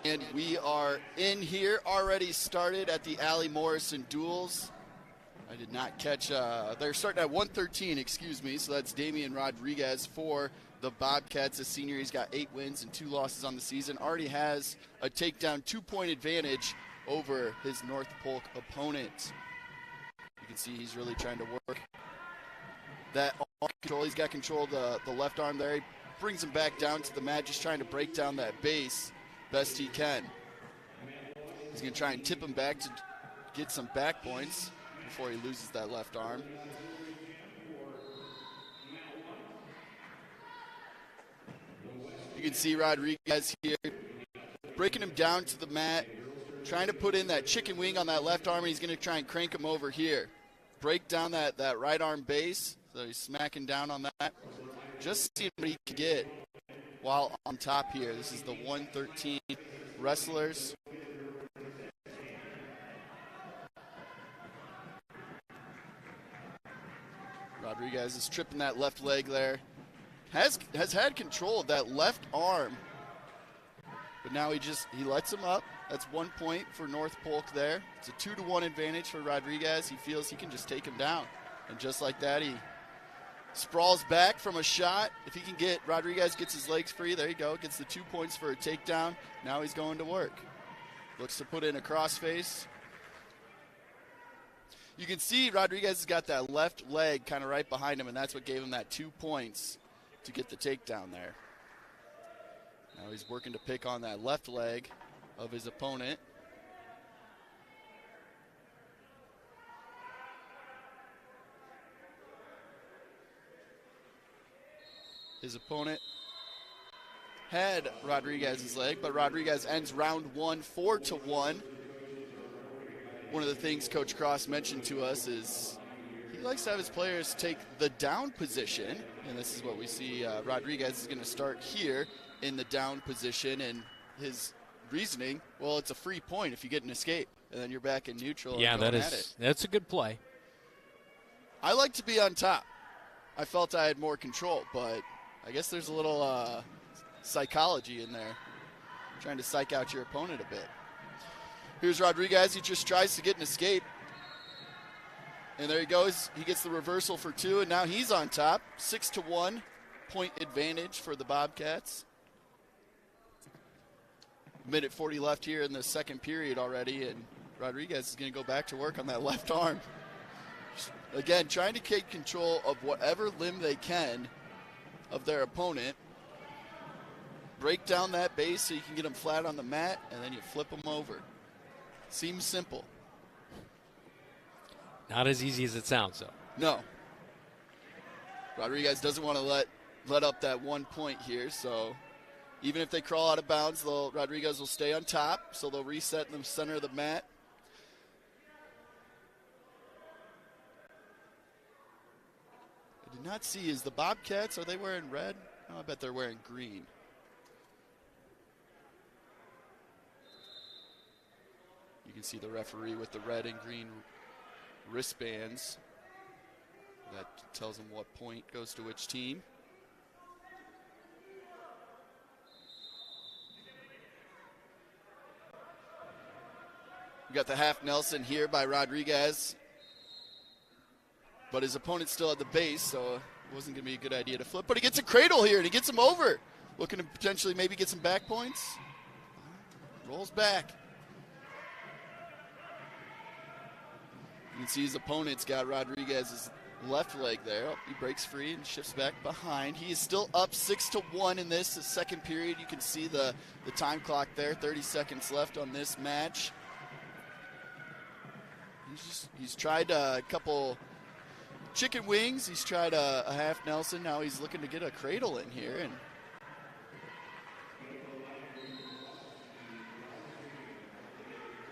And we are in here, already started at the Allie Morrison duels. I did not catch, they're starting at 113, excuse me, so that's Damian Rodriguez for the Bobcats. A senior, he's got 8 wins and 2 losses on the season. Already has a takedown 2-point advantage over his North Polk opponent. You can see he's really trying to work that arm control. He's got control of the left arm there. He brings him back down to the mat, just trying to break down that base best he can. He's going to try and tip him back to get some back points before he loses that left arm. You can see Rodriguez here breaking him down to the mat, trying to put in that chicken wing on that left arm, and he's going to try and crank him over here. Break down that right arm base, so he's smacking down on that. Just seeing what he can get while on top here. This is the 113 wrestlers. Rodriguez is tripping that left leg there. Has had control of that left arm, but now he lets him up. That's 1 point for North Polk there. It's a 2-1 advantage for Rodriguez. He feels he can just take him down. And just like that, he sprawls back from a shot. If he can Rodriguez gets his legs free, there you go. Gets the 2 points for a takedown. Now he's going to work. Looks to put in a crossface. You can see Rodriguez has got that left leg kind of right behind him, and that's what gave him that 2 points to get the takedown there. Now he's working to pick on that left leg of his opponent. His opponent had Rodriguez's leg, but Rodriguez ends round 1 4-1. One of the things Coach Cross mentioned to us is he likes to have his players take the down position, and this is what we see. Rodriguez is going to start here in the down position, and his reasoning, well, it's a free point if you get an escape, and then you're back in neutral. Yeah, and that's a good play. I like to be on top. I felt I had more control, but I guess there's a little psychology in there, trying to psych out your opponent a bit. Here's Rodriguez. He just tries to get an escape. And there he goes. He gets the reversal for 2, and now he's on top. 6-1 point advantage for the Bobcats. Minute 40 left here in the second period already, and Rodriguez is going to go back to work on that left arm. Again, trying to take control of whatever limb they can of their opponent. Break down that base so you can get them flat on the mat, and then you flip them over. Seems simple. Not as easy as it sounds, though. No. Rodriguez doesn't want to let up that 1 point here, so even if they crawl out of bounds, Rodriguez will stay on top, so they'll reset in the center of the mat. I did not see, is the Bobcats, are they wearing red? Oh, I bet they're wearing green. You can see the referee with the red and green wristbands. That tells them what point goes to which team. We got the half Nelson here by Rodriguez, but his opponent's still at the base, so it wasn't going to be a good idea to flip. But he gets a cradle here, and he gets him over. Looking to potentially maybe get some back points. Rolls back. You can see his opponent's got Rodriguez's left leg there. Oh, he breaks free and shifts back behind. He is still up 6-1 in this second period. You can see the time clock there, 30 seconds left on this match. He's tried a couple chicken wings. He's tried a half Nelson. Now he's looking to get a cradle in here. And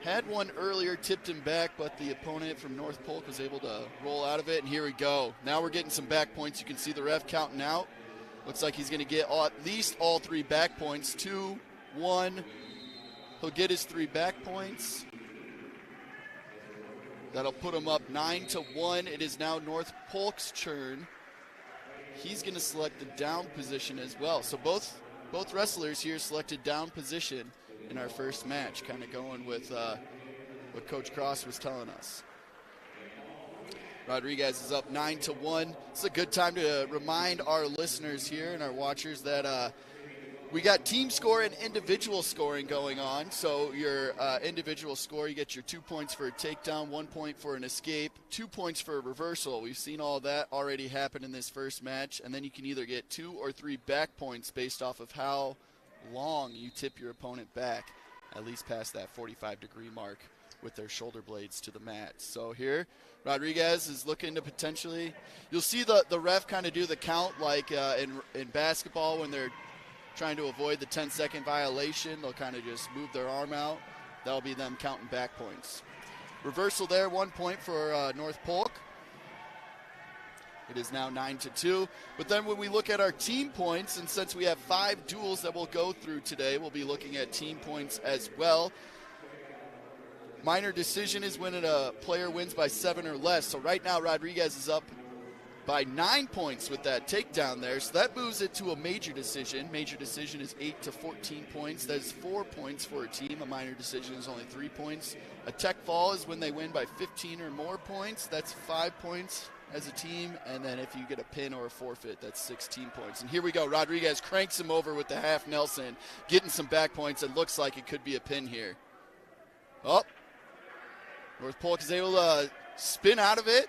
had one earlier, tipped him back, but the opponent from North Polk was able to roll out of it, and here we go. Now we're getting some back points. You can see the ref counting out. Looks like he's going to get at least all 3 back points. 2, 1. He'll get his 3 back points. That'll put him up 9-1. It is now North Polk's turn. He's going to select the down position as well. So both wrestlers here selected down position. in our first match, kind of going with what Coach Cross was telling us. Rodriguez is up 9-1. It's a good time to remind our listeners here and our watchers that we got team score and individual scoring going on. So your individual score, you get your 2 points for a takedown, 1 point for an escape, 2 points for a reversal. We've seen all that already happen in this first match. And then you can either get 2 or 3 back points based off of how long you tip your opponent back, at least past that 45-degree mark with their shoulder blades to the mat. So here, Rodriguez is looking to potentially, you'll see the ref kind of do the count like in basketball when they're trying to avoid the 10-second violation. They'll kind of just move their arm out. That'll be them counting back points. Reversal there, 1 point for North Polk. It is now 9-2. But then when we look at our team points, and since we have 5 duels that we'll go through today, we'll be looking at team points as well. Minor decision is when a player wins by 7 or less. So right now Rodriguez is up by 9 points with that takedown there. So that moves it to a major decision. Major decision is 8 to 14 points. That is 4 points for a team. A minor decision is only 3 points. A tech fall is when they win by 15 or more points. That's 5 points as a team. And then if you get a pin or a forfeit, that's 16 points. And here we go. Rodriguez cranks him over with the half Nelson, getting some back points. It looks like it could be a pin here. Oh, North Polk is able to spin out of it.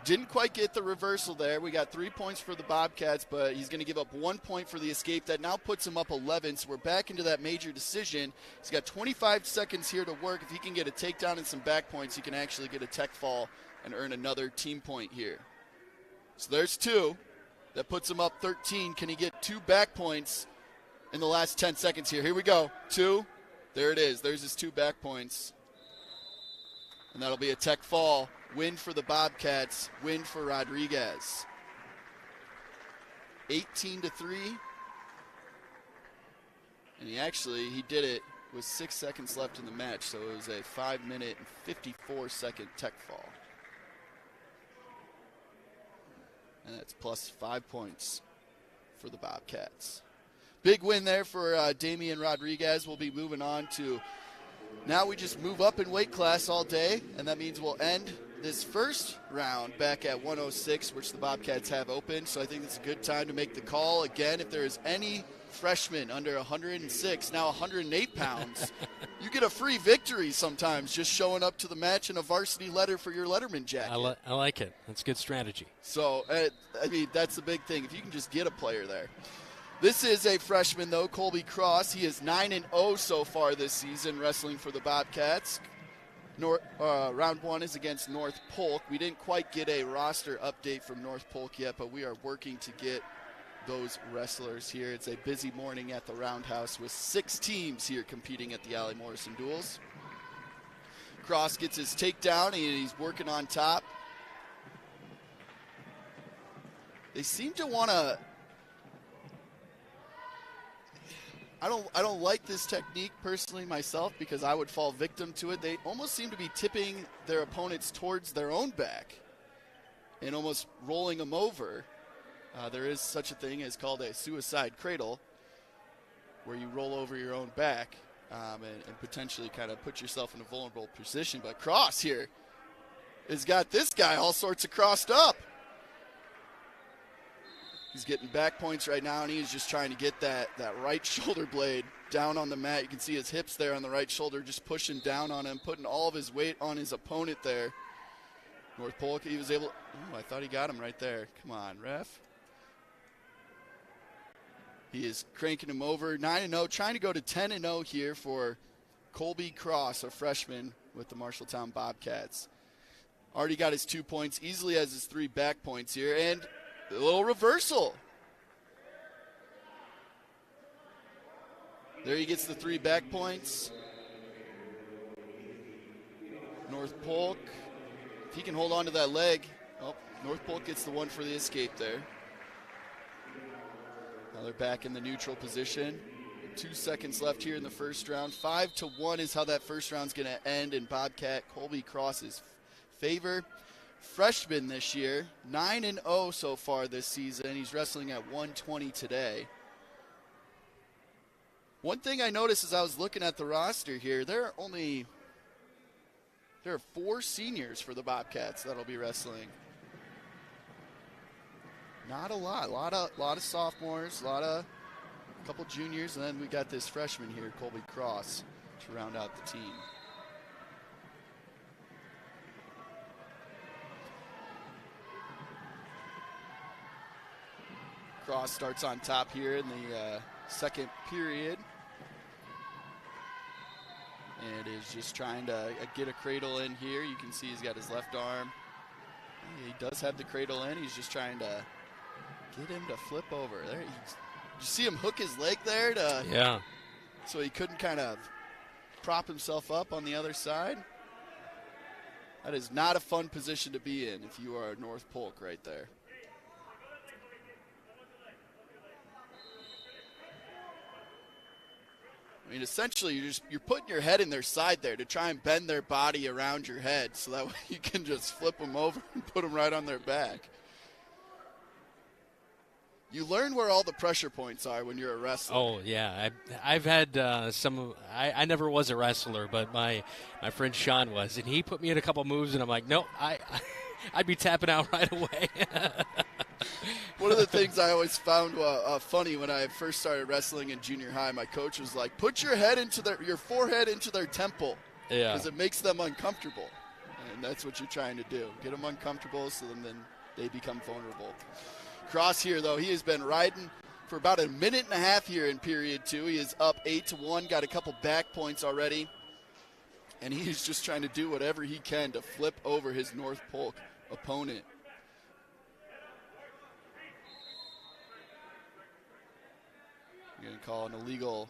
Didn't quite get the reversal there. We got 3 points for the Bobcats, but he's going to give up 1 point for the escape. That now puts him up 11, so we're back into that major decision. He's got 25 seconds here to work. If he can get a takedown and some back points, he can actually get a tech fall and earn another team point here. So there's 2. That puts him up 13. Can he get 2 back points in the last 10 seconds here? Here we go. 2. There it is. There's his 2 back points. And that'll be a tech fall. Win for the Bobcats. Win for Rodriguez. 18-3. And he did it with 6 seconds left in the match. So it was a 5-minute and 54-second tech fall. And that's plus 5 points for the Bobcats. Big win there for Damian Rodriguez. We'll be moving on to, now we just move up in weight class all day, and that means we'll end this first round back at 106, which the Bobcats have open. So I think it's a good time to make the call. Again, if there is any freshman under 106, now 108 pounds, you get a free victory sometimes just showing up to the match in a varsity letter for your Letterman jacket. I like it. That's good strategy. So, I mean, that's the big thing. If you can just get a player there. This is a freshman, though, Colby Cross. He is 9-0 so far this season wrestling for the Bobcats. Round 1 is against North Polk. We didn't quite get a roster update from North Polk yet, but we are working to get those wrestlers here. It's a busy morning at the Roundhouse with 6 teams here competing at the Allie Morrison duels. Cross gets his takedown, and he's working on top. They seem to want to... I don't like this technique personally myself because I would fall victim to it. They almost seem to be tipping their opponents towards their own back and almost rolling them over. There is such a thing as called a suicide cradle, where you roll over your own back and potentially kind of put yourself in a vulnerable position. But Cross here has got this guy all sorts of crossed up. He's getting back points right now, and he's just trying to get that right shoulder blade down on the mat. You can see his hips there on the right shoulder, just pushing down on him, putting all of his weight on his opponent there. North Polk, he was able... Ooh, I thought he got him right there. Come on, ref. He is cranking him over. 9-0, trying to go to 10-0 here for Colby Cross, a freshman with the Marshalltown Bobcats. Already got his 2 points, easily has his 3 back points here, and a little reversal. There he gets the 3 back points. North Polk, if he can hold on to that leg. Oh, North Polk gets the 1 for the escape there. Now they're back in the neutral position. 2 seconds left here in the first round. 5-1 is how that first round's going to end in Bobcat Colby Cross's favor. Freshman this year, 9-0 so far this season. He's wrestling at 120 today. One thing I noticed as I was looking at the roster here, there are 4 seniors for the Bobcats that'll be wrestling. Not a lot. A lot of sophomores, a couple juniors, and then we got this freshman here, Colby Cross, to round out the team. Cross starts on top here in the second period. And is just trying to get a cradle in here. You can see he's got his left arm. He does have the cradle in. He's just trying to get him to flip over. There, you see him hook his leg there so he couldn't kind of prop himself up on the other side. That is not a fun position to be in if you are North Polk right there. I mean, essentially, you're putting your head in their side there to try and bend their body around your head so that way you can just flip them over and put them right on their back. You learn where all the pressure points are when you're a wrestler. Oh, yeah. I've had I never was a wrestler, but my friend Sean was, and he put me in a couple moves, and I'm like, nope, I'd be tapping out right away. One of the things I always found funny when I first started wrestling in junior high, my coach was like, put your forehead into their temple. Yeah. Because it makes them uncomfortable. And that's what you're trying to do. Get them uncomfortable so then they become vulnerable. Cross here, though, he has been riding for about a minute and a half here in period 2. He is up 8-1, got a couple back points already. And he's just trying to do whatever he can to flip over his North Polk opponent. You're going to call an illegal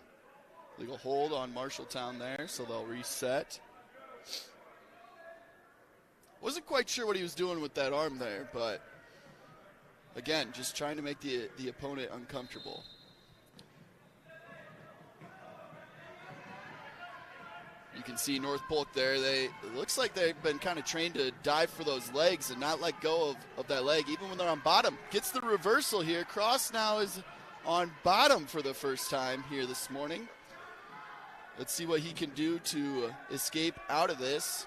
hold on Marshalltown there, so they'll reset. Wasn't quite sure what he was doing with that arm there, but again, just trying to make the opponent uncomfortable. You can see North Polk there. It looks like they've been kind of trained to dive for those legs and not let go of that leg, even when they're on bottom. Gets the reversal here. Cross now is on bottom for the first time here this morning. Let's see what he can do to escape out of this.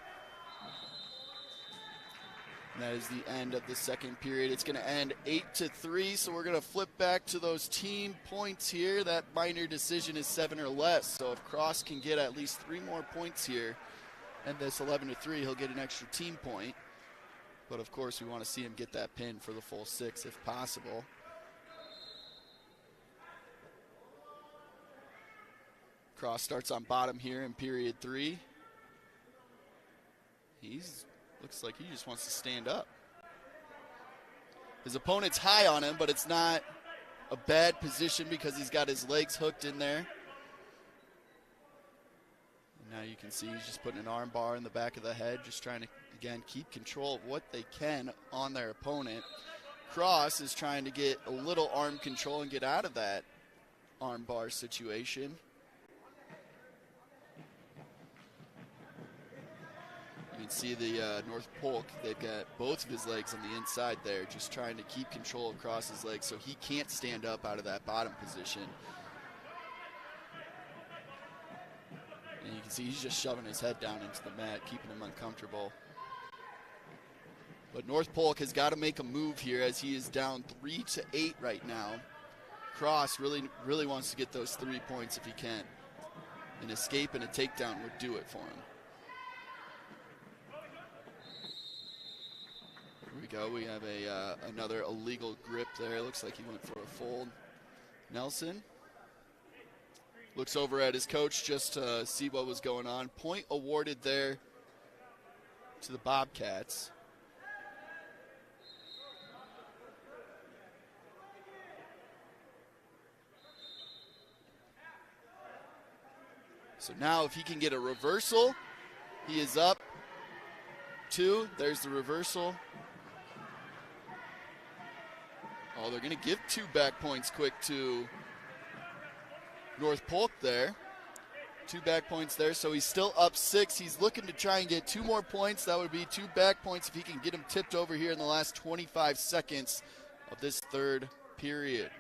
And that is the end of the second period. It's going to end 8-3, so we're going to flip back to those team points here. That minor decision is 7 or less, so if Cross can get at least 3 more points here and this 11-3, he'll get an extra team point. But, of course, we want to see him get that pin for the full 6 if possible. Cross starts on bottom here in period 3. Looks like he just wants to stand up. His opponent's high on him, but it's not a bad position because he's got his legs hooked in there. And now you can see he's just putting an arm bar in the back of the head, just trying to, again, keep control of what they can on their opponent. Cross is trying to get a little arm control and get out of that arm bar situation. You can see the North Polk, they've got both of his legs on the inside there, just trying to keep control of Cross's legs so he can't stand up out of that bottom position. And you can see he's just shoving his head down into the mat, keeping him uncomfortable. But North Polk has got to make a move here as he is down 3-8 right now. Cross really wants to get those 3 points if he can. An escape and a takedown would do it for him. Here we go. We have another illegal grip there. Looks like he went for a fold. Nelson looks over at his coach just to see what was going on. Point awarded there to the Bobcats. So now if he can get a reversal, he is up 2. There's the reversal. Oh, they're going to give 2 back points quick to North Polk there. 2 back points there, so he's still up 6. He's looking to try and get 2 more points. That would be 2 back points if he can get him tipped over here in the last 25 seconds of this third period.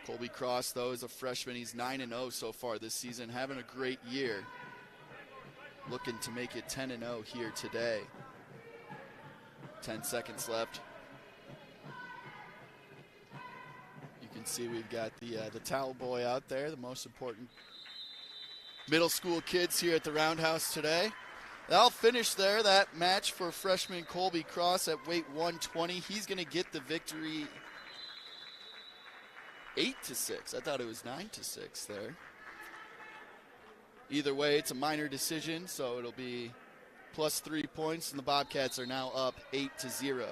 Colby Cross, though, is a freshman. He's 9-0 so far this season, having a great year. Looking to make it 10-0 here today. 10 seconds left. You can see we've got the towel boy out there, the most important middle school kids here at the Roundhouse today. That'll finish there, that match for freshman Colby Cross at weight 120. He's going to get the victory 8-6. I thought it was 9-6 there. Either way, it's a minor decision, so it'll be plus 3 points, and the Bobcats are now up 8-0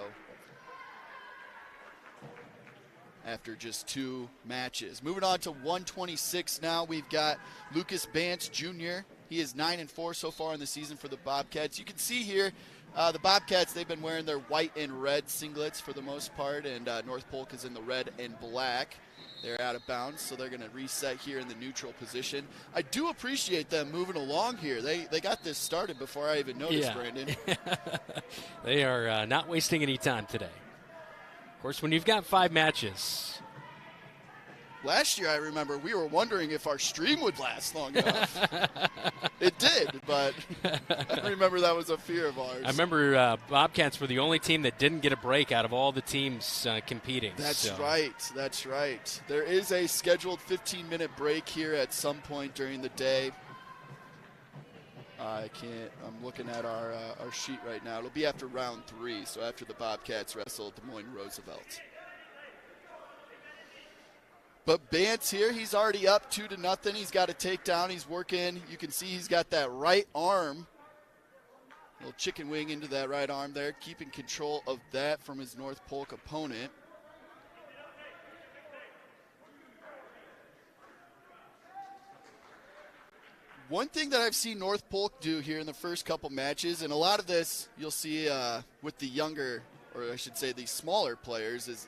after just 2 matches. Moving on to 126 now, we've got Lucas Bance Jr. He is 9-4 so far in the season for the Bobcats. You can see here, the Bobcats, they've been wearing their white and red singlets for the most part, and North Polk is in the red and black. They're out of bounds, so they're going to reset here in the neutral position. I do appreciate them moving along here. They got this started before I even noticed, Brandon. They are not wasting any time today. Of course, when you've got 5 matches. Last year, I remember we were wondering if our stream would last long enough. It did, but I remember that was a fear of ours. I remember Bobcats were the only team that didn't get a break out of all the teams competing. That's right. That's right. There is a scheduled 15-minute break here at some point during the day. I'm looking at our sheet right now. It'll be after round 3, so after the Bobcats wrestle at Des Moines Roosevelt. But Bance here, he's already up 2-0. He's got a takedown. He's working. You can see he's got that right arm. Little chicken wing into that right arm there, keeping control of that from his North Polk opponent. One thing that I've seen North Polk do here in the first couple matches, and a lot of this you'll see with the younger, or I should say the smaller players, is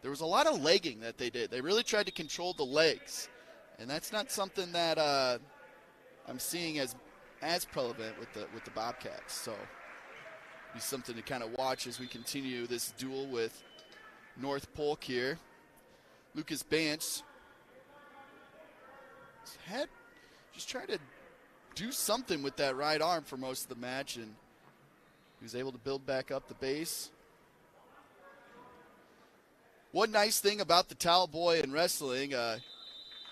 there was a lot of legging that they did. They really tried to control the legs, and that's not something that I'm seeing as prevalent with the Bobcats. So be something to kind of watch as we continue this duel with North Polk here. Lucas Bance had just tried to do something with that right arm for most of the match, and he was able to build back up the base. One nice thing about the towel boy in wrestling,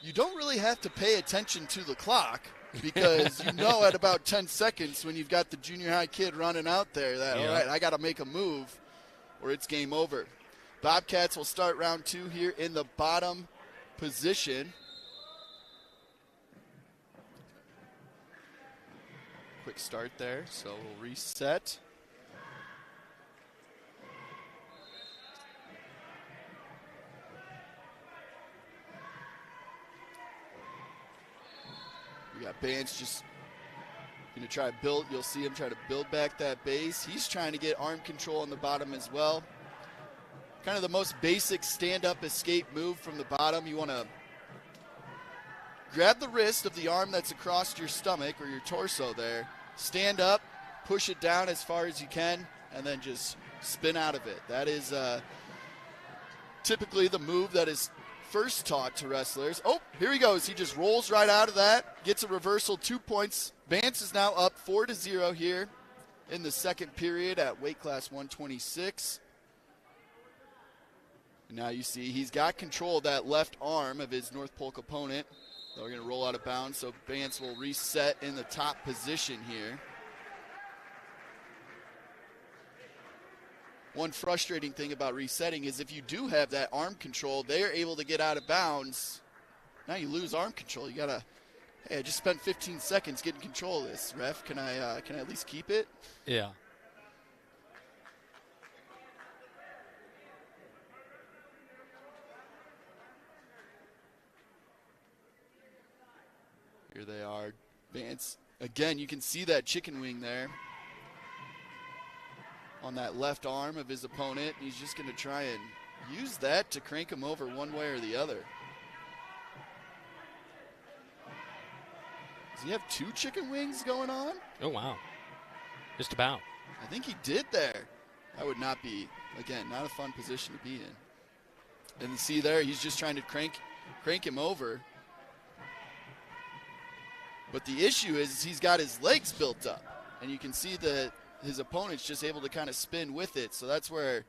you don't really have to pay attention to the clock, because you know at about 10 seconds when you've got the junior high kid running out there that, all right, I got to make a move or it's game over. Bobcats will start round 2 here in the bottom position. Quick start there, so we'll reset. We got Bance just going to try to build. You'll see him try to build back that base. He's trying to get arm control on the bottom as well. Kind of the most basic stand-up escape move from the bottom. You want to grab the wrist of the arm that's across your stomach or your torso there. Stand up, push it down as far as you can, and then just spin out of it. That is typically the move that is first taught to wrestlers. Oh, here he goes. He just rolls right out of that, gets a reversal, 2 points. Bance is now up 4-0 here in the second period at weight class 126. And now you see he's got control of that left arm of his North Polk opponent. They're going to roll out of bounds, so Bance will reset in the top position here. One frustrating thing about resetting is if you do have that arm control, they are able to get out of bounds. Now you lose arm control. You got to, hey, I just spent 15 seconds getting control of this. Ref, can I at least keep it? Yeah. Here they are. Bance, again, you can see that chicken wing there on that left arm of his opponent. He's just going to try and use that to crank him over one way or the other. Does he have 2 chicken wings going on? Oh, wow. Just about. I think he did there. That would not be, again, not a fun position to be in. And you see there, he's just trying to crank crank him over. But the issue is he's got his legs built up, and you can see that his opponent's just able to kind of spin with it. So that's where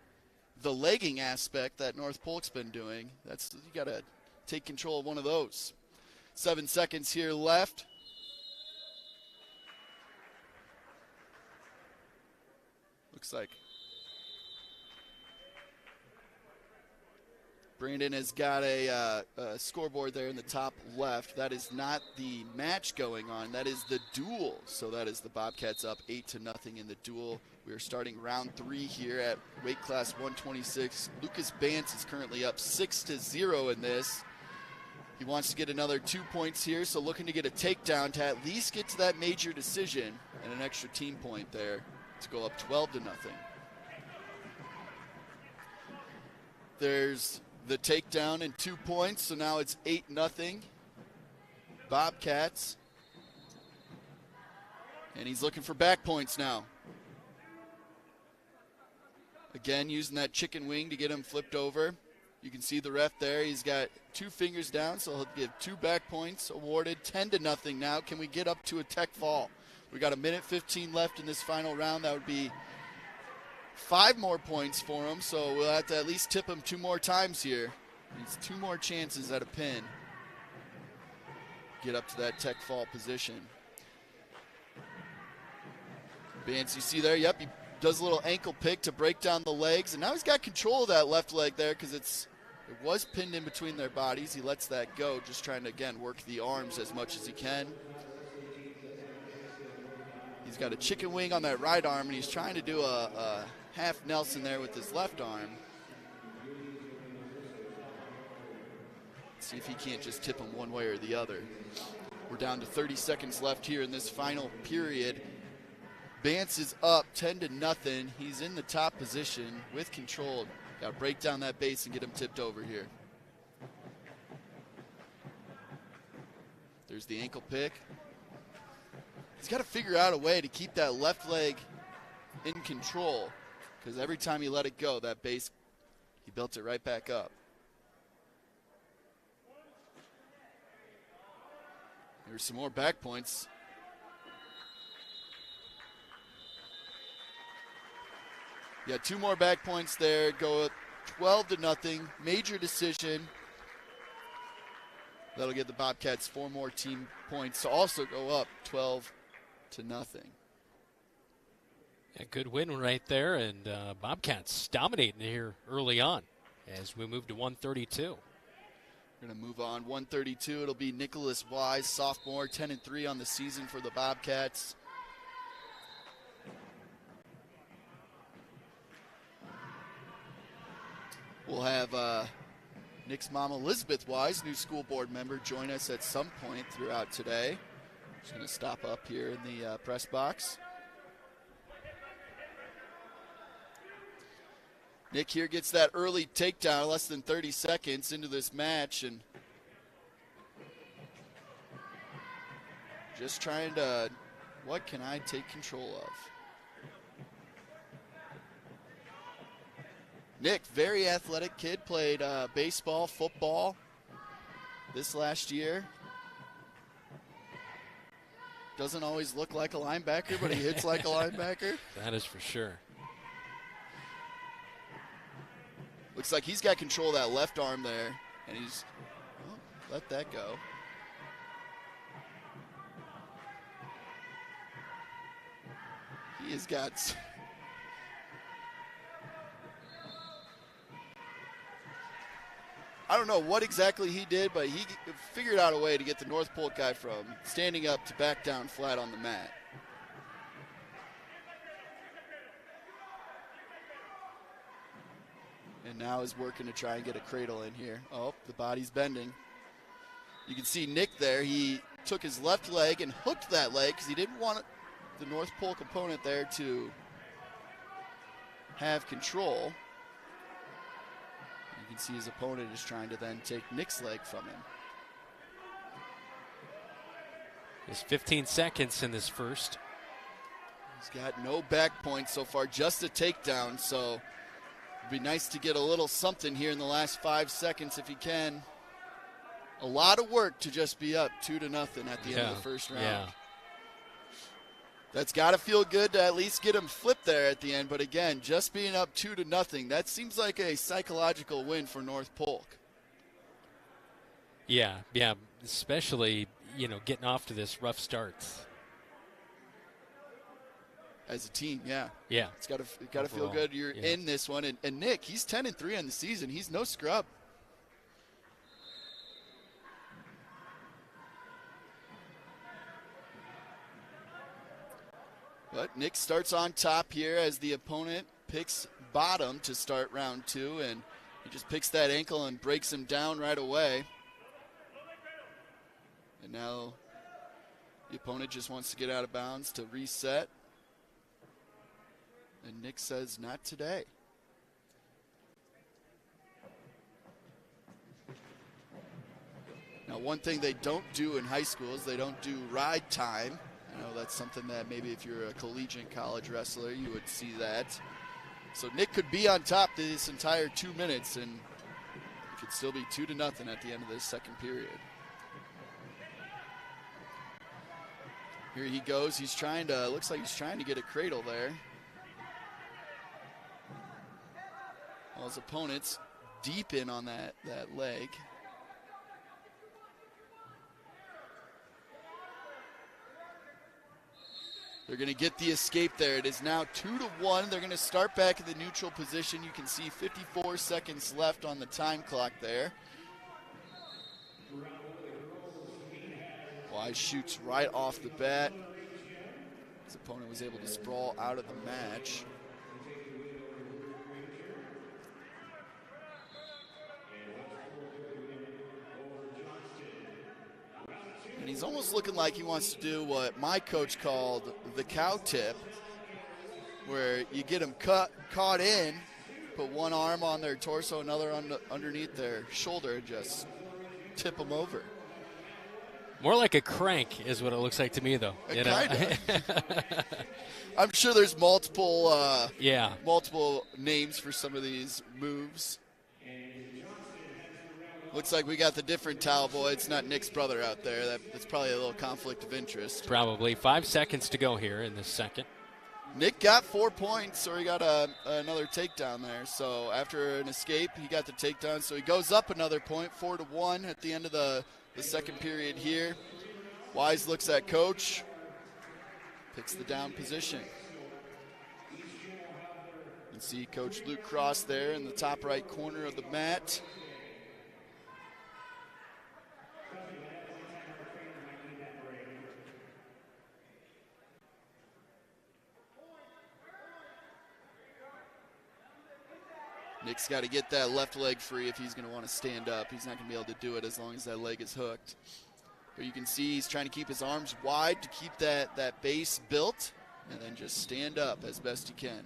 the legging aspect that North Polk's been doing, you got to take control of one of those. 7 seconds here left. Looks like Brandon has got a scoreboard there in the top left. That is not the match going on. That is the duel. So that is the Bobcats up 8-0 in the duel. We are starting round 3 here at weight class 126. Lucas Bance is currently up 6-0 in this. He wants to get another 2 points here, so looking to get a takedown to at least get to that major decision and an extra team point there to go up 12-0. There's the takedown and 2 points, so now it's 8-0 Bobcats. And he's looking for back points now. Again, using that chicken wing to get him flipped over. You can see the ref there. He's got 2 fingers down, so he'll give 2 back points awarded. 10-0 now. Can we get up to a tech fall? We got 1:15 left in this final round. That would be 5 more points for him, so we'll have to at least tip him 2 more times here. Needs 2 more chances at a pin. Get up to that tech fall position. Bance, you see there, yep, he does a little ankle pick to break down the legs, and now he's got control of that left leg there because it was pinned in between their bodies. He lets that go, just trying to, again, work the arms as much as he can. He's got a chicken wing on that right arm, and he's trying to do a half Nelson there with his left arm. Let's see if he can't just tip him one way or the other. We're down to 30 seconds left here in this final period. Bance is up 10-0. He's in the top position with control. Got to break down that base and get him tipped over here. There's the ankle pick. He's got to figure out a way to keep that left leg in control, because every time he let it go, that base, he built it right back up. There's some more back points. Yeah, 2 more back points there. Go up 12-0. Major decision. That'll get the Bobcats 4 more team points to also go up 12-0. A good win right there, and Bobcats dominating here early on as we move to 132. We're going to move on. 132, it'll be Nicholas Wise, sophomore, 10-3 on the season for the Bobcats. We'll have Nick's mom, Elizabeth Wise, new school board member, join us at some point throughout today. She's going to stop up here in the press box. Nick here gets that early takedown, less than 30 seconds into this match, and just trying to, what can I take control of? Nick, very athletic kid, played baseball, football this last year. Doesn't always look like a linebacker, but he hits like a linebacker. That is for sure. Looks like he's got control of that left arm there, and he's let that go. He has got... I don't know what exactly he did, but he figured out a way to get the North Polk guy from standing up to back down flat on the mat. And now is working to try and get a cradle in here. Oh, the body's bending. You can see Nick there. He took his left leg and hooked that leg because he didn't want the North Polk opponent there to have control. You can see his opponent is trying to then take Nick's leg from him. There's 15 seconds in this first. He's got no back points so far, just a takedown, so it'd be nice to get a little something here in the last 5 seconds if he can. A lot of work to just be up 2-0 at the end of the first round. Yeah. That's got to feel good to at least get him flipped there at the end. But again, just being up 2-0, that seems like a psychological win for North Polk. Yeah, especially, getting off to this rough start. As a team, yeah. Yeah. It's got to feel good you're in this one. And Nick, he's 10-3 on the season. He's no scrub. But Nick starts on top here as the opponent picks bottom to start round 2, and he just picks that ankle and breaks him down right away. And now the opponent just wants to get out of bounds to reset. And Nick says, not today. Now, one thing they don't do in high school is they don't do ride time. I know that's something that maybe if you're a collegiate college wrestler, you would see that. So Nick could be on top this entire 2 minutes, and it could still be 2-0 at the end of this second period. Here he goes. He's trying to, looks like he's trying to get a cradle there. Well, his opponent's deep in on that leg. They're going to get the escape there. It is now 2-1. They're going to start back in the neutral position. You can see 54 seconds left on the time clock there. Wise shoots right off the bat. His opponent was able to sprawl out of the match. And he's almost looking like he wants to do what my coach called the cow tip, where you get them caught in, put one arm on their torso, another underneath their shoulder, and just tip them over. More like a crank is what it looks like to me, though. Kind of. I'm sure there's multiple names for some of these moves. Looks like we got the different towel boy. It's not Nick's brother out there. That's probably a little conflict of interest. Probably. 5 seconds to go here in the second. Nick got 4 points, or he got another takedown there. So after an escape, he got the takedown. So he goes up another point, 4-1 at the end of the second period here. Wise looks at coach, picks the down position. You can see Coach Luke Cross there in the top right corner of the mat. Nick's got to get that left leg free if he's going to want to stand up. He's not going to be able to do it as long as that leg is hooked. But you can see he's trying to keep his arms wide to keep that base built and then just stand up as best he can.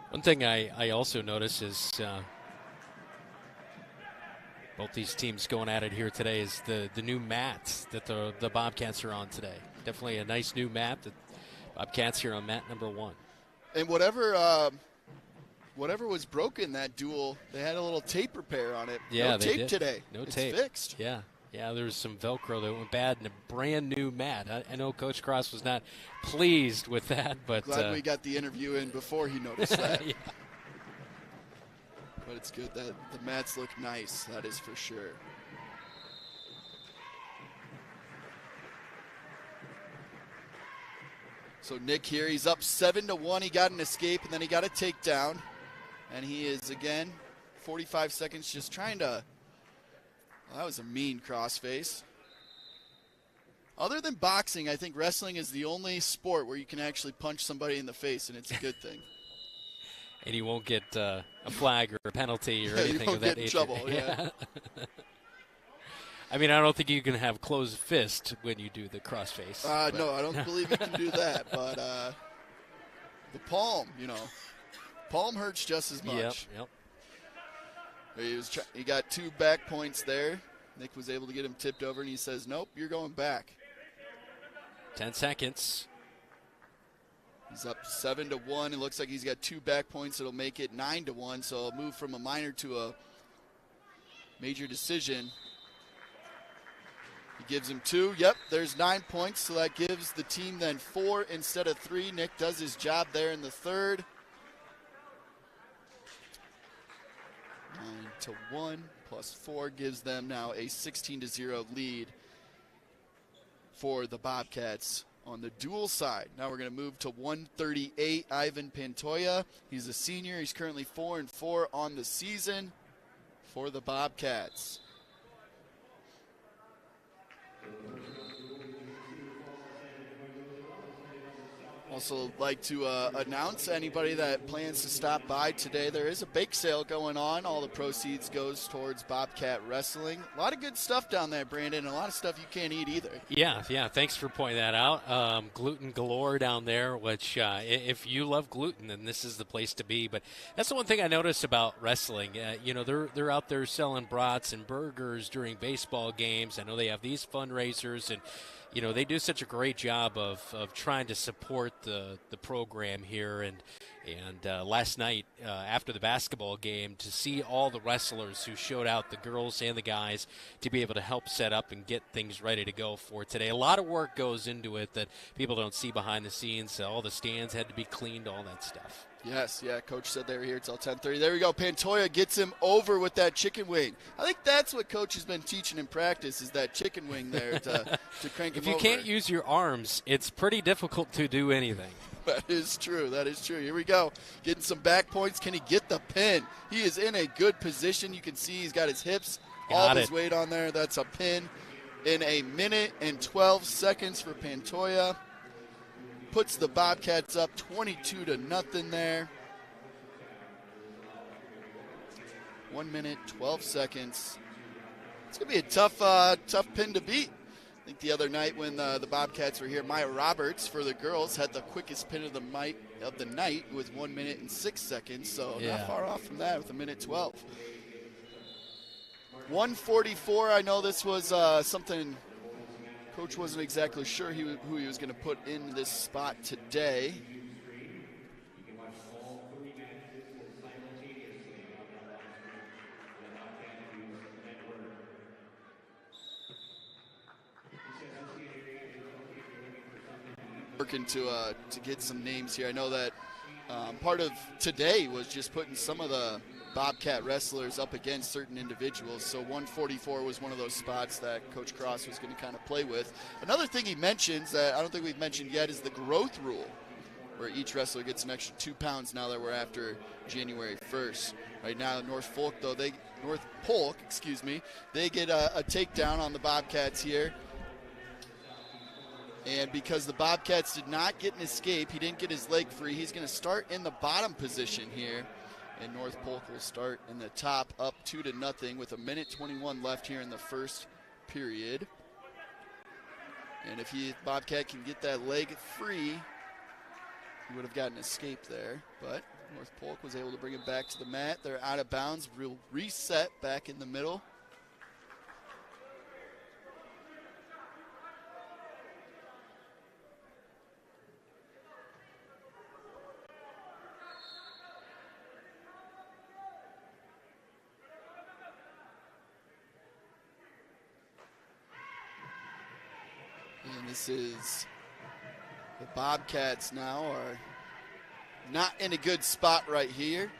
One thing I also notice is both these teams going at it here today is the new mats that the Bobcats are on today. Definitely a nice new mat. The Bobcats here on mat number 1. And whatever was broken that duel, they had a little tape repair on it. Yeah, no they tape did. today. No it's tape. Fixed. Yeah, there was some Velcro that went bad in a brand new mat. I know Coach Cross was not pleased with that, but glad we got the interview in before he noticed that. Yeah. But it's good that the mats look nice. That is for sure. So Nick here, he's up 7-1. He got an escape, and then he got a takedown. And he is, again, 45 seconds just trying to... Well, that was a mean crossface. Other than boxing, I think wrestling is the only sport where you can actually punch somebody in the face, and it's a good thing. And you won't get a flag or a penalty or anything of that nature. You won't get in trouble, yeah. I mean, I don't think you can have closed fist when you do the crossface. No, I don't believe you can do that. But the palm, palm hurts just as much. Yep. He got 2 back points there. Nick was able to get him tipped over, and he says, nope, you're going back. 10 seconds. He's up 7-1. It looks like he's got 2 back points. It'll make it 9-1, so it'll move from a minor to a major decision. He gives him 2. Yep, there's 9 points, so that gives the team then 4 instead of 3. Nick does his job there in the third. 9-1 plus 4 gives them now a 16-0 lead for the Bobcats on the duel side. Now we're going to move to 138, Ivan Pantoya. He's a senior. He's currently 4-4 on the season for the Bobcats. Also like to announce anybody that plans to stop by today, there is a bake sale going on. All the proceeds goes towards Bobcat Wrestling. A lot of good stuff down there, Brandon. A lot of stuff you can't eat either. Yeah. Thanks for pointing that out. Gluten galore down there, which if you love gluten, then this is the place to be. But that's the one thing I noticed about wrestling. They're out there selling brats and burgers during baseball games. I know they have these fundraisers, and they do such a great job of trying to support the program here. And last night after the basketball game, to see all the wrestlers who showed out, the girls and the guys, to be able to help set up and get things ready to go for today. A lot of work goes into it that people don't see behind the scenes. All the stands had to be cleaned, all that stuff. Yes, Coach said they were here till 10:30. There we go. Pantoya gets him over with that chicken wing. I think that's what Coach has been teaching in practice, is that chicken wing there to crank him over. If you can't use your arms, it's pretty difficult to do anything. That is true. Here we go. Getting some back points. Can he get the pin? He is in a good position. You can see he's got his hips, all his weight on there. That's a pin in 1 minute and 12 seconds for Pantoya. Puts the Bobcats up 22-0 there. 1 minute, 12 seconds. It's going to be a tough pin to beat. I think the other night when the Bobcats were here, Maya Roberts for the girls had the quickest pin of the night with 1 minute and 6 seconds. So not far off from that with 1 minute 12. 144. I know this was something Coach wasn't exactly sure who he was going to put in this spot today. Working to get some names here. I know that part of today was just putting some of the Bobcat wrestlers up against certain individuals. So 144 was one of those spots that Coach Cross was going to kind of play with. Another thing he mentions that I don't think we've mentioned yet is the growth rule, where each wrestler gets an extra 2 pounds now that we're after January 1st. Right now, North Polk, they get a takedown on the Bobcats here. And because the Bobcats did not get an escape, he didn't get his leg free, he's going to start in the bottom position here. And North Polk will start in the top, up 2-0 with 1 minute 21 left here in the first period. And if Bobcat can get that leg free, he would have gotten an escape there. But North Polk was able to bring it back to the mat. They're out of bounds. We'll reset back in the middle. And this is the Bobcats now are not in a good spot right here.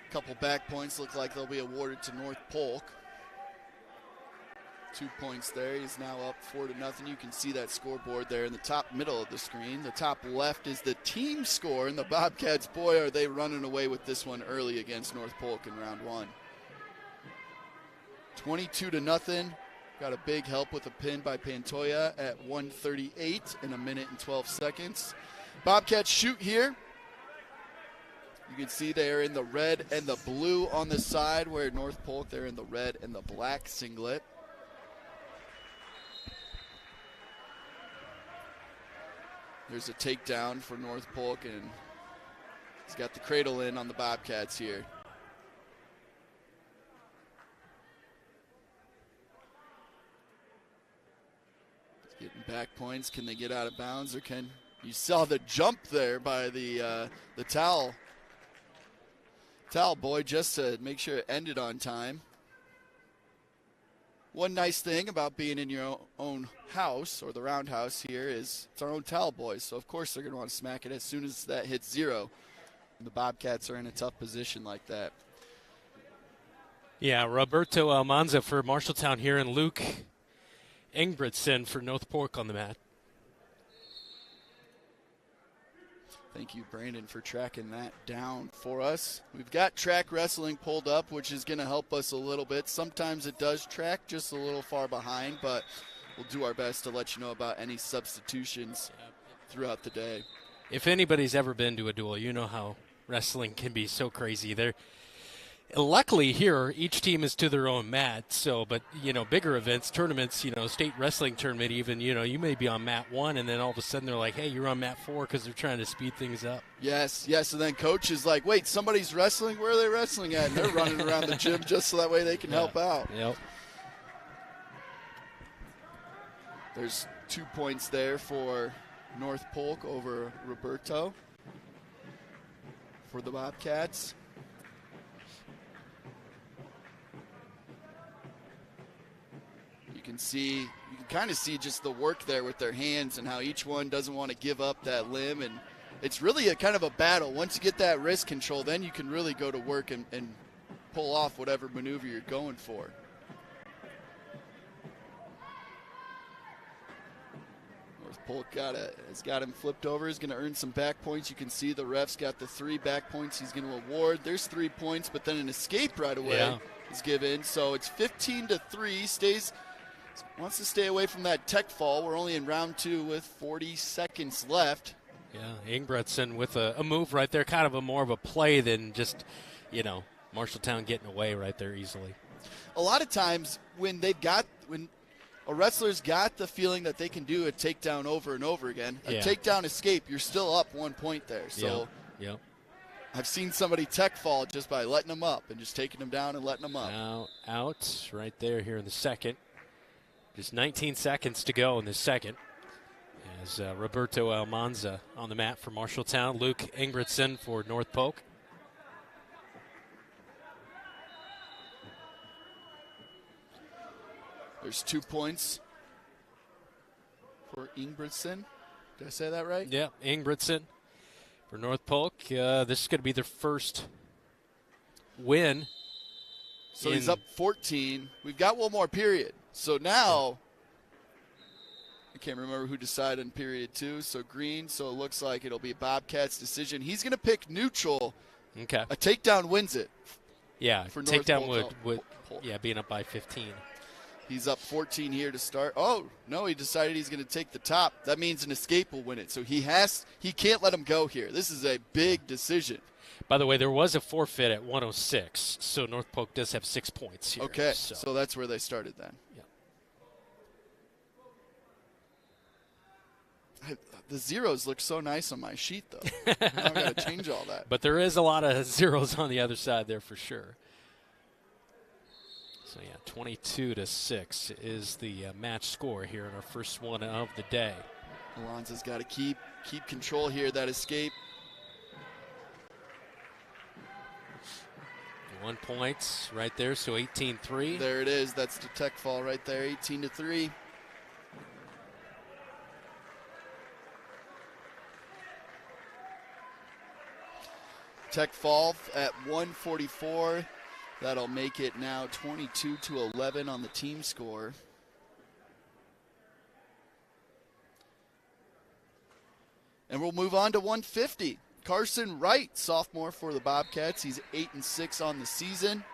A couple back points look like they'll be awarded to North Polk. 2 points there. He's now up 4-0. You can see that scoreboard there in the top middle of the screen. The top left is the team score, and the Bobcats, boy, are they running away with this one early against North Polk in round one. 22-0. Got a big help with a pin by Pantoya at 1:38 in 1 minute and 12 seconds. Bobcats shoot here. You can see they're in the red and the blue on the side, where North Polk, they're in the red and the black singlet. There's a takedown for North Polk, and he's got the cradle in on the Bobcats here. Getting back points. Can they get out of bounds, or can you saw the jump there by the towel boy just to make sure it ended on time. one nice thing about being in your own house, or the roundhouse here, is it's our own towel boys. So, of course, they're going to want to smack it as soon as that hits 0. And the Bobcats are in a tough position like that. Yeah, Roberto Almanza for Marshalltown here, and Luke Ingebrigtsen for North Polk on the mat. Thank you, Brandon, for tracking that down for us. We've got track wrestling pulled up, which is going to help us a little bit. Sometimes it does track just a little far behind, but we'll do our best to let you know about any substitutions throughout the day. If anybody's ever been to a duel, you know how wrestling can be so crazy. Luckily here, each team is to their own mat. So, but bigger events, tournaments, state wrestling tournament, even you may be on mat 1, and then all of a sudden they're like, "Hey, you're on mat 4," because they're trying to speed things up. Yes. And then coach is like, "Wait, somebody's wrestling. Where are they wrestling at?" And they're running around the gym just so that way they can help out. Yep. There's 2 points there for North Polk over Roberto for the Bobcats. You can kind of see just the work there with their hands and how each one doesn't want to give up that limb. And it's really a kind of a battle. Once you get that wrist control, then you can really go to work and pull off whatever maneuver you're going for. North Polk has got him flipped over. He's going to earn some back points. You can see the ref's got the 3 back points he's going to award. There's 3 points, but then an escape right away is given. So it's 15-3. Wants to stay away from that tech fall. We're only in round 2 with 40 seconds left. Yeah, Ingebrigtsen with a move right there, kind of more of a play than just, Marshalltown getting away right there easily. A lot of times when a wrestler's got the feeling that they can do a takedown over and over again, a takedown escape, you're still up 1 point there. So I've seen somebody tech fall just by letting them up and just taking them down and letting them up. Now out right there here in the second. Just 19 seconds to go in the second. As Roberto Almanza on the mat for Marshalltown, Luke Ingebrigtsen for North Polk. There's 2 points for Ingebrigtsen. Did I say that right? Yeah, Ingebrigtsen for North Polk. This is going to be their first win. So he's up 14. We've got one more period. So now, I can't remember who decided in period 2. So green, so it looks like it'll be Bobcats' decision. He's going to pick neutral. Okay. A takedown wins it. Yeah, for takedown would being up by 15. He's up 14 here to start. Oh, no, he decided he's going to take the top. That means an escape will win it. So he can't let him go here. This is a big decision. By the way, there was a forfeit at 106, so North Polk does have 6 points here. Okay, so that's where they started then. Yeah. The zeros look so nice on my sheet, though. Now I've got to change all that. But there is a lot of zeros on the other side there for sure. So, 22-6 is the match score here in our first one of the day. Alonzo's got to keep control here, that escape. 1 point right there, so 18-3. There it is. That's the tech fall right there, 18-3. Tech fall at 144. That'll make it now 22-11 on the team score. And we'll move on to 150. Carson Wright, sophomore for the Bobcats. He's 8-6 on the season.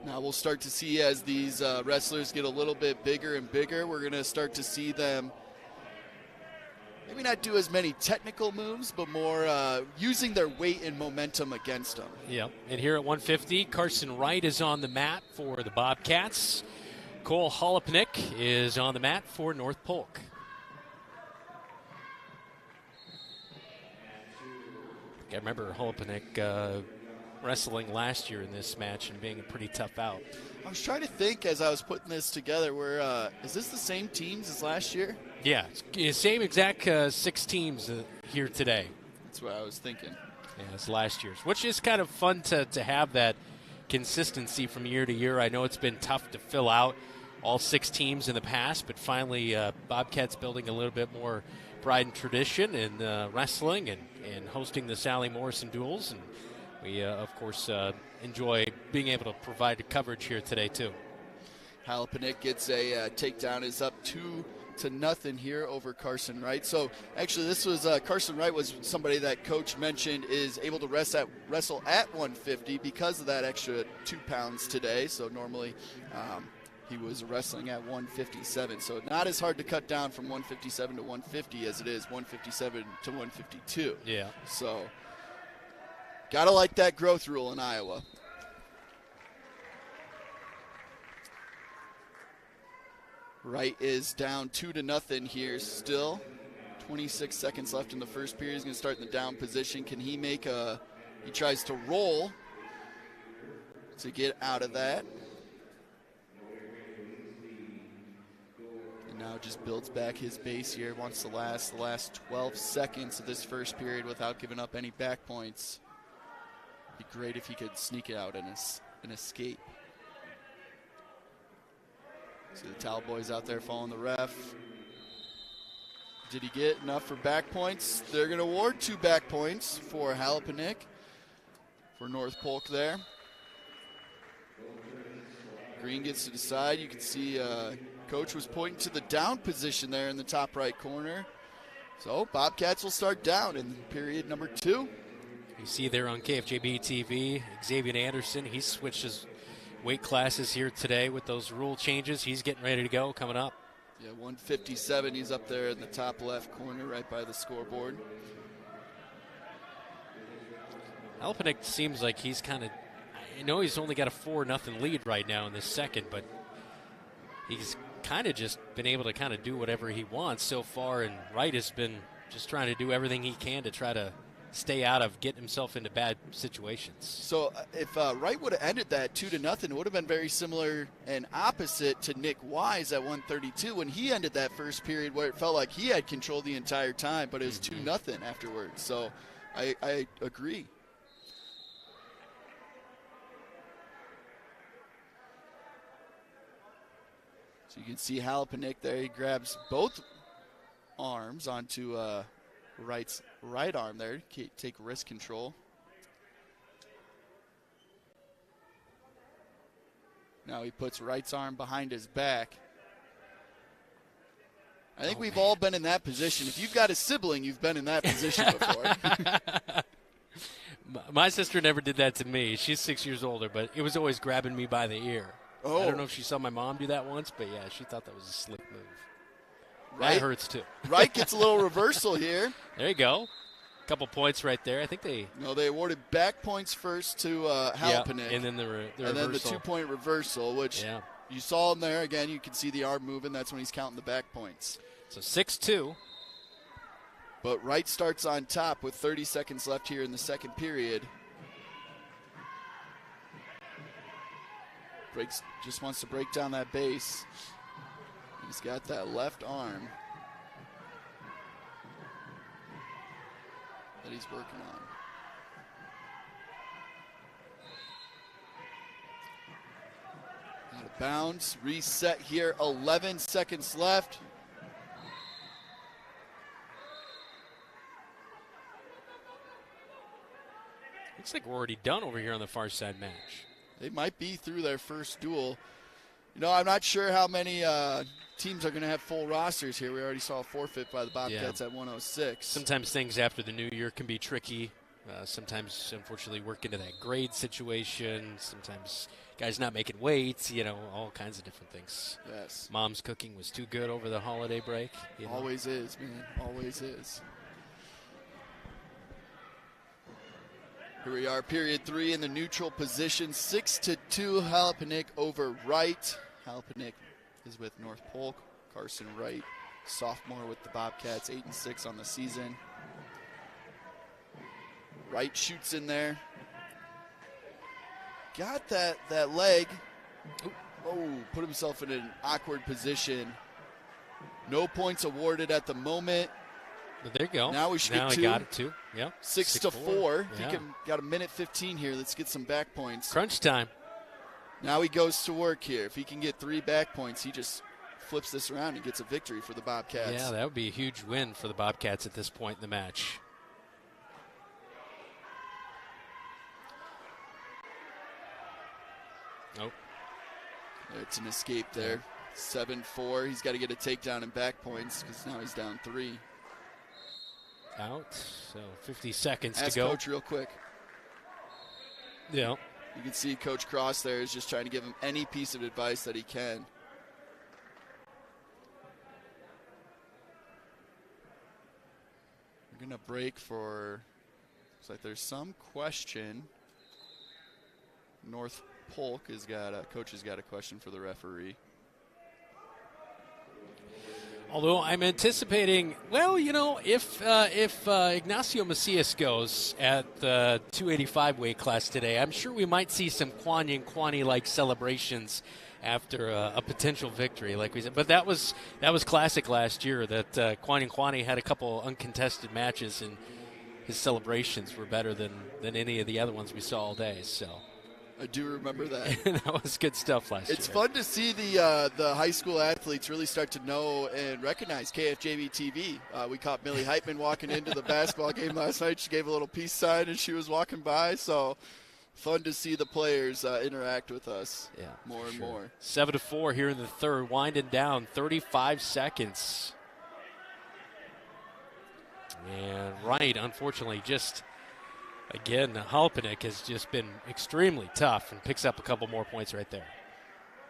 Now we'll start to see as these wrestlers get a little bit bigger and bigger, we're going to start to see them maybe not do as many technical moves, but more using their weight and momentum against them. Yeah, and here at 150, Carson Wright is on the mat for the Bobcats. Cole Holopnik is on the mat for North Polk. I remember Holopnik wrestling last year in this match and being a pretty tough out. I was trying to think as I was putting this together, is this the same teams as last year? Yeah, same exact 6 teams here today. That's what I was thinking. Yeah, it's last year's, which is kind of fun to have that consistency from year to year. I know it's been tough to fill out all 6 teams in the past, but finally Bobcats building a little bit more pride and tradition in wrestling and hosting the Allie Morrison duels. And we, of course, enjoy being able to provide the coverage here today, too. Almanac gets a takedown, is up 2-0 here over Carson Wright. So actually this was Carson Wright was somebody that coach mentioned is able to wrestle at 150 because of that extra 2 pounds today. So normally he was wrestling at 157. So not as hard to cut down from 157 to 150 as it is 157 to 152. Yeah. So gotta like that growth rule in Iowa. Wright is down 2-0 here still. 26 seconds left in the first period. He's going to start in the down position. Can he make he tries to roll to get out of that. And now just builds back his base here. Wants to last the last 12 seconds of this first period without giving up any back points. Be great if he could sneak it out and escape. See the Towel Boys out there following the ref. Did he get enough for back points? They're going to award 2 back points for Almanac for North Polk there. Green gets to decide. You can see Coach was pointing to the down position there in the top right corner. So Bobcats will start down in period number 2. You see there on KFJB-TV, Xavier Anderson, he switched his weight classes here today with those rule changes. He's getting ready to go coming up. Yeah, 157. He's up there in the top left corner right by the scoreboard. Almanac seems like he's kind of, I know he's only got a 4-0 lead right now in this second, but he's kind of just been able to kind of do whatever he wants so far, and Wright has been just trying to do everything he can to try to stay out of getting himself into bad situations. So if Wright would have ended that 2-0, it would have been very similar and opposite to Nick Wise at 132 when he ended that first period where it felt like he had control the entire time, but it was 2-0 afterwards. So I agree. So you can see Almanac there. He grabs both arms onto Wright's right arm there. Take wrist control. Now he puts Wright's arm behind his back. I think we've all been in that position. If you've got a sibling, you've been in that position before. My sister never did that to me. She's 6 years older, but it was always grabbing me by the ear. Oh. I don't know if she saw my mom do that once, but yeah, she thought that was a slick move. Right. That hurts too. Wright gets a little reversal here. There you go. Couple points right there. I think they. No, they awarded back points first to Almanac. Yeah, and then the reversal. And then the 2-point reversal, which you saw him there. Again, you can see the arm moving. That's when he's counting the back points. So 6-2. But Wright starts on top with 30 seconds left here in the second period. Just wants to break down that base. He's got that left arm that he's working on. Out of bounds, reset here, 11 seconds left. Looks like we're already done over here on the far side match. They might be through their first duel. You know, I'm not sure how many teams are going to have full rosters here. We already saw a forfeit by the Bobcats at 106. Sometimes things after the new year can be tricky. Sometimes, unfortunately, work into that grade situation. Sometimes guys not making weights, all kinds of different things. Yes. Mom's cooking was too good over the holiday break. Always is, man. Always is. Here we are, period 3 in the neutral position. 6-2, Almanac over Wright. Almanac is with North Polk. Carson Wright, sophomore with the Bobcats, 8-6 on the season. Wright shoots in there. Got that leg. Oh, put himself in an awkward position. No points awarded at the moment. But there you go. Now we should get two. He got it, too. Yeah. 6-4. Yeah. He got a minute 15 here. Let's get some back points. Crunch time. Now he goes to work here. If he can get 3 back points, he just flips this around and gets a victory for the Bobcats. Yeah, that would be a huge win for the Bobcats at this point in the match. Nope. It's an escape there. 7-4. He's got to get a takedown and back points because now he's down 3. Out. So 50 seconds Ask to go. Coach real quick. Yeah. You can see Coach Cross there is just trying to give him any piece of advice that he can. We're going to break for, looks like there's some question. North Polk coach has got a question for the referee. Although I'm anticipating, well, you know, if Ignacio Macias goes at the 285 weight class today, I'm sure we might see some Kwani-like celebrations after a potential victory, like we said. But that was classic last year. That Kwani had a couple uncontested matches, and his celebrations were better than any of the other ones we saw all day. So. I do remember that. That was good stuff last year. It's fun to see the high school athletes really start to know and recognize KFJB-TV. We caught Millie Heitman walking into the basketball game last night. She gave a little peace sign as she was walking by. So fun to see the players interact with us more and more. 7-4 here in the third, winding down, 35 seconds. And Wright, unfortunately, again, Almanac has just been extremely tough and picks up a couple more points right there.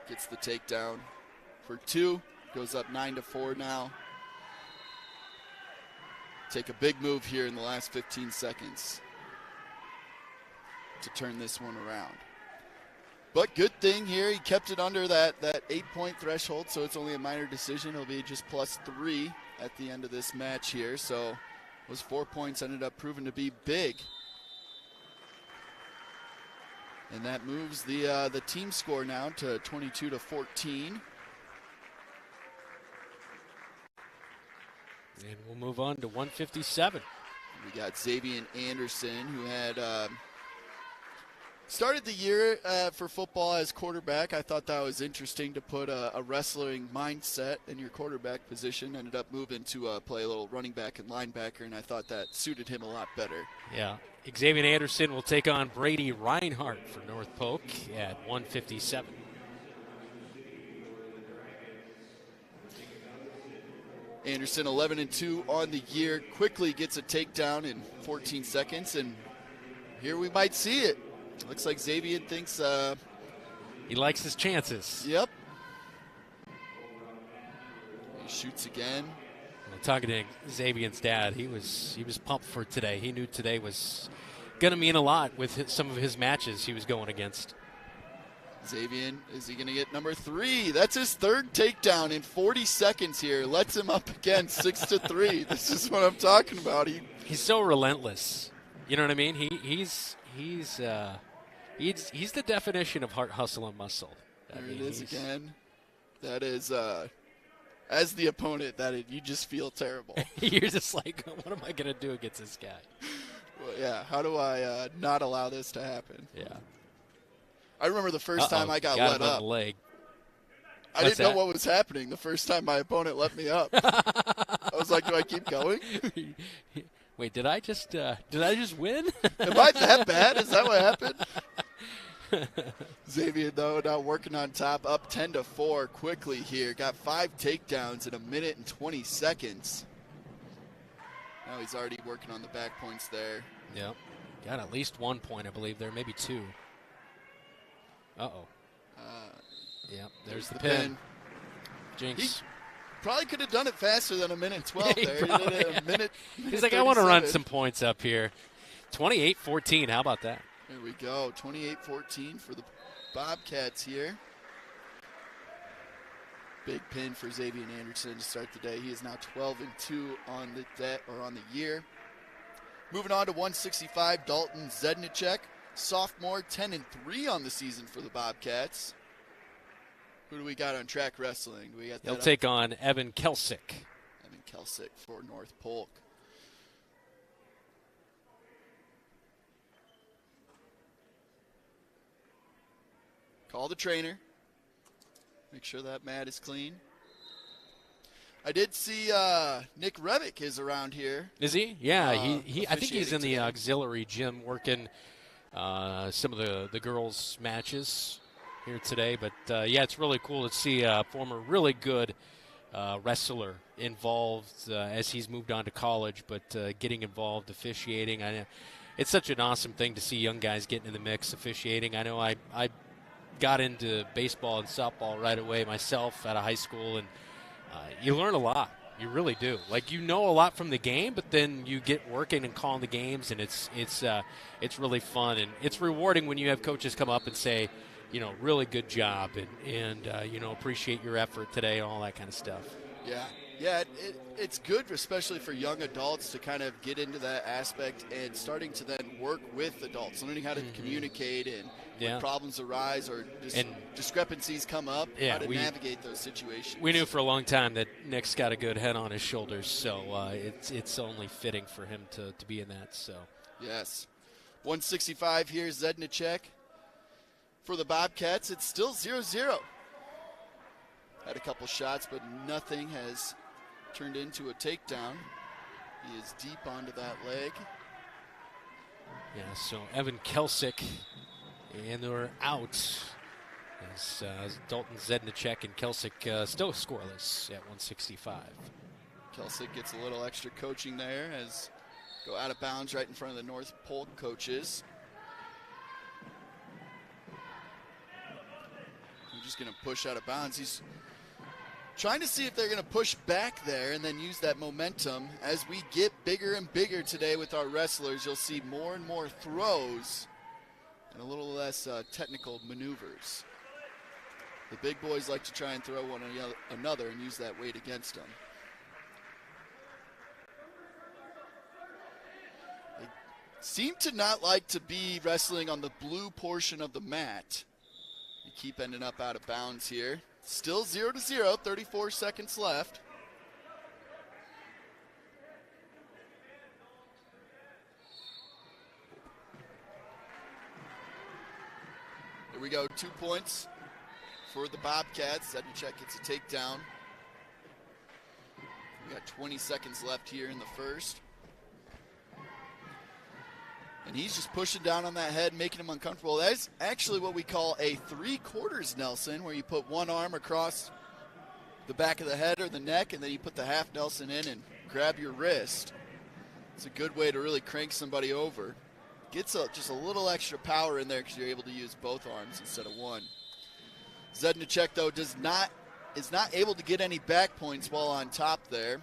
Gets the takedown for 2. Goes up 9-4 now. Take a big move here in the last 15 seconds to turn this one around. But good thing here, he kept it under that 8-point threshold, so it's only a minor decision. It'll be just +3 at the end of this match here. So those 4 points ended up proving to be big. And that moves the team score now to 22-14. And we'll move on to 157. We got Xavier Anderson, who had started the year for football as quarterback. I thought that was interesting to put a wrestling mindset in your quarterback position. Ended up moving to play a little running back and linebacker, and I thought that suited him a lot better. Yeah. Xavier Anderson will take on Brady Reinhardt for North Polk at 157. Anderson 11-2 on the year, quickly gets a takedown in 14 seconds, and here we might see it. Looks like Xavier thinks he likes his chances. Yep. He shoots again. Well, talking to Xavier's dad, he was pumped for today. He knew today was going to mean a lot with some of his matches he was going against. Xavier, is he going to get number 3? That's his 3rd takedown in 40 seconds here. Lets him up again, 6-3. This is what I'm talking about. He's so relentless. You know what I mean? He's the definition of heart, hustle, and muscle. There it is again. That is, as the opponent, you just feel terrible. You're just like, what am I going to do against this guy? Well, yeah, how do I not allow this to happen? Yeah. I remember the first time I got let up. The leg. I didn't know what was happening the first time my opponent let me up. I was like, do I keep going? Wait, did I just win? Am I that bad? Is that what happened? Xavier, though, now working on top, up 10-4 quickly here. Got 5 takedowns in a minute and 20 seconds. Now he's already working on the back points there. Yep. Got at least 1 point, I believe there, maybe 2. Uh-oh. Yep, there's the pin. Jinx. He probably could have done it faster than a minute 12 there. He did it a minute He's like, I want to run some points up here. 28-14, how about that? There we go, 28-14 for the Bobcats here. Big pin for Xavier Anderson to start the day. He is now 12-2 on the year. Moving on to 165, Dalton Zedek, sophomore, 10-3 on the season for the Bobcats. Who do we got on track wrestling? Do we got that He'll up? take on Evan Kelsick. Evan Kelsick for North Polk. Call the trainer. Make sure that mat is clean. I did see Nick Revick is around here. Is he? Yeah, he. I think he's in the today. auxiliary gym working some of the girls' matches here today. But, yeah, it's really cool to see a former really good wrestler involved as he's moved on to college, but getting involved officiating. I know it's such an awesome thing to see young guys getting in the mix officiating. I know I got into baseball and softball right away myself out of high school, and you learn a lot. You really do. Like, you know a lot from the game, but then you get working and calling the games, and it's really fun, and it's rewarding when you have coaches come up and say, you know, really good job, and you know, appreciate your effort today, all that kind of stuff. Yeah, it's good, especially for young adults, to kind of get into that aspect and starting to then work with adults, learning how to communicate and when problems arise or discrepancies come up, how to navigate those situations. We knew for a long time that Nick's got a good head on his shoulders, so it's only fitting for him to be in that. So yes, 165 here, Zedek for the Bobcats. It's still 0-0. Had a couple shots, but nothing has turned into a takedown. He is deep onto that leg. Yeah, so Evan Kelsick, and they're out. As Dalton Zedek and Kelsick still scoreless at 165. Kelsick gets a little extra coaching there as go out of bounds right in front of the North Polk coaches. He's just going to push out of bounds. He's trying to see if they're going to push back there and then use that momentum. As we get bigger and bigger today with our wrestlers, you'll see more and more throws and a little less technical maneuvers. The big boys like to try and throw one another and use that weight against them. They seem to not like to be wrestling on the blue portion of the mat. You keep ending up out of bounds here. Still 0-0, 34 seconds left. Here we go, 2 points for the Bobcats. Zedek gets a takedown. We got 20 seconds left here in the first. And he's just pushing down on that head, making him uncomfortable. That's actually what we call a 3/4 Nelson, where you put one arm across the back of the head or the neck, and then you put the half Nelson in and grab your wrist. It's a good way to really crank somebody over. Gets just a little extra power in there because you're able to use both arms instead of one. Zedek, though, is not able to get any back points while on top there.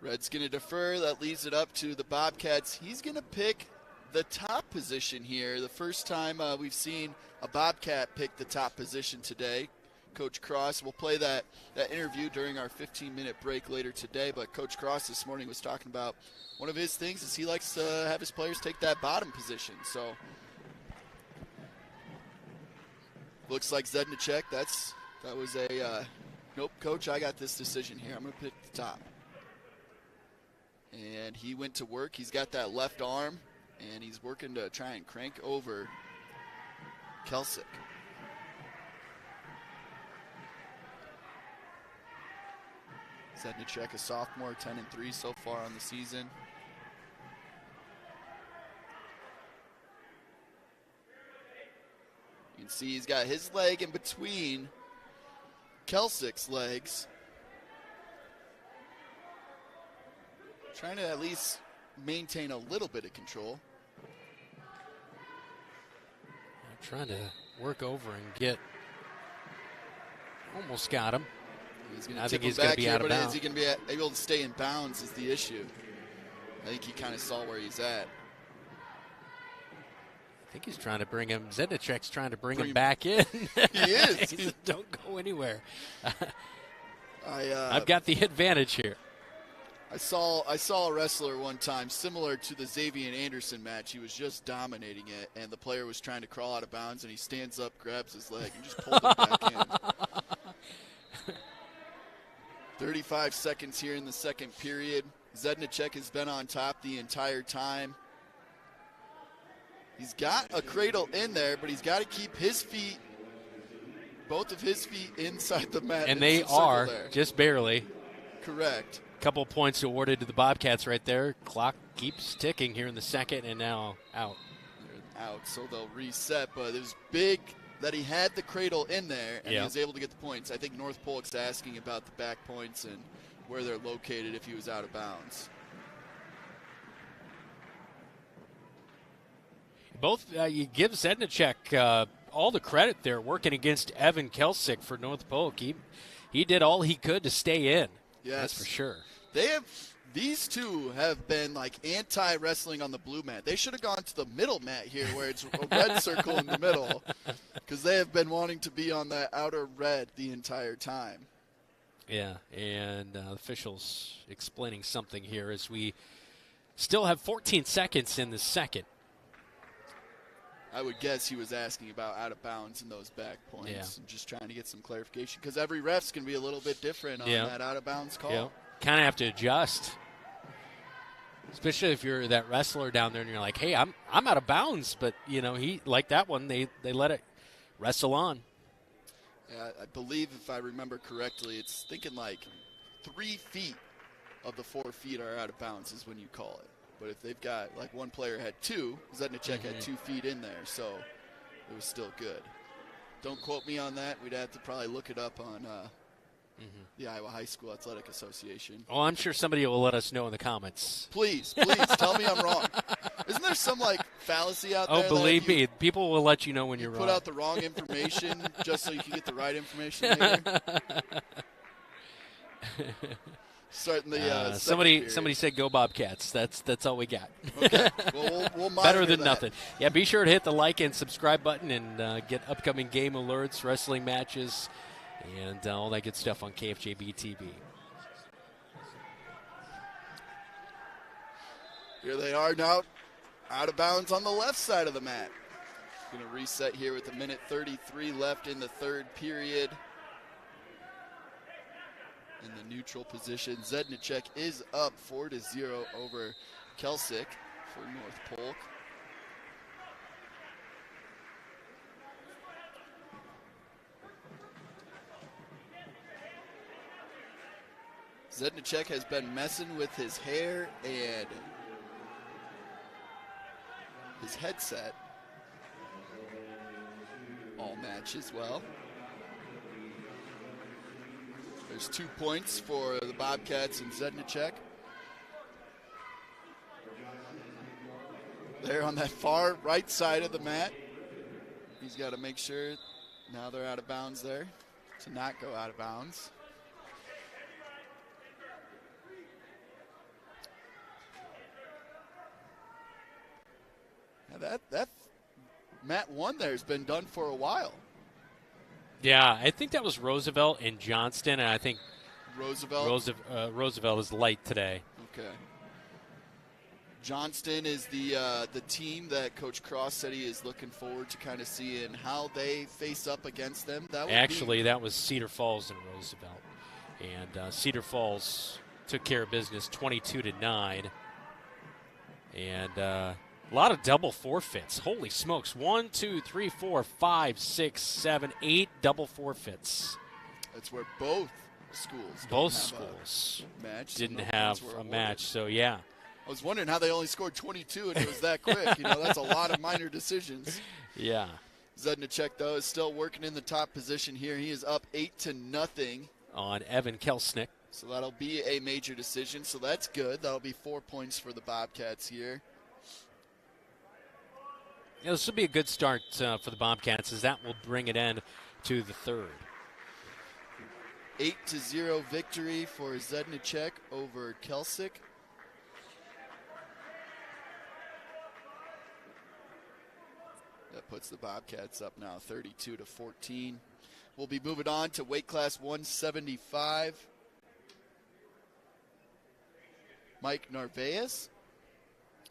Red's going to defer. That leaves it up to the Bobcats. He's going to pick the top position here. The first time we've seen a Bobcat pick the top position today. Coach Cross, we'll play that interview during our 15-minute break later today, but Coach Cross this morning was talking about one of his things is he likes to have his players take that bottom position. So looks like Zedek, that was a, nope, Coach, I got this decision here. I'm going to pick the top. And he went to work. He's got that left arm, and he's working to try and crank over Kelsick. Zedek, a sophomore, 10-3 so far on the season. You can see he's got his leg in between Kelsick's legs. Trying to at least maintain a little bit of control. Trying to work over and get. Almost got him. I think he's going to be out of bounds. Is he going to be able to stay in bounds is the issue. I think he kind of saw where he's at. I think he's trying to bring him. Zedek's trying to bring him back in. He is. He said, don't go anywhere. I've got the advantage here. I saw a wrestler one time, similar to the Xavier Anderson match. He was just dominating it, and the player was trying to crawl out of bounds, and he stands up, grabs his leg, and just pulled him back in. 35 seconds here in the second period. Zedek has been on top the entire time. He's got a cradle in there, but he's got to keep his feet, both of his feet, inside the mat. And they are, just barely. Correct. Couple points awarded to the Bobcats right there. Clock keeps ticking here in the second, and now out. They're out, so they'll reset. But it was big that he had the cradle in there, and he was able to get the points. I think North Polk's asking about the back points and where they're located if he was out of bounds. Both, you give Zedek all the credit there, working against Evan Kelsick for North Polk. He did all he could to stay in. Yes. That's for sure. These two have been like anti-wrestling on the blue mat. They should have gone to the middle mat here where it's a red circle in the middle, because they have been wanting to be on that outer red the entire time. Yeah, and officials explaining something here as we still have 14 seconds in the second. I would guess he was asking about out of bounds and those back points, and just trying to get some clarification, because every ref's going to be a little bit different on that out of bounds call. Yeah. Kind of have to adjust, especially if you're that wrestler down there and you're like, hey, I'm out of bounds, but he like that one, they let it wrestle on. Yeah, I believe if I remember correctly, it's thinking like 3 feet of the 4 feet are out of bounds is when you call it. But if they've got, like, one player had 2, Zedek had 2 feet in there, so it was still good. Don't quote me on that. We'd have to probably look it up on the Iowa High School Athletic Association. Oh, I'm sure somebody will let us know in the comments. Please, tell me I'm wrong. Isn't there some, like, fallacy out there? Oh, believe me, people will let you know when you're wrong. Put out the wrong information just so you can get the right information later? Starting the somebody said go Bobcats. That's all we got. Okay, well, we'll monitor better than that. nothing. Yeah, be sure to hit the like and subscribe button and get upcoming game alerts, wrestling matches, and all that good stuff on KFJB-TV. Here they are now, out of bounds on the left side of the mat. Going to reset here with 1:33 left in the third period. In the neutral position, Zedek is up 4-0 over Kelsick for North Polk. Zedek has been messing with his hair and his headset all match as well. There's 2 points for the Bobcats and Zedek. They're on that far right side of the mat. He's got to make sure now they're out of bounds there to not go out of bounds. Now that mat 1 there has been done for a while. Yeah, I think that was Roosevelt and Johnston, and I think Roosevelt is light today. Okay. Johnston is the team that Coach Cross said he is looking forward to kind of seeing how they face up against them. That was Cedar Falls and Roosevelt, and Cedar Falls took care of business 22-9, and a lot of double forfeits. Holy smokes. 1, 2, 3, 4, 5, 6, 7, 8 double forfeits. That's where both schools didn't have a match. So, yeah. I was wondering how they only scored 22 and it was that quick. That's a lot of minor decisions. Yeah. Zedek, though, is still working in the top position here. He is up 8-0 on Evan Kelsick. So that'll be a major decision. So that's good. That'll be 4 points for the Bobcats here. Yeah, this will be a good start for the Bobcats, as that will bring it in to the third. 8-0 victory for Zedek over Kelsick. That puts the Bobcats up now 32-14. We'll be moving on to weight class 175. Mike Narvaez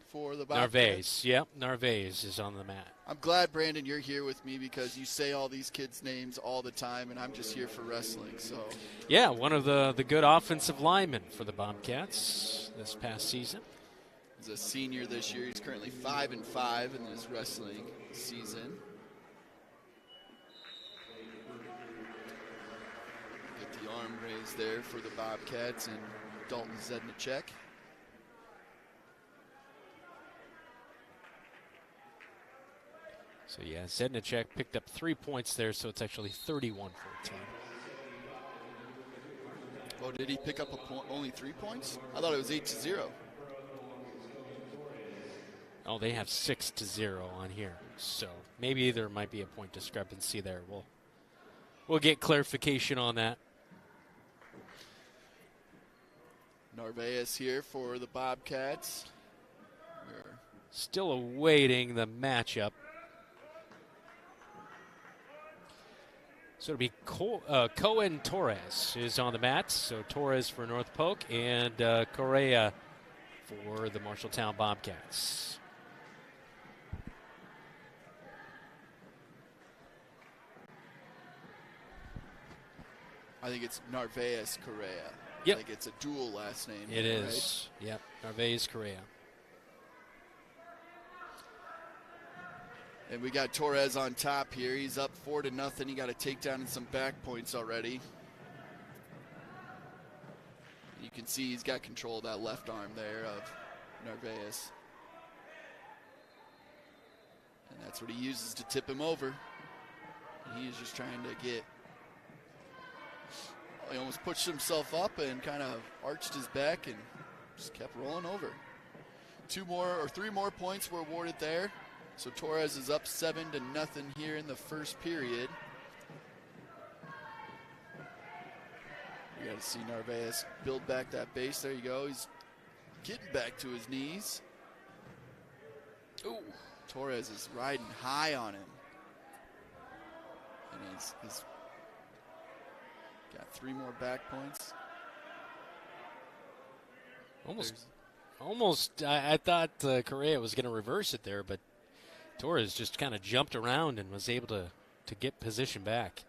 for the Bobcats. Narvaez, yep, Narvaez is on the mat. I'm glad, Brandon, you're here with me because you say all these kids' names all the time, and I'm just here for wrestling. So yeah, one of the good offensive linemen for the Bobcats this past season. He's a senior this year. He's currently 5-5 in this wrestling season. Get the arm raised there for the Bobcats and Dalton Zedek. So, yeah, Zedek picked up 3 points there, so it's actually 31-14. Oh, did he pick up only 3 points? I thought it was 8-0. Oh, they have 6-0 on here. So maybe there might be a point discrepancy there. We'll get clarification on that. Narvaez here for the Bobcats. We're still awaiting the matchup. So it'll be Cohen Torres is on the mat. So Torres for North Polk and Correa for the Marshalltown Bobcats. I think it's Narvaez Correa. Yep. I think it's a dual last name. It is. Right? Yep. Narvaez Correa. And we got Torres on top here. He's up 4-0. He got a takedown and some back points already. You can see he's got control of that left arm there of Narvaez. And that's what he uses to tip him over. And he is just trying to get... He almost pushed himself up and kind of arched his back and just kept rolling over. 3 more points were awarded there. So Torres is up 7-0 here in the first period. We got to see Narvaez build back that base. There you go. He's getting back to his knees. Ooh, Torres is riding high on him. And he's got 3 more back points. Almost. I thought Correa was going to reverse it there, but Torres just kind of jumped around and was able to get position back.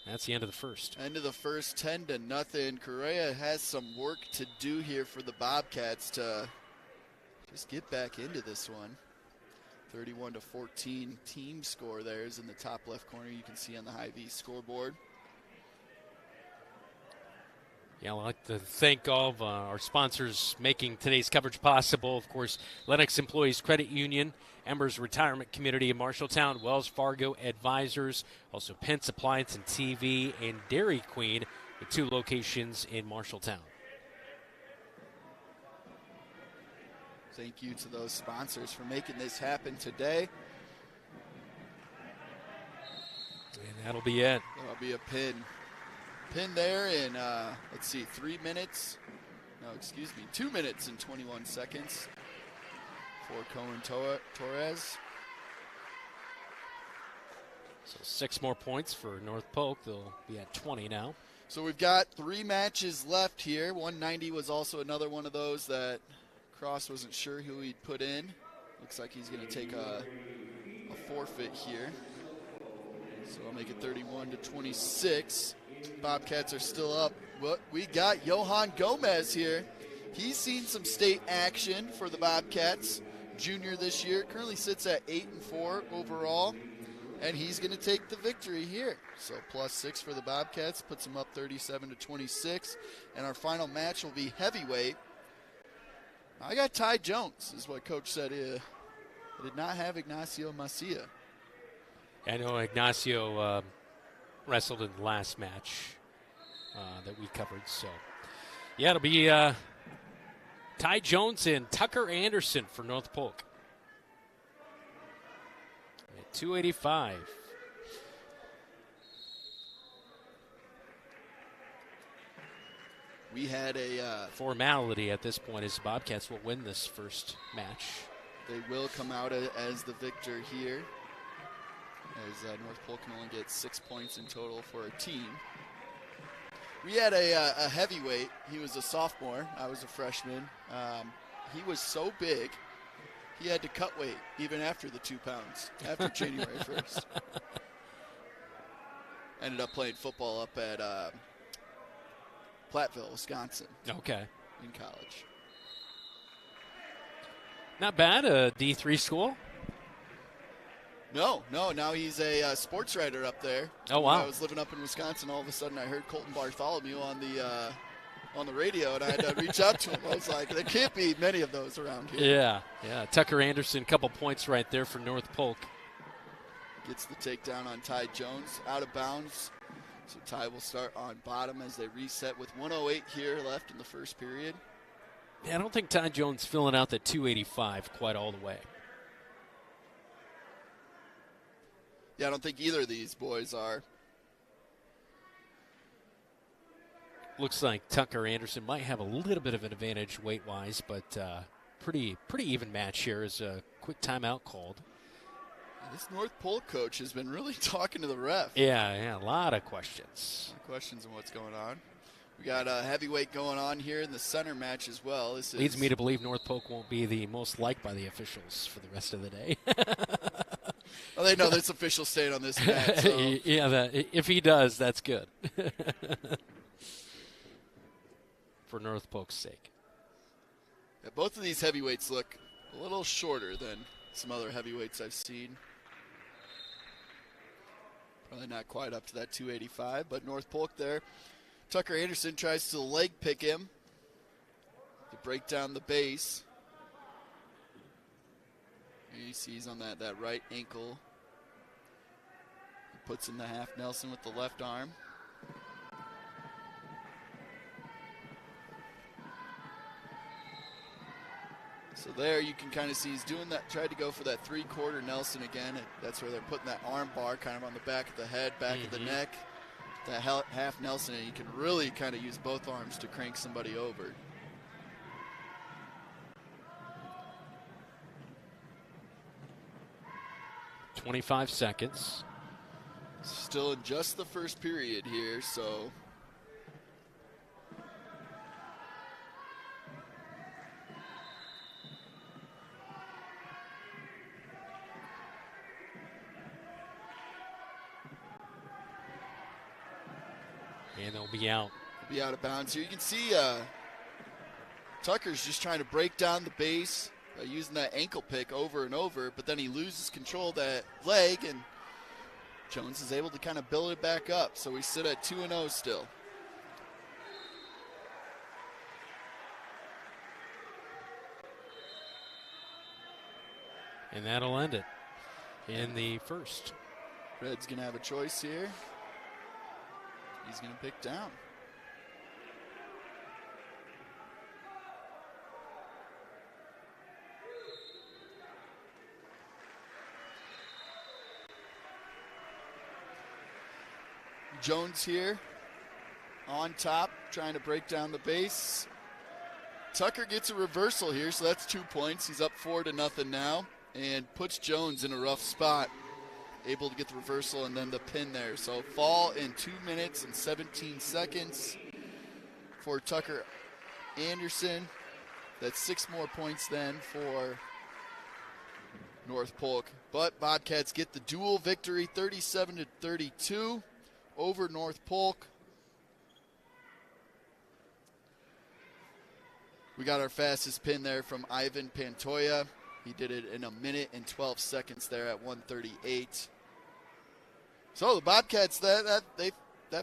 That's the end of the first. End of the first, 10-0. Correa has some work to do here for the Bobcats to just get back into this one. 31-14 team score there is in the top left corner. You can see on the Hy-Vee scoreboard. Yeah, I'd like to thank all of our sponsors making today's coverage possible. Of course, Lennox Employees Credit Union, Embers Retirement Community in Marshalltown, Wells Fargo Advisors, also Pence Appliance and TV, and Dairy Queen with 2 locations in Marshalltown. Thank you to those sponsors for making this happen today. And that'll be it. That'll be a pin. Pin there in, let's see, 3 minutes. No, excuse me, 2 minutes and 21 seconds for Cohen Torres. So 6 more points for North Polk. They'll be at 20 now. So we've got 3 matches left here. 190 was also another one of those that Cross wasn't sure who he'd put in. Looks like he's going to take a forfeit here. So I'll make it 31-26. Bobcats are still up. But we got Johan Gomez here. He's seen some state action for the Bobcats. Junior this year. Currently sits at 8-4 overall. And he's going to take the victory here. So +6 for the Bobcats. Puts them up 37-26. And our final match will be heavyweight. I got Ty Jones, is what Coach said. I did not have Ignacio Macia. I know Ignacio wrestled in the last match that we covered. So, yeah, it'll be Ty Jones and Tucker Anderson for North Polk. At 285. We had a formality at this point is Bobcats will win this first match. They will come out as the victor here, as North Polk can only get 6 points in total for a team. We had a heavyweight. He was a sophomore. I was a freshman. He was so big, he had to cut weight even after the 2 pounds, after January 1st. Ended up playing football up at Platteville, Wisconsin. Okay. In college. Not bad, a D3 school. No. Now he's a sports writer up there. Oh, wow. When I was living up in Wisconsin, all of a sudden I heard Colton Bartholomew on the radio, and I had to reach out to him. I was like, there can't be many of those around here. Yeah. Tucker Anderson, couple points right there for North Polk. Gets the takedown on Ty Jones, out of bounds. So Ty will start on bottom as they reset with 1:08 here left in the first period. Yeah, I don't think Ty Jones filling out the 285 quite all the way. Yeah, I don't think either of these boys are. Looks like Tucker Anderson might have a little bit of an advantage weight-wise, but pretty even match here as a quick timeout called. This North Polk coach has been really talking to the ref. Yeah, a lot of questions. Questions on what's going on. We got a heavyweight going on here in the center match as well. This leads me to believe North Polk won't be the most liked by the officials for the rest of the day. Well, they know this official staying on this mat. So. Yeah, if he does, that's good. For North Polk's sake. Yeah, both of these heavyweights look a little shorter than some other heavyweights I've seen. Probably not quite up to that 285, but North Polk there. Tucker Anderson tries to leg pick him to break down the base. Here you see he's on that right ankle. He puts in the half Nelson with the left arm. So there you can kind of see he's doing that, tried to go for that 3/4 Nelson again. That's where they're putting that arm bar kind of on the back of the head, back of the neck. That half Nelson, and you can really kind of use both arms to crank somebody over. "25 seconds. Still in just the first period here, so. And they'll be out. Be out of bounds here. You can see Tucker's just trying to break down the base by using that ankle pick over and over, but then he loses control of that leg, and Jones is able to kind of build it back up. So we sit at 2-0 still. And that'll end it in the first. Red's going to have a choice here. He's going to pick down. Jones here on top, trying to break down the base. Tucker gets a reversal here, so that's 2 points. He's up 4-0 now, and puts Jones in a rough spot. Able to get the reversal and then the pin there. So fall in 2 minutes and 17 seconds for Tucker Anderson. That's 6 more points then for North Polk. But Bobcats get the duel victory, 37-32 over North Polk. We got our fastest pin there from Ivan Pantoya. He did it in 1 minute and 12 seconds there at 1:38. So the Bobcats, that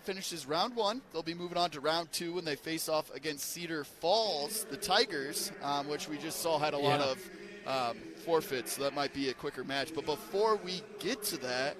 finishes round 1. They'll be moving on to round 2 when they face off against Cedar Falls, the Tigers, which we just saw had a lot of forfeits, so that might be a quicker match. But before we get to that,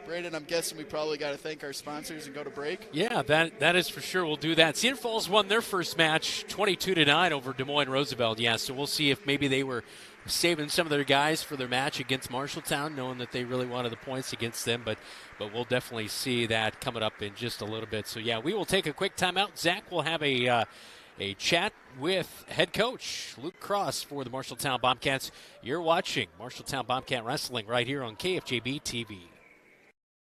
Brandon, I'm guessing we probably got to thank our sponsors and go to break. Yeah, that is for sure. We'll do that. Cedar Falls won their first match 22-9 over Des Moines Roosevelt. Yeah, so we'll see if maybe they were saving some of their guys for their match against Marshalltown, knowing that they really wanted the points against them. But we'll definitely see that coming up in just a little bit. So, yeah, we will take a quick timeout. Zach will have a chat with head coach Luke Cross for the Marshalltown Bobcats. You're watching Marshalltown Bobcat Wrestling right here on KFJB-TV.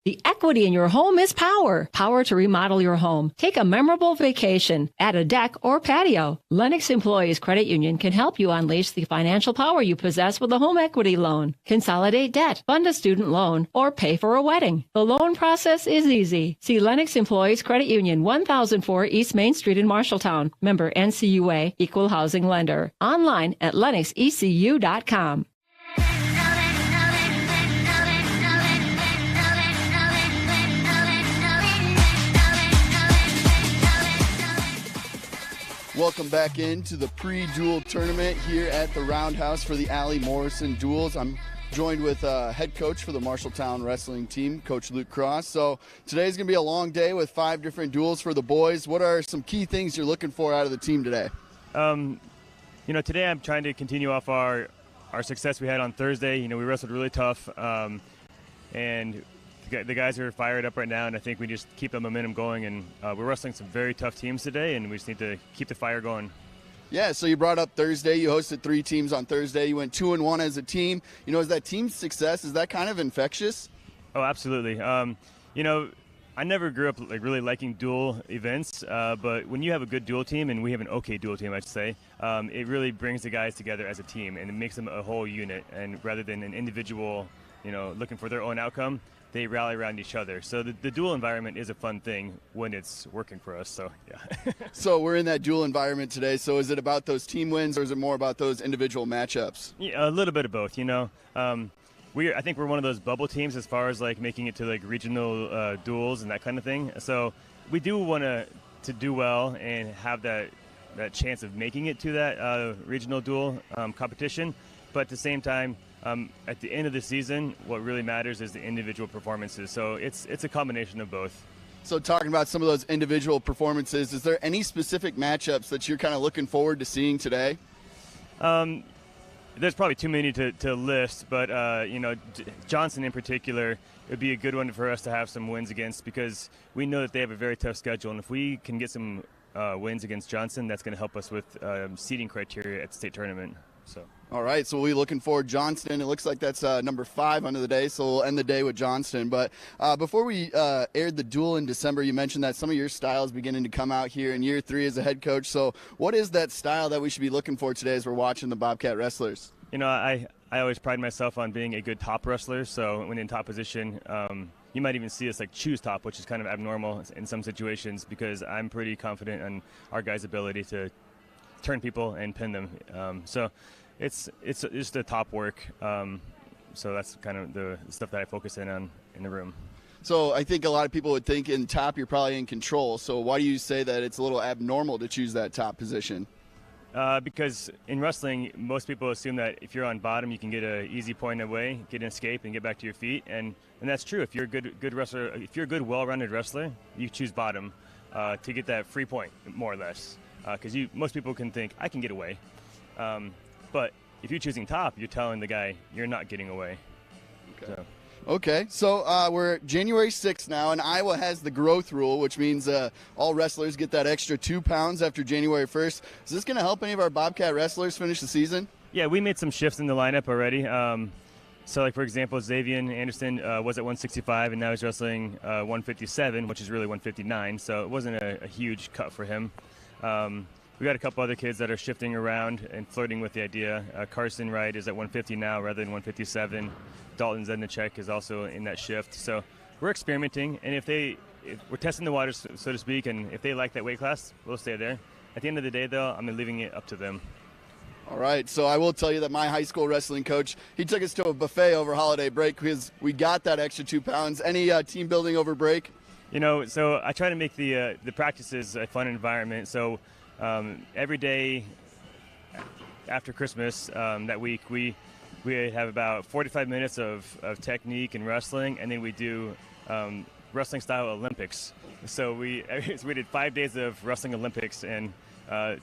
The equity in your home is power. Power to remodel your home. Take a memorable vacation. Add a deck or patio. Lennox Employees Credit Union can help you unleash the financial power you possess with a home equity loan. Consolidate debt, fund a student loan, or pay for a wedding. The loan process is easy. See Lennox Employees Credit Union, 1004 East Main Street in Marshalltown. Member NCUA, Equal Housing Lender. Online at lennoxecu.com. Welcome back into the pre-duel tournament here at the Roundhouse for the Allie Morrison duels. I'm joined with head coach for the Marshalltown wrestling team, Coach Luke Cross. So today's going to be a long day with 5 different duels for the boys. What are some key things you're looking for out of the team today? Today I'm trying to continue off our success we had on Thursday. We wrestled really tough, and the guys are fired up right now, and I think we just keep the momentum going. And we're wrestling some very tough teams today, and we just need to keep the fire going. Yeah, so you brought up Thursday. You hosted 3 teams on Thursday. You went 2-1 as a team. Is that team success, is that kind of infectious? Oh, absolutely. I never grew up really liking duel events, but when you have a good duel team, and we have an okay duel team, I'd say, it really brings the guys together as a team, and it makes them a whole unit. And rather than an individual, looking for their own outcome, they rally around each other. So the duel environment is a fun thing when it's working for us. So, yeah. So we're in that duel environment today. So is it about those team wins, or is it more about those individual matchups? Yeah, a little bit of both, I think we're one of those bubble teams as far as making it to regional duels and that kind of thing. So we do want to do well and have that chance of making it to that regional duel competition. But at the same time, at the end of the season, what really matters is the individual performances. So it's a combination of both. So talking about some of those individual performances, is there any specific matchups that you're kind of looking forward to seeing today? There's probably too many to list, but Johnston in particular, it would be a good one for us to have some wins against, because we know that they have a very tough schedule, and if we can get some wins against Johnston, that's going to help us with seeding criteria at the state tournament. So. All right, so we'll be looking forward. Johnston, it looks like that's number 5 under the day, so we'll end the day with Johnston. But before we aired the duel in December, you mentioned that some of your style is beginning to come out here in year 3 as a head coach. So what is that style that we should be looking for today as we're watching the Bobcat wrestlers? I always pride myself on being a good top wrestler, so when in top position, you might even see us choose top, which is kind of abnormal in some situations, because I'm pretty confident in our guys' ability to turn people and pin them. So it's just the top work. So that's kind of the stuff that I focus in on in the room. So I think a lot of people would think in top you're probably in control. So why do you say that it's a little abnormal to choose that top position? Because in wrestling, most people assume that if you're on bottom, you can get an easy point away, get an escape, and get back to your feet. And that's true. If you're a good wrestler, if you're a good, well-rounded wrestler, you choose bottom to get that free point, more or less. Because most people can think, I can get away. But if you're choosing top, you're telling the guy you're not getting away. Okay, so we're January 6th now, and Iowa has the growth rule, which means all wrestlers get that extra 2 pounds after January 1st. Is this going to help any of our Bobcat wrestlers finish the season? Yeah, we made some shifts in the lineup already. So, for example, Xavier Anderson was at 165, and now he's wrestling 157, which is really 159. So it wasn't a huge cut for him. We got a couple other kids that are shifting around and flirting with the idea. Carson Wright is at 150 now rather than 157. Dalton Zedek is also in that shift. So we're experimenting, and if we're testing the waters, so to speak, and if they like that weight class, we'll stay there. At the end of the day, though, I'm leaving it up to them. All right, so I will tell you that my high school wrestling coach, he took us to a buffet over holiday break because we got that extra 2 pounds. Any team building over break? So I try to make the practices a fun environment. So every day after Christmas that week, we have about 45 minutes of technique and wrestling, and then we do wrestling style Olympics. So we did 5 days of wrestling Olympics, and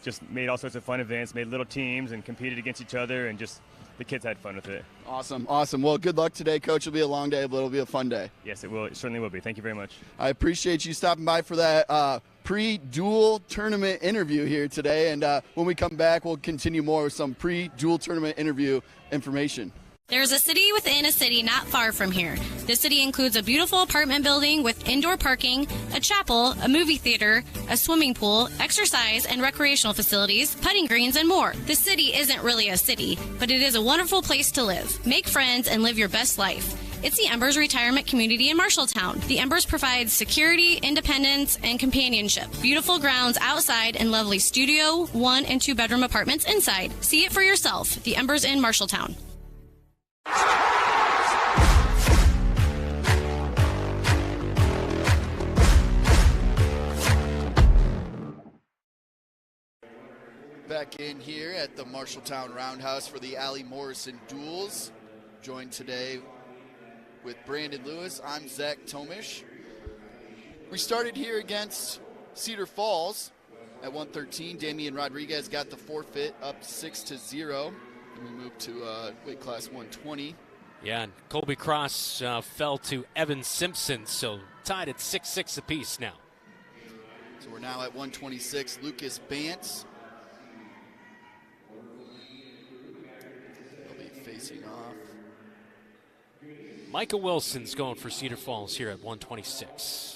just made all sorts of fun events, made little teams and competed against each other, and just the kids had fun with it. Awesome. Well, good luck today, Coach. It'll be a long day, but it'll be a fun day. Yes, it will. It certainly will be. Thank you very much. I appreciate you stopping by for that pre-duel tournament interview here today. And when we come back, we'll continue more with some pre-duel tournament interview information. There's a city within a city not far from here. This city includes a beautiful apartment building with indoor parking, a chapel, a movie theater, a swimming pool, exercise and recreational facilities, putting greens, and more. The city isn't really a city, but it is a wonderful place to live. Make friends and live your best life. It's the Embers Retirement Community in Marshalltown. The Embers provides security, independence, and companionship. Beautiful grounds outside and lovely studio, 1- and 2-bedroom apartments inside. See it for yourself. The Embers in Marshalltown. Back in here at the Marshalltown Roundhouse for the Allie Morrison duels. Joined today with Brandon Lewis. I'm Zach Tomesch. We started here against Cedar Falls at 113. Damian Rodriguez got the forfeit up 6-0. And we moved to weight class 120. Yeah, and Colby Cross fell to Evan Simpson, so tied at 6-6 apiece now. So we're now at 126. Lucas Bance. They'll be facing off. Micah Wilson's going for Cedar Falls here at 126.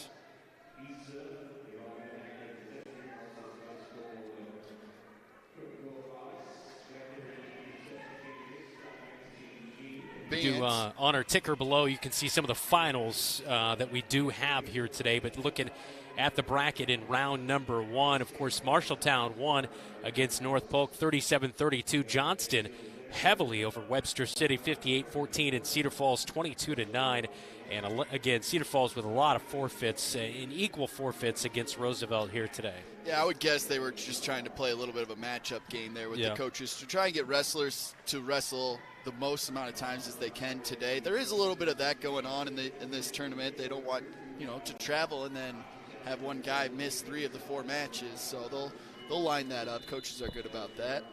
On our ticker below, you can see some of the finals that we do have here today. But looking at the bracket in round number 1, of course, Marshalltown won against North Polk 37-32. Johnston heavily over Webster City 58-14, and Cedar Falls 22-9. And again, Cedar Falls with a lot of forfeits, in equal forfeits against Roosevelt here today. Yeah, I would guess they were just trying to play a little bit of a matchup game there with the coaches to try and get wrestlers to wrestle the most amount of times as they can today. There is a little bit of that going on in this tournament. They don't want, to travel and then have one guy miss 3 of the 4 matches. So they'll line that up. Coaches are good about that.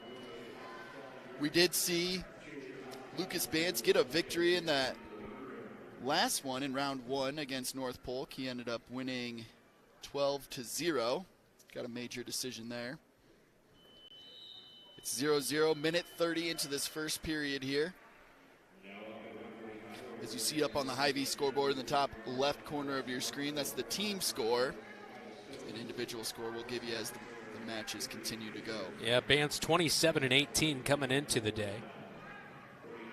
We did see Lucas Bance get a victory in that last one in round 1 against North Polk. He ended up winning 12-0. Got a major decision there. It's 0-0, minute 30 into this first period here. As you see up on the Hy-Vee scoreboard in the top left corner of your screen, that's the team score. An individual score we'll give you as the matches continue to go. Yeah, Bance 27-18 coming into the day.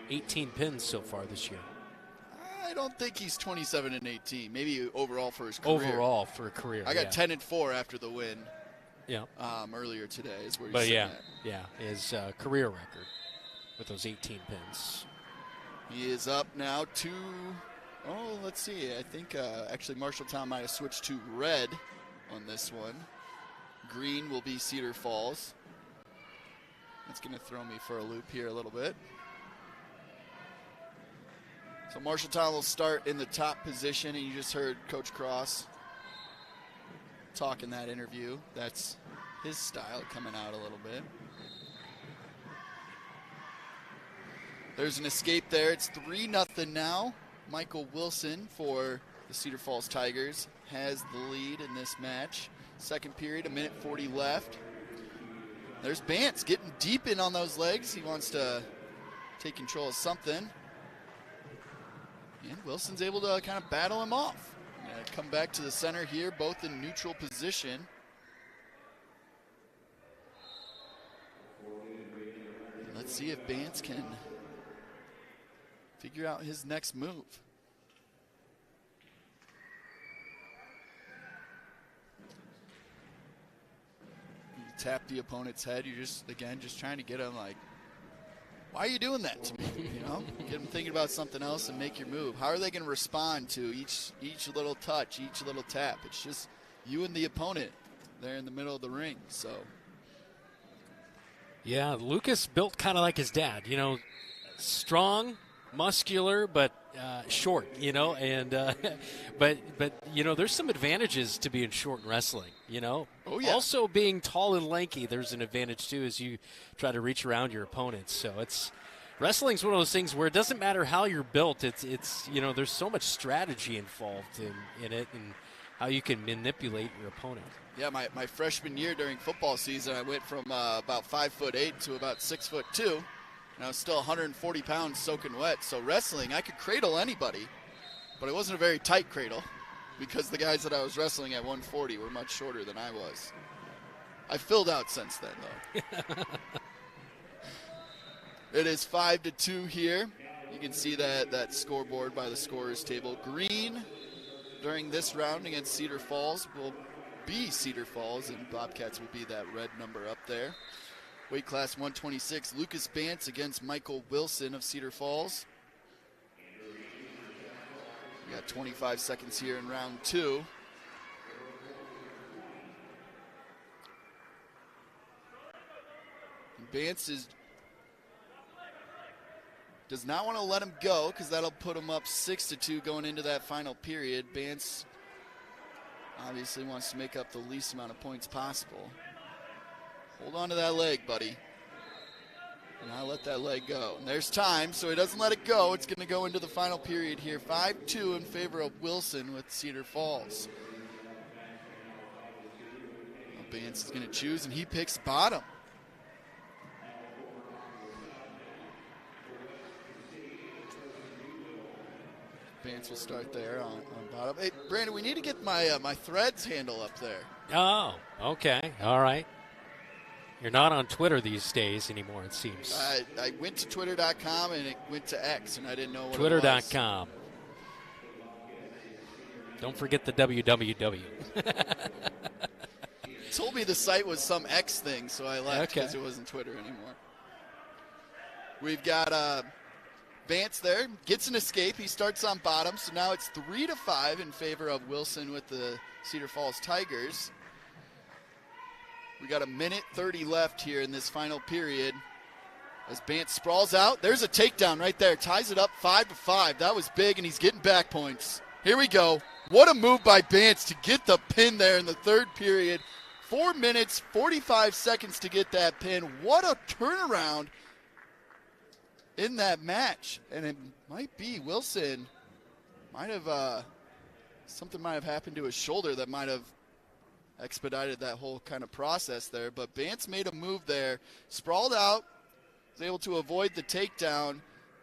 18 pins so far this year. I don't think he's 27-18. Maybe overall for his career. Overall for a career. I got 10-4 after the win. Yeah. Earlier today is where he's But yeah, his career record with those 18 pins. He is up now to, let's see. I think actually Marshalltown might have switched to red on this one. Green will be Cedar Falls. That's going to throw me for a loop here a little bit. So Marshalltown will start in the top position, and you just heard Coach Cross talk in that interview. That's his style coming out a little bit. There's an escape there. It's 3-0 now. Michael Wilson for the Cedar Falls Tigers has the lead in this match. Second period, 1:40 left. There's Bance getting deep in on those legs. He wants to take control of something. And Wilson's able to kind of battle him off. Come back to the center here, both in neutral position. Let's see if Bance can figure out his next move. You tap the opponent's head. You're just trying to get him like, why are you doing that to me? Get them thinking about something else and make your move. How are they going to respond to each little touch, each little tap? It's just you and the opponent there in the middle of the ring. So, yeah, Lucas built kind of like his dad. Strong, muscular, but short. And but there's some advantages to being short in wrestling. Oh, yeah. Also being tall and lanky, there's an advantage too as you try to reach around your opponents. So wrestling's one of those things where it doesn't matter how you're built. It's there's so much strategy involved in it and how you can manipulate your opponent. Yeah, my freshman year during football season, I went from about 5'8" to about 6'2". And I was still 140 pounds soaking wet. So wrestling, I could cradle anybody, but it wasn't a very tight cradle because the guys that I was wrestling at 140 were much shorter than I was. I filled out since then, though. It is 5-2 here. You can see that scoreboard by the scorer's table. Green during this round against Cedar Falls will be Cedar Falls, and Bobcats will be that red number up there. Weight class 126, Lucas Bance against Michael Wilson of Cedar Falls. We got 25 seconds here in round 2. Bance does not want to let him go because that'll put him up 6-2 going into that final period. Bance obviously wants to make up the least amount of points possible. Hold on to that leg, buddy. And I'll let that leg go. And there's time, so he doesn't let it go. It's going to go into the final period here. 5-2 in favor of Wilson with Cedar Falls. Well, Bance is going to choose, and he picks bottom. Bance will start there on bottom. Hey, Brandon, we need to get my threads handle up there. Oh, okay. All right. You're not on Twitter these days anymore, it seems. I went to Twitter.com and it went to X, and I didn't know what Twitter.com. Don't forget the www. Told me the site was some X thing, so I left because it wasn't Twitter anymore. We've got Bance there, gets an escape. He starts on bottom, so now it's 3-5 in favor of Wilson with the Cedar Falls Tigers. We got 1:30 left here in this final period. As Bance sprawls out, there's a takedown right there. Ties it up 5-5. That was big, and he's getting back points. Here we go. What a move by Bance to get the pin there in the third period. 4 minutes, 45 seconds to get that pin. What a turnaround in that match. And it might be Wilson might have something might have happened to his shoulder that might have expedited that whole kind of process there. But Bance made a move there, sprawled out, was able to avoid the takedown,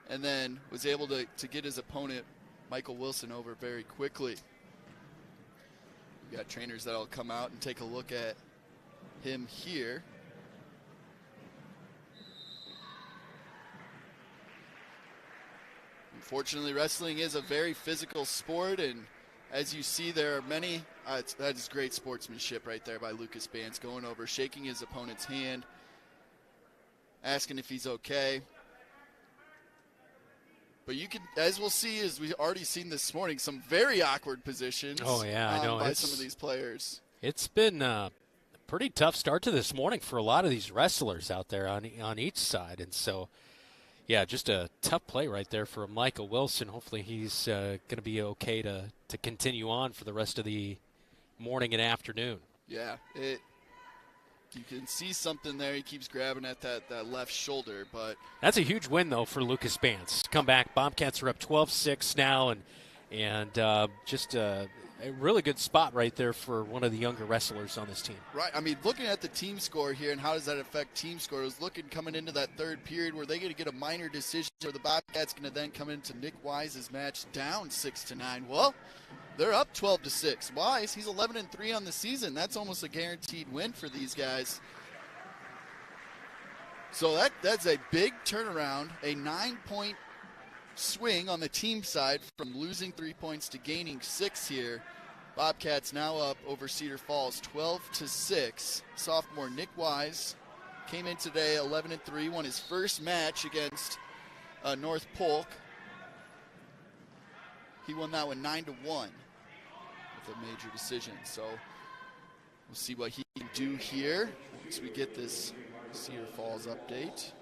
and then was able to get his opponent, Michael Wilson, over very quickly. We've got trainers that'll come out and take a look at him here. Unfortunately, wrestling is a very physical sport, and as you see, there are many. That is great sportsmanship right there by Lucas Bance, going over, shaking his opponent's hand, asking if he's okay. But you can, as we'll see, as we've already seen this morning, some very awkward positions. Oh yeah, I know. By some of these players. It's been a pretty tough start to this morning for a lot of these wrestlers out there on each side, and so. Yeah, just a tough play right there for Michael Wilson. Hopefully he's going to be okay to continue on for the rest of the morning and afternoon. Yeah, you can see something there. He keeps grabbing at that left shoulder. But that's a huge win, though, for Lucas Bance. Come back. Bobcats are up 12-6 now, and just a really good spot right there for one of the younger wrestlers on this team. Right. I mean, looking at the team score here and how does that affect team score, I was looking coming into that third period where they're going to get a minor decision where the Bobcats going to then come into Nick Wise's match down 6-9. Well, they're up 12-6. Wise, he's 11-3 on the season. That's almost a guaranteed win for these guys. So that's a big turnaround, a 9-point swing on the team side from losing 3 points to gaining 6 here. Bobcats now up over Cedar Falls 12-6. Sophomore Nick Wise came in today 11-3, won his first match against North Polk. He won that one 9-1 with a major decision. So we'll see what he can do here once we get this Cedar Falls update.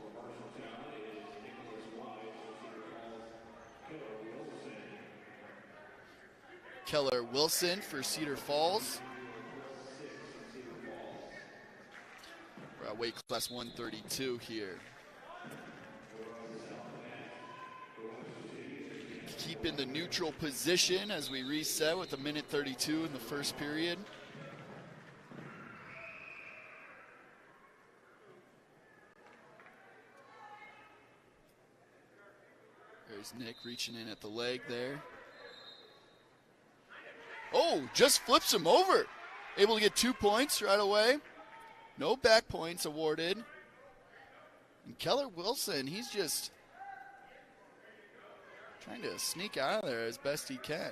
Keller Wilson for Cedar Falls. We're at weight class 132 here. Keep in the neutral position as we reset with 1:32 in the first period. There's Nick reaching in at the leg there. Oh, just flips him over. Able to get 2 points right away. No back points awarded. And Keller Wilson, he's just trying to sneak out of there as best he can.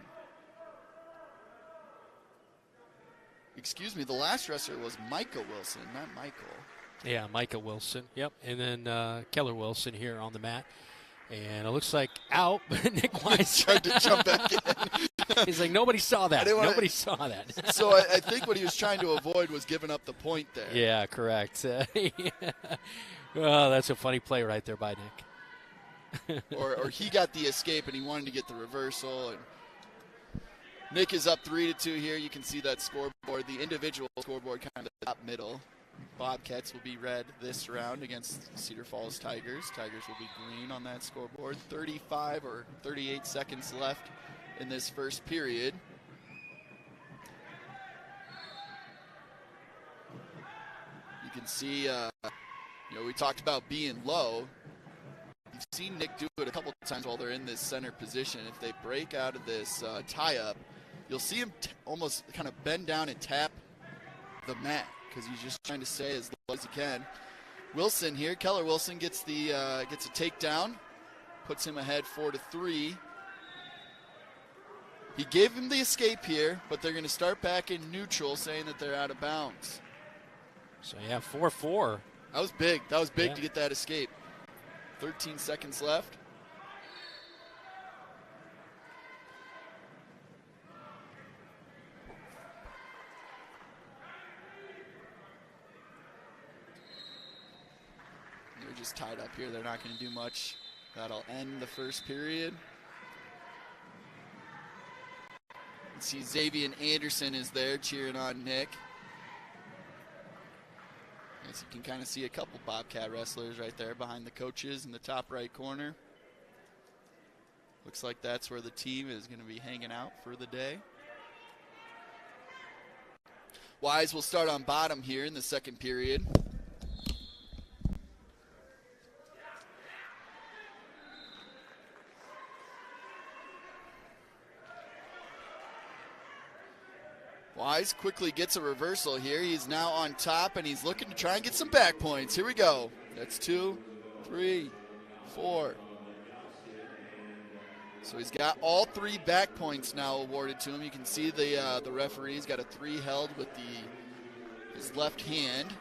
Excuse me, the last wrestler was Micah Wilson, not Michael. Yeah, Micah Wilson. Yep. And then Keller Wilson here on the mat. And it looks like out, but Nick Wise tried to jump back in. He's like, nobody saw that. Nobody saw that. So I think what he was trying to avoid was giving up the point there. Yeah, correct. Well, that's a funny play right there by Nick. or he got the escape and he wanted to get the reversal. And Nick is up 3-2 here. You can see that scoreboard, the individual scoreboard kind of the top middle. Bobcats will be red this round against Cedar Falls Tigers. Tigers will be green on that scoreboard. 35 or 38 seconds left in this first period. You can see, we talked about being low. You've seen Nick do it a couple times while they're in this center position. If they break out of this tie-up, you'll see him almost kind of bend down and tap the mat because he's just trying to stay as low as he can. Wilson here, Keller Wilson gets a takedown, puts him ahead 4-3. He gave him the escape here, but they're going to start back in neutral, saying that they're out of bounds. So, yeah, 4-4. That was big. That was big to get that escape. 13 seconds left. They're just tied up here. They're not going to do much. That'll end the first period. You see Xavier Anderson is there cheering on Nick. As you can kind of see a couple Bobcat wrestlers right there behind the coaches in the top right corner. Looks like that's where the team is going to be hanging out for the day. Wise will start on bottom here in the second period. Wise quickly gets a reversal here. He's now on top, and he's looking to try and get some back points. Here we go. That's 2, 3, 4. So he's got all 3 back points now awarded to him. You can see the referee's got a 3 held with his left hand.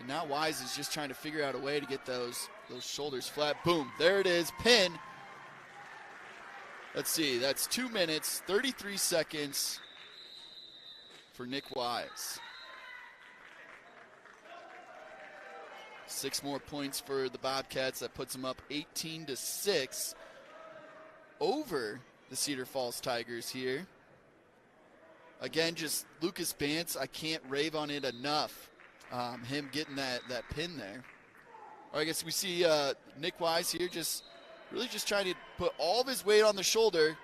And now Wise is just trying to figure out a way to get those shoulders flat. Boom. There it is. Pin. Let's see. That's 2 minutes, 33 seconds. For Nick Wise. 6 more points for the Bobcats. That puts them up 18-6 over the Cedar Falls Tigers here. Again, just Lucas Bance, I can't rave on it enough. Him getting that pin there. Or I guess we see Nick Wise here really just trying to put all of his weight on the shoulder.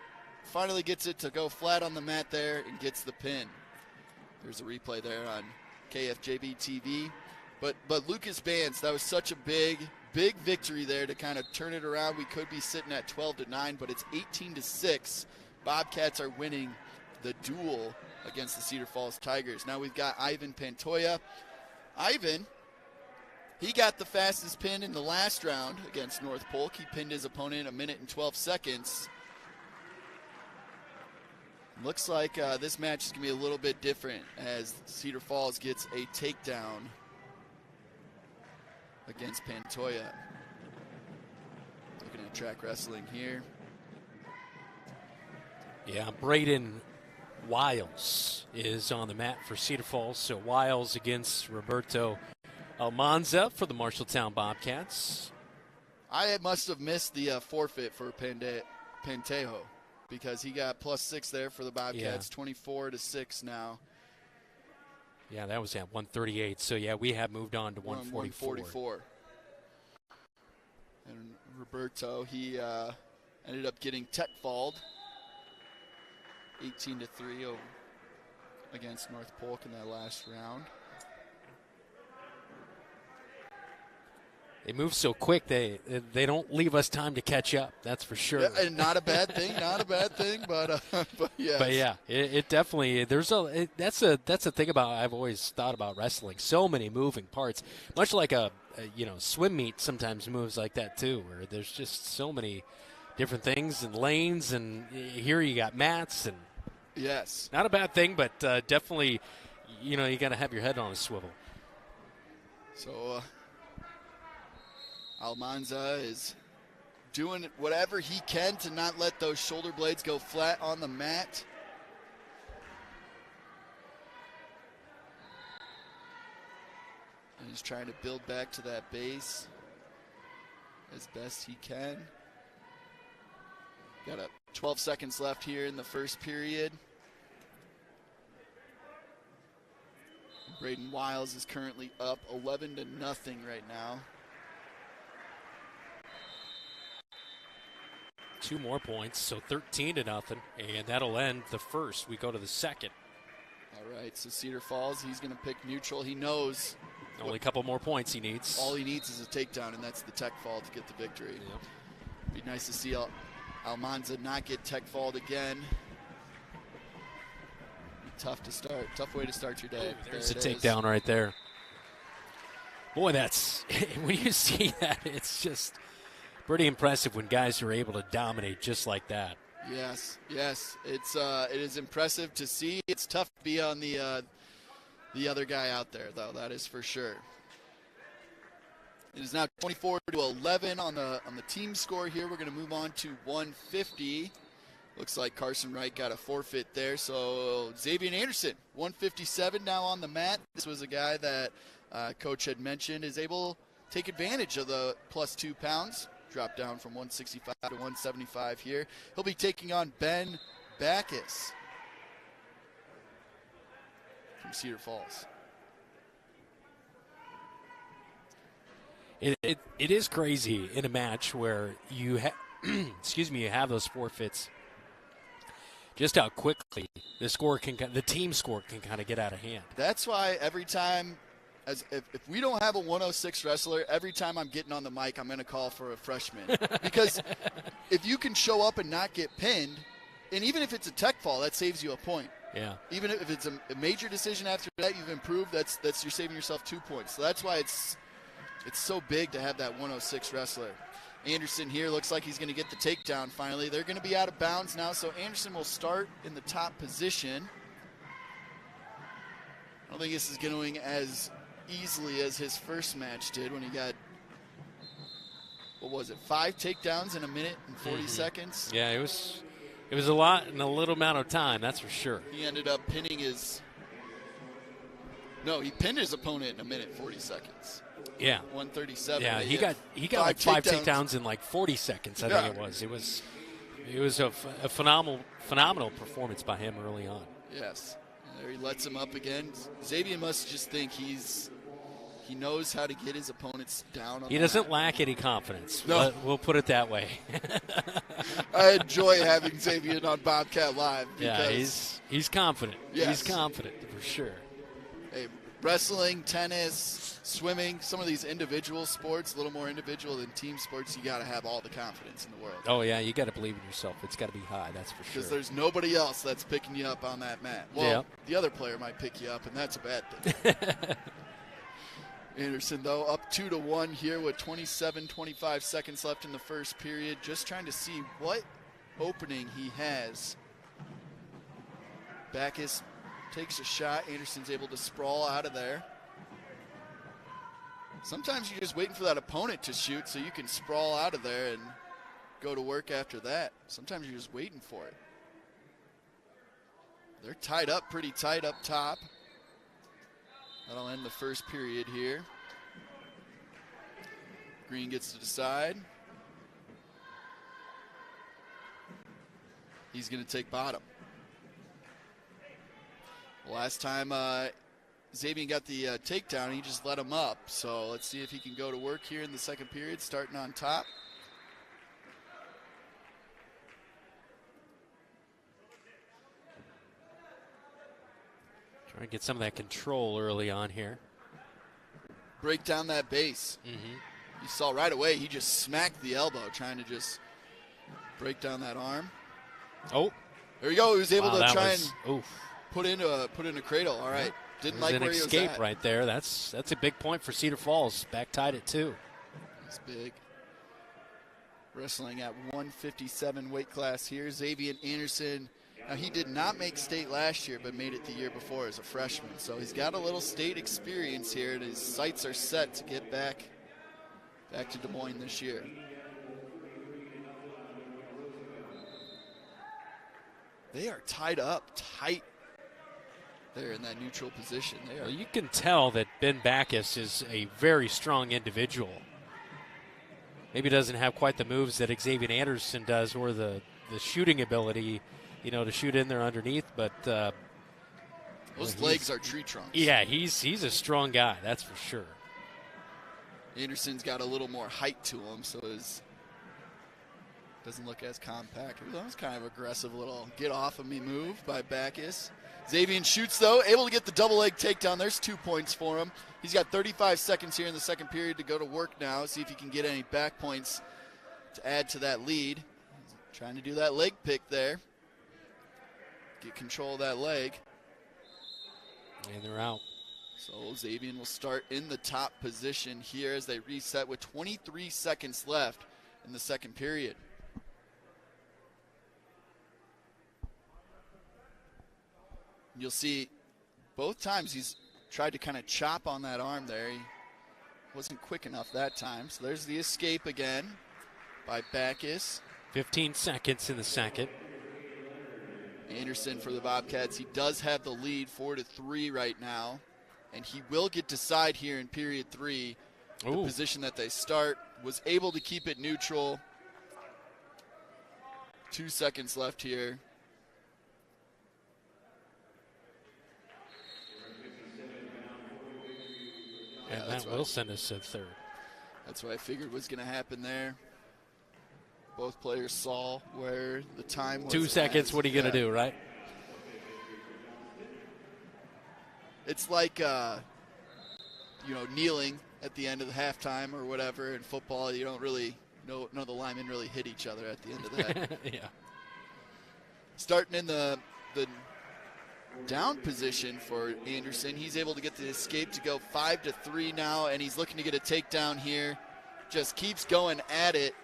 Finally gets it to go flat on the mat there and gets the pin. There's a replay there on KFJB-TV. But Lucas Bance, that was such a big victory there to kind of turn it around. We could be sitting at 12-9, but it's 18-6. Bobcats are winning the duel against the Cedar Falls Tigers. Now we've got Ivan Pantoya. Ivan, he got the fastest pin in the last round against North Polk. He pinned his opponent 1 minute and 12 seconds. Looks like this match is going to be a little bit different as Cedar Falls gets a takedown against Pantoya. Looking at track wrestling here. Yeah, Braden Wiles is on the mat for Cedar Falls. So Wiles against Roberto Almanza for the Marshalltown Bobcats. I must have missed the forfeit for Pantejo, because he got +6 there for the Bobcats, 24-6 now. Yeah, that was at 138. So, yeah, we have moved on to 144. And Roberto, he ended up getting tech-falled 18-3 against North Polk in that last round. They move so quick, they don't leave us time to catch up. That's for sure. Yeah, and not a bad thing, but yes. But yeah, it definitely that's the thing about I've always thought about wrestling. So many moving parts, much like a swim meet sometimes moves like that too, where there's just so many different things and lanes, and here you got mats and yes, not a bad thing, but definitely you got to have your head on a swivel. So. Almanza is doing whatever he can to not let those shoulder blades go flat on the mat. And he's trying to build back to that base as best he can. Got 12 seconds left here in the first period. Braden Wiles is currently up 11-0 right now. 2 more points, so 13-0, and that'll end the first. We go to the second. All right, so Cedar Falls, he's going to pick neutral. He knows only a couple more points he needs. All he needs is a takedown, and that's the tech fall to get the victory. Yep. Be nice to see Almanza not get tech falled again. Tough to start. Tough way to start your day. There's a takedown right there. Boy, that's when you see that, it's just pretty impressive when guys are able to dominate just like that. Yes. It is impressive to see. It's tough to be on the other guy out there, though. That is for sure. It is now 24-11 on the team score here. We're going to move on to 150. Looks like Carson Wright got a forfeit there. So Xavier Anderson, 157 now on the mat. This was a guy that Coach had mentioned is able to take advantage of the plus 2 pounds. Drop down from 165 to 175 here. He'll be taking on Ben Backus from Cedar Falls. It is crazy in a match where you you have those forfeits. Just how quickly the team score can kind of get out of hand. That's why every time, if we don't have a 106 wrestler, every time I'm getting on the mic, I'm going to call for a freshman. Because if you can show up and not get pinned, and even if it's a tech fall, that saves you a point. Yeah. Even if it's a major decision after that, you've improved. That's you're saving yourself 2 points. So that's why it's so big to have that 106 wrestler. Anderson here looks like he's going to get the takedown finally. They're going to be out of bounds now, so Anderson will start in the top position. I don't think this is going as easily as his first match did when he got, 5 takedowns in a minute and 40 seconds? Yeah, it was a lot in a little amount of time, that's for sure. He ended up pinning he pinned his opponent in a minute 40 seconds. Yeah. 137. Yeah, he got like 5 takedowns in like 40 seconds, I think it was. It was a phenomenal performance by him early on. Yes. And there he lets him up again. Xavier must just think he knows how to get his opponents down. He doesn't lack any confidence. No. We'll put it that way. I enjoy having Xavier on Bobcat Live. Yeah, he's confident. Yes. He's confident for sure. Hey, wrestling, tennis, swimming, some of these individual sports, a little more individual than team sports, you got to have all the confidence in the world. Oh, yeah, you got to believe in yourself. It's got to be high, that's for sure. Because there's nobody else that's picking you up on that mat. Well, The other player might pick you up, and that's a bad thing. Anderson, though, up 2-1 here with 25 seconds left in the first period. Just trying to see what opening he has. Backus takes a shot. Anderson's able to sprawl out of there. Sometimes you're just waiting for that opponent to shoot so you can sprawl out of there and go to work after that. Sometimes you're just waiting for it. They're tied up, pretty tight up top. That'll end the first period here. Green gets to decide. He's going to take bottom. Last time Xavier got the takedown, he just let him up. So let's see if he can go to work here in the second period, starting on top. Trying to get some of that control early on here. Break down that base. Mm-hmm. You saw right away he just smacked the elbow, trying to just break down that arm. Oh. There you go. He was able to try and oof. put in a cradle. All right. Didn't like where he was at. An escape right there. That's a big point for Cedar Falls. Back tied at 2. That's big. Wrestling at 157 weight class here. Xavier Anderson. Now, he did not make state last year, but made it the year before as a freshman. So he's got a little state experience here, and his sights are set to get back to Des Moines this year. They are tied up tight there in that neutral position. Well, you can tell that Ben Backus is a very strong individual. Maybe doesn't have quite the moves that Xavier Anderson does, or the shooting ability, to shoot in there underneath. But those legs are tree trunks. Yeah, he's a strong guy, that's for sure. Anderson's got a little more height to him, so doesn't look as compact. Ooh, that was kind of aggressive little get off of me move by Backus. Xavier shoots, though, able to get the double leg takedown. There's 2 points for him. He's got 35 seconds here in the second period to go to work now, see if he can get any back points to add to that lead. Trying to do that leg pick there. Get control of that leg. And they're out. So Xavier will start in the top position here as they reset with 23 seconds left in the second period. You'll see both times he's tried to kind of chop on that arm there. He wasn't quick enough that time. So there's the escape again by Backus. 15 seconds in the second. Anderson for the Bobcats. He does have the lead 4-3 right now. And he will get to side here in period 3. The position that they start. Was able to keep it neutral. 2 seconds left here. Yeah, that will send us to third. That's what I figured was going to happen there. Both players saw where the time was. 2 seconds, what are you going to do, right? It's like, kneeling at the end of the halftime or whatever. In football, you don't really, none of the linemen really hit each other at the end of that. Yeah. Starting in the down position for Anderson. He's able to get the escape to go 5-3 now, and he's looking to get a takedown here. Just keeps going at it.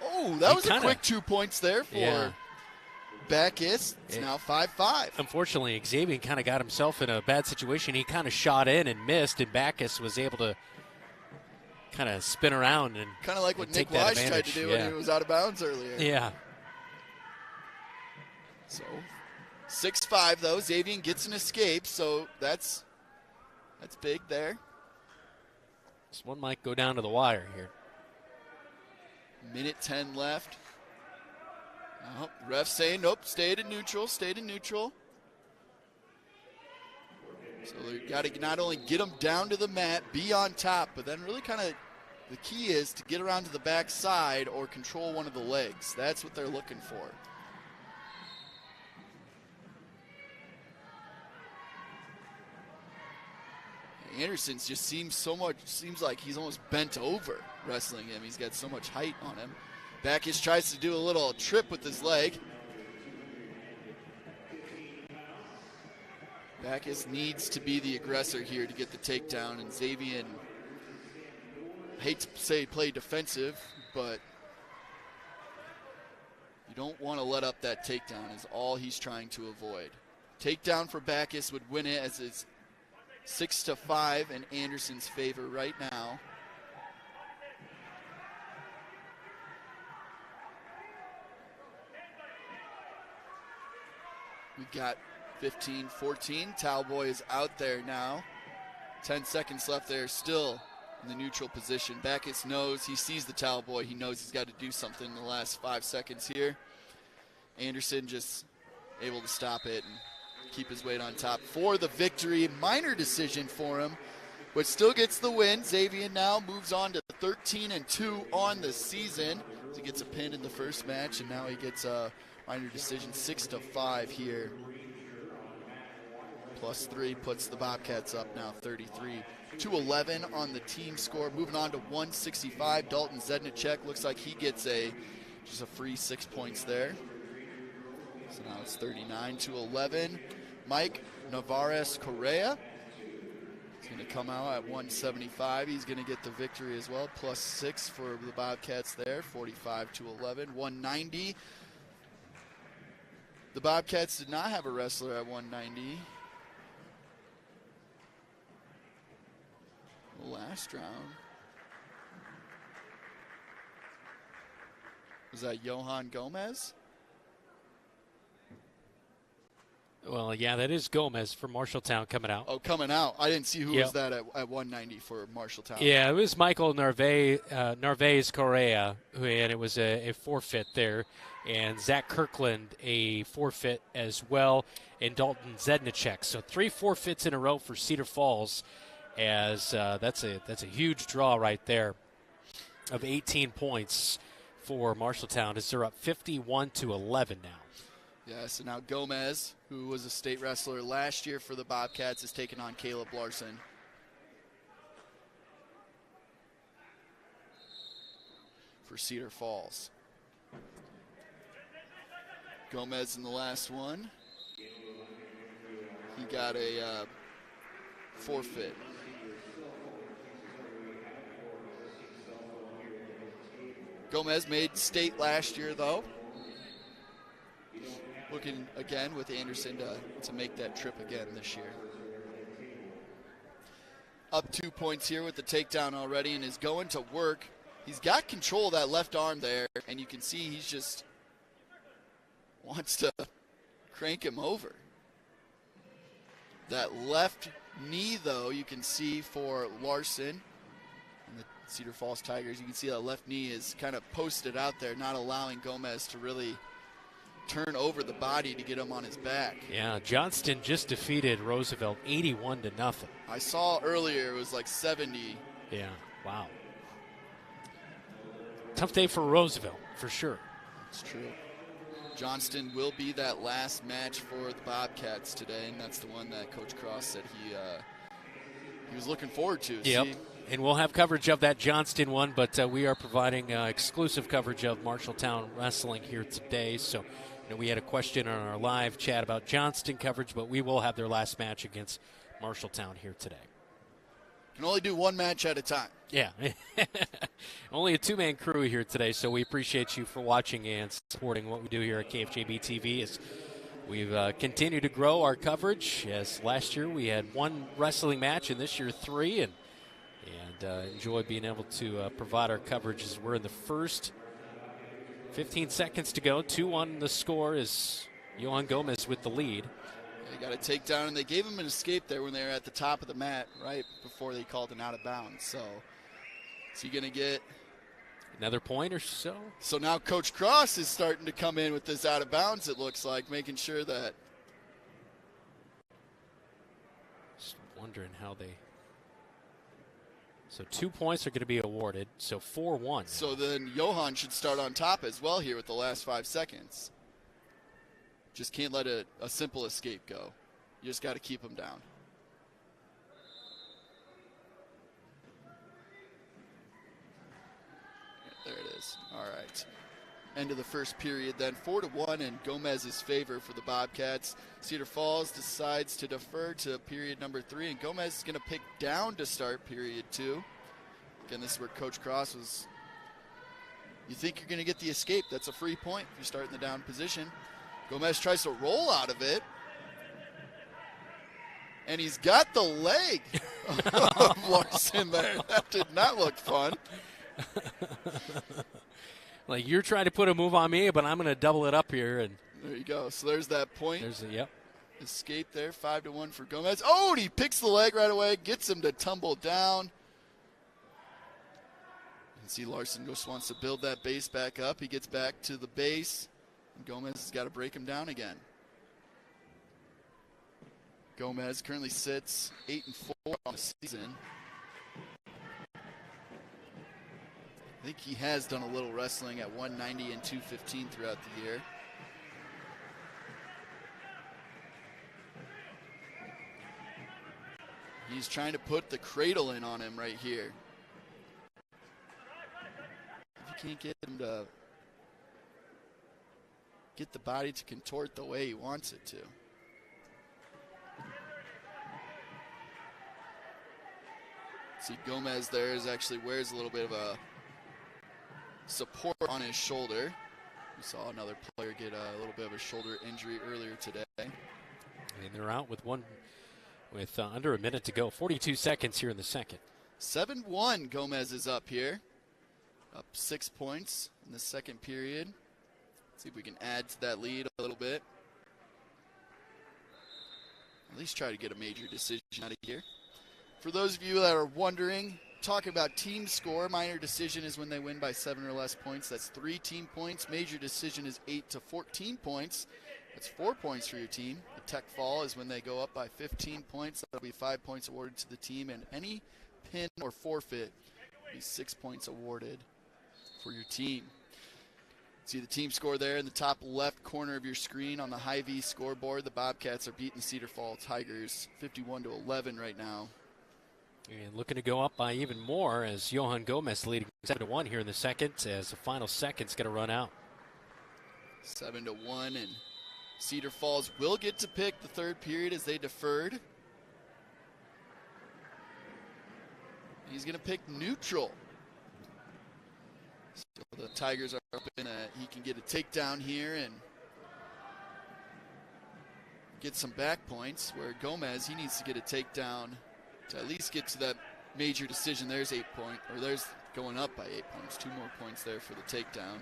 Oh, that was a quick 2 points there for Backus. It's now 5-5. Unfortunately, Xavier kind of got himself in a bad situation. He kind of shot in and missed, and Backus was able to kind of spin around and kind of like what Nick Wise tried to do when he was out of bounds earlier. Yeah. So 6-5 though. Xavier gets an escape, so that's big there. This one might go down to the wire here. Minute 10 left. Oh, ref saying nope, stayed in neutral. So they got to not only get them down to the mat, be on top, but then really kind of the key is to get around to the back side or control one of the legs. That's what they're looking for. Anderson just seems like he's almost bent over wrestling him. He's got so much height on him. Backus tries to do a little trip with his leg. Backus needs to be the aggressor here to get the takedown, and Xavier, I hate to say play defensive, but you don't want to let up that takedown is all he's trying to avoid. Takedown for Backus would win it as it's 6-5 in Anderson's favor right now. We've got 15-14. Towel Boy is out there now. 10 seconds left there, still in the neutral position. Backus knows, he sees the Towel Boy. He knows he's got to do something in the last 5 seconds here. Anderson just able to stop it and keep his weight on top for the victory. Minor decision for him, but still gets the win. Xavier now moves on to 13-2 on the season. He gets a pin in the first match, and now he gets a minor decision, 6-5 here. +3 puts the Bobcats up now 33-11 on the team score. Moving on to 165, Dalton Zedek looks like he gets just a free 6 points there. So now it's 39-11. Mike Navarez-Correa is going to come out at 175. He's going to get the victory as well, +6 for the Bobcats there, 45-11. 190. The Bobcats did not have a wrestler at 190 last round. Was that Johan Gomez? Well, yeah, that is Gomez from Marshalltown coming out. Oh, coming out. I didn't see who was that at 190 for Marshalltown. Yeah, it was Michael Narvaez Correa, and it was a forfeit there. And Zach Kirkland, a forfeit as well, and Dalton Zedek. So 3 forfeits in a row for Cedar Falls, as that's a huge draw right there of 18 points for Marshalltown, as they're up 51-11 now. Yeah, so now Gomez, who was a state wrestler last year for the Bobcats, is taking on Caleb Larson. For Cedar Falls. Gomez in the last one. He got a forfeit. Gomez made state last year, though. Looking again with Anderson to make that trip again this year. Up 2 points here with the takedown already and is going to work. He's got control of that left arm there, and you can see he's just wants to crank him over. That left knee, though, you can see for Larson and the Cedar Falls Tigers. You can see that left knee is kind of posted out there, not allowing Gomez to really turn over the body to get him on his back. Yeah, Johnston just defeated Roosevelt 81-0. I saw earlier it was like 70. Yeah, wow. Tough day for Roosevelt, for sure. It's true. Johnston will be that last match for the Bobcats today, and that's the one that Coach Cross said he was looking forward to. Yep. And we'll have coverage of that Johnston one, but we are providing exclusive coverage of Marshalltown wrestling here today. So we had a question on our live chat about Johnston coverage, but we will have their last match against Marshalltown here today. Can only do one match at a time. Yeah. Only a two-man crew here today, so we appreciate you for watching and supporting what we do here at KFJB-TV. As we've continued to grow our coverage, as last year we had 1 wrestling match, and this year 3, and enjoy being able to provide our coverage as we're in the first 15 seconds to go. 2-1 the score is Johan Gomez with the lead. They got a takedown, and they gave him an escape there when they were at the top of the mat right before they called an out of bounds. So is he going to get another point or so? So now Coach Cross is starting to come in with this out of bounds, it looks like, making sure that. Just wondering how they. So 2 points are going to be awarded, so 4-1. So then Johan should start on top as well here with the last 5 seconds. Just can't let a simple escape go. You just got to keep him down. There it is. All right. End of the first period then. 4-1 in Gomez's favor for the Bobcats. Cedar Falls decides to defer to period number 3, and Gomez is going to pick down to start period 2. Again, this is where Coach Cross was. You think you're going to get the escape. That's a free point if you start in the down position. Gomez tries to roll out of it. And he's got the leg of Larson there. That did not look fun. Like, you're trying to put a move on me, but I'm going to double it up here. And there you go. So there's that point. There's yep. Escape there, 5-1 for Gomez. Oh, and he picks the leg right away, gets him to tumble down. And see Larson just wants to build that base back up. He gets back to the base. And Gomez has got to break him down again. Gomez currently sits 8-4 on the season. I think he has done a little wrestling at 190 and 215 throughout the year. He's trying to put the cradle in on him right here. If you can't get him to get the body to contort the way he wants it to. See, Gomez there actually wears a little bit of a support on his shoulder. We saw another player get a little bit of a shoulder injury earlier today. And they're out with under a minute to go. 42 seconds here in the second. 7-1 Gomez is up here. Up 6 points in the second period. See if we can add to that lead a little bit. At least try to get a major decision out of here. For those of you that are wondering, talking about team score, minor decision is when they win by 7 or less points. That's 3 team points. Major decision is 8 to 14 points. That's 4 points for your team. The tech fall is when they go up by 15 points. That'll be 5 points awarded to the team, and any pin or forfeit will be 6 points awarded for your team. See the team score there in the top left corner of your screen on the Hy-Vee scoreboard. The Bobcats are beating the Cedar Falls Tigers 51-11 right now. And looking to go up by even more as Johan Gomez leading 7-1 here in the second as the final second's going to run out. 7-1, and Cedar Falls will get to pick the third period as they deferred. He's going to pick neutral. So the Tigers are hoping he can get a takedown here and get some back points, where Gomez, he needs to get a takedown to at least get to that major decision. There's 8 points, or there's going up by 8 points. 2 more points there for the takedown.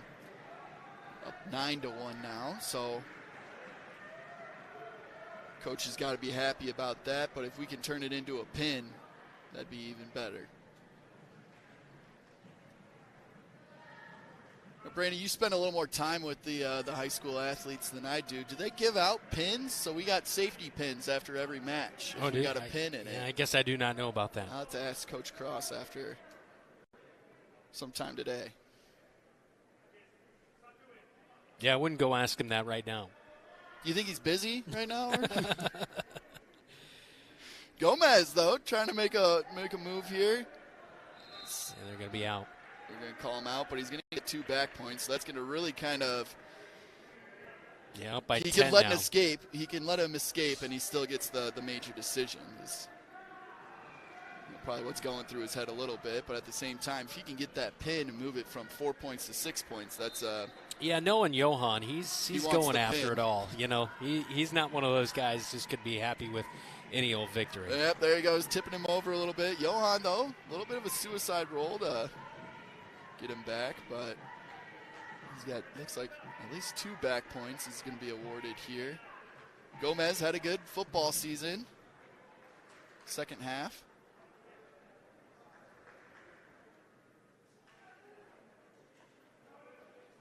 Up 9-1 now, so coach has got to be happy about that, but if we can turn it into a pin, that'd be even better. Now, Brandon, you spend a little more time with the high school athletes than I do. Do they give out pins? So we got safety pins after every match. If we got a pin in it. I guess I do not know about that. I'll have to ask Coach Cross after sometime today. Yeah, I wouldn't go ask him that right now. You think he's busy right now? Gomez, though, trying to make a move here. And they're going to be out. They're going to call him out, but he's going to get 2 back points. So that's going to really kind of. Yeah, up by 10 He can let now. him escape. He can let him escape, and he still gets the major decision. It's probably what's going through his head a little bit, but at the same time, if he can get that pin and move it from 4 points to 6 points, that's Yeah, knowing Johan, he's going after pin. it all. You know, he's not one of those guys just could be happy with any old victory. Yep, there he goes, tipping him over a little bit. Johan, though, a little bit of a suicide roll to get him back, but he's got, looks like at least 2 back points is going to be awarded here. Gomez had a good football season, second half.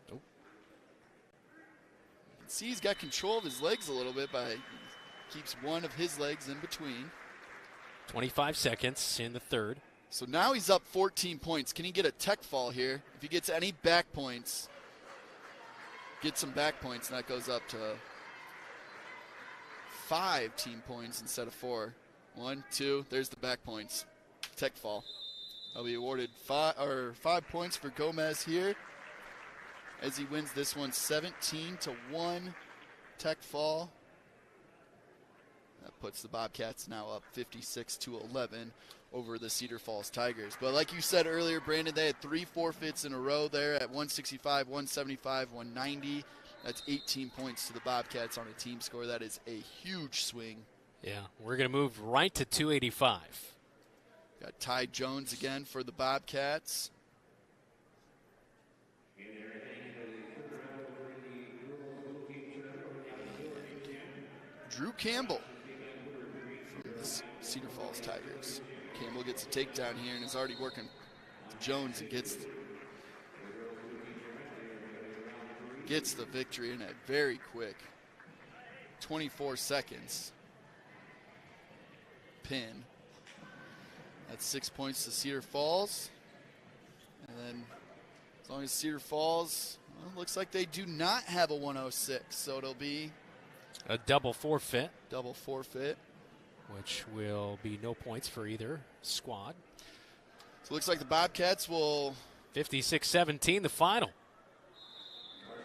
You can see he's got control of his legs a little bit keeps one of his legs in between. 25 seconds in the third. So now he's up 14 points. Can he get a tech fall here? If he gets any back points, get some back points, and that goes up to 5 team points instead of 4. 1, 2, there's the back points. Tech fall. I'll be awarded 5 points for Gomez here as he wins this one 17-1. Tech fall. That puts the Bobcats now up 56-11 over the Cedar Falls Tigers. But like you said earlier, Brandon, they had 3 forfeits in a row there at 165, 175, 190. That's 18 points to the Bobcats on a team score. That is a huge swing. Yeah, we're going to move right to 285. Got Ty Jones again for the Bobcats. Drew Campbell from the Cedar Falls Tigers. Campbell gets a takedown here and is already working Jones and gets the victory in a very quick 24 seconds pin. That's 6 points to Cedar Falls. And then as long as Cedar Falls, well, looks like they do not have a 106, so it'll be a double forfeit. Double forfeit. which will be no points for either squad. So it looks like the Bobcats will... 56-17, the final.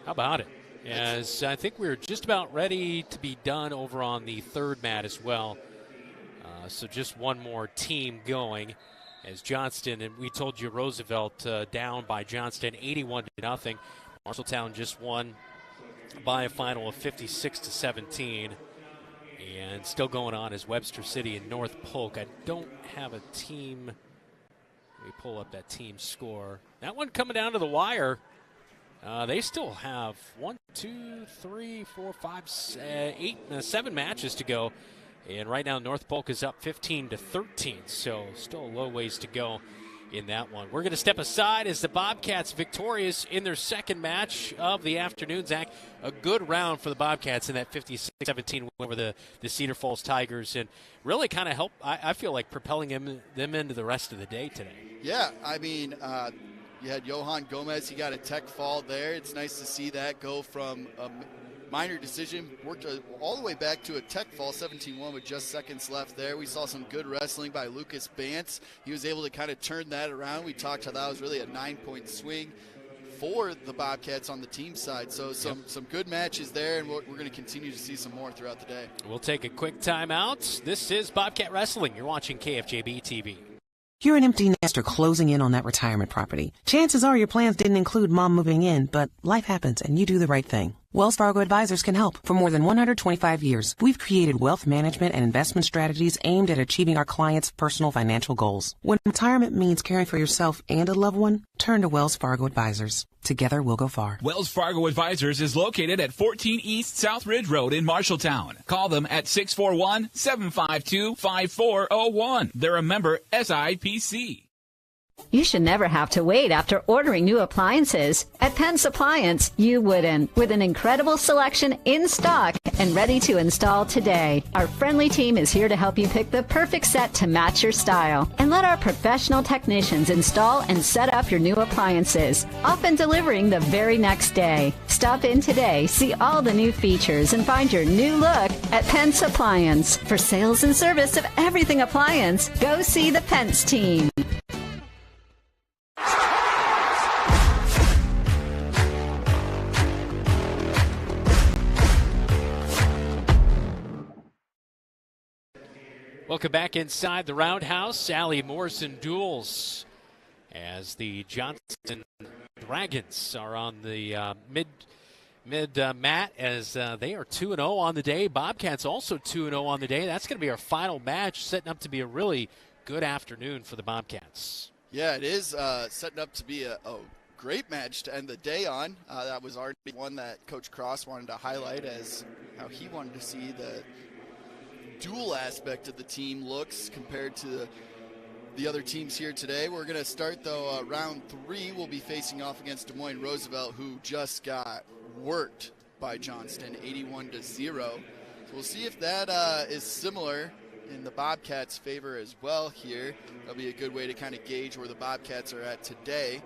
How about it? As I think we're just about ready to be done over on the third mat as well. So just one more team going as Johnston, and we told you Roosevelt down by Johnston 81-0. Marshalltown just won by a final of 56-17. And still going on is Webster City and North Polk. I don't have a team. Let me pull up that team score. That one coming down to the wire. They still have 7 matches to go. And right now North Polk is up 15-13. So still a low ways to go in that one. We're going to step aside as the Bobcats victorious in their second match of the afternoon. Zach, a good round for the Bobcats in that 56-17 win over the Cedar Falls Tigers, and really kind of help, I feel like, propelling them into the rest of the day today. Yeah, I mean, you had Johan Gomez. He got a tech fall there. It's nice to see that go from a minor decision, worked all the way back to a tech fall, 17-1 with just seconds left there. We saw some good wrestling by Lucas Bance. He was able to kind of turn that around. We talked how that was really a 9-point swing for the Bobcats on the team side. So some good matches there, and we're going to continue to see some more throughout the day. We'll take a quick timeout. This is Bobcat Wrestling. You're watching KFJB-TV. You're an empty nester closing in on that retirement property. Chances are your plans didn't include mom moving in, but life happens and you do the right thing. Wells Fargo Advisors can help. For more than 125 years, we've created wealth management and investment strategies aimed at achieving our clients' personal financial goals. When retirement means caring for yourself and a loved one, turn to Wells Fargo Advisors. Together, we'll go far. Wells Fargo Advisors is located at 14 East South Ridge Road in Marshalltown. Call them at 641-752-5401. They're a member SIPC. You should never have to wait after ordering new appliances. At Pence Appliance, you wouldn't. With an incredible selection in stock and ready to install today. Our friendly team is here to help you pick the perfect set to match your style. And let our professional technicians install and set up your new appliances, often delivering the very next day. Stop in today, see all the new features, and find your new look at Pence Appliance. For sales and service of everything appliance, go see the Pence team. Welcome back inside the Roundhouse. Allie Morrison duels as the Johnston Dragons are on the mid mat as they are 2-0 on the day. Bobcats also 2-0 on the day. That's going to be our final match, setting up to be a really good afternoon for the Bobcats. Yeah, it is setting up to be a great match to end the day on. That was already one that Coach Cross wanted to highlight as how he wanted to see the dual aspect of the team looks compared to the other teams here today. We're going to start, though, round 3. We'll be facing off against Des Moines Roosevelt, who just got worked by Johnston, 81-0. So we'll see if that is similar in the Bobcats' favor as well here. That'll be a good way to kind of gauge where the Bobcats are at today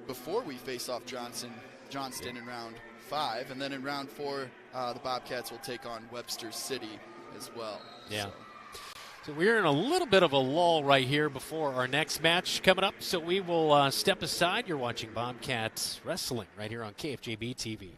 before we face off Johnston in round 5. And then in round 4, the Bobcats will take on Webster City as well. Yeah. So we're in a little bit of a lull right here before our next match coming up. So we will step aside. You're watching Bobcats Wrestling right here on KFJB-TV.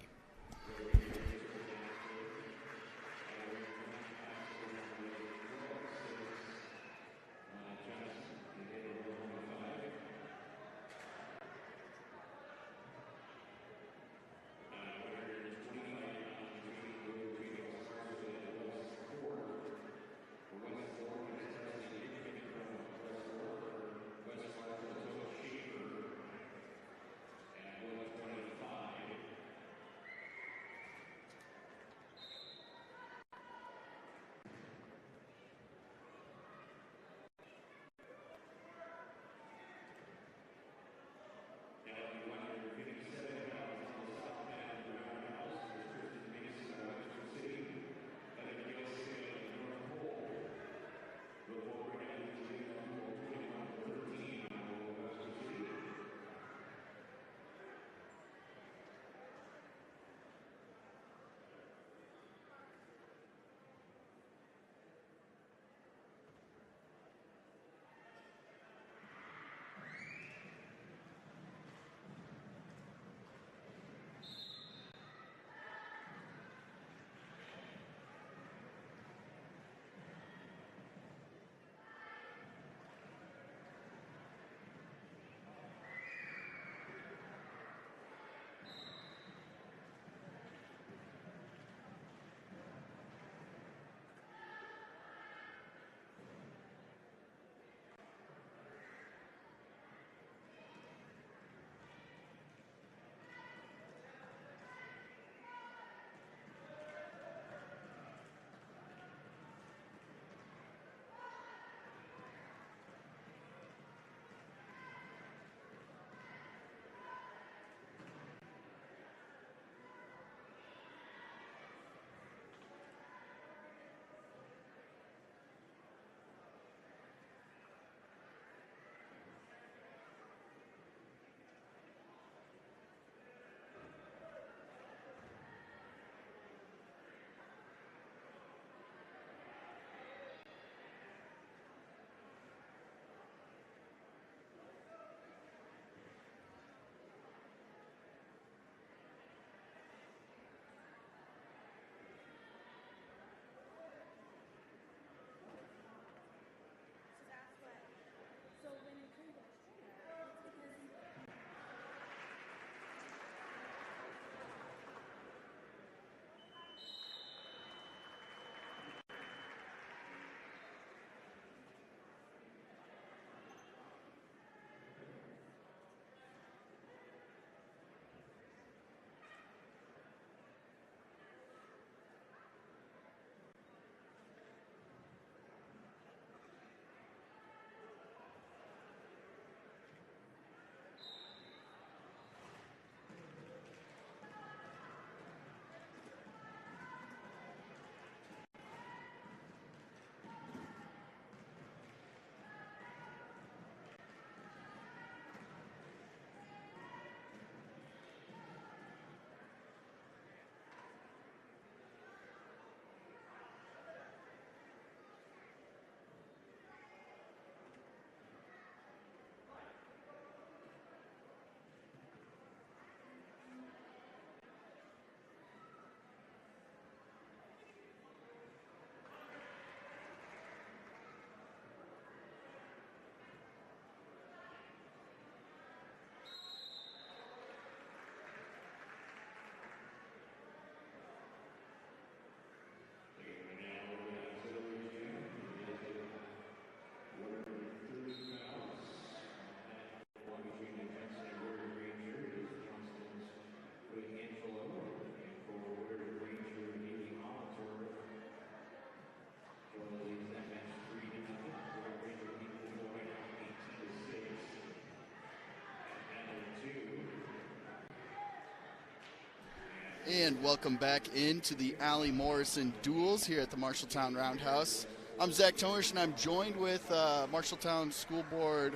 And welcome back into the Allie Morrison duels here at the Marshalltown Roundhouse. I'm Zach Tomesch, and I'm joined with Marshalltown School Board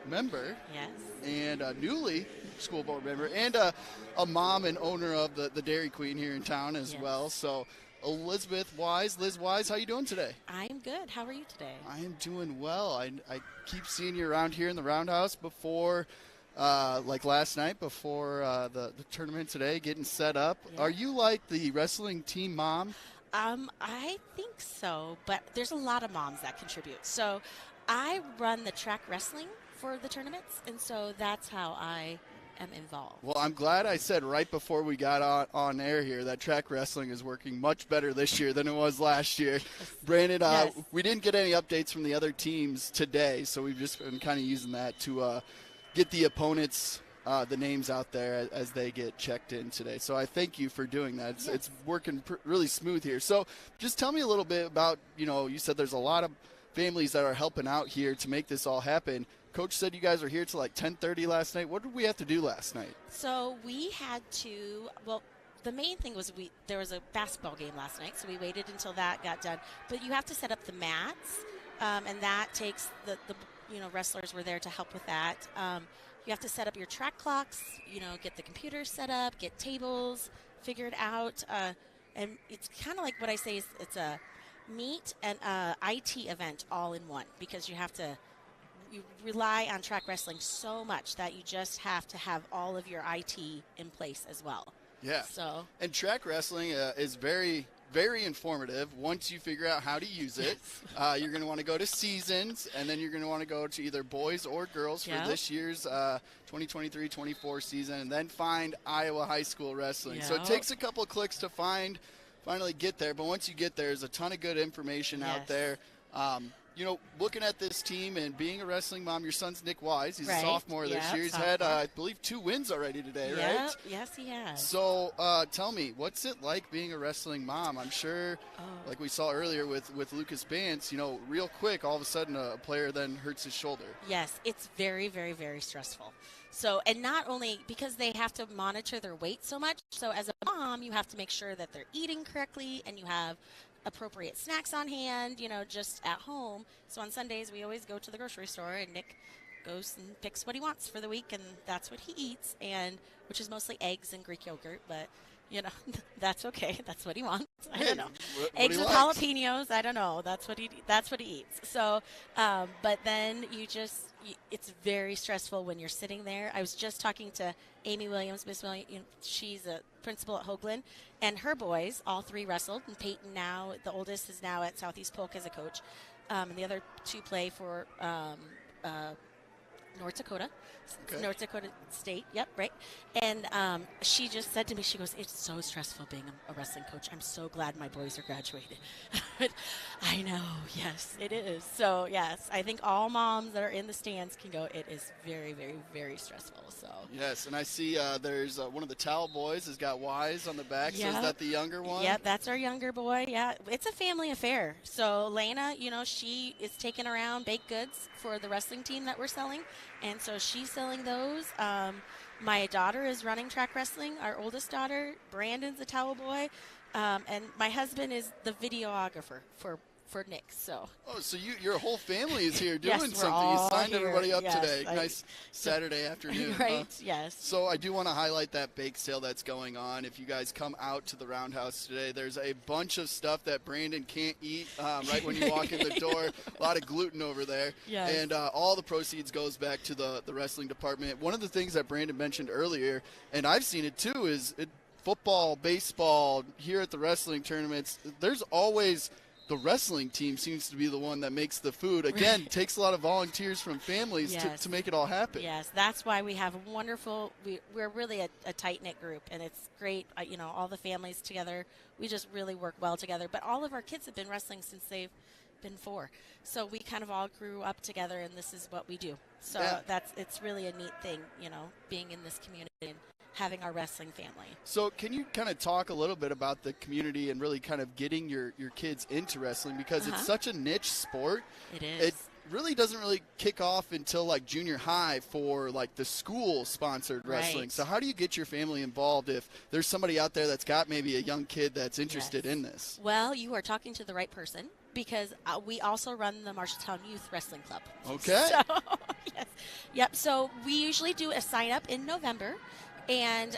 member. Yes. And a newly school board member, and a mom and owner of the Dairy Queen here in town as well. So Elizabeth Wise, Liz Wise, how you doing today? I'm good. How are you today? I am doing well. I keep seeing you around here in the Roundhouse before, like last night before the tournament today, getting set up. Yeah. Are you like the wrestling team mom? I think so, but there's a lot of moms that contribute. So I run the track wrestling for the tournaments, and so that's how I am involved. Well, I'm glad I said right before we got on air here that track wrestling is working much better this year than it was last year. Brandon, we didn't get any updates from the other teams today, so we've just been kind of using that to get the opponents, the names out there as they get checked in today. So I thank you for doing that. It's working really smooth here. So just tell me a little bit about, you said there's a lot of families that are helping out here to make this all happen. Coach said you guys were here till like 10:30 last night. What did we have to do last night? So we had to, the main thing was there was a basketball game last night, so we waited until that got done. But you have to set up the mats, and that takes the wrestlers were there to help with that. You have to set up your track clocks, get the computers set up, get tables figured out. And it's kind of like what I say is it's a meet and IT event all in one, because you rely on track wrestling so much that you just have to have all of your IT in place as well. Yeah. So. And track wrestling is very, very informative. Once you figure out how to use it, you're going to want to go to seasons, and then you're going to want to go to either boys or girls for this year's 2023-24 season, and then find Iowa high school wrestling. So it takes a couple of clicks to finally get there, but once you get there, there's a ton of good information out there. Looking at this team and being a wrestling mom, your son's Nick Wise. He's a sophomore this year. He's had, I believe, 2 wins already today, right? Yes, he has. So tell me, what's it like being a wrestling mom? I'm sure, like we saw earlier with Lucas Bance, real quick, all of a sudden a player then hurts his shoulder. Yes, it's very, very, very stressful. So, and not only because they have to monitor their weight so much, so as a mom, you have to make sure that they're eating correctly and you have appropriate snacks on hand, just at home. So on Sundays, we always go to the grocery store, and Nick goes and picks what he wants for the week, and that's what he eats, which is mostly eggs and Greek yogurt, but, that's okay. That's what he wants. I don't know. Eggs with jalapenos. I don't know. That's what he eats. So, but then it's very stressful when you're sitting there. I was just talking to Amy Williams, Miss Williams. She's a principal at Hoagland, and her boys, all 3 wrestled. And Peyton now, the oldest, is now at Southeast Polk as a coach, and the other 2 play for North Dakota. Okay. North Dakota State, yep, right. And she just said to me, she goes, "It's so stressful being a wrestling coach. I'm so glad my boys are graduated." I know, yes, it is. So, yes, I think all moms that are in the stands can go, it is very, very, very stressful. So. Yes, and I see there's one of the Towel boys has got Wise on the back. So is that the younger one? Yeah, that's our younger boy. Yeah, it's a family affair. So Lena, she is taking around baked goods for the wrestling team that we're selling. And so she's selling those. My daughter is running track wrestling, our oldest daughter. Brandon's a Towel boy. And my husband is the videographer for Nick. So your whole family is here doing yes, something. You signed here. everybody up today. Nice Saturday afternoon. Right, yes. So I do want to highlight that bake sale that's going on. If you guys come out to the Roundhouse today, there's a bunch of stuff that Brandon can't eat right when you walk in the door. A lot of gluten over there. Yes. And all the proceeds goes back to the wrestling department. One of the things that Brandon mentioned earlier, and I've seen it too, is football, baseball, here at the wrestling tournaments, there's always the wrestling team seems to be the one that makes the food. Again, takes a lot of volunteers from families to make it all happen. Yes, that's why we have a wonderful, we're really a tight-knit group, and it's great, all the families together. We just really work well together. But all of our kids have been wrestling since they've been 4. So we kind of all grew up together, and this is what we do. So it's really a neat thing, being in this community and having our wrestling family. So can you kind of talk a little bit about the community and really kind of getting your kids into wrestling, because it's such a niche sport. It is. really doesn't really kick off until like junior high for like the school-sponsored wrestling. Right. So how do you get your family involved if there's somebody out there that's got maybe a young kid that's interested in this? Well, you are talking to the right person because we also run the Marshalltown Youth Wrestling Club. Okay. So, yes. Yep. So we usually do a sign-up in November. And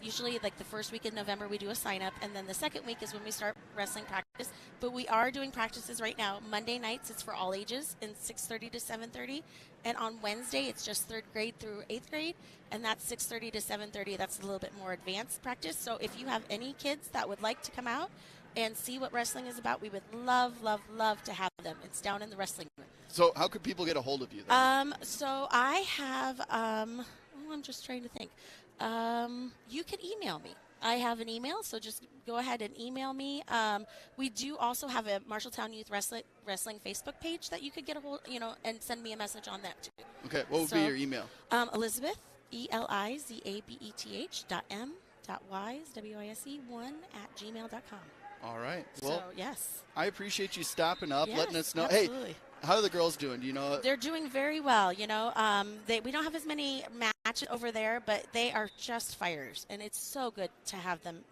usually, like the first week in November, we do a sign-up, and then the second week is when we start wrestling practice. But we are doing practices right now. Monday nights, it's for all ages, in 6:30 to 7:30, and on Wednesday, it's just 3rd grade through 8th grade, and that's 6:30 to 7:30. That's a little bit more advanced practice. So if you have any kids that would like to come out and see what wrestling is about, we would love, love, love to have them. It's down in the wrestling room. So how could people get a hold of you then? So I have. I'm just trying to think. You can email me. I have an email, so just go ahead and email me. We do also have a Marshalltown Youth Wrestling Facebook page that you could get a hold, and send me a message on that too. Okay, what would be your email? Elizabeth, ELIZABETH.M.wise, WISE1 @gmail.com. All right. Well, So yes. I appreciate you stopping up, Yes, letting us know. absolutely. Hey, how are the girls doing? Do you know? They're doing very well. We don't have as many matches over there, but they are just fighters, and it's so good to have them,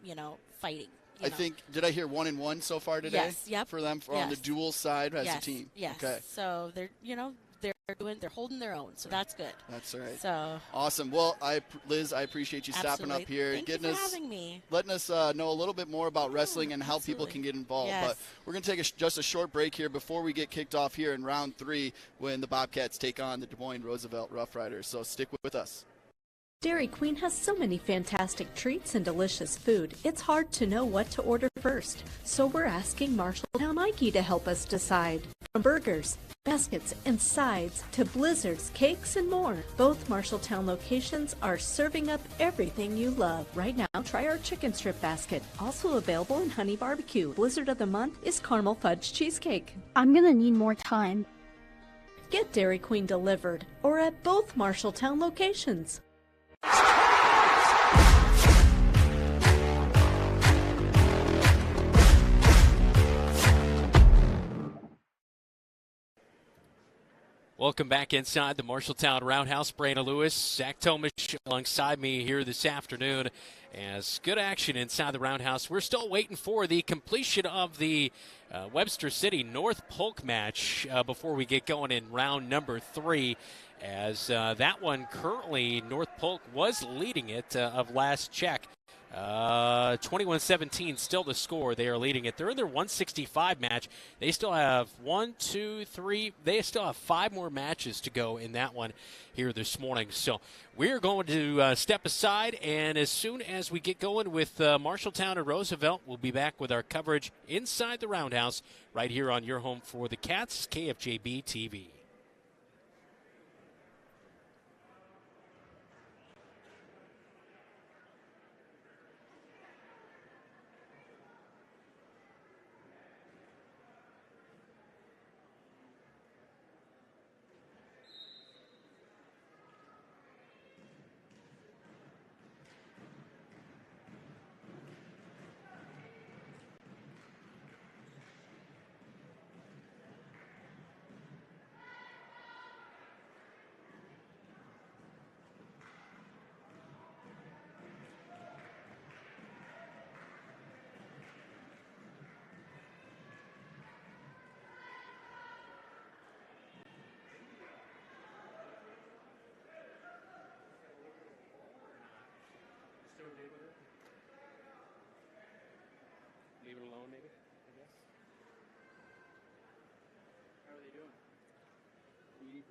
fighting. I think, did I hear 1-1 so far today? Yes, yep. For them on the dual side as a team. Yes. Okay. So they're holding their own, so that's good. That's all right. So awesome. Well, Liz, I appreciate you stopping absolutely. up here, Thank getting you for us, having me. letting us know a little bit more about wrestling and how people can get involved. Yes. But we're going to take just a short break here before we get kicked off here in round 3 when the Bobcats take on the Des Moines Roosevelt Rough Riders. So stick with us. Dairy Queen has so many fantastic treats and delicious food, it's hard to know what to order first. So we're asking Marshalltown Ike to help us decide. From burgers, baskets, and sides to blizzards, cakes, and more. Both Marshalltown locations are serving up everything you love. Right now, try our chicken strip basket. Also available in Honey Barbecue. Blizzard of the month is Caramel Fudge Cheesecake. I'm gonna need more time. Get Dairy Queen delivered or at both Marshalltown locations. Welcome back inside the Marshalltown Roundhouse. Brandon Lewis, Zach Tomesch alongside me here this afternoon. As good action inside the Roundhouse. We're still waiting for the completion of the Webster City North Polk match before we get going in round number 3. As that one currently, North Polk was leading it of last check. 21-17 still the score. They are leading it. They're in their 165 match. They still have 5 more matches to go in that one here this morning. So we're going to step aside, and as soon as we get going with Marshalltown and Roosevelt, we'll be back with our coverage inside the Roundhouse right here on your home for the Cats, KFJB-TV. Leave it alone, maybe, I guess. How are they doing? 80%.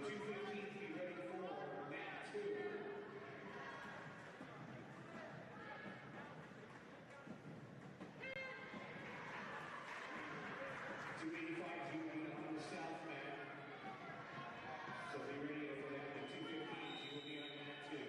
215, be ready for mat 2. 285, you will be on the south mat. So be ready for that. The 215, you will be on mat 2.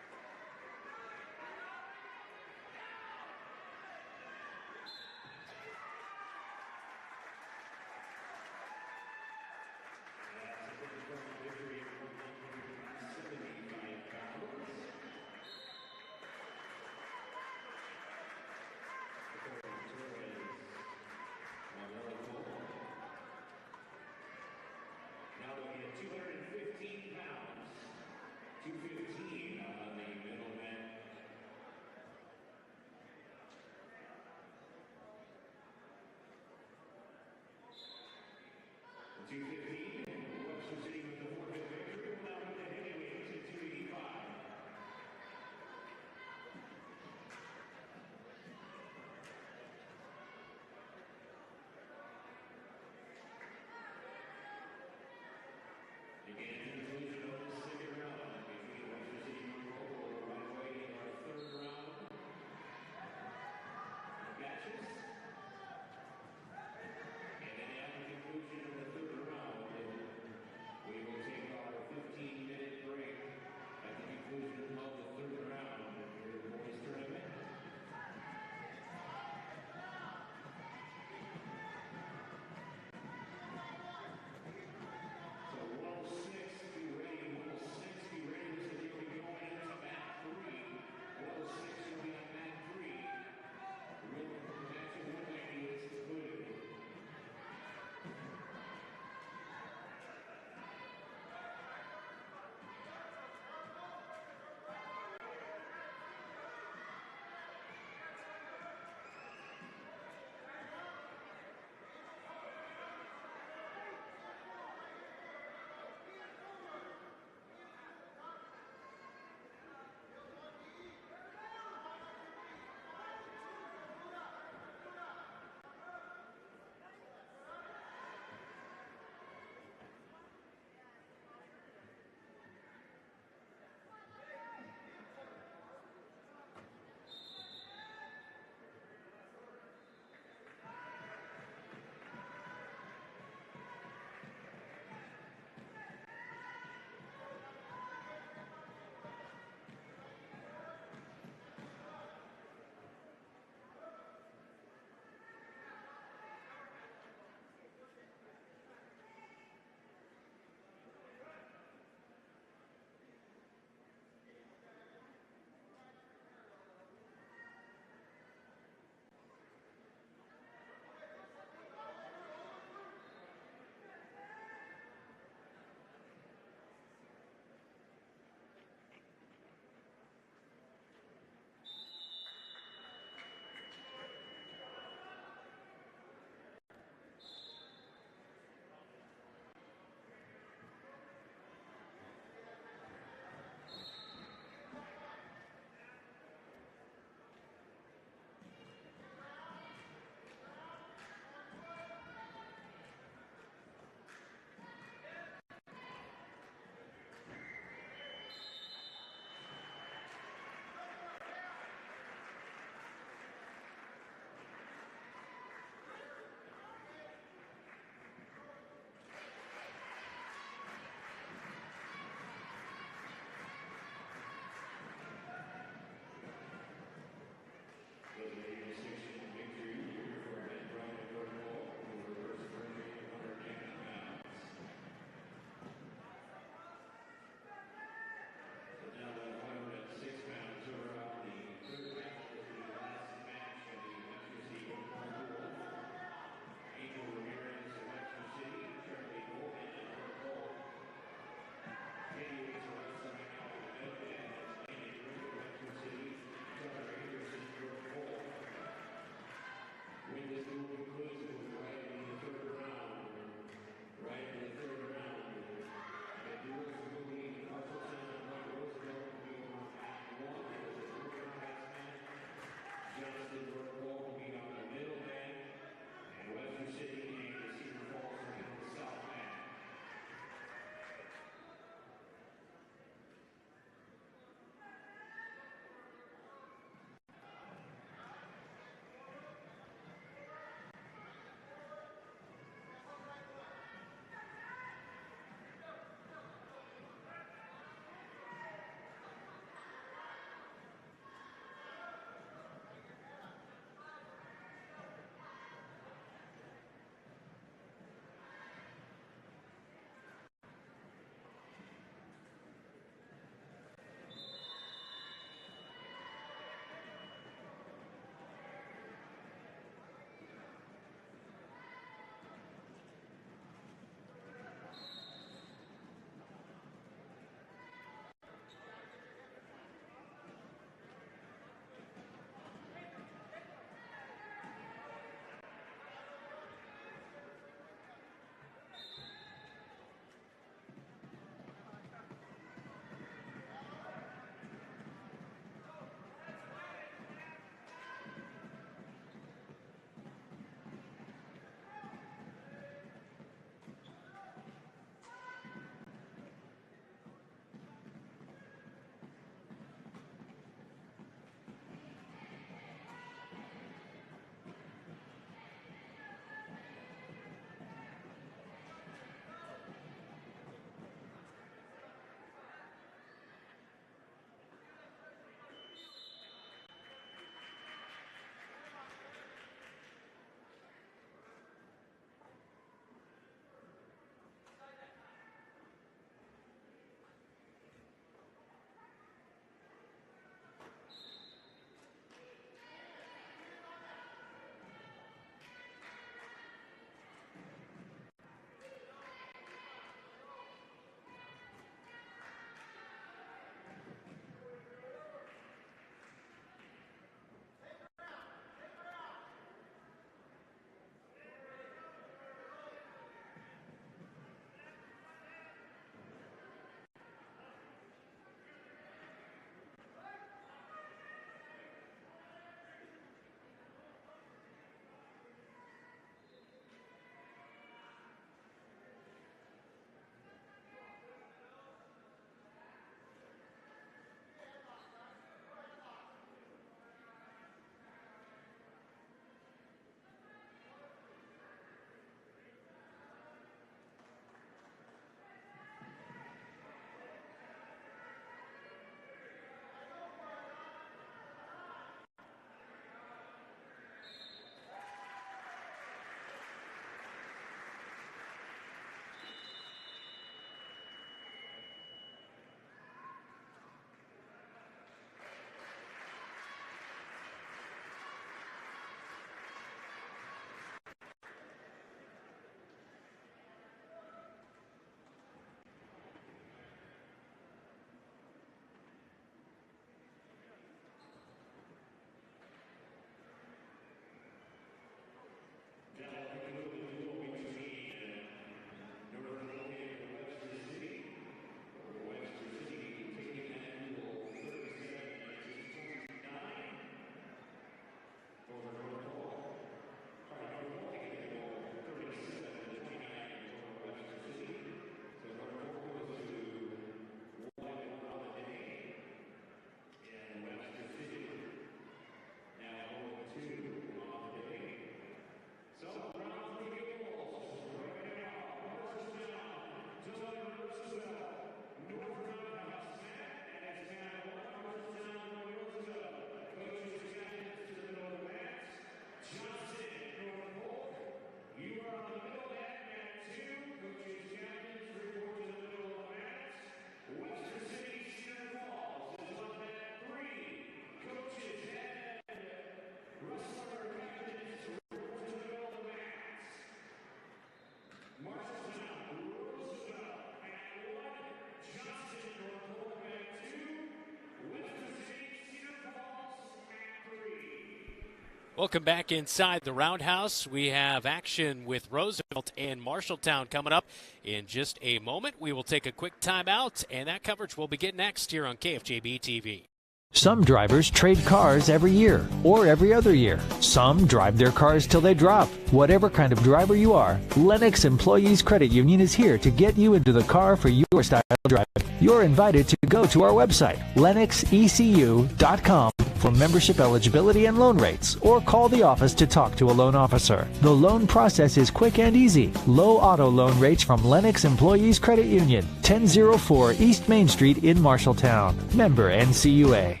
Welcome back inside the Roundhouse. We have action with Roosevelt and Marshalltown coming up in just a moment. We will take a quick timeout, and that coverage will begin next here on KFJB-TV. Some drivers trade cars every year or every other year. Some drive their cars till they drop. Whatever kind of driver you are, Lennox Employees Credit Union is here to get you into the car for your style of driving. You're invited to go to our website, lennoxecu.com, for membership eligibility and loan rates, or call the office to talk to a loan officer. The loan process is quick and easy. Low auto loan rates from Lennox Employees Credit Union, 1004 East Main Street in Marshalltown. Member NCUA.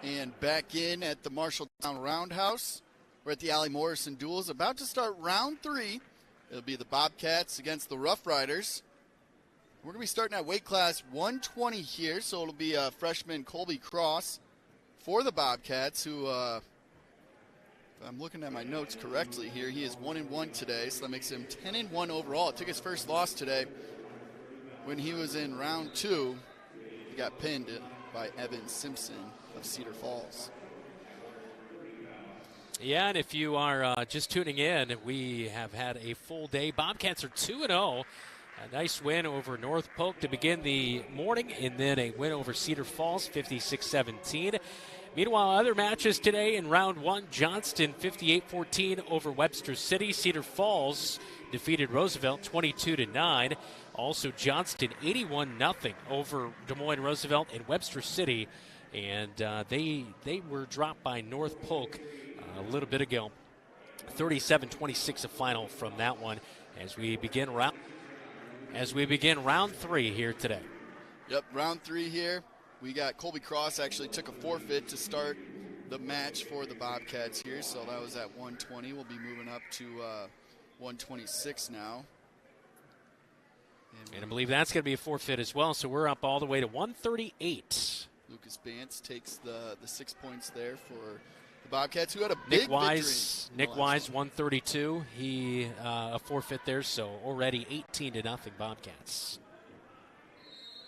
And back in at the Marshalltown Roundhouse. We're at the Allie Morrison duels, about to start round 3. It'll be the Bobcats against the Rough Riders. We're going to be starting at weight class 120 here, so it'll be freshman Colby Cross for the Bobcats, who, if I'm looking at my notes correctly here, he is 1-1 today, so that makes him 10-1 overall. Took his first loss today when he was in round 2. He got pinned by Evan Simpson of Cedar Falls. Yeah, and if you are just tuning in, we have had a full day. Bobcats are 2-0. A nice win over North Polk to begin the morning, and then a win over Cedar Falls, 56-17. Meanwhile, other matches today in round 1, Johnston 58-14 over Webster City. Cedar Falls defeated Roosevelt 22-9. Also, Johnston 81-0 over Des Moines Roosevelt and Webster City. And they were dropped by North Polk a little bit ago. 37-26 a final from that one as we begin round 3 here today. Yep, round 3 here. We got Colby Cross actually took a forfeit to start the match for the Bobcats here, so that was at 120. We'll be moving up to 126 now. And I believe that's going to be a forfeit as well, so we're up all the way to 138. Lucas Bance takes the 6 points there for the Bobcats, who had a big victory. Nick Wise, 132. He a forfeit there, so already 18-0 Bobcats.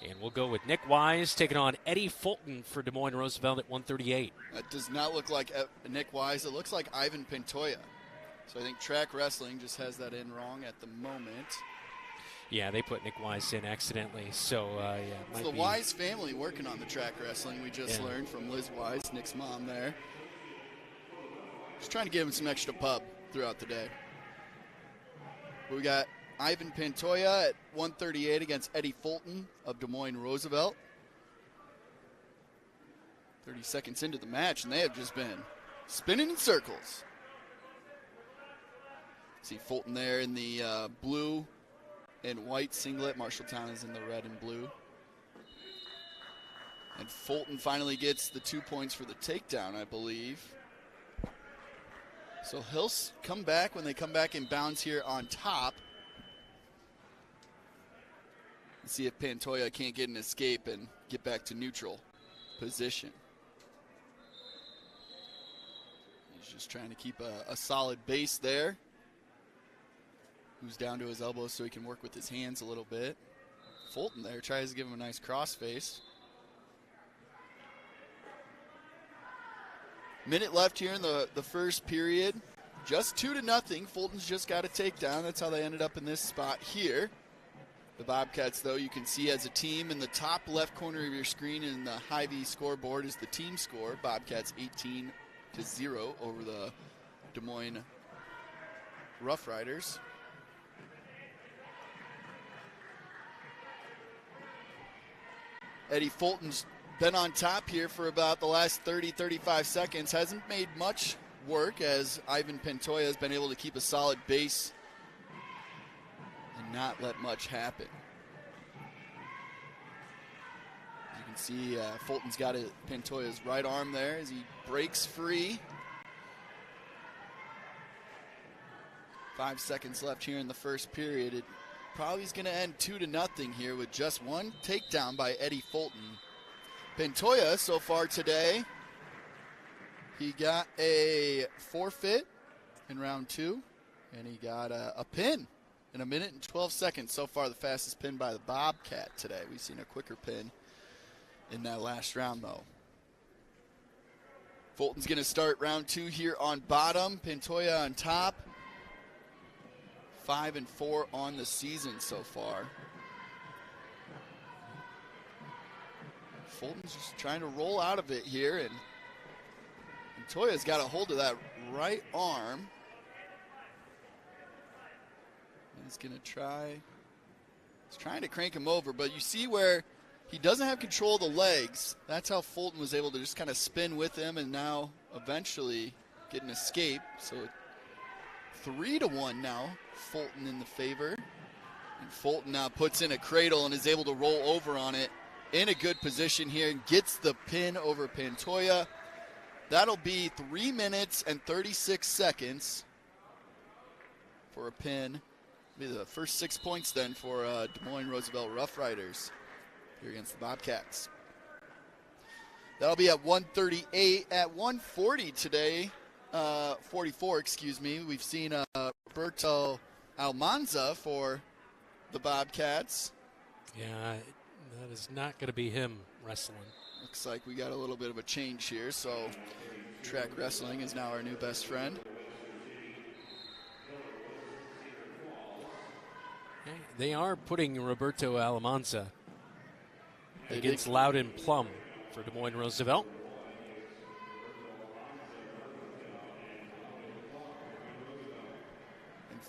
And we'll go with Nick Wise taking on Eddie Fulton for Des Moines Roosevelt at 138. That does not look like Nick Wise. It looks like Ivan Pantoya. So I think track wrestling just has that in wrong at the moment. Yeah, they put Nick Wise in accidentally. So, yeah. It's the Wise family working on the track wrestling. We just learned from Liz Wise, Nick's mom there. Just trying to give him some extra pub throughout the day. But we got Ivan Pantoya at 138 against Eddie Fulton of Des Moines Roosevelt. 30 seconds into the match, and they have just been spinning in circles. See Fulton there in the blue and white singlet. Marshalltown is in the red and blue. And Fulton finally gets the 2 points for the takedown, I believe. So he'll come back when they come back in bounds here on top. Let's see if Pantoya can't get an escape and get back to neutral position. He's just trying to keep a solid base there. Who's down to his elbows so he can work with his hands a little bit. Fulton there tries to give him a nice cross face. Minute left here in the first period. Just 2-0. Fulton's just got a takedown. That's how they ended up in this spot here. The Bobcats, though, you can see as a team in the top left corner of your screen in the Hy-Vee scoreboard is the team score. Bobcats 18-0 over the Des Moines Rough Riders. Eddie Fulton's been on top here for about the last 30-35 seconds. Hasn't made much work as Ivan Pantoya has been able to keep a solid base and not let much happen. As you can see, Fulton's got Pantoya's right arm there as he breaks free. 5 seconds left here in the first period. It probably is going to end 2-0 here with just one takedown by Eddie Fulton. Pantoya, so far today, he got a forfeit in round 2, and he got a pin in 1 minute and 12 seconds. So far, the fastest pin by the Bobcat today. We've seen a quicker pin in that last round, though. Fulton's going to start round 2 here on bottom. Pantoya on top. 5-4 on the season so far. Fulton's just trying to roll out of it here, and Pantoya's got a hold of that right arm. He's going to try. He's trying to crank him over, but you see where he doesn't have control of the legs. That's how Fulton was able to just kind of spin with him and now eventually get an escape. So 3-1 now, Fulton in the favor. And Fulton now puts in a cradle and is able to roll over on it in a good position here and gets the pin over Pantoya. That'll be 3 minutes and 36 seconds for a pin. Be the first 6 points then for Des Moines Roosevelt Rough Riders here against the Bobcats. That'll be at 1:38. At 1:40 today, 44, excuse me, we've seen Roberto Almanza for the Bobcats. Yeah, that is not going to be him wrestling. Looks like we got a little bit of a change here, so track wrestling is now our new best friend. They are putting Roberto Almanza against Loudon Plum for Des Moines Roosevelt.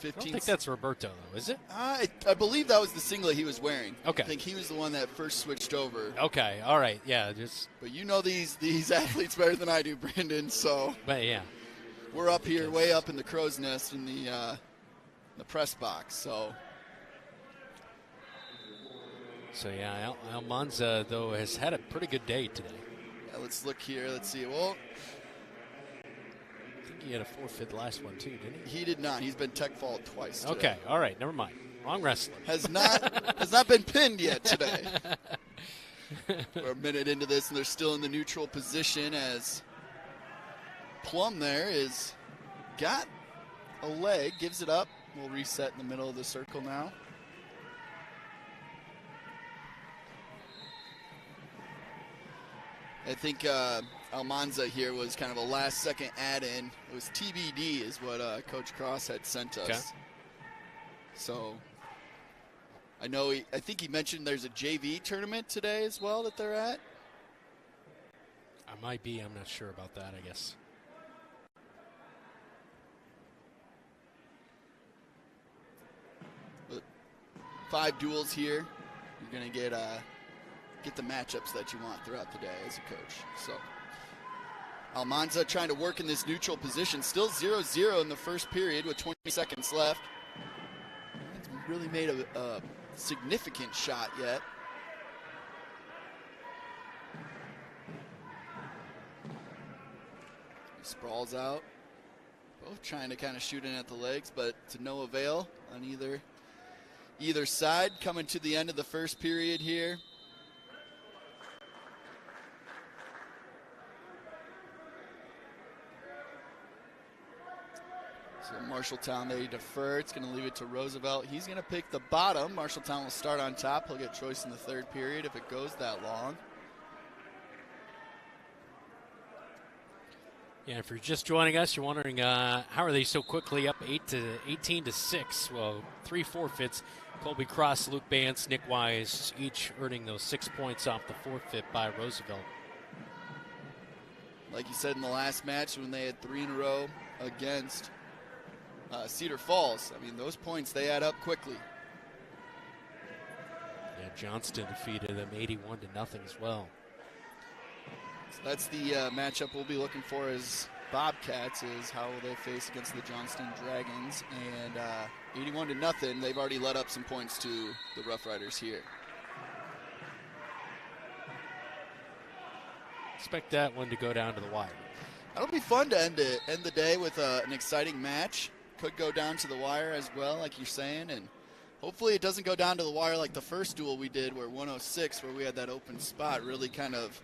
I don't think that's Roberto, though, is it? I believe that was the singlet he was wearing. Okay. I think he was the one that first switched over. Okay, all right, yeah. But you know these athletes better than I do, Brandon, so. But yeah. We're up here, way up in the crow's nest in the press box, so. So, yeah, Almanza, though, has had a pretty good day today. Yeah, let's look here. Let's see. Well, I think he had a forfeit last one, too, didn't he? He did not. He's been tech fault twice today. Okay, all right, never mind. Wrong wrestler. Has not been pinned yet today. We're a minute into this, and they're still in the neutral position as Plum there is got a leg, gives it up. We'll reset in the middle of the circle now. I think Almanza here was kind of a last-second add-in. It was TBD is what Coach Cross had sent us. Okay. So I think he mentioned there's a JV tournament today as well that they're at. I might be. I'm not sure about that, I guess. But 5 duels here. You're going to get the matchups that you want throughout the day as a coach. So Almanza trying to work in this neutral position. Still 0-0 in the first period with 20 seconds left. Hasn't really made a significant shot yet. He sprawls out. Both trying to kind of shoot in at the legs, but to no avail on either side. Coming to the end of the first period here. So Marshalltown, they defer. It's going to leave it to Roosevelt. He's going to pick the bottom. Marshalltown will start on top. He'll get choice in the third period if it goes that long. Yeah, if you're just joining us, you're wondering how are they so quickly up 18-6? Well, 3 forfeits. Colby Cross, Luke Bance, Nick Wise, each earning those 6 points off the forfeit by Roosevelt. Like you said in the last match when they had 3 in a row against Cedar Falls. I mean, those points, they add up quickly. Yeah, Johnston defeated them 81-0 as well. So that's the matchup we'll be looking for as Bobcats, is how will they face against the Johnston Dragons. And 81-0, they've already let up some points to the Rough Riders here. Expect that one to go down to the wire. That'll be fun to end the day with an exciting match. Could go down to the wire as well, like you're saying, and hopefully it doesn't go down to the wire like the first duel we did, where 106, where we had that open spot, really kind of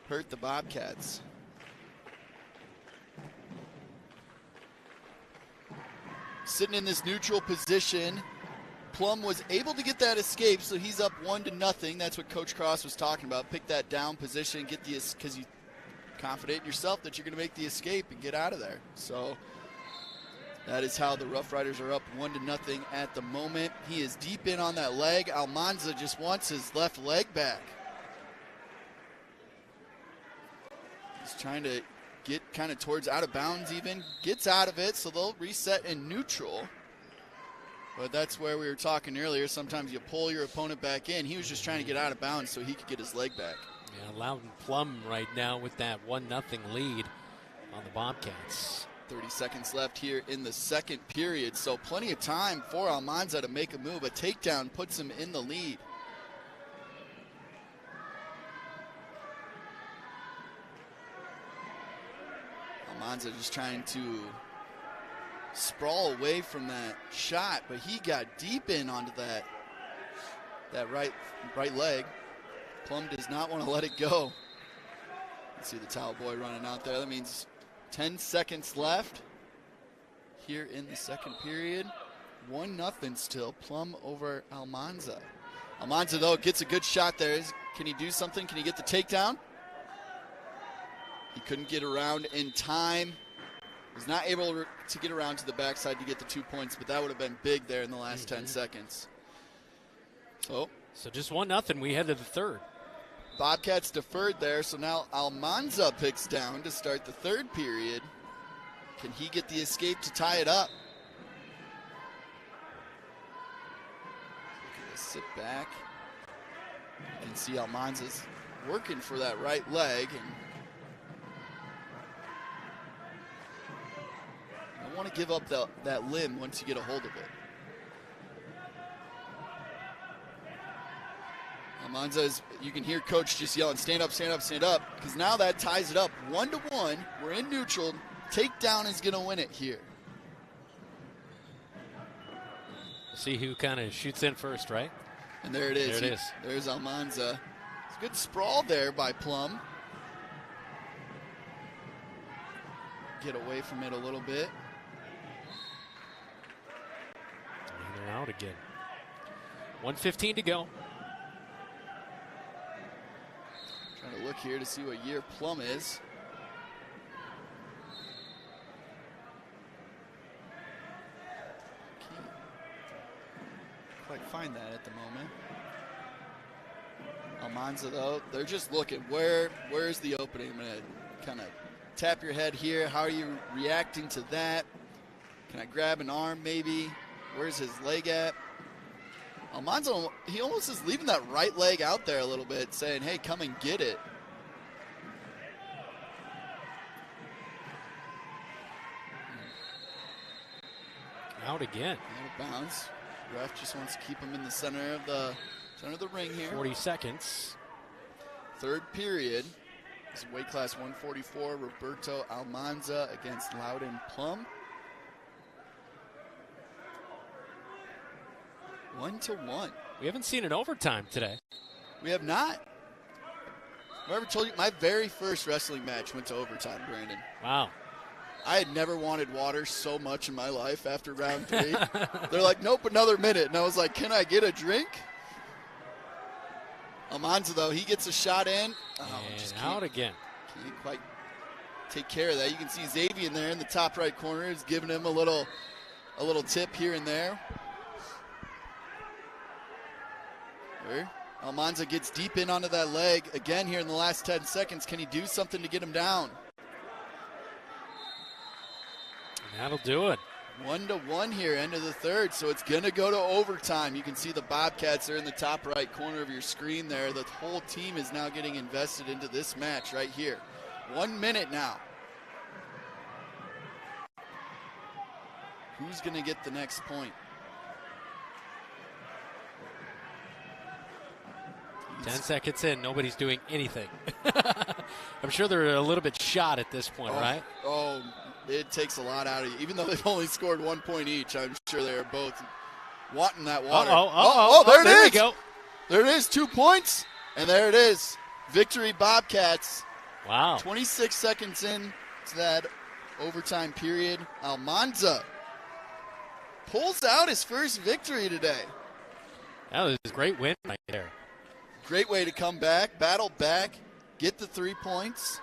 hurt the Bobcats. Sitting in this neutral position Plum was able to get that escape, so he's up 1-0. That's what Coach Cross was talking about. Pick that down position, get the, because you're confident in yourself that you're going to make the escape and get out of there. So that is how the Rough Riders are up 1-0 at the moment. He is deep in on that leg. Almanza just wants his left leg back. He's trying to get kind of towards out of bounds even. Gets out of it, so they'll reset in neutral. But that's where we were talking earlier. Sometimes you pull your opponent back in. He was just trying to get out of bounds so he could get his leg back. Yeah, Loudon Plum right now with that 1-0 lead on the Bobcats. 30 seconds left here in the second period, so plenty of time for Almanza to make a move. A takedown puts him in the lead. Almanza just trying to sprawl away from that shot, but he got deep in onto that right leg. Plum does not want to let it go. Let's see the towel boy running out there. That means 10 seconds left here in the second period. 1-0 still. Plum over Almanza. Almanza, though, gets a good shot there. Can he do something? Can he get the takedown? He couldn't get around in time. Was not able to get around to the backside to get the 2 points, but that would have been big there in the last 10 seconds. So just 1-0. We head to the third. Bobcats deferred there, so now Almanza picks down to start the third period. Can he get the escape to tie it up? Sit back. You can see Almanza's working for that right leg, and you don't want to give up that limb once you get a hold of it. Almanza, you can hear Coach just yelling, stand up, stand up, stand up, because now that ties it up 1-1. We're in neutral. Takedown is going to win it here. See who kind of shoots in first, right? And there it is. There it is. There's Almanza. It's a good sprawl there by Plum. Get away from it a little bit. And they're out again. 1:15 to go. Trying to look here to see what year Plum is. Can't quite find that at the moment. Almanza, though, they're just looking. Where's the opening? I'm going to kind of tap your head here. How are you reacting to that? Can I grab an arm maybe? Where's his leg at? Almanza, he almost is leaving that right leg out there a little bit, saying, hey, come and get it. Out again. Out of bounds. Ref just wants to keep him in the center of the ring here. 40 seconds. Third period. This is weight class 144. Roberto Almanza against Loudon Plum. 1-1. We haven't seen an overtime today. We have not. I ever told you my very first wrestling match went to overtime, Brandon. Wow. I had never wanted water so much in my life after round 3. They're like, nope, another minute. And I was like, can I get a drink? Almanza, though, he gets a shot in. Oh, and just out again. Can't quite take care of that. You can see Xavier there in the top right corner is giving him a little tip here and there. Almanza gets deep in onto that leg again here in the last 10 seconds. Can he do something to get him down? That'll do it. 1-1 here, end of the third, so it's going to go to overtime. You can see the Bobcats are in the top right corner of your screen there. The whole team is now getting invested into this match right here. 1 minute now. Who's going to get the next point? 10 seconds in, nobody's doing anything. I'm sure they're a little bit shot at this point, right? Oh, it takes a lot out of you. Even though they've only scored 1 point each, I'm sure they're both wanting that water. There it is. We go. There it is, 2 points. And there it is. Victory Bobcats. Wow. 26 seconds in to that overtime period. Almanza pulls out his first victory today. That was a great win right there. Great way to come back, battle back, get the 3 points.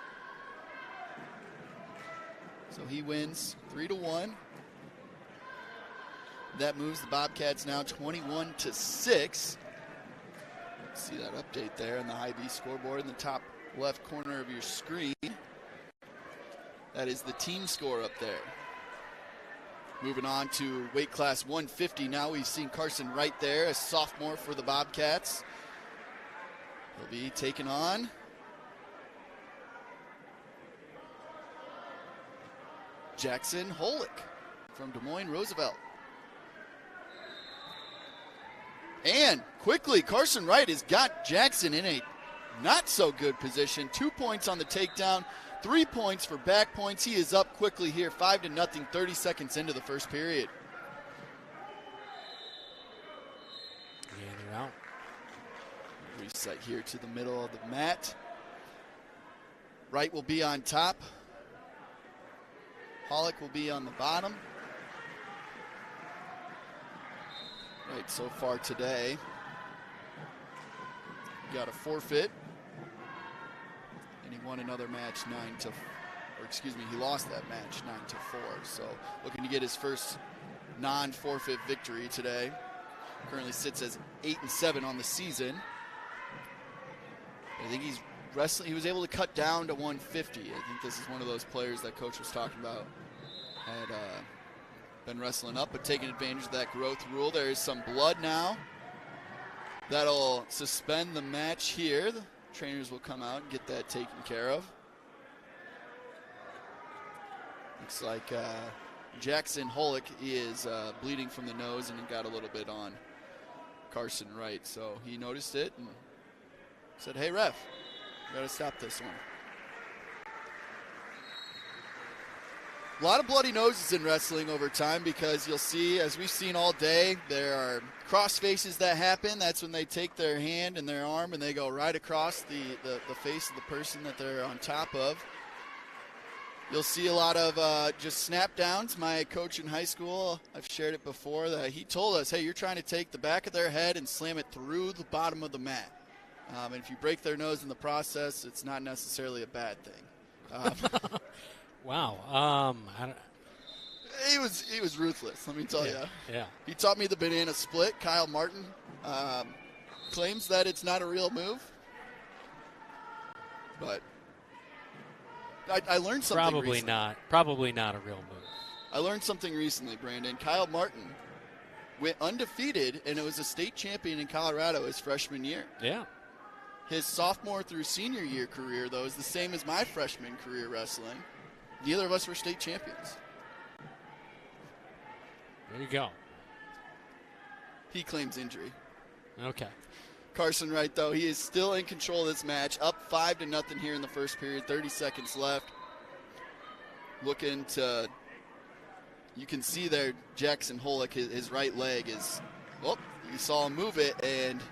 So he wins 3-1. That moves the Bobcats now 21-6. See that update there on the high B scoreboard in the top left corner of your screen. That is the team score up there. Moving on to weight class 150 now. We've seen Carson Wright there, a sophomore for the Bobcats. He'll be taking on Jackson Holick from Des Moines Roosevelt. And quickly, Carson Wright has got Jackson in a not so good position. 2 points on the takedown, 3 points for back points. He is up quickly here, 5-0, 30 seconds into the first period. Yeah, they're out. Reset here to the middle of the mat. Wright will be on top. Pollock will be on the bottom. Right, so far today, got a forfeit, and he won another match he lost that match 9-4. So looking to get his first non-forfeit victory today. Currently sits as 8-7 on the season. I think he's wrestling. He was able to cut down to 150. I think this is one of those players that coach was talking about had been wrestling up, but taking advantage of that growth rule. There is some blood now. That'll suspend the match here. The trainers will come out and get that taken care of. Looks like Jackson Holick is bleeding from the nose and got a little bit on Carson Wright. So he noticed it and said, "Hey, ref, we got to stop this one." A lot of bloody noses in wrestling over time because you'll see, as we've seen all day, there are cross faces that happen. That's when they take their hand and their arm and they go right across the face of the person that they're on top of. You'll see a lot of just snap downs. My coach in high school, I've shared it before, that he told us, hey, you're trying to take the back of their head and slam it through the bottom of the mat. And if you break their nose in the process, it's not necessarily a bad thing. Wow. He was ruthless, let me tell you. Yeah. He taught me the banana split. Kyle Martin claims that it's not a real move. But I learned something recently. Probably not a real move. I learned something recently, Brandon. Kyle Martin went undefeated, and it was a state champion in Colorado his freshman year. Yeah. His sophomore through senior year career, though, is the same as my freshman career wrestling. Neither of us were state champions. There you go. He claims injury. Okay. Carson Wright, though, he is still in control of this match. Up 5-0 here in the first period. 30 seconds left. Looking to, you can see there, Jackson Holick, his right leg is, well, you saw him move it, and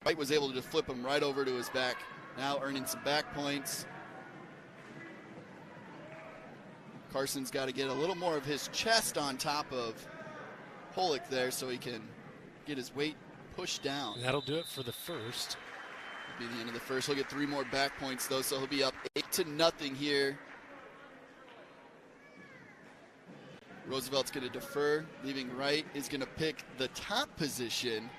Wright was able to flip him right over to his back. Now earning some back points. Carson's got to get a little more of his chest on top of Holick there so he can get his weight pushed down. That'll do it for the first. It'll be the end of the first. He'll get 3 more back points, though, so he'll be up 8-0 here. Roosevelt's going to defer, leaving Wright is going to pick the top position.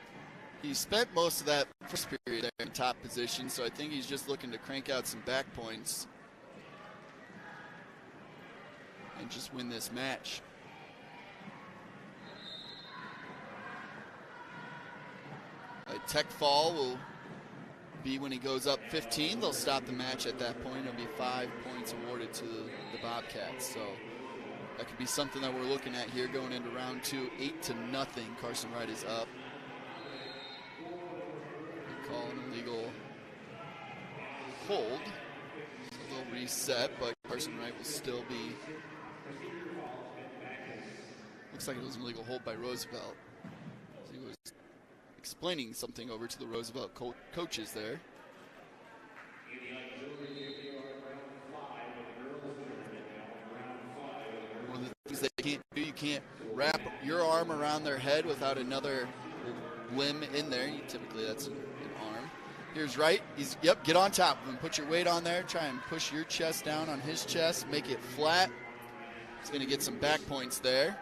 He spent most of that first period there in top position, so I think he's just looking to crank out some back points and just win this match. A tech fall will be when he goes up 15. They'll stop the match at that point. It'll be 5 points awarded to the Bobcats. So that could be something that we're looking at here going into round 2. 8-0. Carson Wright is up. They call an illegal hold. So they'll reset, but Carson Wright will still be. Looks like it was an illegal hold by Roosevelt. He was explaining something over to the Roosevelt coaches there. One of the things they can't do, you can't wrap your arm around their head without another limb in there. Typically that's an arm. Here's Wright. Get on top of him. Put your weight on there. Try and push your chest down on his chest. Make it flat. He's going to get some back points there.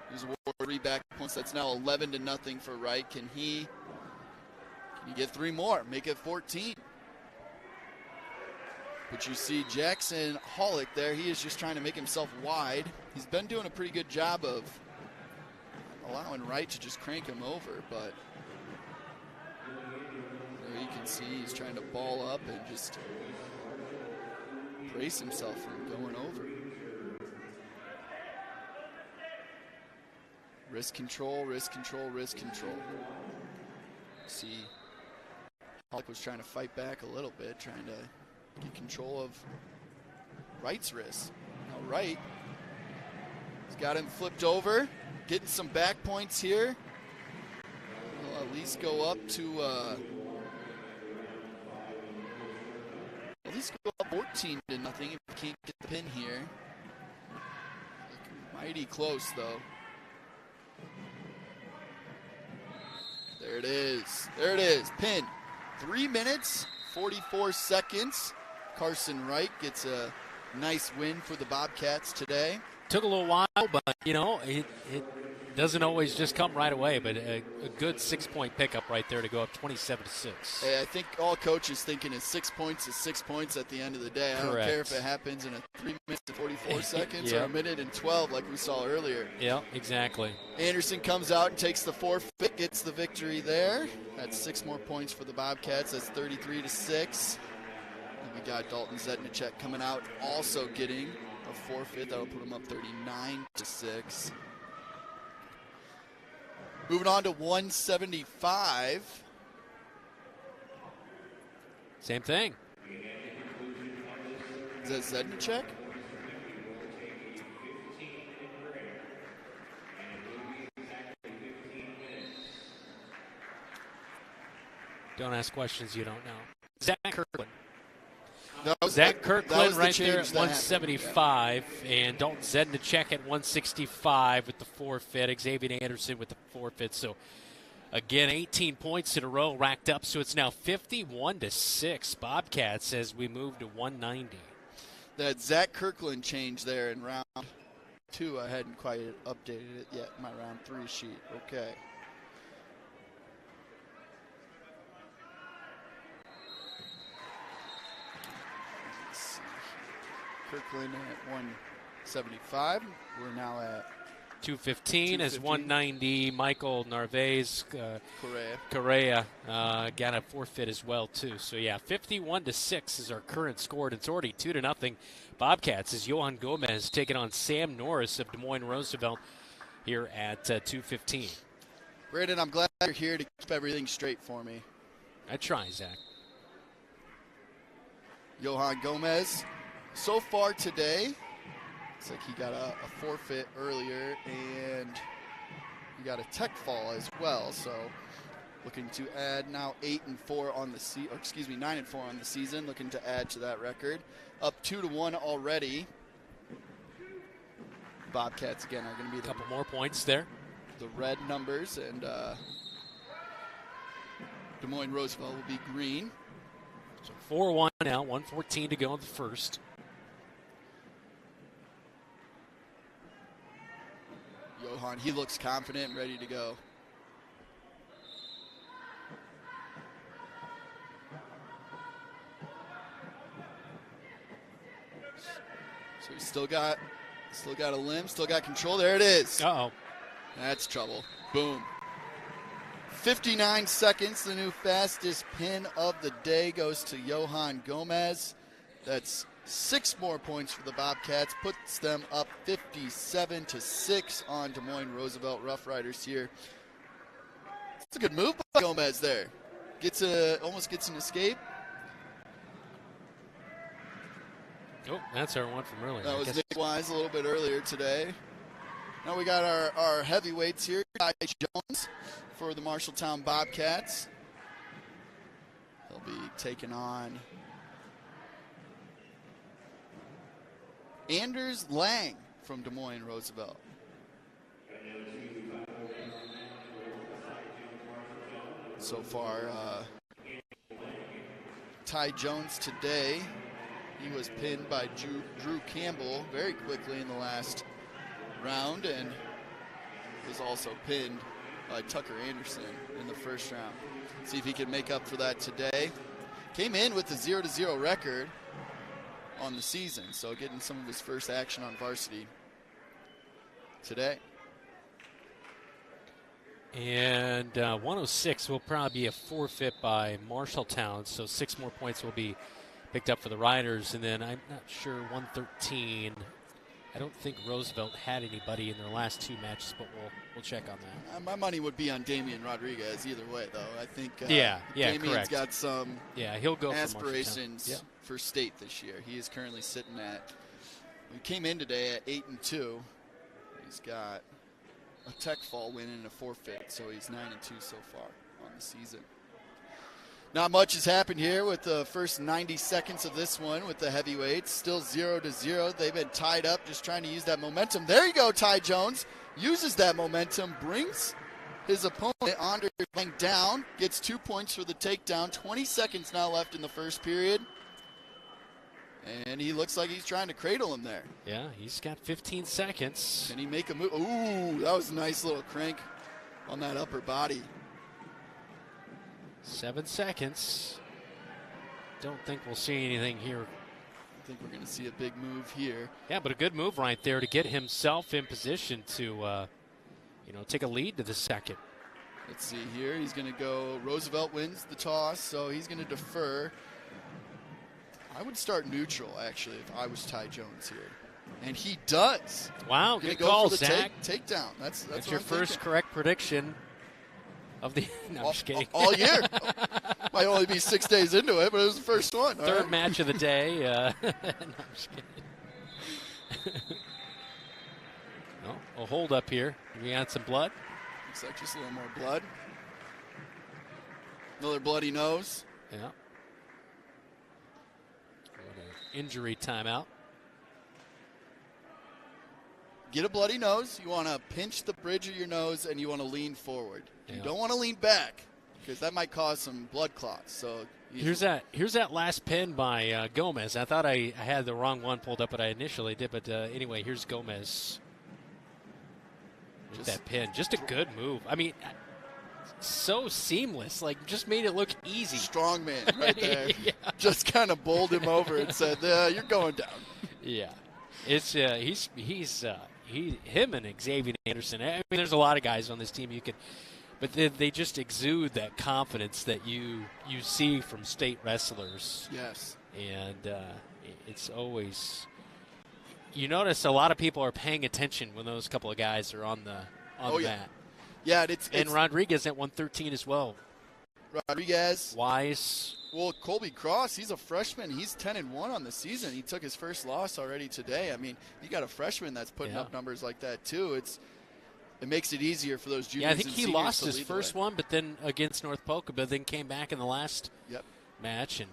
Here's 3 back points. That's now 11-0 for Wright. Can he get 3 more? Make it 14. But you see Jackson Hollick there. He is just trying to make himself wide. He's been doing a pretty good job of allowing Wright to just crank him over, but there you can see he's trying to ball up and just brace himself from going over. Wrist control, wrist control, wrist control. See, Polk was trying to fight back a little bit, trying to get control of Wright's wrist. Now Wright, he's got him flipped over, getting some back points here. He'll at least go up to, at least go up 14-0 if he can't get the pin here. Mighty close though. There it is. There it is. Pin. 3 minutes, 44 seconds. Carson Wright gets a nice win for the Bobcats today. Took a little while, but, you know, it doesn't always just come right away, but a good 6-point pickup right there to go up 27-6. Hey, I think all coaches thinking is 6 points is 6 points at the end of the day. I don't care if it happens in a 3 minutes and 44 seconds or a minute and 12 like we saw earlier. Yeah, exactly. Anderson comes out and takes the forfeit, gets the victory there. That's 6 more points for the Bobcats. That's 33-6. And we got Dalton Zedek coming out, also getting a forfeit. That'll put him up 39-6. Moving on to 175. Same thing. Is that Zedek? Don't ask questions you don't know. Zach Kirkland. Zach Kirkland right there at 175, and Dalton Zedek at 165 with the forfeit. Xavier Anderson with the forfeit. So, again, 18 points in a row racked up. So it's now 51-6 Bobcats as we move to 190. That Zach Kirkland change there in round 2. I hadn't quite updated it yet. My round 3 sheet. Okay. Kirkland at 175. We're now at 215 as 190. Michael Narvaez Correa got a forfeit as well too. So yeah, 51-6 is our current score, and it's already 2-0 Bobcats as Johan Gomez taking on Sam Norris of Des Moines Roosevelt here at 215. Brandon, I'm glad you're here to keep everything straight for me. I try, Zach. Johan Gomez. So far today, looks like he got a forfeit earlier, and he got a tech fall as well. So, looking to add now 8-4 on the 9-4 on the season. Looking to add to that record, up 2-1 already. Bobcats again are going to be a couple more points there. The red numbers, and Des Moines Roosevelt will be green. So 4-1 now, 1:14 to go in the first. Johan, he looks confident and ready to go. So he's still got a limb, still got control. There it is. Uh-oh. That's trouble. Boom. 59 seconds, the new fastest pin of the day goes to Johan Gomez. That's 6 more points for the Bobcats, puts them up 57-6 on Des Moines Roosevelt Rough Riders here. It's a good move by Gomez there. Almost gets an escape. Oh, that's our one from earlier. That was Nick Wise a little bit earlier today. Now we got our heavyweights here. Jones for the Marshalltown Bobcats. He'll be taking on Anders Lang from Des Moines Roosevelt. so far. Ty Jones today, he was pinned by Drew Campbell very quickly in the last round, and was also pinned by Tucker Anderson in the first round. See if he can make up for that today. Came in with a 0-0 record on the season, so getting some of his first action on varsity today. And 106 will probably be a forfeit by Marshalltown, so 6 more points will be picked up for the Riders. And then I'm not sure 113. I don't think Roosevelt had anybody in their last 2 matches, but we'll check on that. My money would be on Damian Rodriguez either way, though. I think Damian's correct. Got some he'll go aspirations for state this year. He is currently sitting at, we came in today at 8-2. He's got a tech fall win and a forfeit, so he's 9-2 so far on the season. Not much has happened here with the first 90 seconds of this one with the heavyweights. Still 0-0. They've been tied up, just trying to use that momentum. There you go, Ty Jones. Uses that momentum, brings his opponent, Anders Lang, down. Gets 2 points for the takedown. 20 seconds now left in the first period. And he looks like he's trying to cradle him there. Yeah, he's got 15 seconds. Can he make a move? Ooh, that was a nice little crank on that upper body. 7 seconds. Don't think we'll see anything here. I think we're going to see a big move here. Yeah, but a good move right there to get himself in position to, take a lead to the second. Let's see here. He's going to go. Roosevelt wins the toss, so he's going to defer. I would start neutral, actually, if I was Ty Jones here. And he does. Wow, good call, Zach. Takedown. That's your first correct prediction of the no, I'm just kidding. All year. Might only be 6 days into it, but it was the first one. Third match of the day. No, I'm just kidding. No, a hold up here. We got some blood. Looks like just a little more blood. Another bloody nose. Yeah. Injury timeout. Get a bloody nose. You want to pinch the bridge of your nose, and you want to lean forward. Yeah. You don't want to lean back because that might cause some blood clots. So here's that last pin by Gomez. I thought I had the wrong one pulled up, but I initially did. But anyway, here's Gomez. With that pin, just a good move. I mean, so seamless. Like, just made it look easy. Strong man right there. Yeah. Just kind of bowled him over and said, "You're going down." Yeah, it's him and Xavier Anderson. I mean, there's a lot of guys on this team but they just exude that confidence that you see from state wrestlers. Yes, and it's always. You notice a lot of people are paying attention when those couple of guys are on the mat. Yeah, and Rodriguez at 113 as well. Rodriguez. Wise. Well, Colby Cross, he's a freshman. He's 10-1 on the season. He took his first loss already today. I mean, you got a freshman that's putting up numbers like that too. It makes it easier for those juniors. Yeah, I think he lost his first one, but then against North Polk, but then came back in the last match and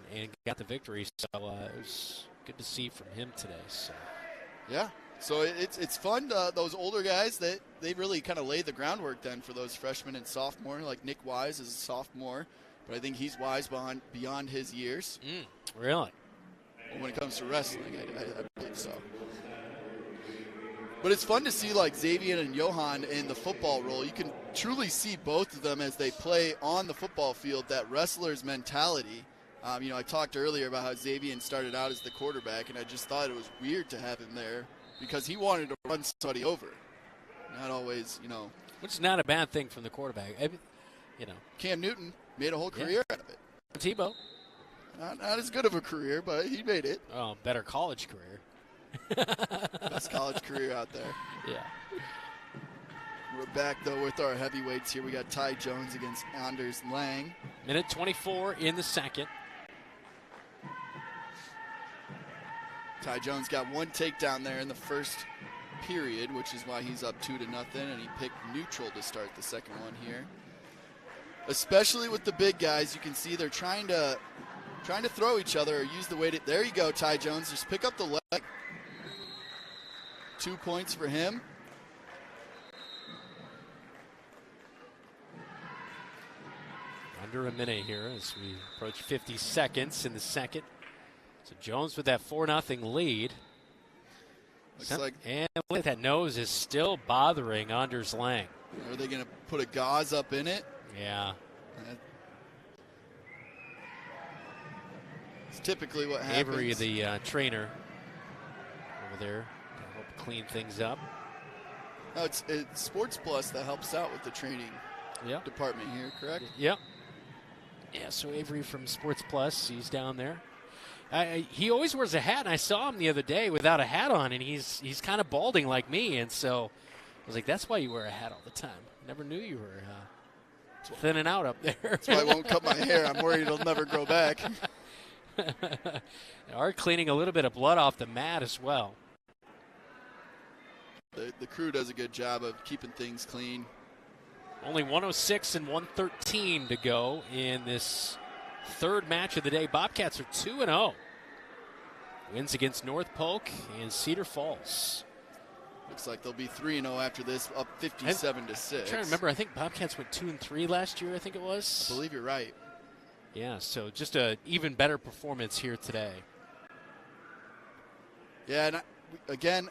got the victory. So it was good to see from him today. So. Yeah, so it's fun. Those older guys, they really kind of lay the groundwork then for those freshmen and sophomore. Like Nick Wise is a sophomore, but I think he's wise beyond his years. Really? Well, when it comes to wrestling, I believe so. But it's fun to see like Xavier and Johan in the football role. You can truly see both of them as they play on the football field, that wrestler's mentality. I talked earlier about how Xavier started out as the quarterback, and I just thought it was weird to have him there because he wanted to run somebody over. Not always, Which is not a bad thing from the quarterback. Cam Newton made a whole career out of it. Tebow. Not as good of a career, but he made it. Oh, better college career. Best college career out there. Yeah. We're back, though, with our heavyweights here. We got Ty Jones against Anders Lang. Minute 24 in the second. Ty Jones got one takedown there in the first period, which is why he's up 2-0, and he picked neutral to start the second one here. Especially with the big guys, you can see they're trying to throw each other or use the weight. There you go, Ty Jones. Just pick up the leg. 2 points for him. under a minute here as we approach 50 seconds in the second. So Jones with that 4-0 lead. And look, that nose is still bothering Anders Lang. Are they going to put a gauze up in it? Yeah. It's typically what happens. Avery, the trainer over there, to help clean things up. No, it's Sports Plus that helps out with the training department here, correct? Yep. Yeah, so Avery from Sports Plus, he's down there. He always wears a hat, and I saw him the other day without a hat on, and he's kind of balding like me, and so I was like, that's why you wear a hat all the time. Never knew you were thinning out up there. That's why I won't cut my hair. I'm worried it'll never grow back. They are cleaning a little bit of blood off the mat as well. The crew does a good job of keeping things clean. Only 106 and 113 to go in this third match of the day. Bobcats are 2-0. Wins against North Polk and Cedar Falls. Looks like they'll be 3-0 after this, up 57-6. I'm trying to remember. I think Bobcats went 2-3 last year. I think it was. I believe you're right. Yeah. So just an even better performance here today. Yeah, and again,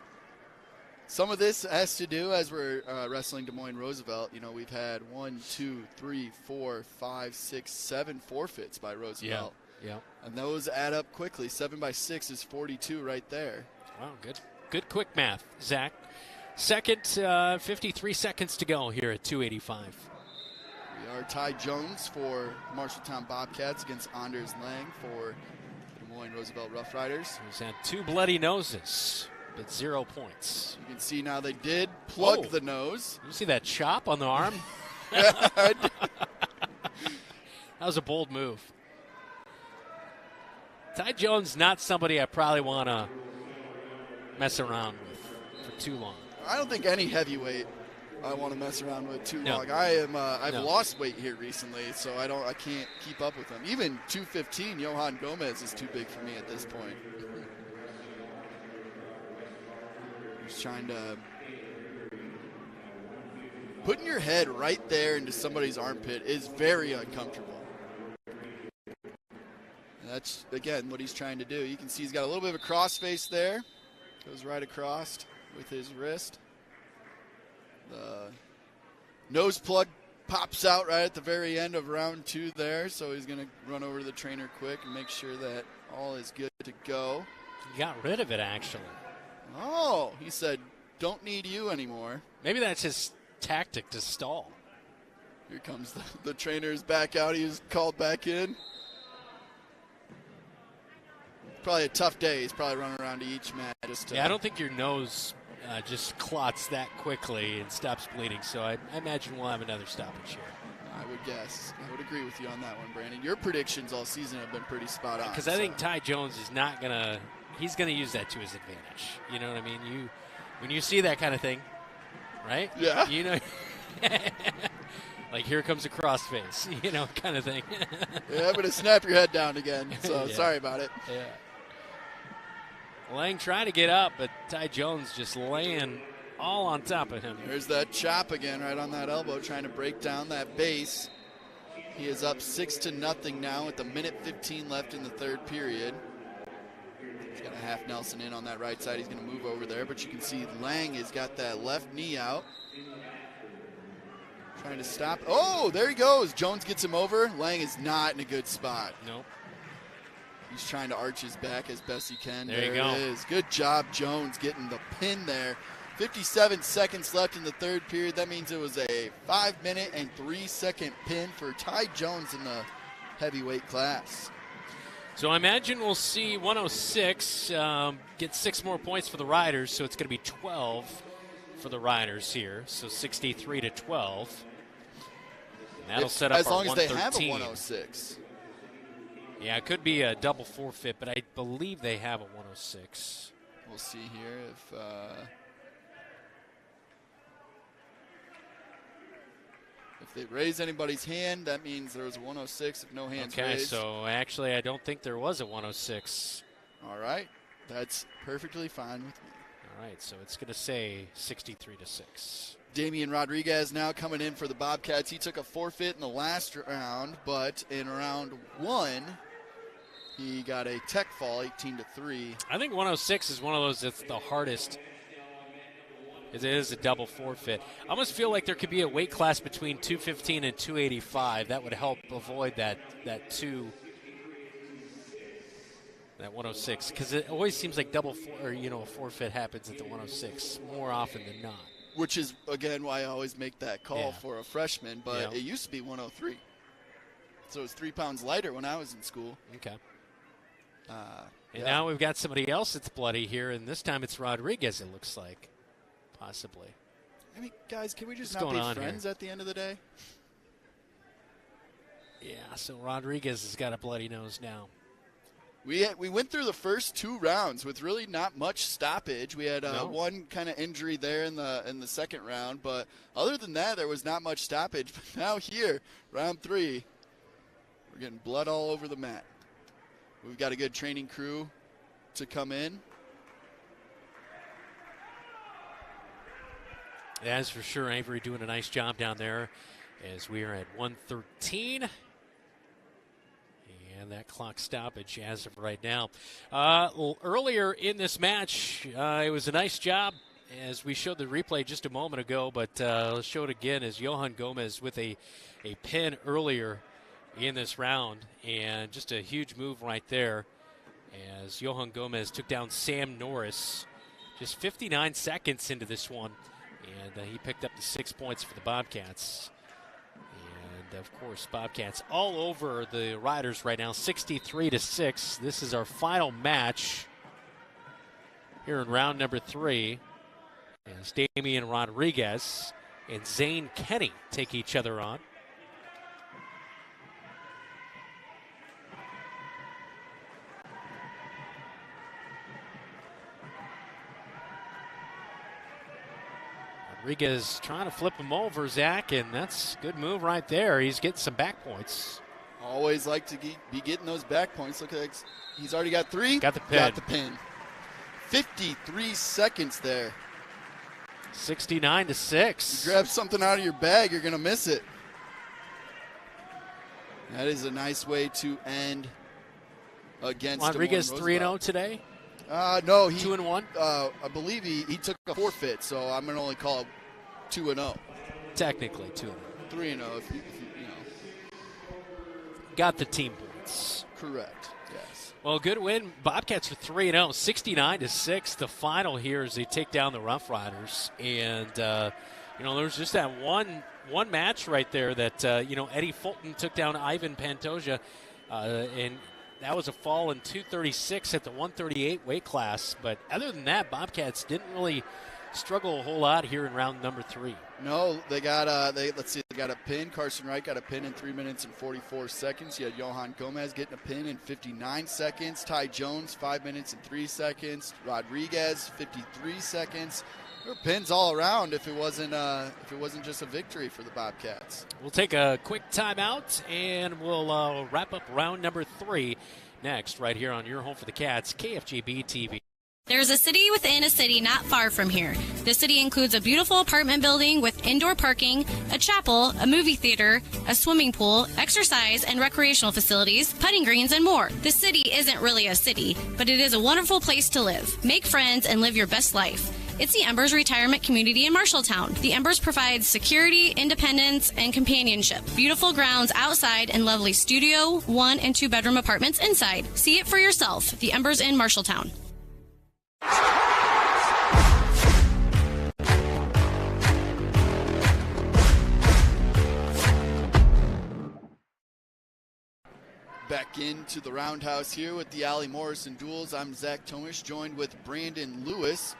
some of this has to do as we're wrestling Des Moines Roosevelt. You know, we've had 1, 2, 3, 4, 5, 6, 7 forfeits by Roosevelt. Yeah. And those add up quickly. 7 by 6 is 42 right there. Wow, good quick math, Zach. Second, 53 seconds to go here at 285. We are Ty Jones for Marshalltown Bobcats against Anders Lang for the Des Moines Roosevelt Rough Riders. He's had 2 bloody noses, but 0 points. You can see now they did plug the nose. You see that chop on the arm? That was a bold move. Ty Jones, not somebody I probably want to mess around with for too long. I don't think any heavyweight I want to mess around with too long. I've lost weight here recently, so I can't keep up with them. Even 215, Johan Gomez is too big for me at this point. Just trying to putting your head right there into somebody's armpit is very uncomfortable. And that's again what he's trying to do. You can see he's got a little bit of a crossface there. Goes right across with his wrist. The nose plug pops out right at the very end of round 2 there, so he's going to run over to the trainer quick and make sure that all is good to go. He got rid of it, actually. Oh, he said, don't need you anymore. Maybe that's his tactic to stall. Here comes the trainer's back out. He was called back in. Probably a tough day. He's probably running around to each mat. I don't think your nose just clots that quickly and stops bleeding, so I imagine we'll have another stoppage here. I would guess. I would agree with you on that one, Brandon. Your predictions all season have been pretty spot on. Because I think Ty Jones is not going to – he's going to use that to his advantage. You know what I mean? When you see that kind of thing, right? Yeah. You know – like, here comes a crossface, you know, kind of thing. Yeah, I'm going to snap your head down again, so sorry about it. Yeah. Lang trying to get up, but Ty Jones just laying all on top of him. There's that chop again right on that elbow, trying to break down that base. He is up 6-0 now with 1:15 left in the third period. He's got a half Nelson in on that right side. He's going to move over there, but you can see Lang has got that left knee out. Trying to stop. Oh, there he goes. Jones gets him over. Lang is not in a good spot. Nope. He's trying to arch his back as best he can. There you go. It is. Good job, Jones, getting the pin there. 57 seconds left in the third period. That means it was a 5-minute and 3-second pin for Ty Jones in the heavyweight class. So I imagine we'll see 106 get 6 more points for the Riders, so it's going to be 12 for the Riders here. So 63-12. And that'll set up as our long as they 113. have a 106. Yeah, it could be a double forfeit, but I believe they have a 106. We'll see here if they raise anybody's hand, that means there was a 106 if no hands raised. Okay, so actually I don't think there was a 106. All right, that's perfectly fine with me. All right, so it's going to say 63-6. Damian Rodriguez now coming in for the Bobcats. He took a forfeit in the last round, but in round 1, he got a tech fall, 18-3. I think 106 is one of those that's the hardest. It is a double forfeit. I almost feel like there could be a weight class between 215 and 285. That would help avoid that 106, because it always seems like a forfeit happens at the 106 more often than not. Which is, again, why I always make that call for a freshman, but it used to be 103. So it was 3 pounds lighter when I was in school. Okay. And now we've got somebody else that's bloody here, and this time it's Rodriguez, it looks like, possibly. I mean, guys, can we just What's not be going on friends here? at the end of the day? Yeah, so Rodriguez has got a bloody nose now. We went through the first 2 rounds with really not much stoppage. We had one kind of injury there in the second round, but other than that, there was not much stoppage. But now here, round 3, we're getting blood all over the mat. We've got a good training crew to come in. That's for sure. Avery doing a nice job down there as we are at 113. And that clock stoppage as of right now. Earlier in this match, it was a nice job as we showed the replay just a moment ago, but let's show it again as Johan Gomez with a pin earlier in this round. And just a huge move right there as Johan Gomez took down Sam Norris just 59 seconds into this one. And he picked up the 6 points for the Bobcats. And, of course, Bobcats all over the Riders right now, 63-6. This is our final match here in round number 3. As Damian Rodriguez and Zane Kenny take each other on. Rodriguez trying to flip him over, Zach, and that's a good move right there. He's getting some back points. Always like to be getting those back points. Look like he's already got 3. Got the pin. Got the pin. 53 seconds there. 69-6. You grab something out of your bag, you're going to miss it. That is a nice way to end against Rodriguez 3-0 today? No, he 2-1. I believe he took a forfeit, so I'm gonna only call it 2-0. Technically 2-0. 3-0 if you got the team points. Correct. Yes. Well, good win. Bobcats are 3-0, 69-6. The final here as they take down the Rough Riders, and there's just that one match right there that Eddie Fulton took down Ivan Pantoya, and that was a fall in 236 at the 138 weight class. But other than that, Bobcats didn't really struggle a whole lot here in round number 3. No, they got they got a pin. Carson Wright got a pin in 3 minutes and 44 seconds. You had Johan Gomez getting a pin in 59 seconds. Ty Jones 5 minutes and 3 seconds. Rodriguez 53 seconds. There were pins all around if it wasn't just a victory for the Bobcats. We'll take a quick timeout and we'll wrap up round number 3 next right here on your home for the Cats, KFJB-TV. There's a city within a city not far from here. The city includes a beautiful apartment building with indoor parking, a chapel, a movie theater, a swimming pool, exercise and recreational facilities, putting greens, and more. The city isn't really a city, but it is a wonderful place to live. Make friends and live your best life. It's the Embers Retirement Community in Marshalltown. The Embers provides security, independence, and companionship. Beautiful grounds outside and lovely studio, 1 and 2 bedroom apartments inside. See it for yourself. The Embers in Marshalltown. Back into the roundhouse here with the Allie Morrison duels. I'm Zach Tomesch, joined with Brandon Lewis.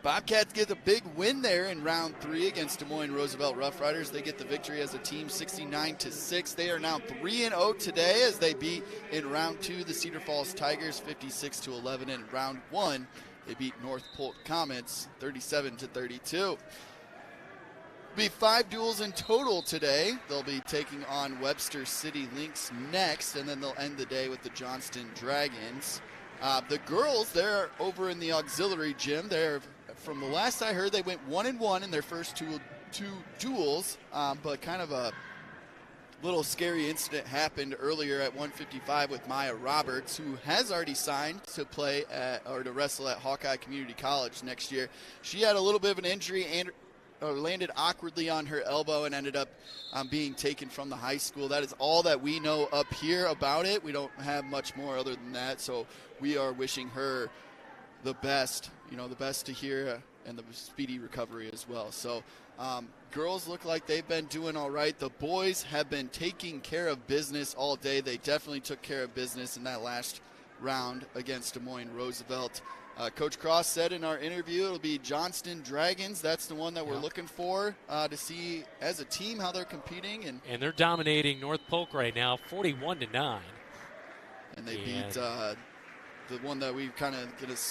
Bobcats get a big win there in round 3 against Des Moines Roosevelt Rough Riders. They get the victory as a team, 69-6. They are now 3-0 today as they beat in round 2 the Cedar Falls Tigers 56-11. And in round 1, they beat North Polk Comets 37-32. Be 5 duels in total today. They'll be taking on Webster City Lynx next, and then they'll end the day with the Johnston Dragons. The girls, they're over in the auxiliary gym. They're from the last I heard, they went 1-1 in their first two duels, but kind of a little scary incident happened earlier at 155 with Maya Roberts, who has already signed to play to wrestle at Hawkeye Community College next year. She had a little bit of an injury and landed awkwardly on her elbow and ended up being taken from the high school. That is all that we know up here about it. We don't have much more other than that, so we are wishing her the best, the best to hear, and the speedy recovery as well. So girls look like they've been doing all right. The boys have been taking care of business all day. They definitely took care of business in that last round against Des Moines Roosevelt. Coach Cross said in our interview it'll be Johnston Dragons. That's the one that we're looking for to see as a team how they're competing. And they're dominating North Polk right now, 41-9. And they beat the one that we kind of going to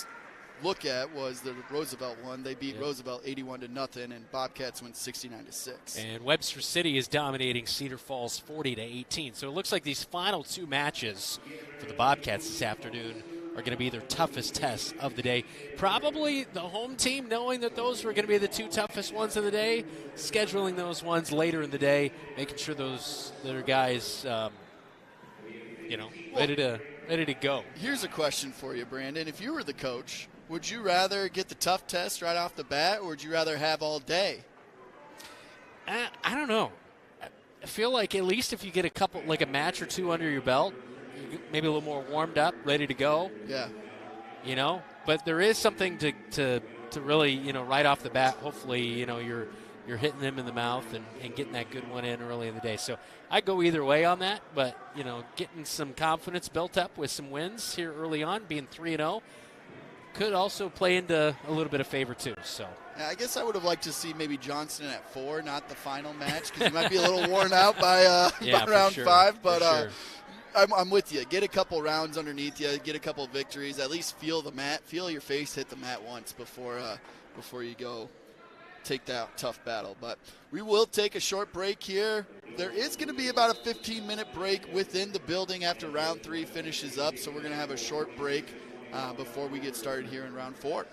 look at was the Roosevelt one. They beat Roosevelt 81-0, and Bobcats went 69-6. And Webster City is dominating Cedar Falls 40-18. So it looks like these final two matches for the Bobcats this afternoon are going to be their toughest test of the day. Probably the home team, knowing that those were going to be the two toughest ones of the day, scheduling those ones later in the day, making sure those their guys, ready to go. Here's a question for you, Brandon. If you were the coach, would you rather get the tough test right off the bat, or would you rather have all day? I don't know. I feel like at least if you get a couple, like a match or two under your belt, maybe a little more warmed up, ready to go. Yeah. But there is something to really, right off the bat, hopefully, you're hitting them in the mouth and getting that good one in early in the day. So I go either way on that, but, getting some confidence built up with some wins here early on, being 3-0, could also play into a little bit of favor too. So I guess I would have liked to see maybe Johnston at 4, not the final match, because you might be a little worn out by round 5. But I'm with you. Get a couple rounds underneath you, get a couple victories, at least feel the mat, feel your face hit the mat once before you go take that tough battle. But we will take a short break here. There is going to be about a 15-minute break within the building after round 3 finishes up, so we're going to have a short break before we get started here in round 4.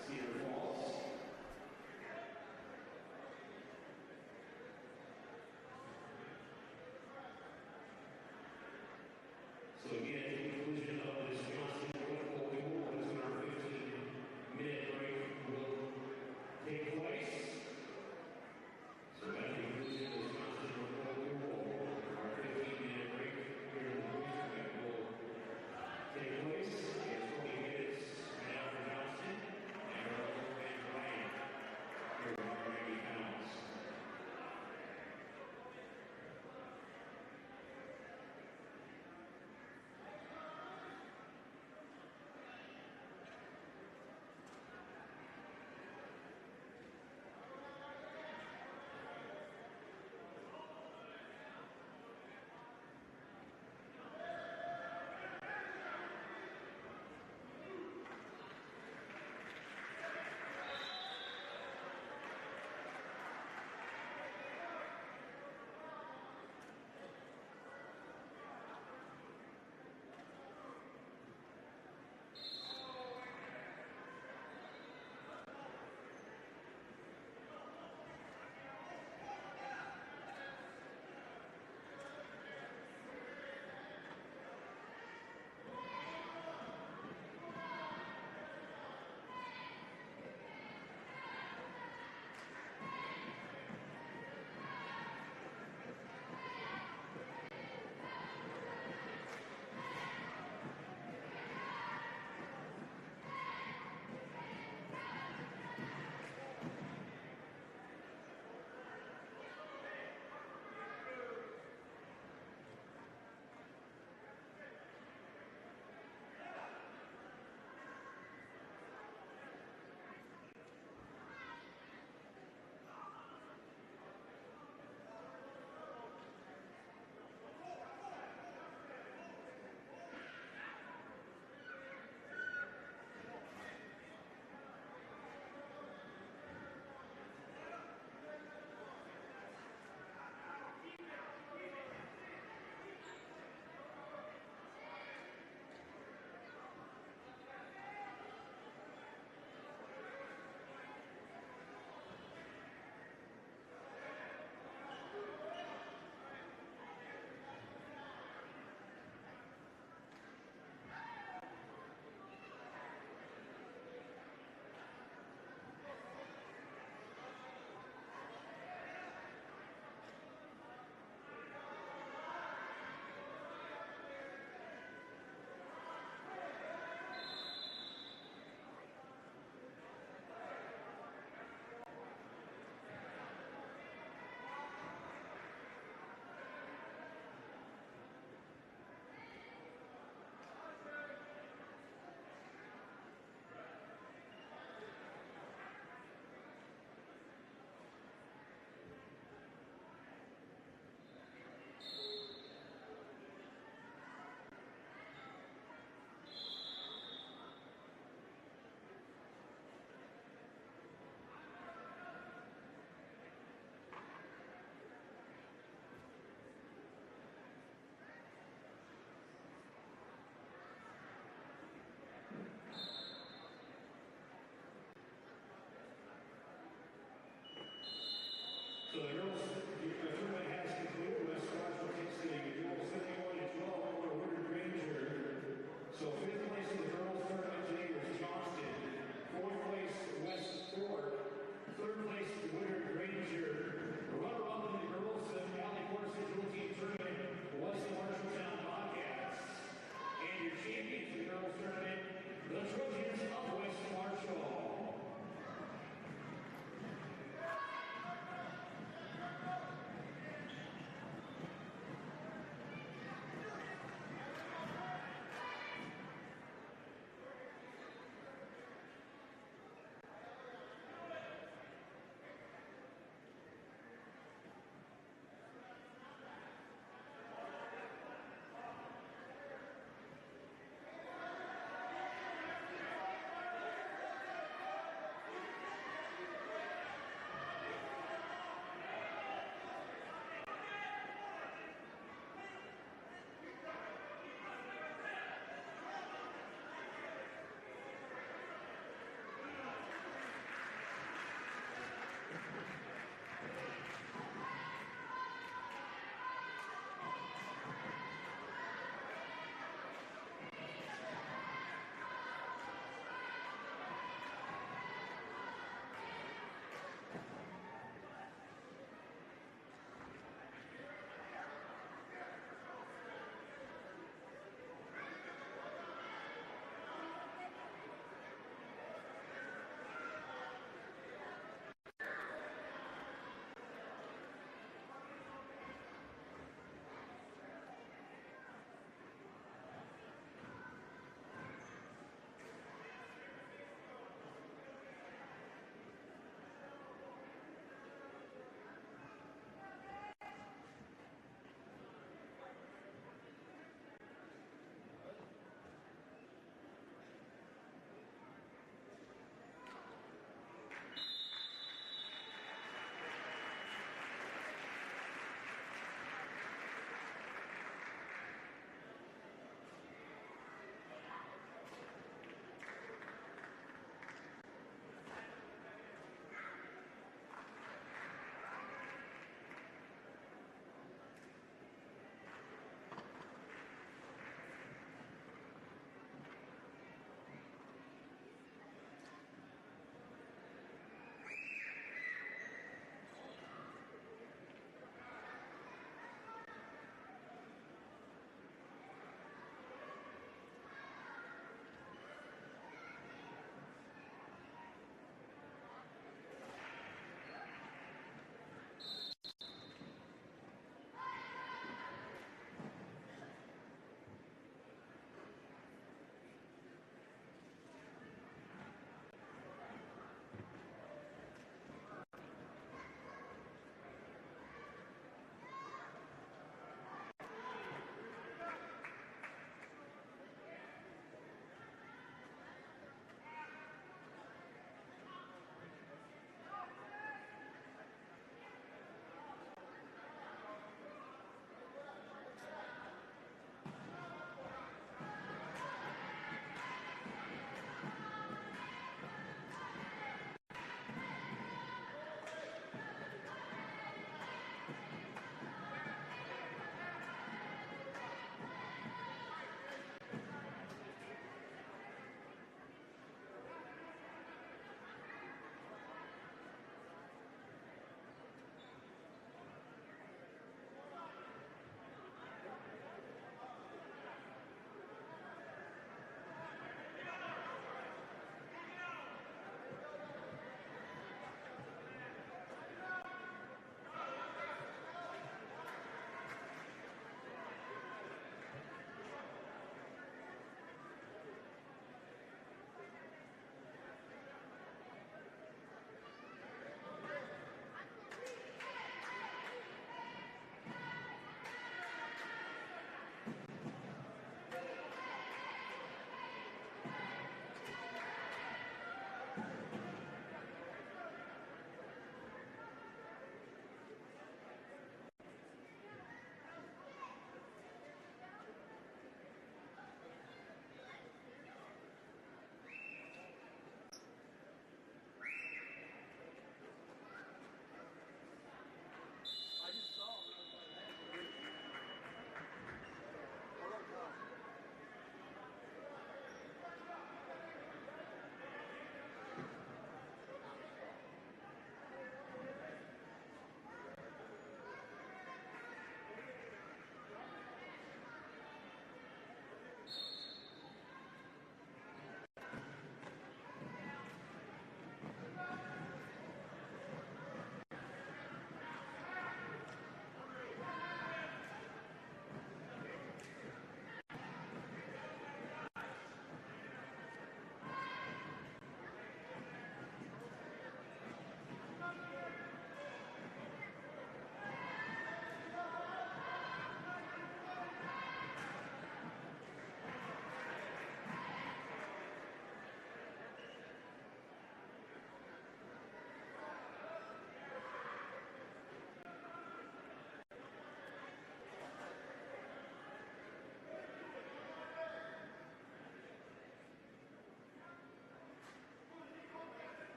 champions of the girls tournament, the Trojans of West Marshall.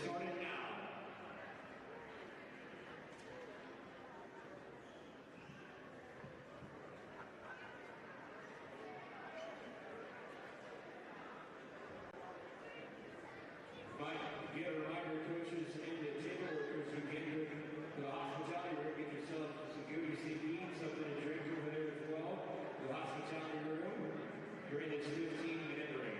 started now. Get a reminder, coaches and the table workers who get to the hospitality room, get yourself some goodies to eat, something to drink over there as well. The hospitality room during this 15-minute break.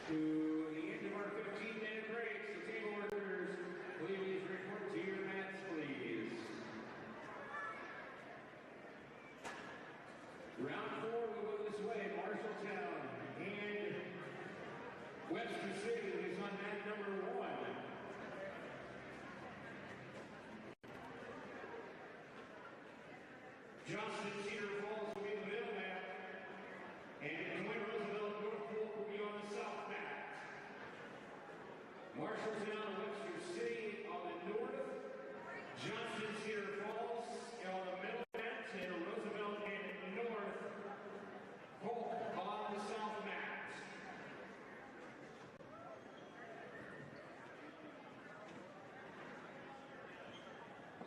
To the end of our 15-minute breaks, the table workers, please report to your mats, please. Round 4 will go this way. Marshalltown and Webster City is on mat number 1. Johnston, Cedar Falls will be the middle mat, and Roosevelt, North Polk will be on the south mat. Marshalltown and Webster City on the north, Johnston, Cedar Falls on the middle mat, and Roosevelt and North Polk on the south mat.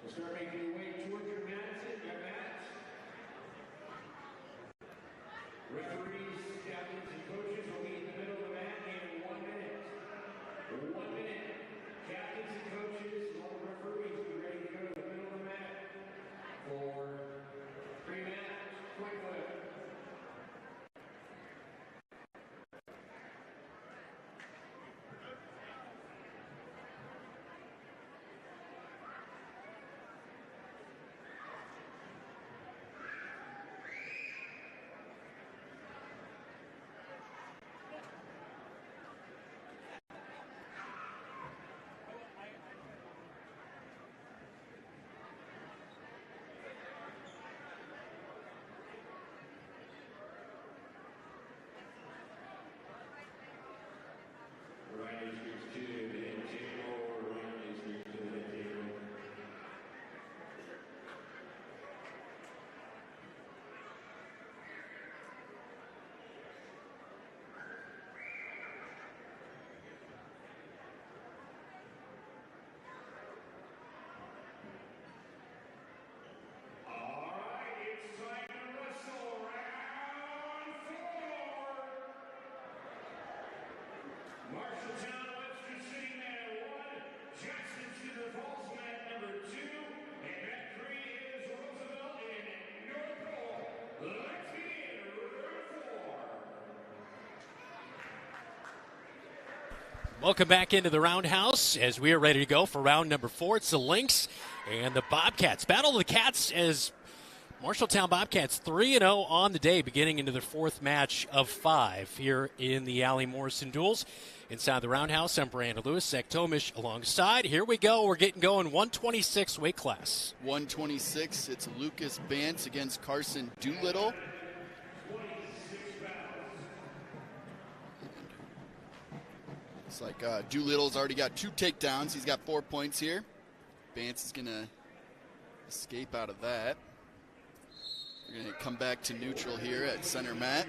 So start making your way toward your mat. Referees, captains, and coaches will be in the middle of the mat in 1 minute. 1 minute. Captains and coaches, all the referees, be ready to go to the middle of the mat for pre-mat coin flip. Marshalltown, Webster City, mat 1. Johnston, Cedar Falls, mat number 2. And mat 3 is Roosevelt and North Polk. Let's begin round 4. Welcome back into the Roundhouse as we are ready to go for round number 4. It's the Lynx and the Bobcats. Battle of the Cats as Marshalltown Bobcats 3-0 on the day, beginning into their 4th match of 5 here in the Allie Morrison duels. Inside the Roundhouse, I'm Brandon Lewis, Zach Tomesch alongside. Here we go. We're getting going. 126 weight class. 126. It's Lucas Bance against Carson Doolittle. It's like Doolittle's already got 2 takedowns. He's got 4 points here. Bance is going to escape out of that. We're going to come back to neutral here at center mat.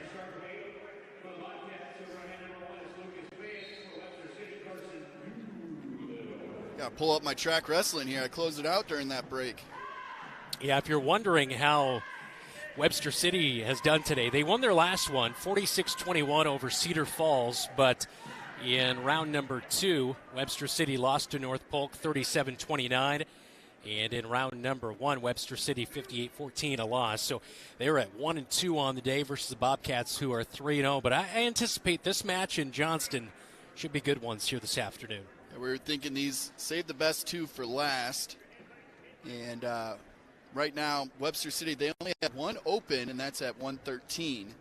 Got to pull up my track wrestling here. I closed it out during that break. Yeah, if you're wondering how Webster City has done today, they won their last one, 46-21 over Cedar Falls, but in round number 2, Webster City lost to North Polk 37-29. And in round number 1, Webster City 58-14, a loss. So they were at 1-2 on the day versus the Bobcats, who are 3-0. But I anticipate this match in Johnston should be good ones here this afternoon. Yeah, we were thinking these save the best 2 for last. And right now, Webster City, they only have 1 open, and that's at 113.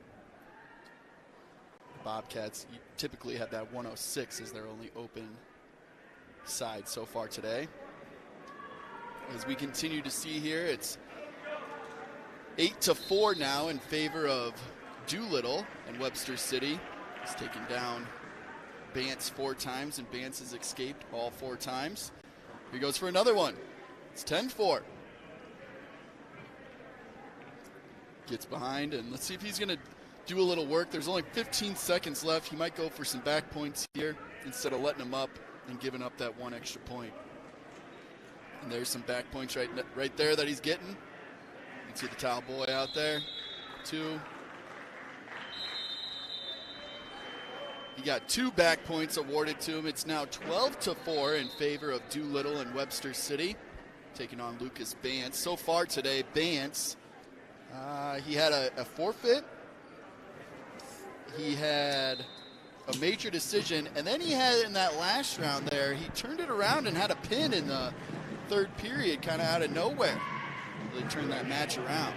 Bobcats typically have that 106 as their only open side so far today. As we continue to see here, it's 8-4 now in favor of Doolittle, and Webster City has taken down Bance 4 times, and Bance has escaped all 4 times. Here goes for another one. It's 10-4. Gets behind, and let's see if he's going to do a little work. There's only 15 seconds left. He might go for some back points here instead of letting him up and giving up that 1 extra point. And there's some back points right there that he's getting. You can see the towel boy out there. 2. He got 2 back points awarded to him. It's now 12-4 in favor of Doolittle and Webster City, taking on Lucas Bance. So far today, Bance, he had a forfeit. He had a major decision. And then he had in that last round there, he turned it around and had a pin in the third period, kind of out of nowhere. Really turned that match around.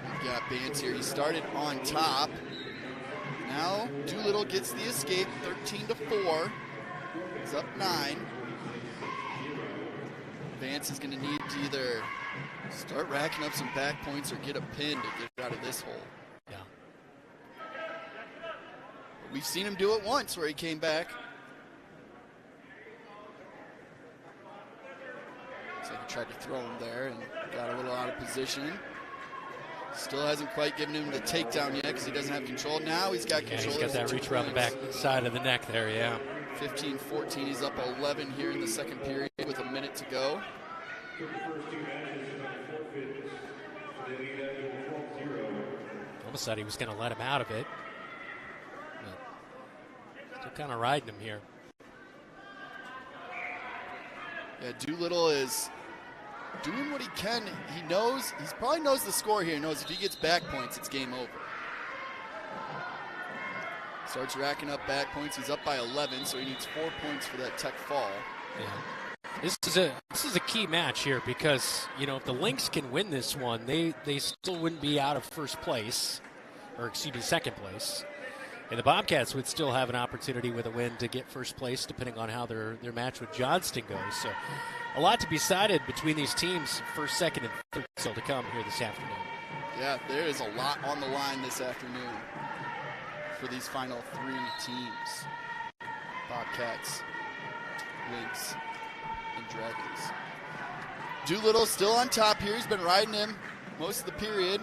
We've got Bance here. He started on top. Now Doolittle gets the escape, 13-4. He's up 9. Bance is going to need to either start racking up some back points or get a pin to get out of this hole. Yeah. We've seen him do it once where he came back. Looks like he tried to throw him there and got a little out of position. Still hasn't quite given him the takedown yet because he doesn't have control. Now he's got control. He's got that reach around the back side of the neck there, yeah. 15-14, he's up 11 here in the second period with a minute to go. Almost thought he was going to let him out of it. But still kind of riding him here. Yeah, Doolittle is doing what he can. He knows, he probably knows the score here. He knows if he gets back points, it's game over. Starts racking up back points. He's up by 11, so he needs 4 points for that tech fall. Yeah. This is a key match here because, you know, if the Lynx can win this one, they still wouldn't be out of first place, or excuse me, second place. And the Bobcats would still have an opportunity with a win to get first place, depending on how their match with Johnston goes. So a lot to be decided between these teams, first, second, and third still to come here this afternoon. Yeah, there is a lot on the line this afternoon for these final 3 teams. Bobcats, Lynx, and Dragons. Doolittle still on top here. He's been riding him most of the period.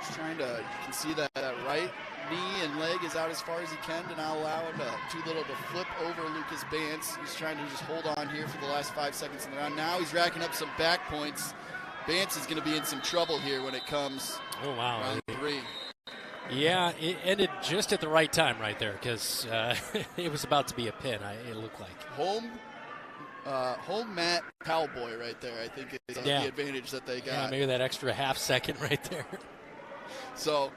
Just trying to, you can see that right knee and leg is out as far as he can to now allow him Doolittle to flip over Lucas Bance. He's trying to just hold on here for the last 5 seconds in the round. Now he's racking up some back points. Bance is going to be in some trouble here when it comes round 3. Yeah, it ended just at the right time right there because it was about to be a pin, it looked like. Home mat cowboy right there, I think is the advantage that they got. Yeah, maybe that extra half second right there. So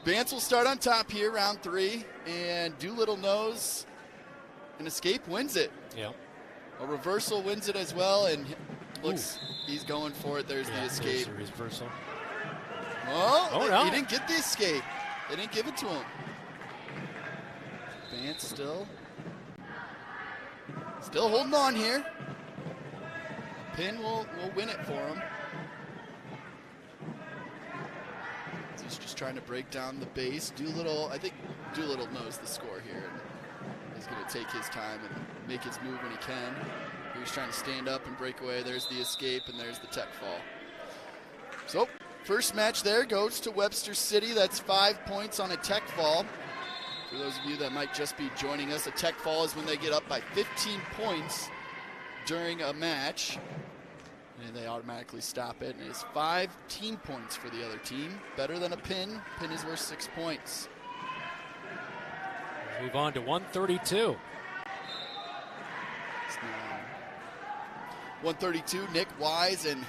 Bance will start on top here, round 3, and Doolittle knows an escape wins it. Yeah. A reversal wins it as well, and looks he's going for it. There's the escape. There's the reversal. Oh, no. He didn't get the escape. They didn't give it to him. Bance still holding on here. Pin will win it for him. He's just trying to break down the base. I think Doolittle knows the score here and is going to take his time and make his move when he can. He's trying to stand up and break away. There's the escape, and there's the tech fall. So, first match there goes to Webster City. That's 5 points on a tech fall. For those of you that might just be joining us, a tech fall is when they get up by 15 points during a match. And they automatically stop it. And it's 5 team points for the other team. Better than a pin. Pin is worth 6 points. Move on to 132. 132, Nick Wise, and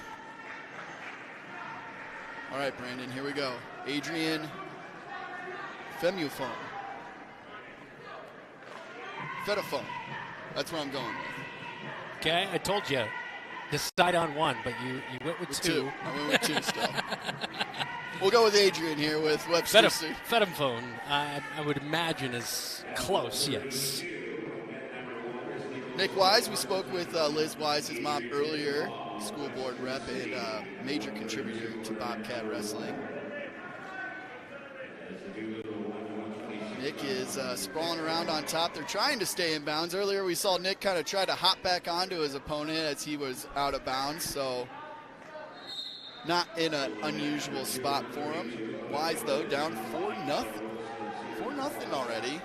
all right, Brandon, here we go. Adrian Femufone. Fedafone. That's what I'm going with. Okay, I told you. Decide on one, but you went with two. I went with 2 still. We'll go with Adrian here with Webster. Fedafone, I would imagine is close, yes. Nick Wise, we spoke with Liz Wise, his mom, earlier, school board rep and major contributor to Bobcat Wrestling. Nick is sprawling around on top. They're trying to stay in bounds. Earlier we saw Nick kind of try to hop back onto his opponent as he was out of bounds, so not in an unusual spot for him. Wise, though, down 4-0. 4-0 already.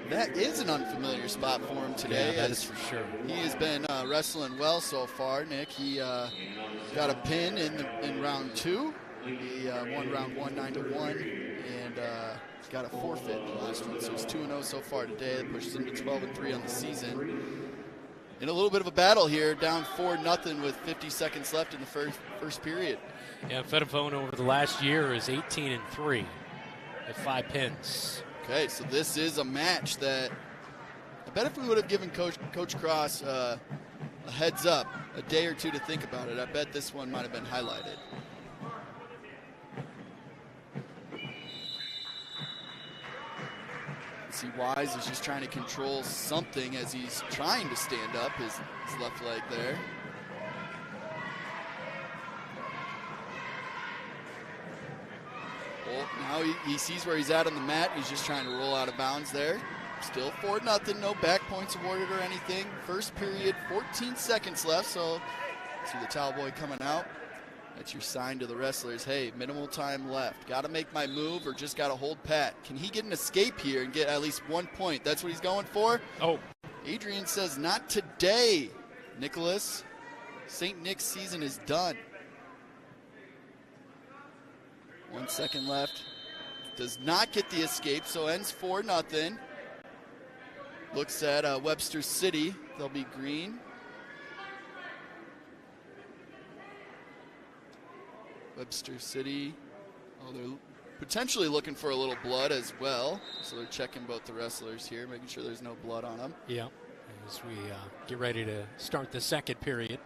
That is an unfamiliar spot for him today. Yeah, that is for sure. He has been wrestling well so far, Nick. He got a pin in round 2. He won round 1 9-1, and got a forfeit in the last one. So he's 2-0 so far today. That pushes him to 12-3 on the season. in a little bit of a battle here, down 4-0 with 50 seconds left in the first period. Yeah, Fedifone over the last year is 18-3 with 5 pins. Okay, so this is a match that I bet if we would have given Coach Cross a heads up, a day or two to think about it, I bet this one might have been highlighted. See, Wise is just trying to control something as he's trying to stand up his left leg there. Well, now he sees where he's at on the mat. He's just trying to roll out of bounds there. Still 4-0, no back points awarded or anything. First period, 14 seconds left, so see the towel boy coming out. That's your sign to the wrestlers. Hey, minimal time left. Got to make my move or just got to hold pat. Can he get an escape here and get at least 1 point? That's what he's going for? Oh. Adrian says, not today, Nicholas. St. Nick's season is done. 1 second left. Does not get the escape, so ends 4-0. Looks at Webster City. They'll be green. Webster City, oh, they're potentially looking for a little blood as well. So they're checking both the wrestlers here, making sure there's no blood on them. Yeah, as we get ready to start the second period.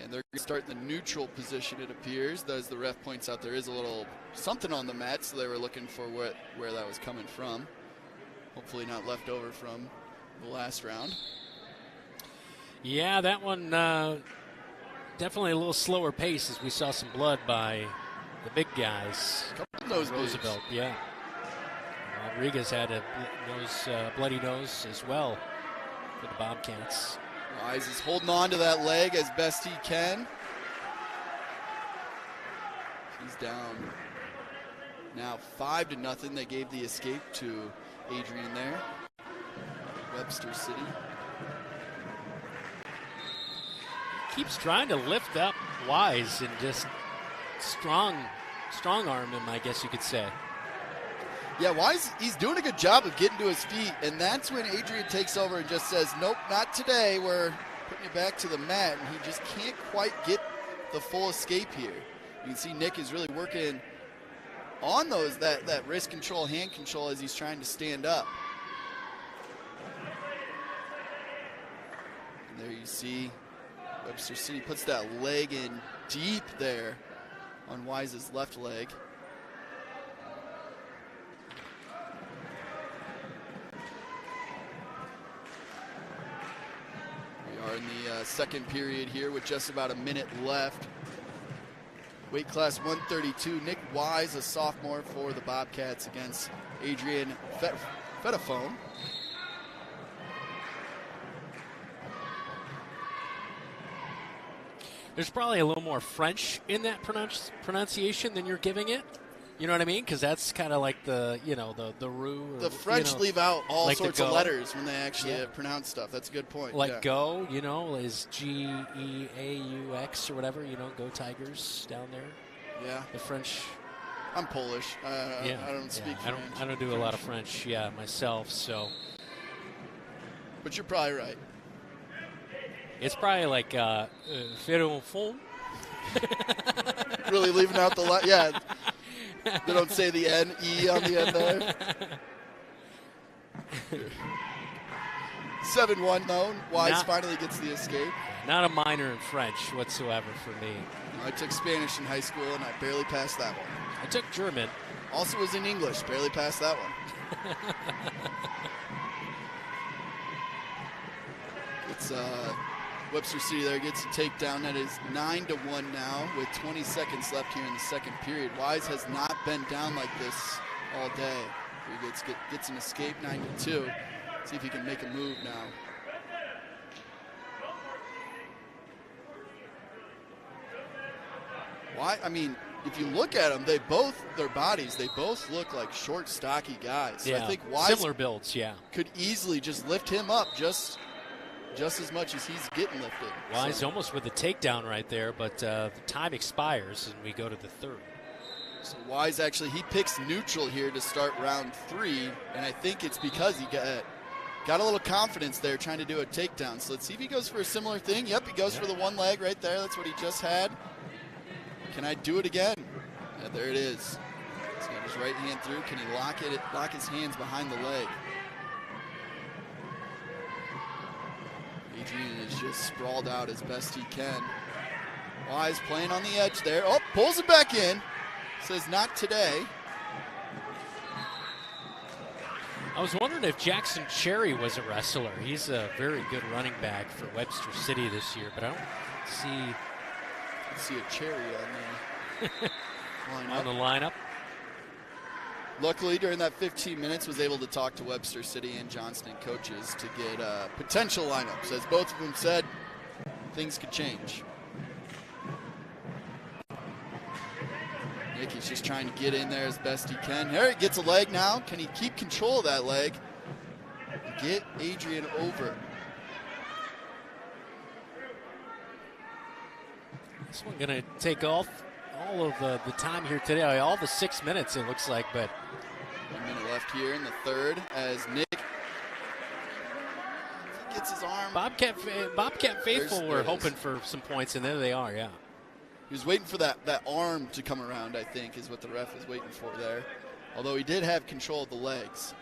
And they're going to start in the neutral position, it appears. As the ref points out, there is a little something on the mat, so they were looking for where that was coming from. Hopefully not left over from the last round. Yeah, that one definitely a little slower pace as we saw some blood by the big guys. Roosevelt, yeah. Rodriguez had a bloody nose as well for the Bobcats. Wise is holding on to that leg as best he can. He's down now 5-0. They gave the escape to Adrian there. Webster City. Keeps trying to lift up Wise and just strong arm him, I guess you could say. Yeah, Wise, he's doing a good job of getting to his feet, and that's when Adrian takes over and just says, nope, not today. We're putting you back to the mat, and he just can't quite get the full escape here. You can see Nick is really working on that wrist control, hand control as he's trying to stand up. And there you see Webster City puts that leg in deep there on Wise's left leg. We are in the second period here with just about a minute left. Weight class 132. Nick Wise, a sophomore for the Bobcats, against Adrian Fedifone. There's probably a little more French in that pronunciation than you're giving it. You know what I mean? Because that's kind of like the roux. The French leave out all like sorts of letters when they actually pronounce stuff. That's a good point. Like go, is G-E-A-U-X or whatever, go Tigers down there. Yeah. The French. I'm Polish. I don't speak French. I don't do a lot of French, myself, so. But you're probably right. It's probably like Fedifone. Really leaving out the yeah. They don't say the N-E on the end there. 7-1 though. Wise finally gets the escape. Not a minor in French whatsoever for me. I took Spanish in high school and I barely passed that one. I took German. Also was in English, barely passed that one. It's Webster City there gets a takedown. That is 9-1 now with 20 seconds left here in the second period. Wise has not been down like this all day. He gets an escape, 9-2. See if he can make a move now. Why? I mean, if you look at them, their bodies look like short, stocky guys. So yeah, I think Wise similar builds, could easily just lift him up just as much as he's getting lifted. Wise almost with the takedown right there, but the time expires and we go to the third. So Wise actually, he picks neutral here to start round 3, and I think it's because he got got a little confidence there trying to do a takedown. So let's see if he goes for a similar thing. Yep, he goes for the one leg right there. That's what he just had. Can I do it again? Yeah, there it is. He's got his right hand through. Can he lock his hands behind the leg? Adrian is just sprawled out as best he can. Wise playing on the edge there. Oh, pulls it back in. Says not today. I was wondering if Jackson Cherry was a wrestler. He's a very good running back for Webster City this year, but I don't see a Cherry on the lineup. On the lineup. Luckily, during that 15 minutes, was able to talk to Webster City and Johnston coaches to get potential lineups. As both of them said, things could change. Nick is just trying to get in there as best he can. Here he gets a leg now. Can he keep control of that leg? Get Adrian over. This one going to take all of the time here today. All the 6 minutes, it looks like, but 1 minute left here in the third as Nick gets his arm. Bobcat faithful were hoping for some points, and there they are, yeah. He was waiting for that arm to come around, I think, is what the ref was waiting for there. Although he did have control of the legs.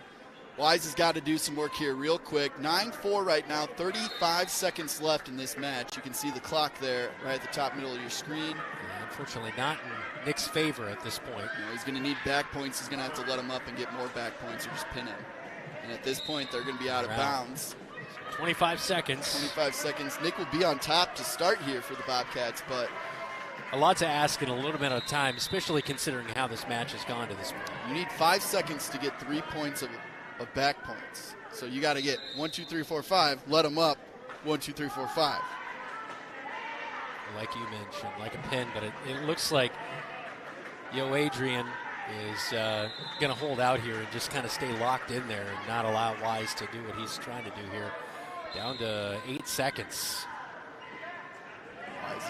Wise has got to do some work here real quick. 9-4 right now, 35 seconds left in this match. You can see the clock there right at the top middle of your screen. Yeah, unfortunately not in Nick's favor at this point. He's going to need back points. He's going to have to let him up and get more back points or just pin him. And at this point, they're going to be out of bounds. 25 seconds. 25 seconds. Nick will be on top to start here for the Bobcats, but a lot to ask in a little bit of time, especially considering how this match has gone to this point. You need 5 seconds to get 3 points of back points. So you got to get 1, 2, 3, 4, 5, let them up 1, 2, 3, 4, 5. Like you mentioned, like a pin, but it looks like Adrian is going to hold out here and just kind of stay locked in there and not allow Wise to do what he's trying to do here. Down to 8 seconds.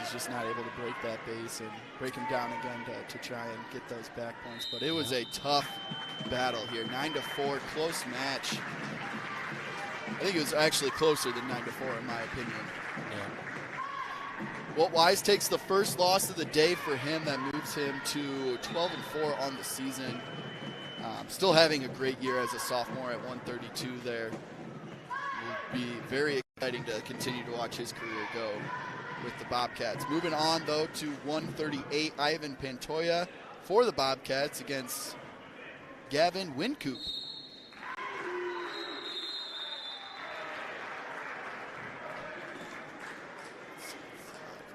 He's just not able to break that base and break him down again to try and get those back points. But it was a tough battle here. 9-4, close match. I think it was actually closer than 9-4 in my opinion. Yeah. Well, Wise takes the first loss of the day for him. That moves him to 12-4 on the season. Still having a great year as a sophomore at 132 there. Will be very exciting to continue to watch his career go with the Bobcats. Moving on, though, to 138, Ivan Pantoya for the Bobcats against Gavin Wincoop.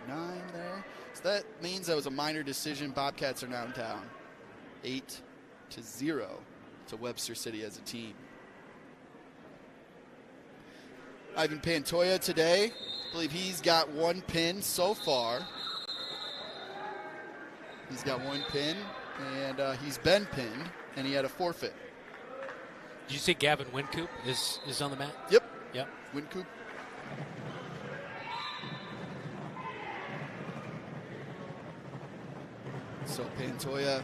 Nine there. So that means that was a minor decision. Bobcats are now down 8-0 to Webster City as a team. Ivan Pantoya today, I believe he's got 1 pin so far. He's got 1 pin, and he's been pinned, and he had a forfeit. Did you say Gavin Wincoop is on the mat? Yep. Yep. Wincoop. So Pantoya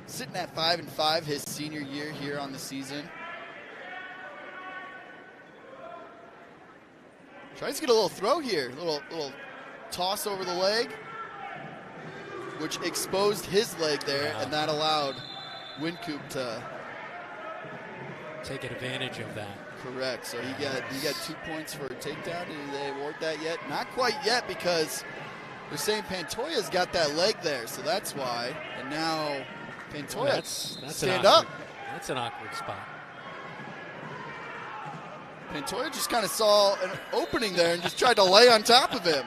sitting at 5-5 his senior year here on the season. Tries to get a little throw here, a little toss over the leg, which exposed his leg there, and that allowed Wincoop to take advantage of that. Correct. So he got 2 points for a takedown. Did they award that yet? Not quite yet, because they're saying Pantoya's got that leg there, so that's why. And now Pantoya stand up. That's an awkward spot. Pantoya just kind of saw an opening there and just tried to lay on top of him.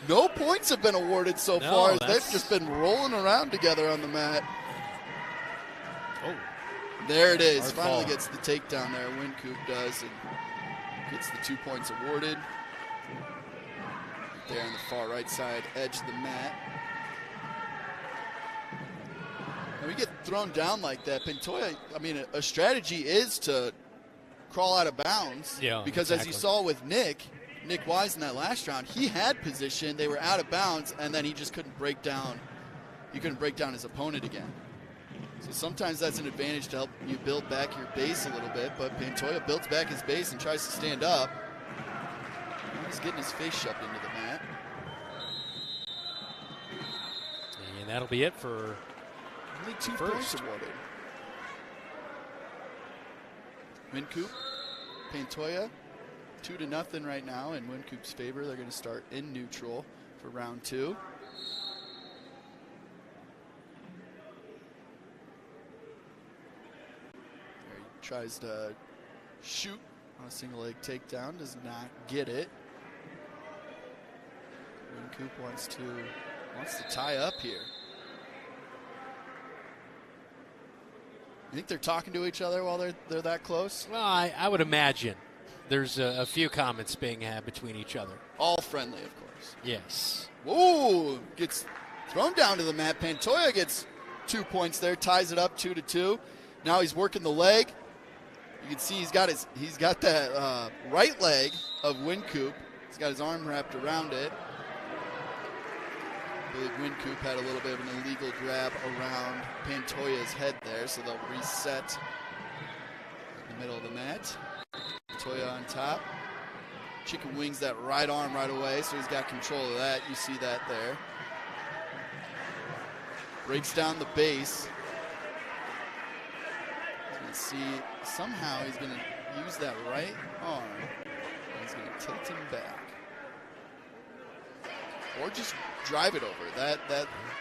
No points have been awarded so far. They've just been rolling around together on the mat. Oh, there it is. Finally gets the takedown there. Wincoop does and gets the 2 points awarded. There on the far right side edge of the mat. When we get thrown down like that, Pantoya, I mean, a strategy is to crawl out of bounds. Yeah, because as you saw with Nick Wise in that last round, he had position, they were out of bounds, and then he just couldn't break down. He couldn't break down his opponent again. So sometimes that's an advantage to help you build back your base a little bit, but Pantoya builds back his base and tries to stand up. He's getting his face shoved into the mat. And that'll be it for only 2 points awarded. Wincoop, Pantoya, 2-0 right now in Wincoop's favor. They're going to start in neutral for round 2. There he tries to shoot on a single leg takedown, does not get it. Wincoop wants to tie up here. You think they're talking to each other while they're that close? Well, I would imagine there's a few comments being had between each other. All friendly, of course. Yes. Whoa! Gets thrown down to the mat. Pantoya gets 2 points there, ties it up 2-2. Now he's working the leg. You can see he's got that right leg of Wincoop. He's got his arm wrapped around it. I believe Wincoop had a little bit of an illegal grab around Pantoya's head there, so they'll reset in the middle of the mat. Pantoya on top. Chicken wings that right arm right away, so he's got control of that. You see that there. Breaks down the base. He's going to see, somehow he's going to use that right arm. And he's going to tilt him back. Or just drive it over. That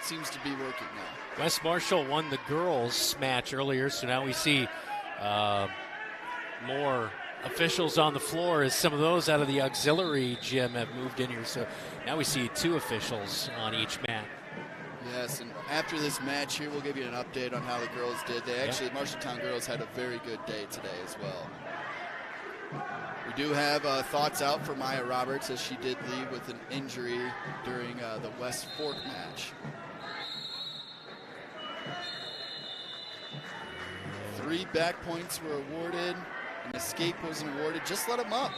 seems to be working now. West Marshall won the girls' match earlier, so now we see more officials on the floor as some of those out of the auxiliary gym have moved in here. So now we see 2 officials on each mat. Yes, and after this match here, we'll give you an update on how the girls did. They actually, the Marshalltown girls had a very good day today as well. We do have thoughts out for Maya Roberts, as she did leave with an injury during the West Fork match. 3 back points were awarded. An escape wasn't awarded. Just let them up.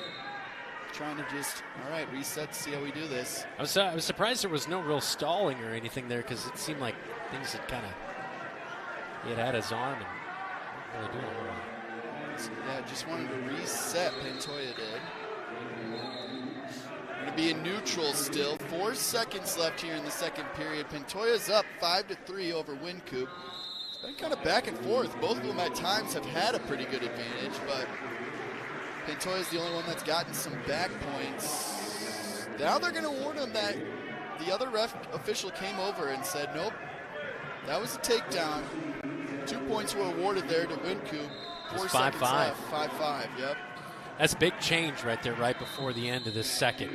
Trying to just, all right, reset, see how we do this. I was surprised there was no real stalling or anything there, because it seemed like things had kind of, he had his arm and really doing a lot. So, yeah, just wanted to reset, Pantoya did. Going to be in neutral still. 4 seconds left here in the second period. Pantoya's up 5-3 over Wincoop. It's been kind of back and forth. Both of them at times have had a pretty good advantage, but Pantoya's the only one that's gotten some back points. Now they're going to award him that. The other ref official came over and said, nope, that was a takedown. 2 points were awarded there to Wincoop. 4 seconds left. 5-5, yep. That's a big change right there, right before the end of this second.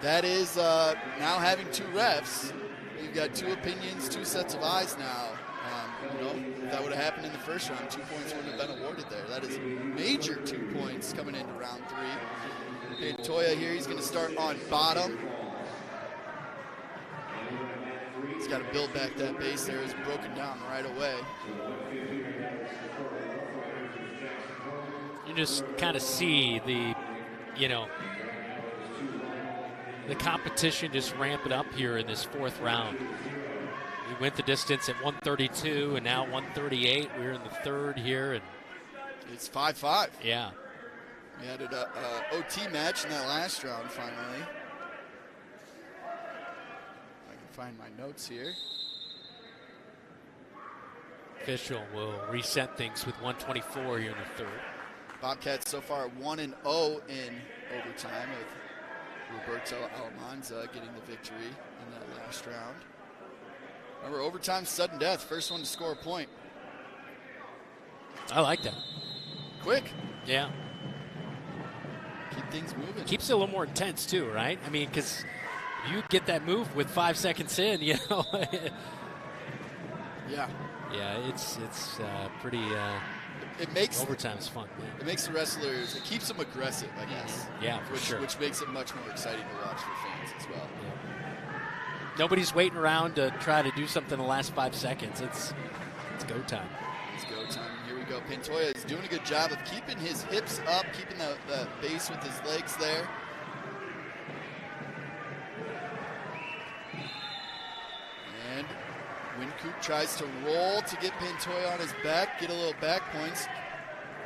That is now having 2 refs. You've got 2 opinions, 2 sets of eyes now. If that would have happened in the first round, 2 points wouldn't have been awarded there. That is major 2 points coming into round 3. Pantoya here, he's going to start on bottom. He's got to build back that base there. It's broken down right away. You just kind of see the competition just ramp it up here in this 4th round. We went the distance at 132 and now 138. We're in the 3rd here, and it's 5-5. Yeah. We had an OT match in that last round finally. I can find my notes here. Official will reset things with 124 here in the 3rd. Bobcats so far 1-0 in overtime, with Roberto Alamanza getting the victory in that last round. Remember, overtime, sudden death. First one to score a point. I like that. Quick. Yeah. Keep things moving. Keeps it a little more intense, too, right? I mean, because you get that move with 5 seconds in, Yeah. Yeah, it's pretty. It makes overtime's fun. Yeah. It makes the wrestlers. It keeps them aggressive, I guess. Yeah, for sure. Which makes it much more exciting to watch for fans as well. Yeah. Nobody's waiting around to try to do something in the last 5 seconds. It's go time. It's go time. Here we go. Pantoya is doing a good job of keeping his hips up, keeping the base with his legs there. And Wincoop tries to roll to get Pantoya on his back, get a little back points.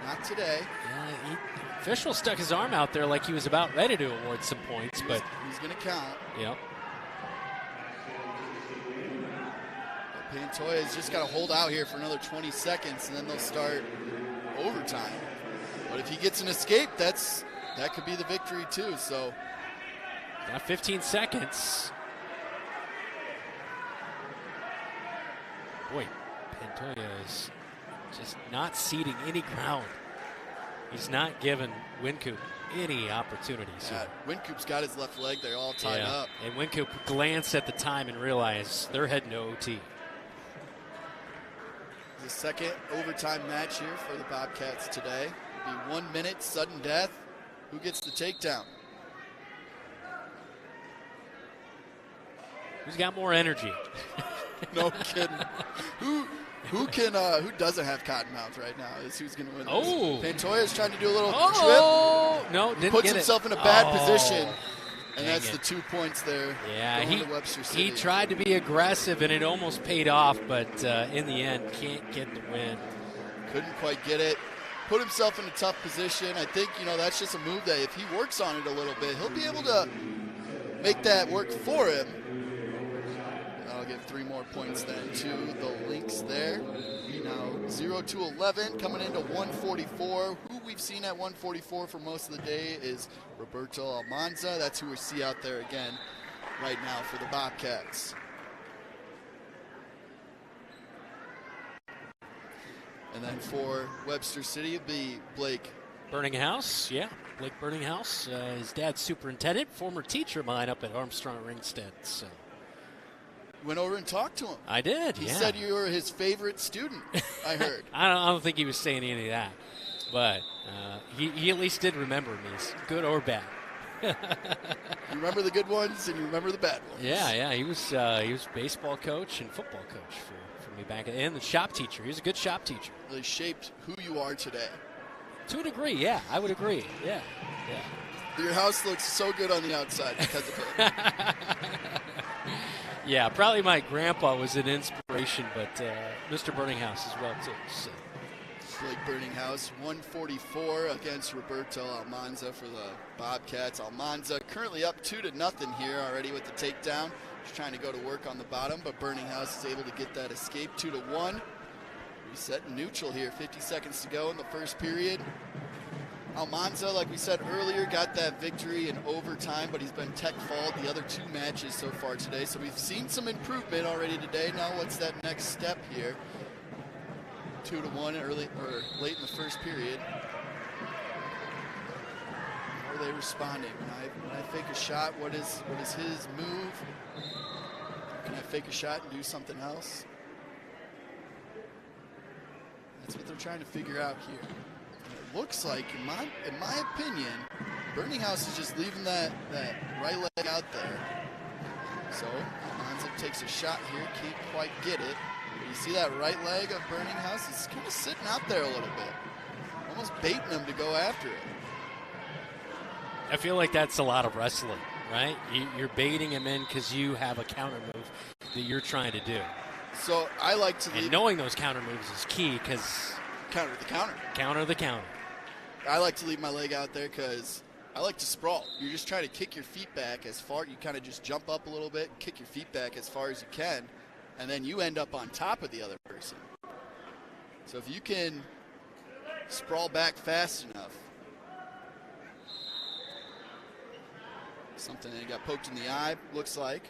Not today. Yeah, official stuck his arm out there like he was about ready to award some points, but he's going to count. Yep. Pantoya's just got to hold out here for another 20 seconds, and then they'll start overtime. But if he gets an escape, that could be the victory too. So, got 15 seconds. Boy, Pantoya is just not ceding any ground. He's not giving Wincoop any opportunities. Yeah, Wincoop's got his left leg there all tied up. And Wincoop glanced at the time and realized they're heading to OT. The second overtime match here for the Bobcats today. It'll be 1 minute, sudden death. Who gets the takedown? Who's got more energy? No kidding. Who doesn't have cottonmouth right now is who's going to win this. Pantoya's trying to do a little trip. No, didn't puts get himself it. in a bad position. And Dang that's it. the 2 points there. Yeah, going to Webster City. He tried to be aggressive, and it almost paid off, but in the end, can't get the win. Couldn't quite get it. Put himself in a tough position. I think, that's just a move that if he works on it a little bit, he'll be able to make that work for him. I'll give 3 more points then to the Lynx there. Now 0-11, coming into 144. Who we've seen at 144 for most of the day is Roberto Almanza. That's who we see out there again right now for the Bobcats. And then for Webster City, it'll be Blake Burninghouse, yeah. Blake Burninghouse, his dad's superintendent, former teacher of mine up at Armstrong Ringstead. So. Went over and talked to him. I did, He said you were his favorite student, I heard. I don't think he was saying any of that. But he at least did remember me, good or bad. You remember the good ones and you remember the bad ones. Yeah. He was baseball coach and football coach for me back, and the shop teacher. He was a good shop teacher. Really shaped who you are today. To a degree, yeah, I would agree. Yeah. Your house looks so good on the outside because of him. Yeah, probably my grandpa was an inspiration, but Mr. Burninghouse as well too. So. Blake Burninghouse, 144 against Roberto Almanza for the Bobcats. Almanza currently up 2-0 here already with the takedown. Just trying to go to work on the bottom, but Burninghouse is able to get that escape 2-1. Reset in neutral here, 50 seconds to go in the first period. Almanza, like we said earlier, got that victory in overtime, but he's been tech-fauled the other 2 matches so far today. So we've seen some improvement already today. Now what's that next step here? 2-1 late in the first period. How are they responding? When I fake a shot, what is his move? Can I fake a shot and do something else? That's what they're trying to figure out here. And it looks like, in my opinion, Burninghouse is just leaving that right leg out there. So Almanza takes a shot here, can't quite get it. You see that right leg of Burninghouse? It's kind of sitting out there a little bit, almost baiting him to go after it. I feel like that's a lot of wrestling, right? You're baiting him in because you have a counter move that you're trying to do. So I like to and knowing those counter moves is key because counter the counter. Counter the counter. I like to leave my leg out there because I like to sprawl. You're just trying to kick your feet back as far. You kind of just jump up a little bit, kick your feet back as far as you can, and then you end up on top of the other person. So if you can sprawl back fast enough. Something that got poked in the eye, looks like.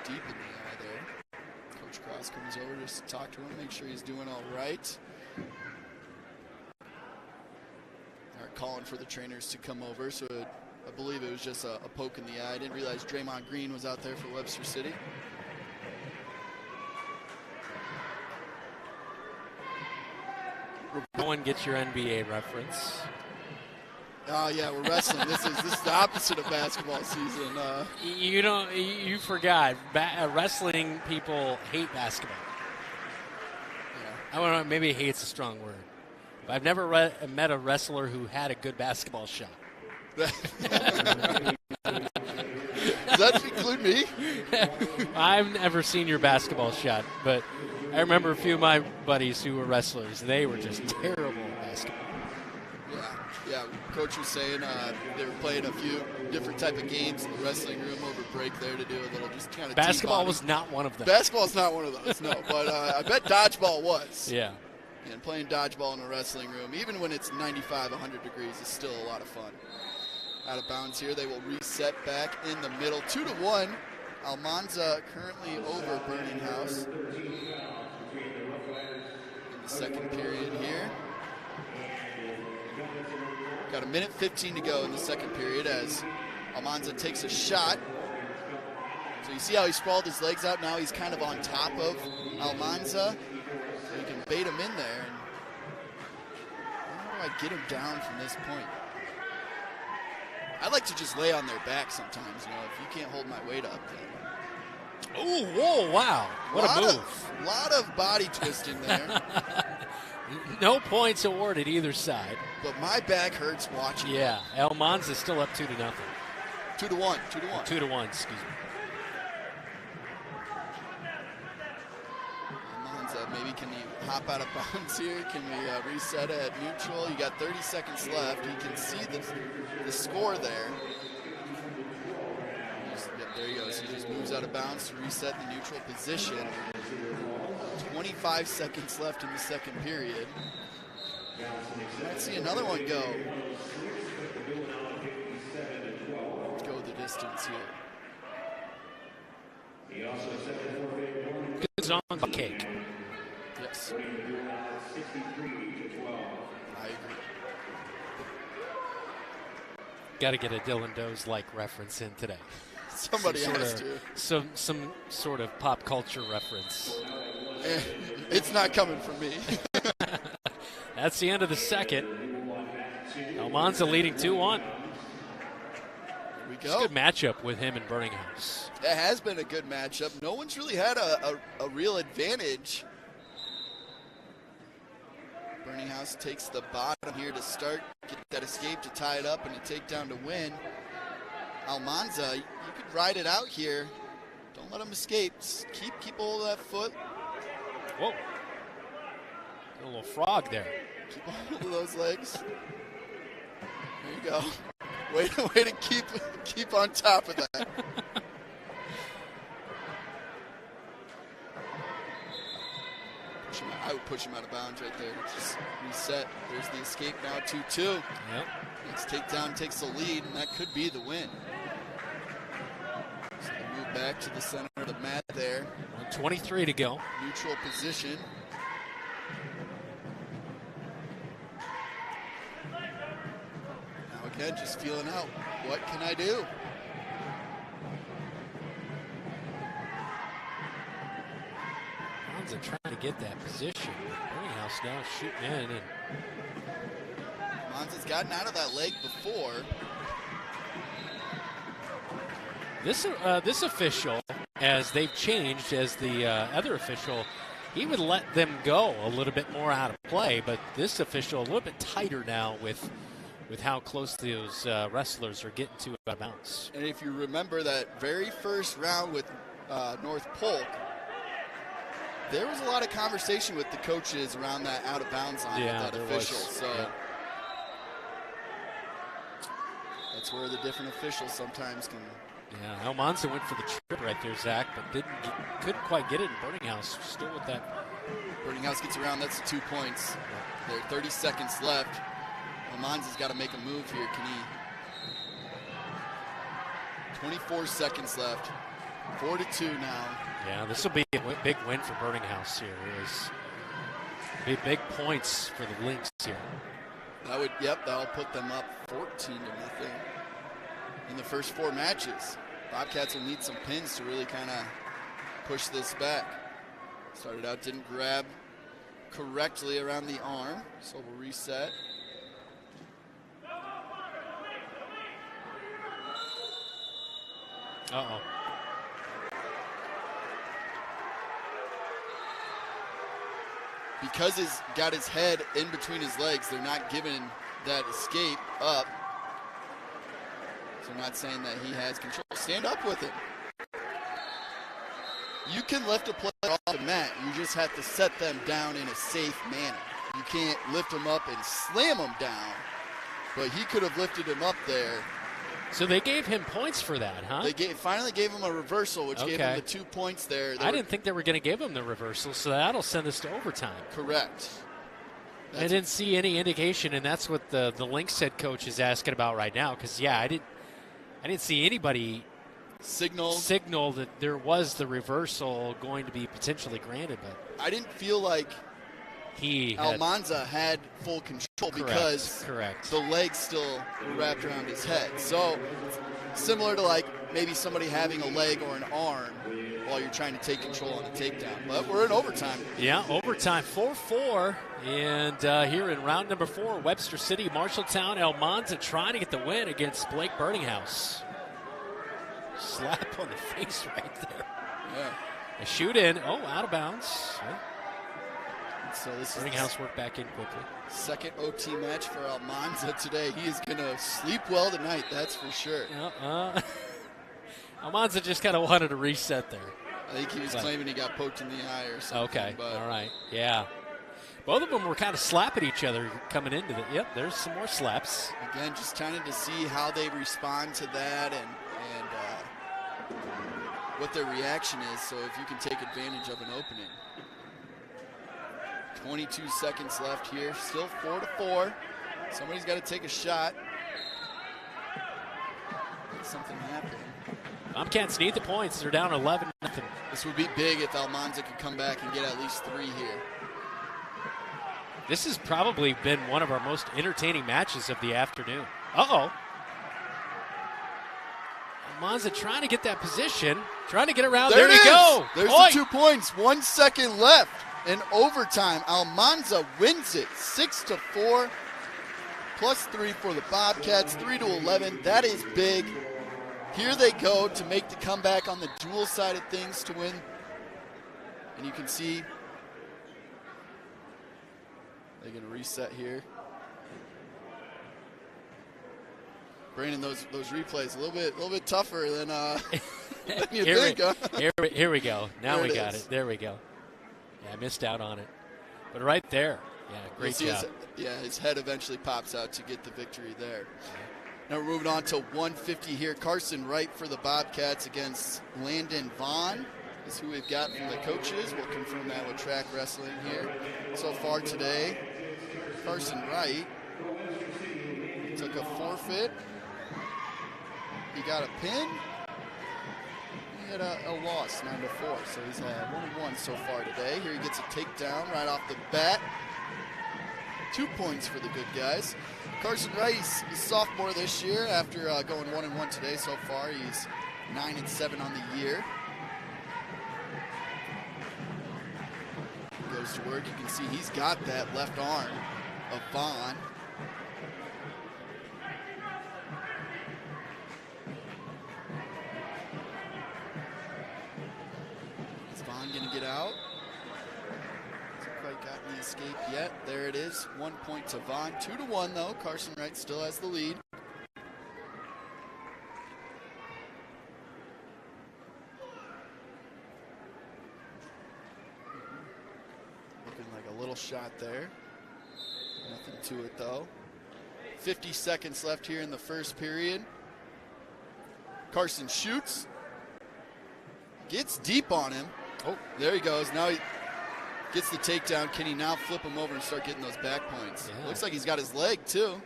Deep in the eye there. Coach Cross comes over just to talk to him, make sure he's doing all right. They're calling for the trainers to come over, so I believe it was just a poke in the eye. I didn't realize Draymond Green was out there for Webster City. No one gets your NBA reference. Oh yeah, we're wrestling. This is the opposite of basketball season. You forgot. Wrestling people hate basketball. Yeah. I don't know. Maybe hate's a strong word. But I've never met a wrestler who had a good basketball shot. Does that include me? I've never seen your basketball shot, but I remember a few of my buddies who were wrestlers. They were just terrible at basketball. Yeah. Coach was saying they were playing a few different type of games in the wrestling room over break there to do a little just kind of Basketball was not one of them. Basketball's not one of those, no. But I bet dodgeball was. Yeah. And playing dodgeball in a wrestling room, even when it's 95, 100 degrees, is still a lot of fun. Out of bounds here, they will reset back in the middle. 2-1. Almanza currently over Burning House in the second period here. Got a minute 15 to go in the second period as Almanza takes a shot. So you see how he sprawled his legs out? Now he's kind of on top of Almanza. So you can bait him in there. And how do I get him down from this point? I like to just lay on their back sometimes. You know, if you can't hold my weight up, then. Oh, whoa, wow. What a move. A lot of body twisting there. No points awarded either side. But my back hurts watching. Yeah, Almanza is still up 2-0. 2-1. 2-1, excuse me. Almanza, maybe can he hop out of bounds here? Can we reset at neutral? You got 30 seconds left. You can see the score there. Yep, there he goes. He just moves out of bounds to reset the neutral position. 25 seconds left in the second period. Might see another one go. Go the distance here. Good song, cake. Yes. I agree. Got to get a Dylan Does-like reference in today. Somebody has to. Some sort of pop culture reference. It's not coming from me. That's the end of the second. Almanza leading 2-1. Here we go. It's a good matchup with him and Burning House. It has been a good matchup. No one's really had a real advantage. Burning House takes the bottom here to start, get that escape to tie it up and a takedown to win. Almanza, you could ride it out here. Don't let him escape. Just keep hold of that foot. Whoa. A little frog there. Keep hold of those legs. There you go. Way to keep on top of that. I would push him out of bounds right there. Just reset. There's the escape now, 2-2. Yep. Next takedown takes the lead, and that could be the win. So they move back to the center of the mat there. 23 to go. Neutral position. Now again, just feeling out. What can I do? Almanza trying to get that position. Burning House now shooting in. And Almanza's gotten out of that leg before. This official, as they've changed, as the other official, he would let them go a little bit more out of play, but this official a little bit tighter now with how close those wrestlers are getting to out of bounds. And if you remember that very first round with North Polk, there was a lot of conversation with the coaches around that out of bounds line with that official. So that's where the different officials sometimes can. Yeah, Almanza went for the trip right there, Zach, but couldn't quite get it in Burning House. Still with that. Burning House gets around. That's 2 points. There are 30 seconds left. Almanza's got to make a move here. Can he? 24 seconds left. 4-2 now. Yeah, this will be a big win for Burning House here. It is big points for the Lynx here. That'll put them up 14-0 in the first 4 matches. Bobcats will need some pins to really kind of push this back. Started out, didn't grab correctly around the arm, so we'll reset. Uh-oh. Because he's got his head in between his legs, they're not giving that escape up. So I'm not saying that he has control. stand up with him. You can lift a player off the mat. You just have to set them down in a safe manner. You can't lift them up and slam them down. But he could have lifted him up there. So they gave him points for that, huh? They finally gave him a reversal, which gave him the 2 points there. I didn't think they were going to give him the reversal, so that'll send us to overtime. Correct. I didn't see any indication, and that's what the Lynx head coach is asking about right now. Because I didn't see anybody signal that there was the reversal going to be potentially granted. But I didn't feel like Almanza had full control because the legs still were wrapped around his head. So similar to like maybe somebody having a leg or an arm while you're trying to take control on a takedown. But we're in overtime. Yeah, overtime, 4-4. And here in round number 4, Webster City, Marshalltown, Almanza trying to get the win against Blake Burninghouse. Slap on the face right there. Yeah. A shoot in. Oh, out of bounds. Yeah. So this Burninghouse worked back in quickly. Second OT match for Almanza today. He is going to sleep well tonight, that's for sure. Almanza just kind of wanted to reset there. I think he was claiming he got poked in the eye or something. Okay, all right, yeah. Both of them were kind of slapping each other coming into it. Yep, there's some more slaps. Again, just trying to see how they respond to that and what their reaction is, so if you can take advantage of an opening. 22 seconds left here, still 4-4. Somebody's got to take a shot. Make something happen. Bobcats need the points. They're down 11-0. This would be big if Almanza could come back and get at least 3 here. This has probably been one of our most entertaining matches of the afternoon. Uh-oh. Almanza trying to get that position, trying to get around. There we go. There's the 2 points. 1 second left in overtime. Almanza wins it 6-4, +3 for the Bobcats, 3-11. That is big. Here they go to make the comeback on the dual side of things to win. And you can see they're going to reset here. Brandon, those replays a little bit tougher than you think. Huh? Here we go. Now we got it. There we go. Yeah, I missed out on it, but right there. Yeah, great job. His head eventually pops out to get the victory there. Now we're moving on to 150 here. Carson Wright for the Bobcats against Landon Vaughn is who we've got from the coaches. We'll confirm that with track wrestling here. So far today, Carson Wright took a forfeit. He got a pin. He had a loss, 9-4. So he's had 1-1 so far today. Here he gets a takedown right off the bat. 2 points for the good guys. Carson Wright, he's sophomore this year after going 1-1 today so far. He's 9-7 on the year. Goes to work. You can see he's got that left arm of Vaughn. Is Vaughn going to get out? Hasn't quite gotten the escape yet. There it is. 1 point to Vaughn. 2-1 though. Carson Wright still has the lead. Looking like a little shot there. Nothing to it though. 50 seconds left here in the first period. Carson shoots. Gets deep on him. Oh, there he goes. Now he gets the takedown. Can he now flip him over and start getting those back points? Yeah. Looks like he's got his leg too.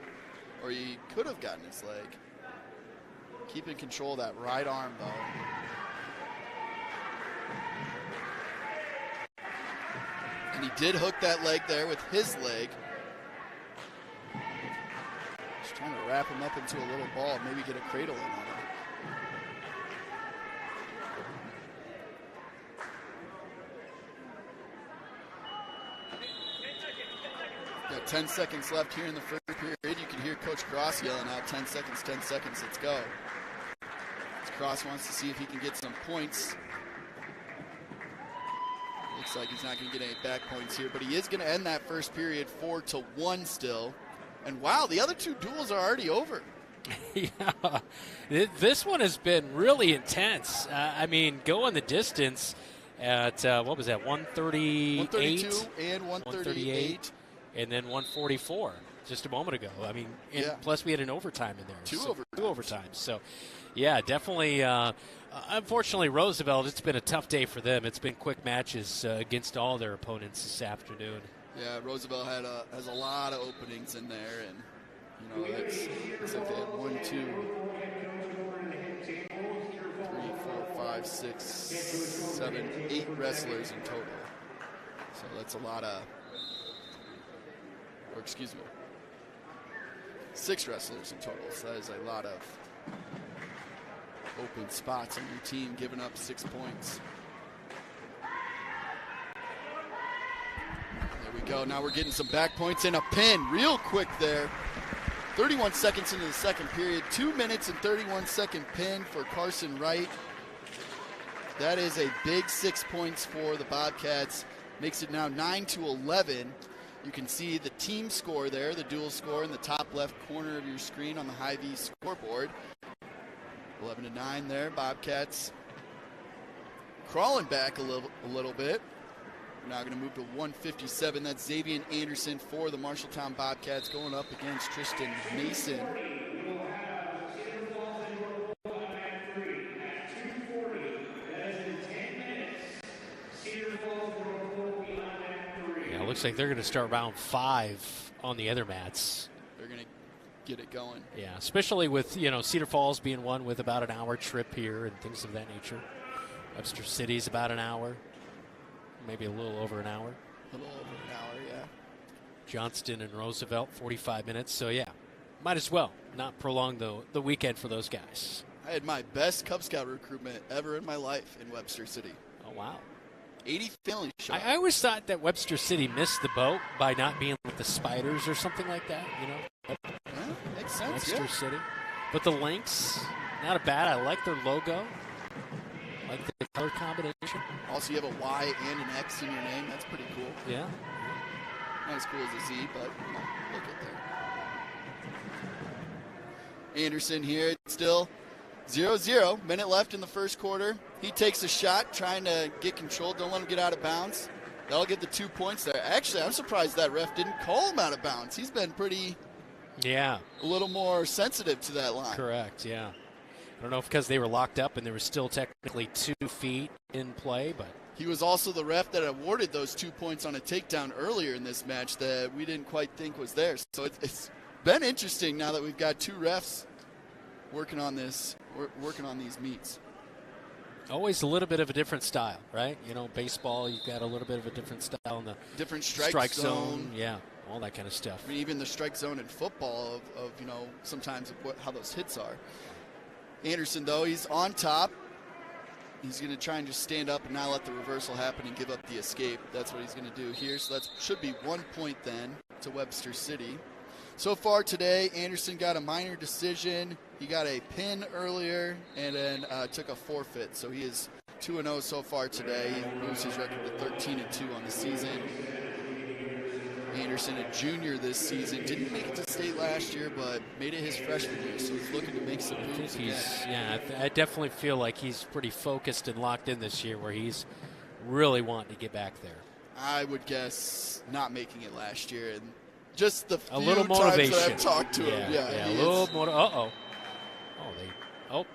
Or he could have gotten his leg. Keeping control of that right arm though. And he did hook that leg there with his leg. Just trying to wrap him up into a little ball, maybe get a cradle in on him. Got 10 seconds left here in the first period. You can hear Coach Cross yelling out 10 seconds, let's go. Cross wants to see if he can get some points. Looks like he's not going to get any back points here, but he is going to end that first period 4-1 still. And wow, the other two duels are already over. Yeah, this one has been really intense. I mean, going the distance at, what was that, 138? 132 and 138. And then 144 just a moment ago. I mean, and plus we had an overtime in there. Two overtimes. So, yeah, definitely. Unfortunately, Roosevelt, it's been a tough day for them. It's been quick matches against all their opponents this afternoon. Yeah, Roosevelt has a lot of openings in there, and looks like they had 1, 2, 3, 4, 5, 6, 7, 8 wrestlers in total. So that's a lot of, or excuse me, 6 wrestlers in total. So that is a lot of open spots on your team, giving up 6 points. There we go. Now we're getting some back points and a pin real quick there. 31 seconds into the second period. 2 minutes and 31-second pin for Carson Wright. That is a big 6 points for the Bobcats. Makes it now 9-11. You can see the team score there, the dual score in the top left corner of your screen on the Hy-Vee scoreboard. 11-9 there. Bobcats crawling back a little bit. We're now going to move to 157. That's Xavier Anderson for the Marshalltown Bobcats going up against Tristan Mason. Yeah, it looks like they're going to start round 5 on the other mats. They're going to get it going. Yeah, especially with, Cedar Falls being one with about an hour trip here and things of that nature. Webster City's about an hour. Maybe a little over an hour. A little over an hour, yeah. Johnston and Roosevelt, 45 minutes. So, yeah, might as well not prolong the weekend for those guys. I had my best Cub Scout recruitment ever in my life in Webster City. Oh, wow. 80 family shot. I always thought that Webster City missed the boat by not being like the Spiders or something like that, Yeah, makes sense, Webster City. But the Lynx, not a bad. I like their logo. Like the color combination. Also, you have a Y and an X in your name. That's pretty cool. Yeah. Not as cool as a Z, but look at that. Anderson here, still 0-0. Minute left in the first quarter. He takes a shot, trying to get control. Don't let him get out of bounds. They'll get the 2 points there. Actually, I'm surprised that ref didn't call him out of bounds. He's been pretty, a little more sensitive to that line. Correct, yeah. I don't know if because they were locked up and there was still technically 2 feet in play, but he was also the ref that awarded those 2 points on a takedown earlier in this match that we didn't quite think was there. So it's been interesting now that we've got 2 refs working on this, working on these meets. Always a little bit of a different style, right? Baseball, you've got a little bit of a different style in the different strike zone. Yeah, all that kind of stuff. I mean, even the strike zone in football of sometimes how those hits are. Anderson, though, he's on top. He's going to try and just stand up and not let the reversal happen and give up the escape. That's what he's going to do here. So that should be 1 point then to Webster City. So far today, Anderson got a minor decision. He got a pin earlier and then took a forfeit. So he is 2-0 so far today. He moves his record to 13-2 on the season. Anderson, a junior this season, didn't make it to state last year, but made it his freshman year, so he's looking to make some moves again. I definitely feel like he's pretty focused and locked in this year, where he's really wanting to get back there. I would guess not making it last year, and just the few a little motivation. times that I've talked to him. Yeah, a little more.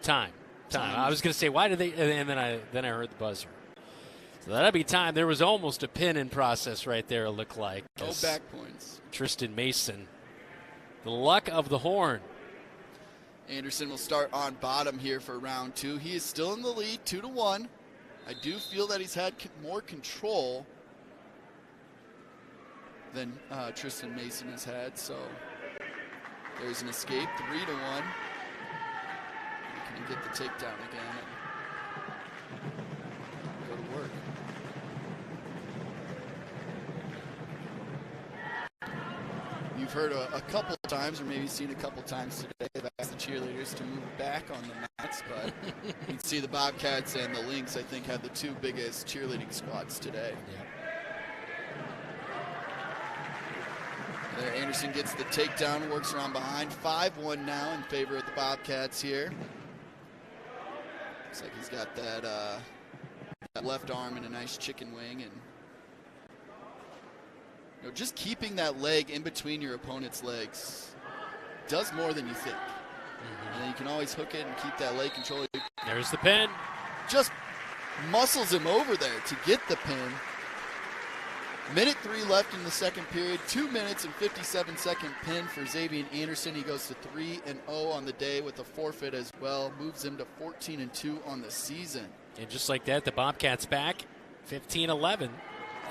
Time. I was going to say, why did they? And then I heard the buzzer. So that'd be time. There was almost a pin in process right there, it looked like. No back points. Tristan Mason, the luck of the horn. Anderson will start on bottom here for round 2. He is still in the lead, 2-1. I do feel that he's had more control than Tristan Mason has had. So there's an escape, 3-1. Can he get the takedown again and go to work? You've heard a couple of times, or maybe seen a couple of times today, they've asked the cheerleaders to move back on the mats, but you can see the Bobcats and the Lynx, I think, have the 2 biggest cheerleading squads today. There, Anderson gets the takedown, works around behind. 5-1 now in favor of the Bobcats here. Looks like he's got that left arm in a nice chicken wing, and just keeping that leg in between your opponent's legs does more than you think. And then you can always hook it and keep that leg control. There's the pin. Just muscles him over there to get the pin. Minute 3 left in the second period. 2 minutes and 57-second pin for Xavier Anderson. He goes to 3-0 on the day with a forfeit as well. Moves him to 14-2 on the season. And just like that, the Bobcats back 15-11.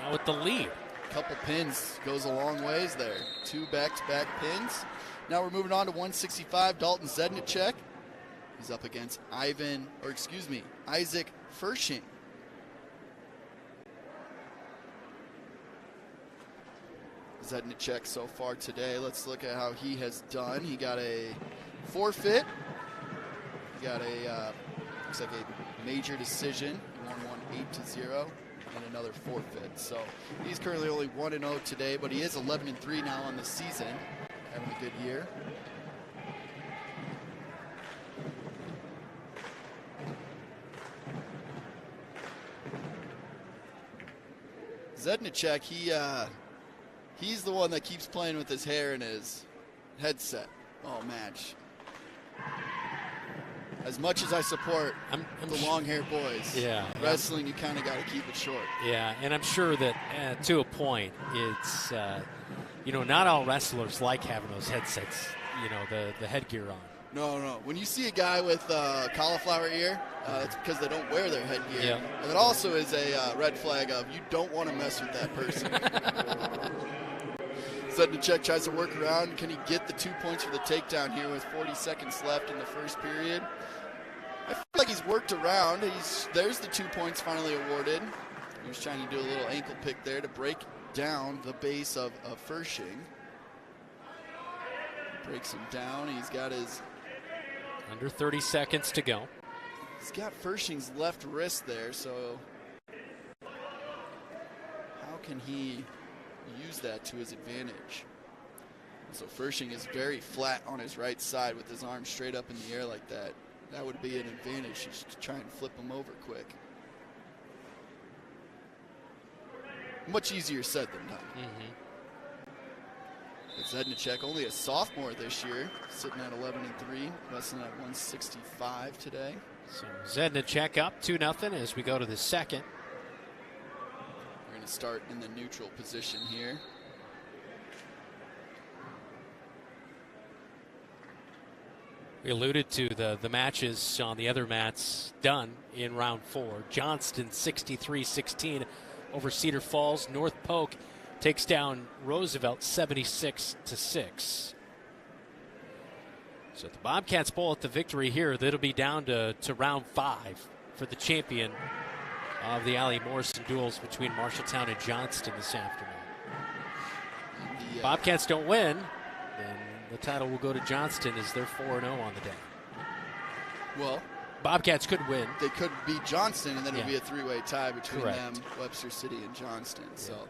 Now with the lead. Couple pins goes a long ways there. 2 back-to-back pins. Now we're moving on to 165. Dalton Zedek. He's up against Isaac Fershing. Zedek so far today. Let's look at how he has done. He got a forfeit. He got a looks like a major decision. He won 8-0 and another forfeit. So he's currently only 1-0 today, but he is 11-3 now on the season. Having a good year. Zedek, he's the one that keeps playing with his hair and his headset all match. As much as I support the long-haired boys, wrestling, you kind of got to keep it short. Yeah, and I'm sure that to a point, it's, not all wrestlers like having those headsets, the headgear on. No. When you see a guy with cauliflower ear, it's because they don't wear their headgear. Yeah. And that also is a red flag of you don't want to mess with that person. Zedek tries to work around. Can he get the 2 points for the takedown here with 40 seconds left in the first period? I feel like he's worked around. There's the 2 points finally awarded. He was trying to do a little ankle pick there to break down the base of Fershing. Breaks him down. He's got his... Under 30 seconds to go. He's got Fershing's left wrist there, so how can he use that to his advantage? So Fershing is very flat on his right side with his arm straight up in the air like that. That would be an advantage to try and flip him over quick. Much easier said than done. But Zedek, only a sophomore this year, sitting at 11-3, wrestling at 165 today. So Zedek up 2-0 as we go to the second. We're going to start in the neutral position here. We alluded to the matches on the other mats done in round 4. Johnston 63-16 over Cedar Falls. North Polk takes down Roosevelt 76-6. So the Bobcats pull at the victory here. That'll be down to round 5 for the champion of the Allie Morrison duels between Marshalltown and Johnston this afternoon. Bobcats don't win, then the title will go to Johnston as they're 4-0 on the day. Well, Bobcats could win. They could beat Johnston, and then it'll be a 3-way tie between them, Webster City, and Johnston. So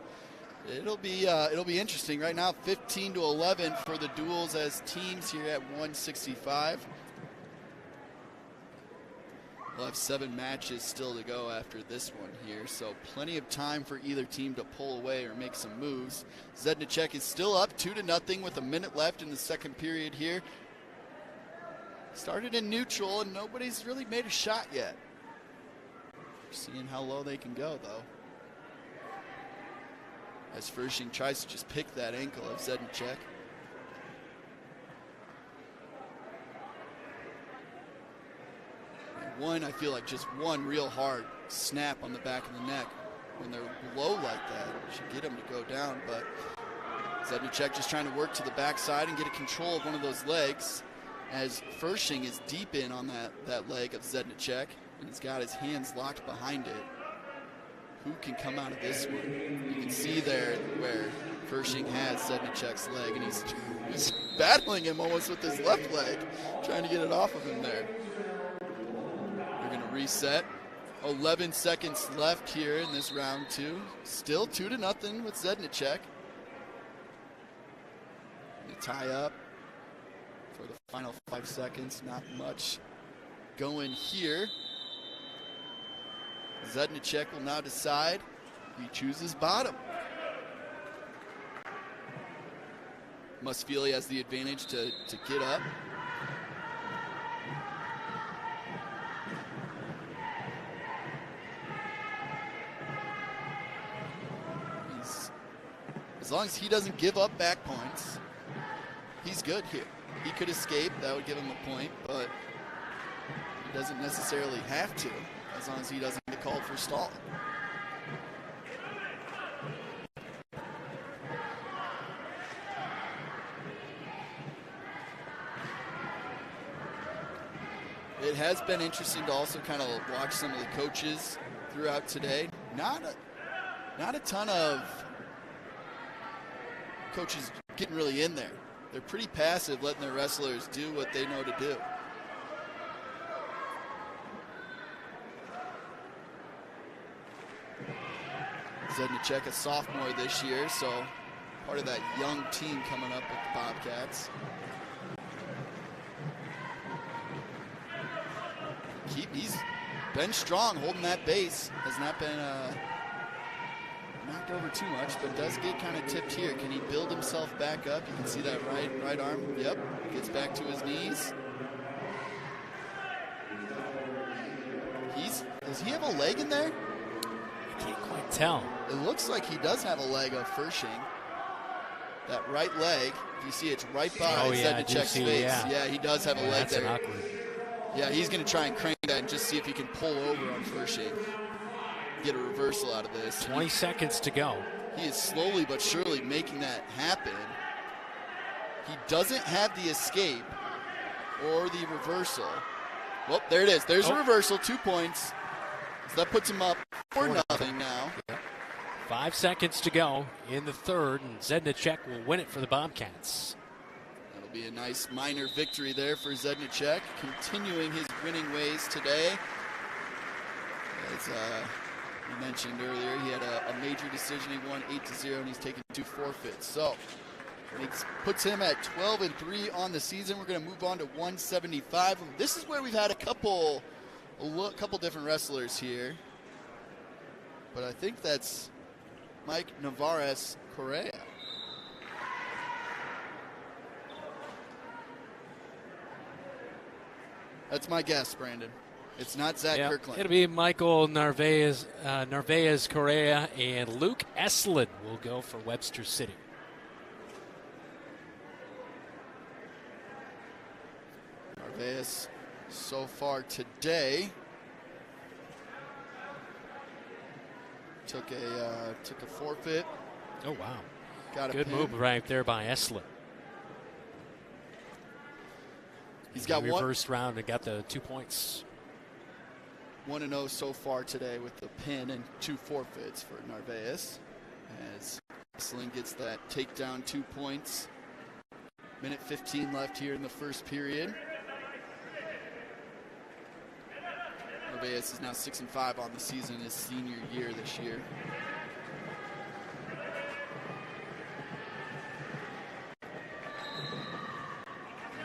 it'll be interesting. Right now, 15-11 for the duels as teams here at 165. We'll have 7 matches still to go after this one here, so plenty of time for either team to pull away or make some moves. Zedek is still up 2-0 with a minute left in the second period here. Started in neutral, and nobody's really made a shot yet. Seeing how low they can go, though. As Fershing tries to just pick that ankle of Zedek. I feel like just one real hard snap on the back of the neck when they're low like that should get them to go down, but Zedek just trying to work to the backside and get a control of one of those legs as Fershing is deep in on that leg of Zedek, and he's got his hands locked behind it. Who can come out of this one? You can see there where Fershing has Zedek's leg, and he's battling him almost with his left leg, trying to get it off of him there. Reset. 11 seconds left here in this round 2. Still 2-0 with Zedek. tie up for the final 5 seconds. Not much going here. Zedek will now decide. He chooses bottom. Must feel he has the advantage to get up. As long as he doesn't give up back points, he's good here. He could escape, that would give him a point, but he doesn't necessarily have to, as long as he doesn't get called for stalling. It has been interesting to also kind of watch some of the coaches throughout today. Not a ton of coaches getting really in there. They're pretty passive, letting their wrestlers do what they know to do. Zedek, a sophomore this year, so part of that young team coming up with the Bobcats. He's been strong, holding that base. Has not been knocked over too much, but does get kind of tipped here. Can he build himself back up? You can see that right arm. Yep, gets back to his knees. Does he have a leg in there? I can't quite tell. It looks like he does have a leg of Furshing. That right leg, if you see it's right by Zedek's face. Yeah, he does have a leg there. That's awkward. Yeah, he's going to try and crank that and just see if he can pull over on Furshing. Get a reversal out of this. 20 seconds to go. He is slowly but surely making that happen. He doesn't have the escape or the reversal. Well, there it is. There's a reversal, 2 points. So that puts him up 4-0 now. Yep. 5 seconds to go in the third, and Zedek will win it for the Bobcats. That'll be a nice minor victory there for Zedek, continuing his winning ways today. As you mentioned earlier, he had a major decision. He won 8-0, and he's taken 2 forfeits. So puts him at 12-3 on the season. We're going to move on to 175. This is where we've had a couple different wrestlers here, but I think that's Mike Navarez Correa. That's my guess, Brandon. It's not Zach Kirkland. It'll be Michael Narvaez Correa, and Luke Eslin will go for Webster City. Narvaez so far today took a forfeit. Oh wow! Got a good pin. move right there by Eslin. He's got reversed round and got the 2 points. 1-0 so far today with the pin and 2 forfeits for Narvaez. As Eslin gets that takedown, 2 points. Minute 15 left here in the first period. Narvaez is now 6-5 on the season, his senior year this year.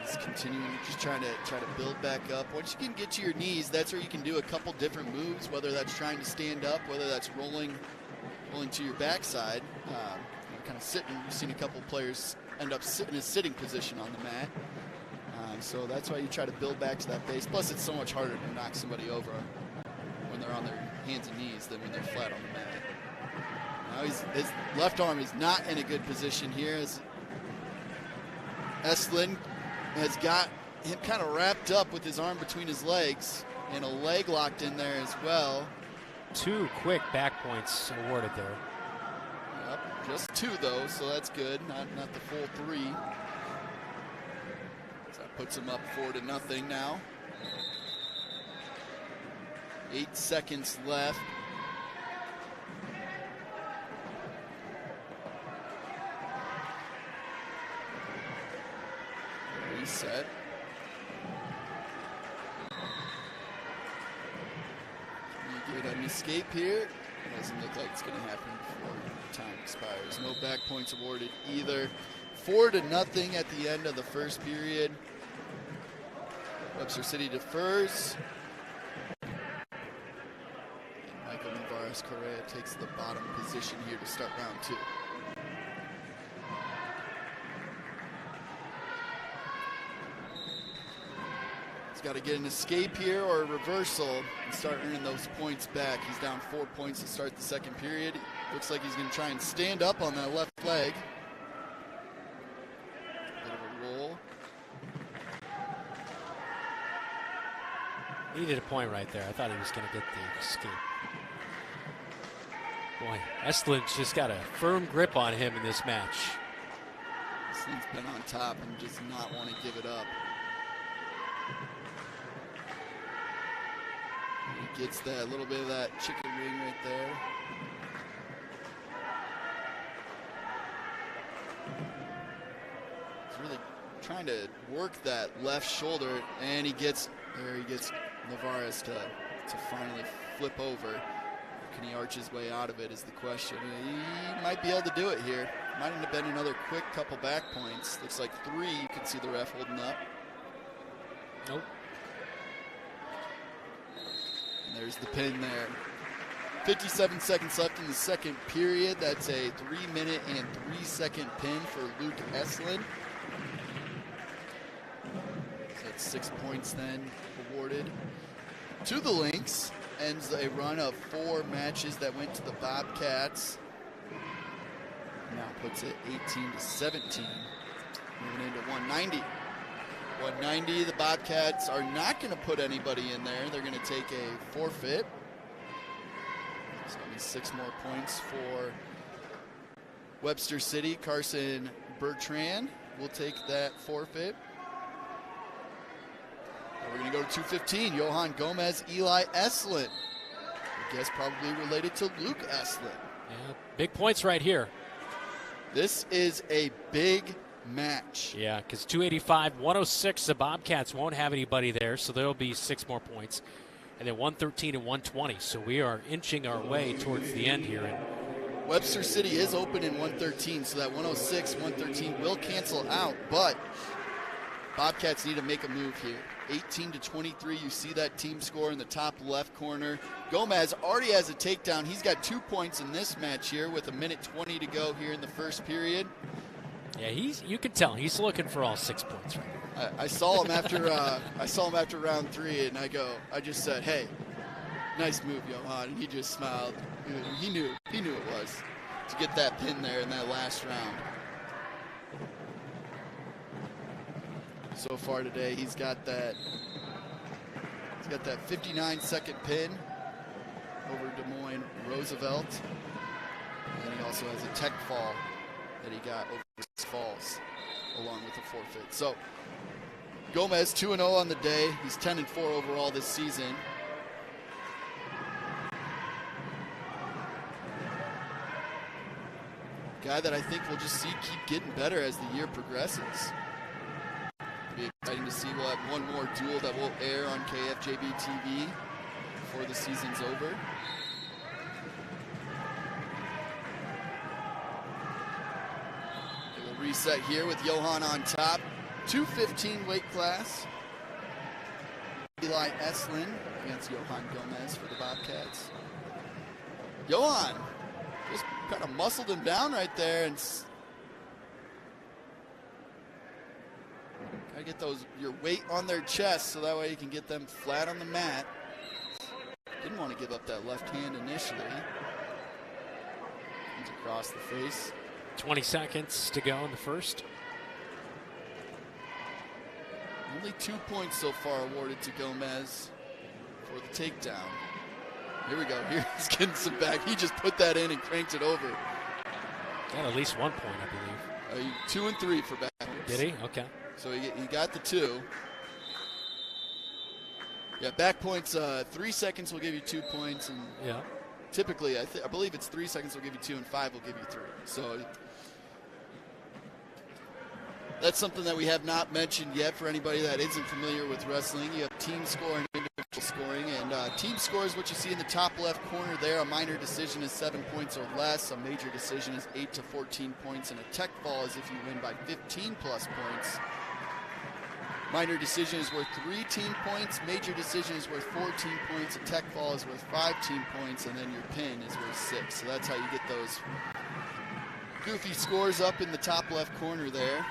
He's continuing to just try to build back up. Once you can get to your knees, that's where you can do a couple different moves, whether that's trying to stand up, whether that's rolling to your backside. Kind of sitting. We've seen a couple players end up in a sitting position on the mat. So that's why you try to build back to that base. Plus, it's so much harder to knock somebody over when they're on their hands and knees than when they're flat on the mat. Now his left arm is not in a good position here, as Eslin has got him kind of wrapped up with his arm between his legs and a leg locked in there as well. 2 quick back points awarded there. Yep, just 2 though, so that's good. Not the full 3. So that puts him up 4-0 now. 8 seconds left. Reset. Can you get an escape here? It doesn't look like it's going to happen before time expires. No back points awarded either. 4-0 at the end of the first period. Webster City defers. And Michael Navarez-Correa takes the bottom position here to start round 2. He's got to get an escape here or a reversal and start earning those points back. He's down 4 points to start the second period. Looks like he's going to try and stand up on that left leg. Bit of a roll. Needed a point right there. I thought he was going to get the escape. Boy, Estlund's just got a firm grip on him in this match. Estlund's been on top and does not want to give it up. He gets that little bit of that chicken wing right there. He's really trying to work that left shoulder, and he gets Navarez to finally flip over. Can he arch his way out of it is the question. He might be able to do it here. Might have been another quick couple back points. Looks like 3. You can see the ref holding up. Nope. And there's the pin there. 57 seconds left in the second period. That's a 3-minute and 3-second pin for Luke Estlund. So that's 6 points then awarded to the Lynx. Ends a run of 4 matches that went to the Bobcats. Now puts it 18-17. Moving into 190. 190, the Bobcats are not going to put anybody in there. They're going to take a forfeit. So that means 6 more points for Webster City. Carson Bertrand will take that forfeit. Now we're going to go to 215. Johan Gomez, Eli Estlund. I guess probably related to Luke Estlund. Yeah, big points right here. This is a big match. Yeah, because 285, 106, the Bobcats won't have anybody there, so there'll be 6 more points. And then 113 and 120, so we are inching our way towards the end here. Webster City is open in 113, so that 106, 113 will cancel out, but Bobcats need to make a move here. 18-23, you see that team score in the top left corner. Gomez already has a takedown. He's got 2 points in this match here with 1:20 to go here in the first period. Yeah, you can tell he's looking for all 6 points right now. I saw him after round 3, and I just said, "Hey, nice move, Johan." And he just smiled. He knew it was to get that pin there in that last round. So far today, he's got that 59-second pin over Des Moines Roosevelt, and then he also has a tech fall that he got over Falls along with the forfeit. So Gomez 2-0 on the day. He's 10-4 overall this season. Guy that I think we'll just see keep getting better as the year progresses. It'll be exciting to see. We'll have one more duel that will air on KFJB-TV before the season's over. Reset here with Johan on top. 215 weight class. Eli Estlund against Johan Gomez for the Bobcats. Johan just kind of muscled him down right there, and gotta get your weight on their chest so that way you can get them flat on the mat. Didn't want to give up that left hand initially. He's across the face. 20 seconds to go in the first. Only 2 points so far awarded to Gomez for the takedown. Here we go. Here he's getting some back. He just put that in and cranked it over. Got at least 1 point, I believe. 2 and 3 for back points. Did he? Okay. So he got the 2. Yeah, back points, 3 seconds will give you 2 points. And yeah. Typically, I believe it's 3 seconds will give you 2 and 5 will give you 3. So that's something that we have not mentioned yet for anybody that isn't familiar with wrestling. You have team score and individual scoring, and team scores what you see in the top left corner there. A minor decision is 7 points or less. A major decision is 8 to 14 points, and a tech fall is if you win by 15 plus points. Minor decision is worth 3 team points. Major decision is worth 14 points. A tech fall is worth 5 team points, and then your pin is worth 6. So that's how you get those goofy scores up in the top left corner there. And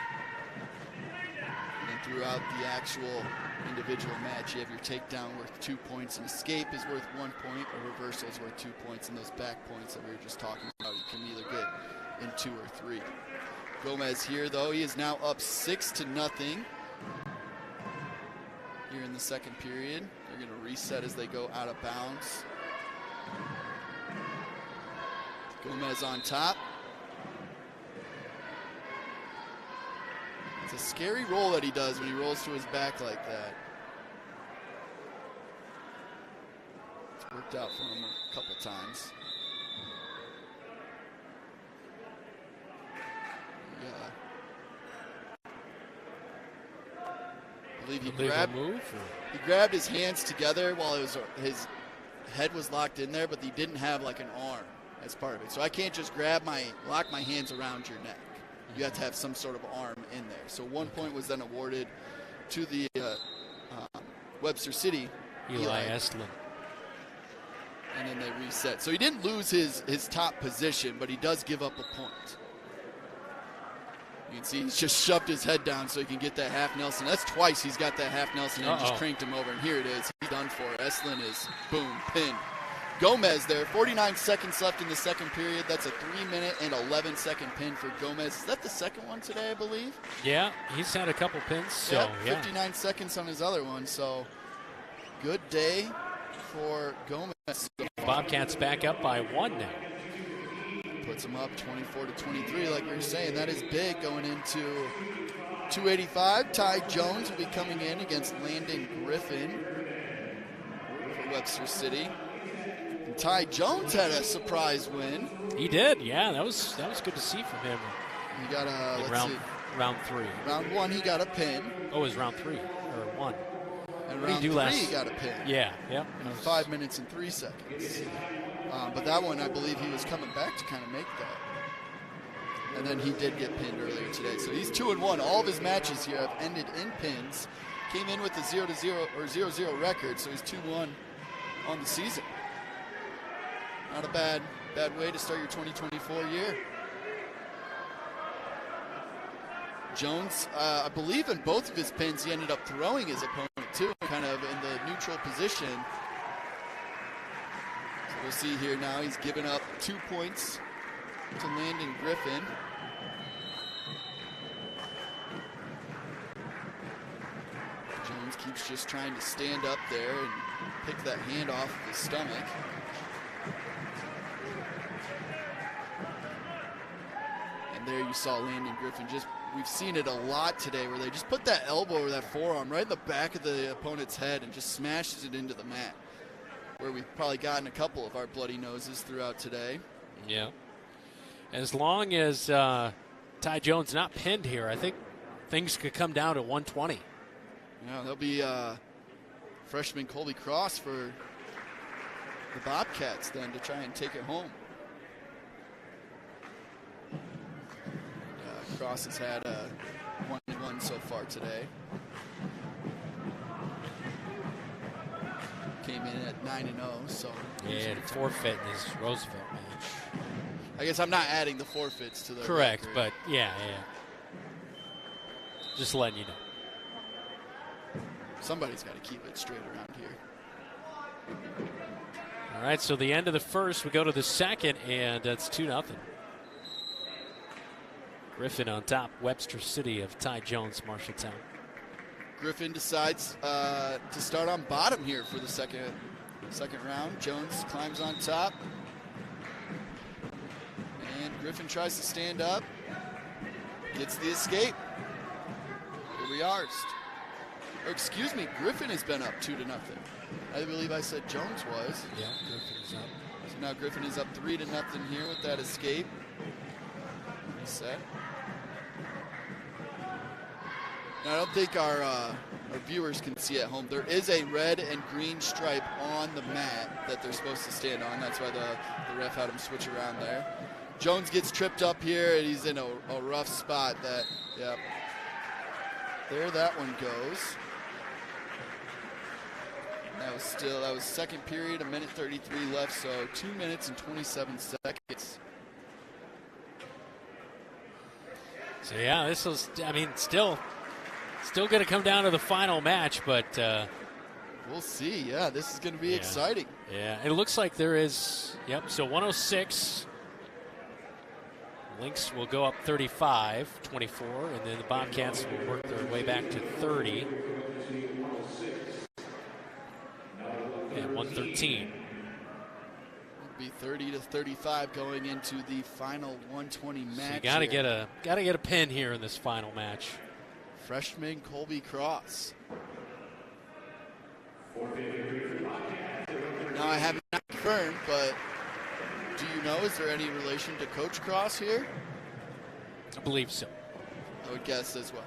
then throughout the actual individual match, you have your takedown worth 2 points, and escape is worth 1 point, a reversal is worth 2 points, and those back points that we were just talking about, you can either get in 2 or 3. Gomez here, though, he is now up 6-0. Here in the second period. They're going to reset as they go out of bounds. Gomez on top. It's a scary roll that he does when he rolls to his back like that. It's worked out for him a couple times. I believe he grabbed his hands together while his head was locked in there, but he didn't have like an arm as part of it. So I can't just lock my hands around your neck. You have to have some sort of arm in there. So 1 point was then awarded to the Webster City. Eli Estlin. And then they reset. So he didn't lose his top position, but he does give up a point. You can see he's just shoved his head down so he can get that half Nelson. That's twice he's got that half Nelson and just cranked him over. And here it is. He's done for. Estlin is, boom, pinned. Gomez there. 49 seconds left in the second period. That's a 3-minute and 11-second pin for Gomez. Is that the second one today, I believe? Yeah, he's had a couple pins. So, yeah, 59 seconds on his other one. So good day for Gomez. Bobcats back up by 1 now. Puts them up 24-23, like we were saying. That is big going into 285. Ty Jones will be coming in against Landon Griffin for Webster City. And Ty Jones had a surprise win. He did, yeah. That was good to see from him. He got a round 3. Round 1, he got a pin. Oh, it was round 3 or 1. And what round did he do 3, last? he got a pin. Yeah. In 5 minutes and 3 seconds. But that one, I believe he was coming back to kind of make that. And then he did get pinned earlier today. So he's 2-1. All of his matches here have ended in pins. Came in with a 0-0 or 0-0 record, so he's 2-1 on the season. Not a bad way to start your 2024 year. Jones, I believe in both of his pins, he ended up throwing his opponent too, kind of in the neutral position. So we'll see here now, he's given up 2 points to Landon Griffin. Jones keeps just trying to stand up there and pick that hand off of his stomach. And there you saw Landon Griffin we've seen it a lot today where they just put that elbow or that forearm right in the back of the opponent's head and just smashes it into the mat, where we've probably gotten a couple of our bloody noses throughout today. Yeah. As long as Ty Jones not pinned here, I think things could come down to 120. Yeah, there'll be freshman Colby Cross for the Bobcats then to try and take it home. Cross has had a 1-1 so far today. Came in at 9-0, so. Yeah, and forfeit in his Roosevelt match. I guess I'm not adding the forfeits to the correct, record. But yeah. Just letting you know. Somebody's got to keep it straight around here. All right, so the end of the first, we go to the second, and it's 2-0. Griffin on top, Webster City of Ty Jones, Marshalltown. Griffin decides to start on bottom here for the second round. Jones climbs on top. And Griffin tries to stand up. Gets the escape. Here we are. Or excuse me, Griffin has been up 2-0. I believe I said Jones was. Yeah, Griffin is up. So now Griffin is up 3-0 here with that escape. Reset. Now, I don't think our viewers can see at home. There is a red and green stripe on the mat that they're supposed to stand on. That's why the ref had him switch around there. Jones gets tripped up here, and he's in a rough spot. Yep. There that one goes. That was second period, 1:33 left, so 2 minutes and 27 seconds. So yeah, this was, I mean, still going to come down to the final match, but we'll see. Yeah, this is going to be exciting. Yeah, it looks like there is. Yep. So 106. Lynx will go up 35-24, and then the Bobcats will work their way back to 30. And 113. It'll be 30-35 going into the final 120 match. So you gotta get a pin here in this final match. Freshman Colby Cross. Now I have not confirmed, but do you know, is there any relation to Coach Cross here? I believe so. I would guess as well.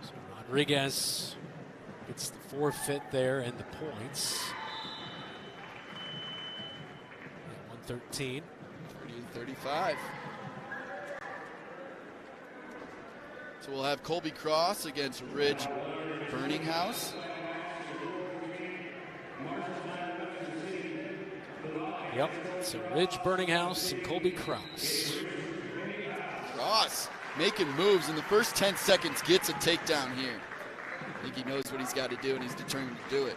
So Rodriguez gets the forfeit there and the points. And 113. 30-35. So we'll have Colby Cross against Ridge Burninghouse. Yep, so Ridge Burninghouse and Colby Cross. Cross making moves in the first 10 seconds, gets a takedown here. I think he knows what he's got to do, and he's determined to do it.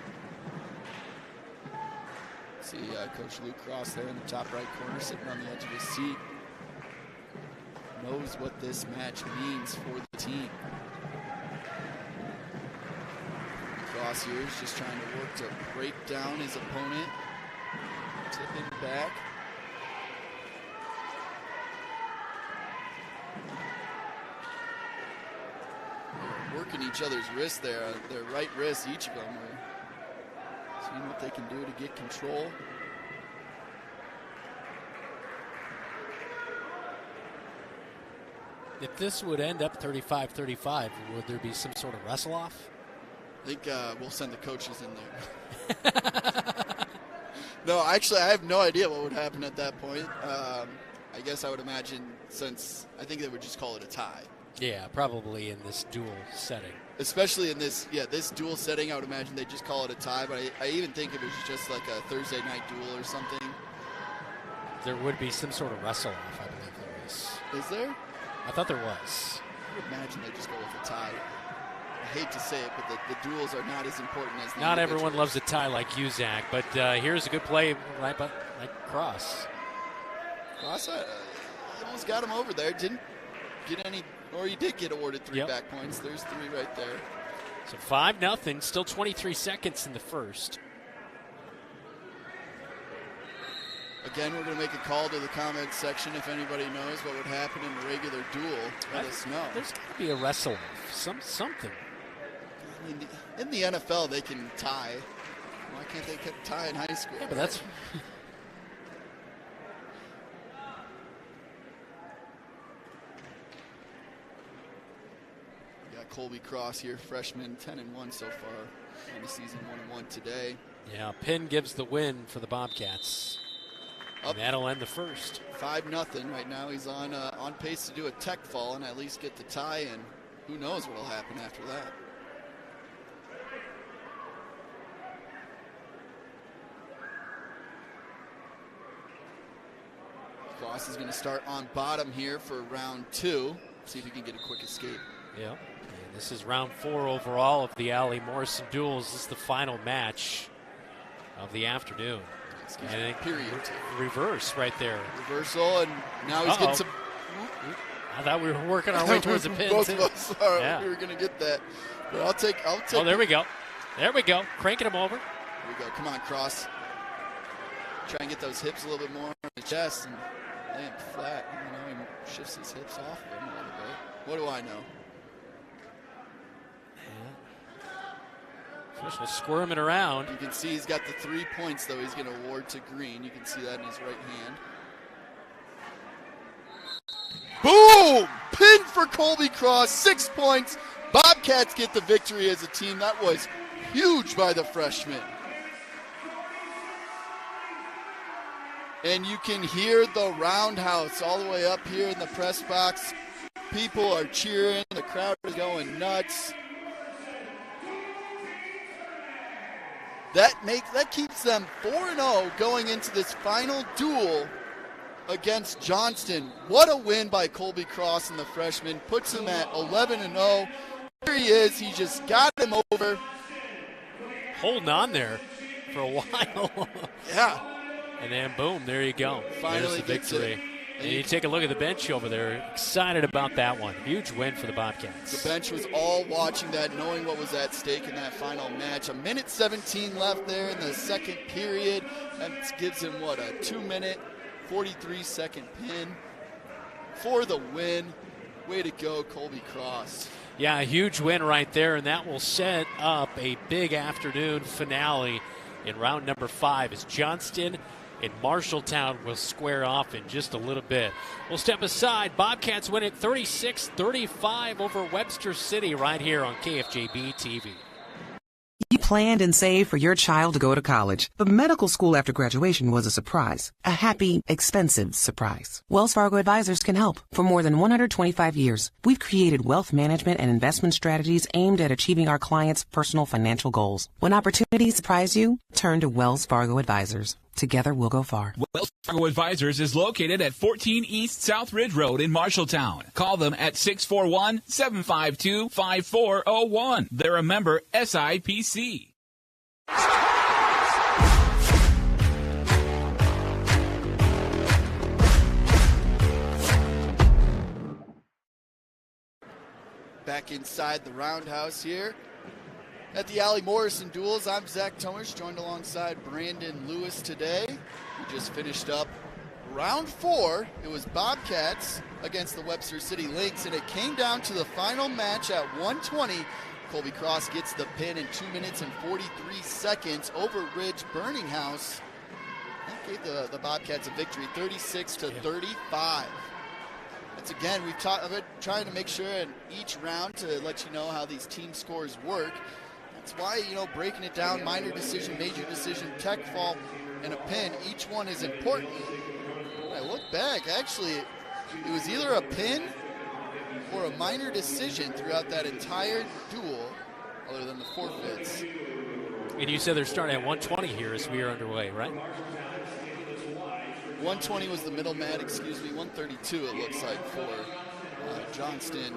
See Coach Luke Cross there in the top right corner, sitting on the edge of his seat. Knows what this match means for the team. Cross here is just trying to work to break down his opponent. Tip him back. They're working each other's wrists there, their right wrists, each of them are seeing what they can do to get control. If this would end up 35-35, would there be some sort of wrestle-off? I think we'll send the coaches in there. No, actually, I have no idea what would happen at that point. I guess I would imagine, since I think they would just call it a tie. Yeah, probably in this duel setting. Especially in this duel setting, I would imagine they just call it a tie. But I even think if it was just like a Thursday night duel or something. There would be some sort of wrestle-off, I believe there is. Is there? I thought there was. I would imagine they just go with a tie. I hate to say it, but the duels are not as important as the Not everyone loves a tie like you, Zach, but here's a good play right by Cross. Cross almost got him over there. Didn't get any, or he did get awarded 3 back points. There's 3 right there. So 5-0, still 23 seconds in the first. Again, we're going to make a call to the comments section. If anybody knows what would happen in a regular duel, let us know. There's got to be a wrestle-off, something. I mean, in the NFL, they can tie. Why can't they tie in high school? Yeah, but that's... We got Colby Cross here, freshman, 10-1 so far on the season, 1-1 today. Yeah, pin gives the win for the Bobcats. And that'll end the first. 5-0 right now. He's on pace to do a tech fall and at least get the tie, and who knows what will happen after that. Cross is going to start on bottom here for round 2. See if he can get a quick escape. Yeah. And this is round 4 overall of the Allie Morrison duels. This is the final match of the afternoon. And period. Reverse right there. Reversal, and now he's getting some. I thought we were working our way towards the pin. Both of us are. We were going to get that. But I'll take. Oh, there we go. There we go. Cranking him over. Here we go. Come on, Cross. Try and get those hips a little bit more on the chest and lay him flat. You know, he shifts his hips off of him a little bit. What do I know? First, we're squirming around. You can see he's got the 3 points, though, he's going to award to Green. You can see that in his right hand. Boom! pin for Colby Cross, 6 points. Bobcats get the victory as a team. That was huge by the freshman. And you can hear the roundhouse all the way up here in the press box. People are cheering. The crowd is going nuts. That keeps them 4-0 going into this final duel against Johnston. What a win by Colby Cross and the freshman. Puts him at 11-0. Here he is. He just got him over. Holding on there for a while. Yeah. And then boom, there you go. Finally There's the victory. And you take a look at the bench over there. Excited about that one. Huge win for the Bobcats. The bench was all watching that, knowing what was at stake in that final match. 1:17 left there in the second period. That gives him, a 2-minute, 43-second pin for the win. Way to go, Colby Cross. Yeah, a huge win right there, and that will set up a big afternoon finale in round number 5 as Johnston and Marshalltown will square off in just a little bit. We'll step aside. Bobcats win it 36-35 over Webster City right here on KFJB-TV. You planned and saved for your child to go to college, but medical school after graduation was a surprise. A happy, expensive surprise. Wells Fargo Advisors can help. For more than 125 years, we've created wealth management and investment strategies aimed at achieving our clients' personal financial goals. When opportunities surprise you, turn to Wells Fargo Advisors. Together, we'll go far. Wells Fargo Advisors is located at 14 East South Ridge Road in Marshalltown. Call them at 641-752-5401. They're a member SIPC. Back inside the roundhouse here at the Allie Morrison duels. I'm Zach Tomesch, joined alongside Brandon Lewis today. We just finished up round 4. It was Bobcats against the Webster City Lynx, and it came down to the final match at 1:20. Colby Cross gets the pin in 2 minutes and 43 seconds over Ridge Burninghouse. That gave the Bobcats a victory, 36-35. That's again, I've been trying to make sure in each round to let you know how these team scores work. That's why, breaking it down, minor decision, major decision, tech fall, and a pin, each one is important. When I look back, actually, it was either a pin or a minor decision throughout that entire duel, other than the forfeits. And you said they're starting at 120 here as we are underway, right? 120 was the middle mat, 132 it looks like for Johnston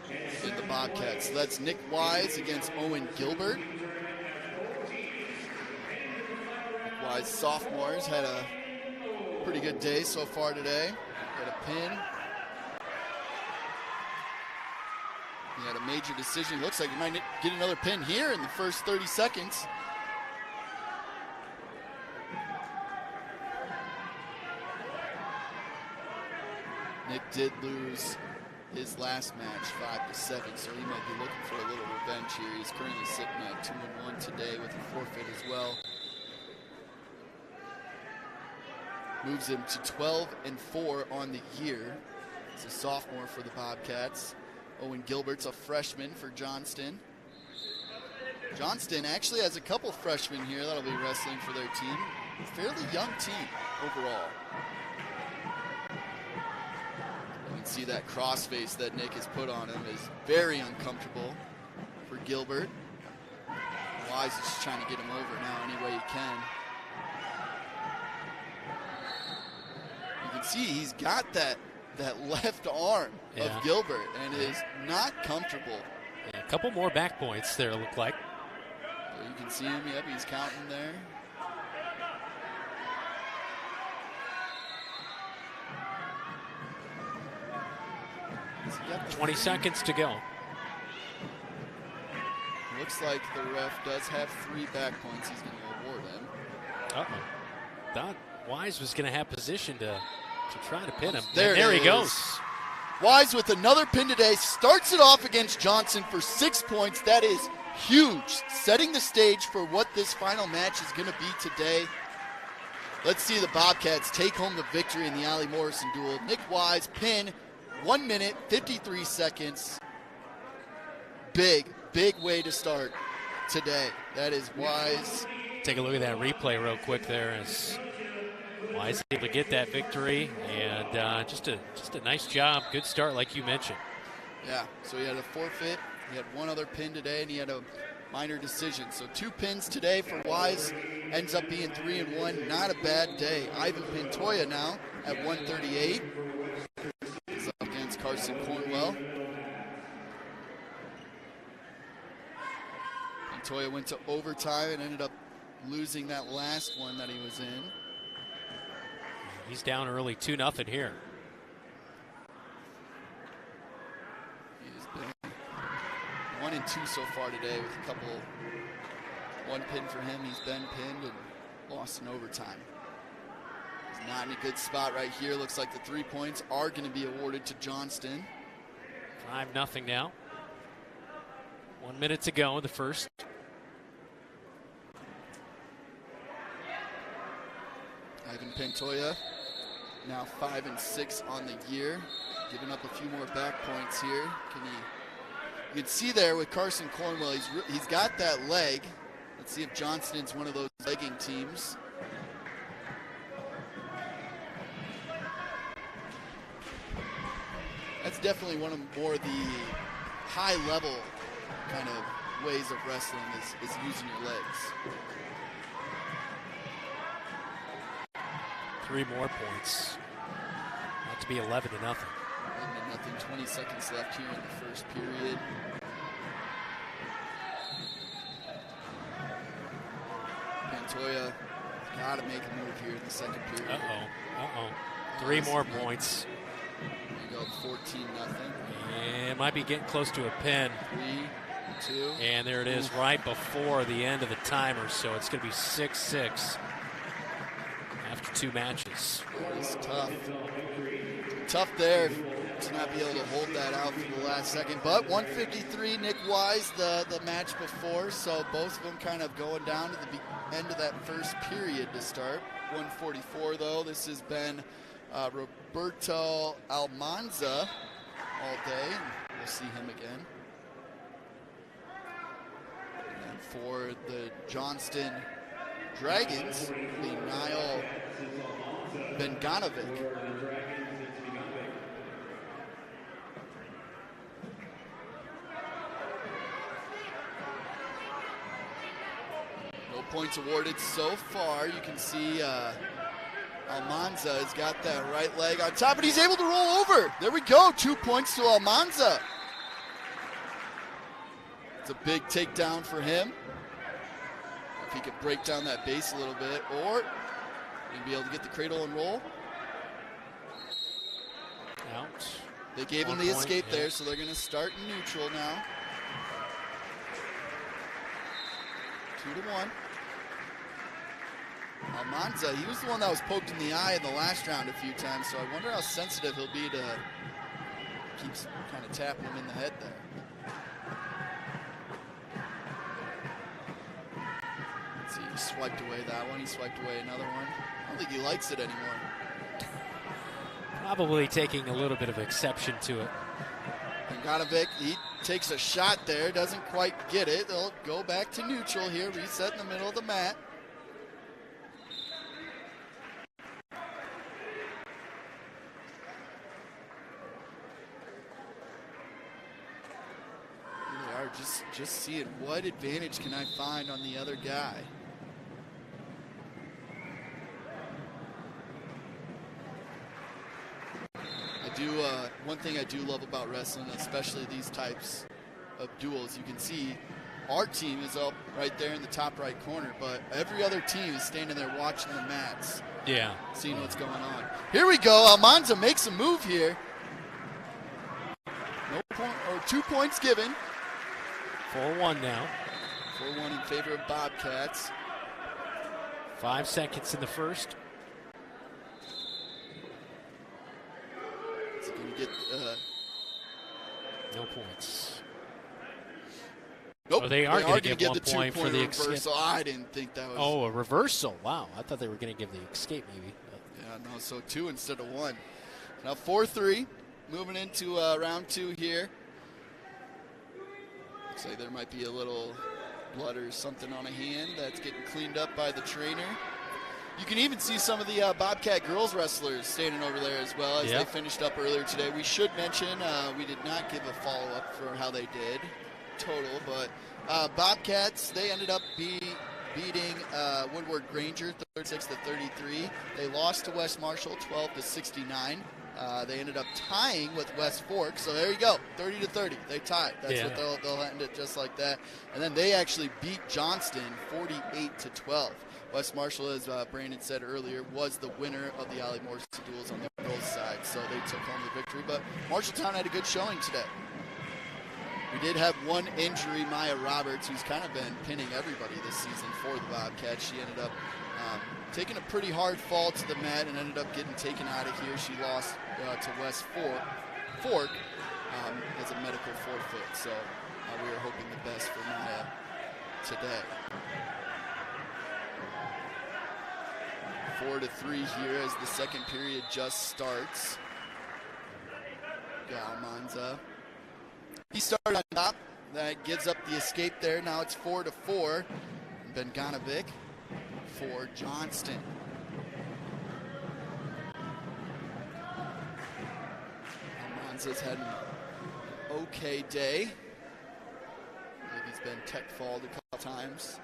and the Bobcats. So that's Nick Wise against Owen Gilbert. Nick Wise, sophomores, had a pretty good day so far today. Got a pin. He had a major decision. Looks like he might get another pin here in the first 30 seconds. Nick did lose his last match 5-7, so he might be looking for a little revenge here. He's currently sitting at 2-1 today with a forfeit as well. Moves him to 12-4 on the year. He's a sophomore for the Bobcats. Owen Gilbert's a freshman for Johnston. Johnston actually has a couple freshmen here that'll be wrestling for their team. Fairly young team overall. You can see that crossface that Nick has put on him is very uncomfortable for Gilbert. Wise is just trying to get him over now any way he can. You can see he's got that left arm of Gilbert and is not comfortable. Yeah, a couple more back points there, look like. So you can see him, he's counting there. So 20 seconds to go. Looks like the ref does have 3 back points he's going to award him. Uh-oh. Thought Wise was going to have position to try to pin him. There he goes. Wise with another pin today, starts it off against Johnston for 6 points. That is huge, setting the stage for what this final match is going to be today. Let's see the Bobcats take home the victory in the Allie Morrison duel. Nick Wise, pin, 1 minute, 53 seconds. Big way to start today. That is Wise. Take a look at that replay real quick there as Wise able to get that victory, and just a nice job. Good start, like you mentioned. Yeah, so he had a forfeit. He had one other pin today, and he had a minor decision. So 2 pins today for Wise. Ends up being 3-1. Not a bad day. Ivan Pantoya now at 138. He's up against Carson Cornwell. Pantoya went to overtime and ended up losing that last one that he was in. He's down early 2-0 here. He's been 1 and 2 so far today with a couple. 1 pin for him. He's been pinned and lost in overtime. He's not in a good spot right here. Looks like the 3 points are going to be awarded to Johnston. 5-0 now. 1 minute to go in the first. Ivan Pantoya now 5 and 6 on the year, giving up a few more back points here. You can see there with Carson Cornwell, he's got that leg. Let's see if Johnston's one of those legging teams. That's definitely one of more the high-level kind of ways of wrestling is using your legs. 3 more points. Not to be 11-0. 11-0, 20 seconds left here in the first period. Pantoya got to make a move here in the second period. Uh-oh. 3 more points. There you go, 14-0. And it might be getting close to a pin. 3, 2. And there it is right before the end of the timer, so it's going to be 6-6 after 2 matches. It's tough. Tough there to not be able to hold that out for the last second. But 153, Nick Wise, the match before, so both of them kind of going down to the end of that first period to start. 144, though. This has been Roberto Almanza all day, and we'll see him again. And for the Johnston Dragons, the Niall Benganovic. No points awarded so far. You can see Almanza has got that right leg on top, and he's able to roll over. There we go, 2 points to Almanza. It's a big takedown for him. If he could break down that base a little bit, or he'd be able to get the cradle and roll. Out. They gave him the escape there, so they're going to start in neutral now. 2-1. Almanza, he was the one that was poked in the eye in the last round a few times, so I wonder how sensitive he'll be to keep kind of tapping him in the head there. Let's see, he swiped away that one. He swiped away another one. I don't think he likes it anymore. Probably taking a little bit of exception to it. Benganovic, he takes a shot there, doesn't quite get it. They'll go back to neutral here, reset in the middle of the mat. Just seeing what advantage can I find on the other guy. One thing I do love about wrestling, especially these types of duels, you can see our team is up right there in the top right corner, but every other team is standing there watching the mats. Yeah. Seeing what's going on. Here we go. Almanza makes a move here. No point, or 2 points given. 4-1 now. 4-1 in favor of Bobcats. 5 seconds in the first. Is he going to get... no points. Nope. Oh, they are going to give 1 the point for the reversal. I didn't think that was... Oh, a reversal. Wow. I thought they were going to give the escape maybe. Yeah, no, so 2 instead of 1. Now 4-3. moving into round 2 here. Looks like there might be a little blood or something on a hand that's getting cleaned up by the trainer. You can even see some of the Bobcat girls wrestlers standing over there as well as they finished up earlier today. We should mention we did not give a follow-up for how they did total, but Bobcats, they ended up beating Woodward Granger 36-33. They lost to West Marshall 12-69. They ended up tying with West Fork, so there you go, 30-30. They tied. That's what they'll end it just like that. And then they actually beat Johnston 48-12. West Marshall, as Brandon said earlier, was the winner of the Allie Morrison duels on the girls' side, so they took home the victory. But Marshalltown had a good showing today. We did have one injury, Maya Roberts, who's kind of been pinning everybody this season for the Bobcats. She ended up taking a pretty hard fall to the mat and ended up getting taken out of here. She lost to West Fork as a medical forfeit, so we are hoping the best for Maya today. 4-3 here as the second period just starts. Almanza. He started on top. That gives up the escape there. Now it's 4-4. Benganovic for Johnston. Almanza's had an okay day. I believe he's been tech-falled a couple times.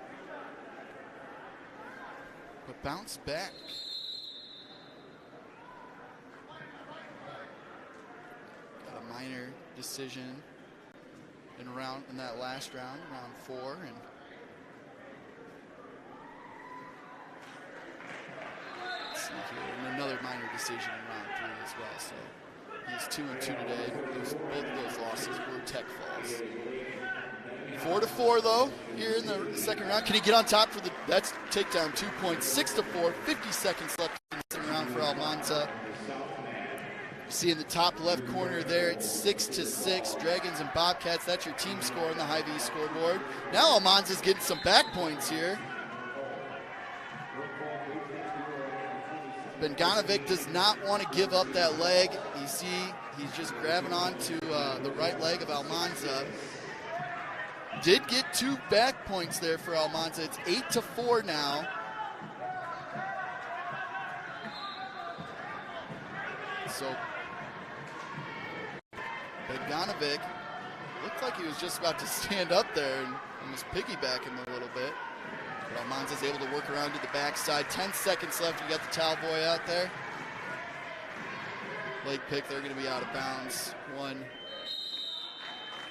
But bounced back. Got a minor decision in that last round, round 4, and let's see here, and another minor decision in round 3 as well. So he's 2-2 today. Both of those losses were tech falls. 4-4 though here in the second round. Can he get on top for that's takedown 2 points. 6-4, 50 seconds left in the second round for Almanza. You see in the top left corner there, it's 6-6. Dragons and Bobcats, that's your team score on the High V scoreboard. Now Almanza's getting some back points here. Benganovic does not want to give up that leg. You see he's just grabbing onto the right leg of Almanza. Did get 2 back points there for Almanza. It's 8-4 now. So Benganovic looked like he was just about to stand up there and almost piggyback him a little bit. But Almanza's able to work around to the backside. 10 seconds left. You got the towel boy out there. Leg pick, they're going to be out of bounds. One.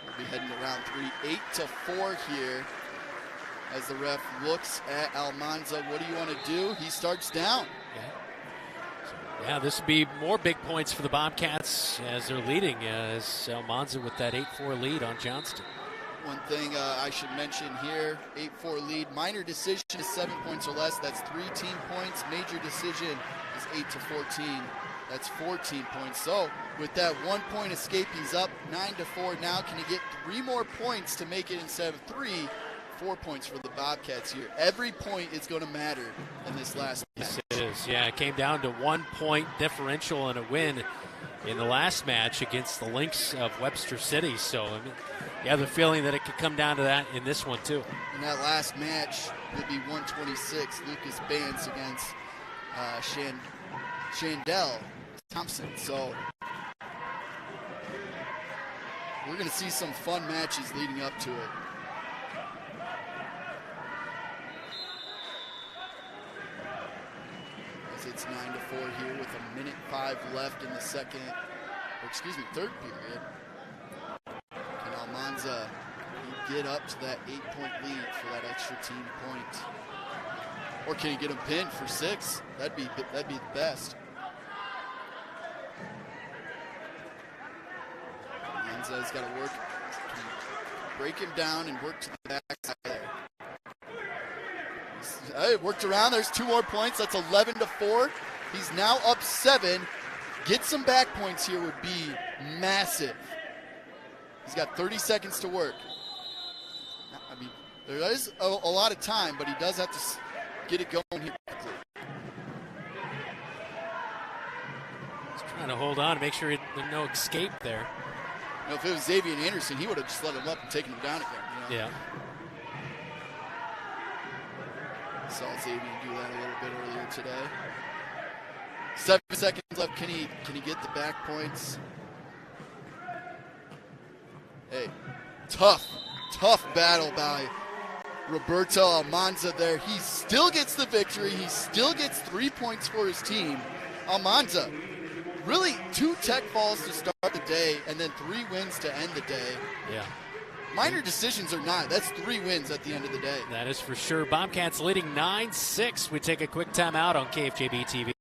We'll be heading to round 3. 8-4 here as the ref looks at Almanza. What do you want to do? He starts down. Yeah, this would be more big points for the Bobcats as they're leading, as Almanza with that 8-4 lead on Johnston. One thing I should mention here, 8-4 lead. Minor decision is 7 points or less. That's 3 team points. Major decision is 8-14. That's 14 points. So with that 1 point escape, he's up 9-4 now. Can he get 3 more points to make it instead of 3? 4 points for the Bobcats here. Every point is going to matter in this last match. Yes, it is. Yeah, it came down to 1 point differential and a win in the last match against the Lynx of Webster City. So, I mean, you have the feeling that it could come down to that in this one, too. In that last match will be 126. Lucas Bance against Shandell Thompson. So we're going to see some fun matches leading up to it. As it's 9-4 here with 1:05 left in the third period. Can Almanza get up to that 8-point lead for that extra team point? Or can he get him pinned for 6? That'd be the best. Almanza's got to break him down and work to the backside there. Hey, worked around. There's 2 more points. That's 11-4. He's now up 7. Get some back points here would be massive. He's got 30 seconds to work. I mean, there is a lot of time, but he does have to get it going here quickly. He's Trying to hold on, make sure there's no escape there. You know, if it was Xavier Anderson, he would have just let him up and taken him down again. You know? Yeah. Saw Xavier do that a little bit earlier today. 7 seconds left. Can he get the back points? Hey, tough battle by Roberto Almanza there. He still gets the victory. He still gets 3 points for his team. Almanza, really 2 tech falls to start the day and then 3 wins to end the day. Yeah. Minor decisions or not, that's 3 wins at the end of the day. That is for sure. Bobcats leading 9-6. We take a quick timeout on KFJB-TV.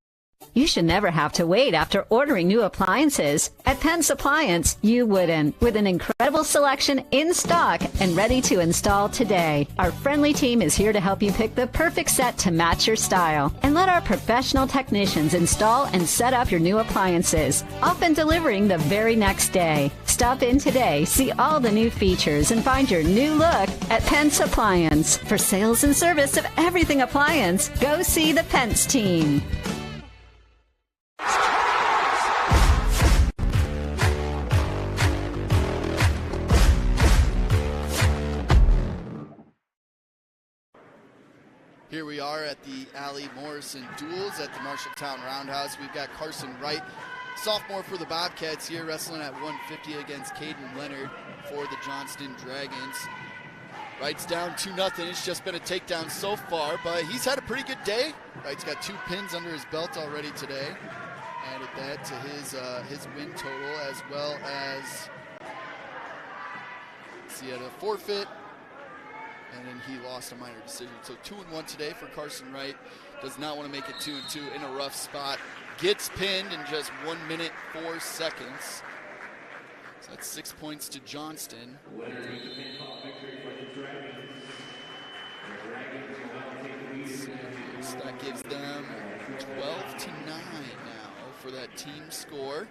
You should never have to wait after ordering new appliances. At Penn's Appliance, you wouldn't. With an incredible selection in stock and ready to install today. Our friendly team is here to help you pick the perfect set to match your style. And let our professional technicians install and set up your new appliances, often delivering the very next day. Stop in today, see all the new features, and find your new look at Penn's Appliance. For sales and service of everything appliance, go see the Pence team. Here we are at the Allie Morrison duels at the Marshalltown Roundhouse. We've got Carson Wright, sophomore for the Bobcats here, wrestling at 150 against Caden Leonard for the Johnston Dragons. Wright's down 2-0. It's just been a takedown so far, but he's had a pretty good day. Wright's got 2 pins under his belt already today. Added that to his win total, as well as he had a forfeit, and then he lost a minor decision. So 2-1 today for Carson Wright. Does not want to make it 2-2 in a rough spot. Gets pinned in just 1 minute 4 seconds. So that's 6 points to Johnston. So that gives them 12-9 now for that team score.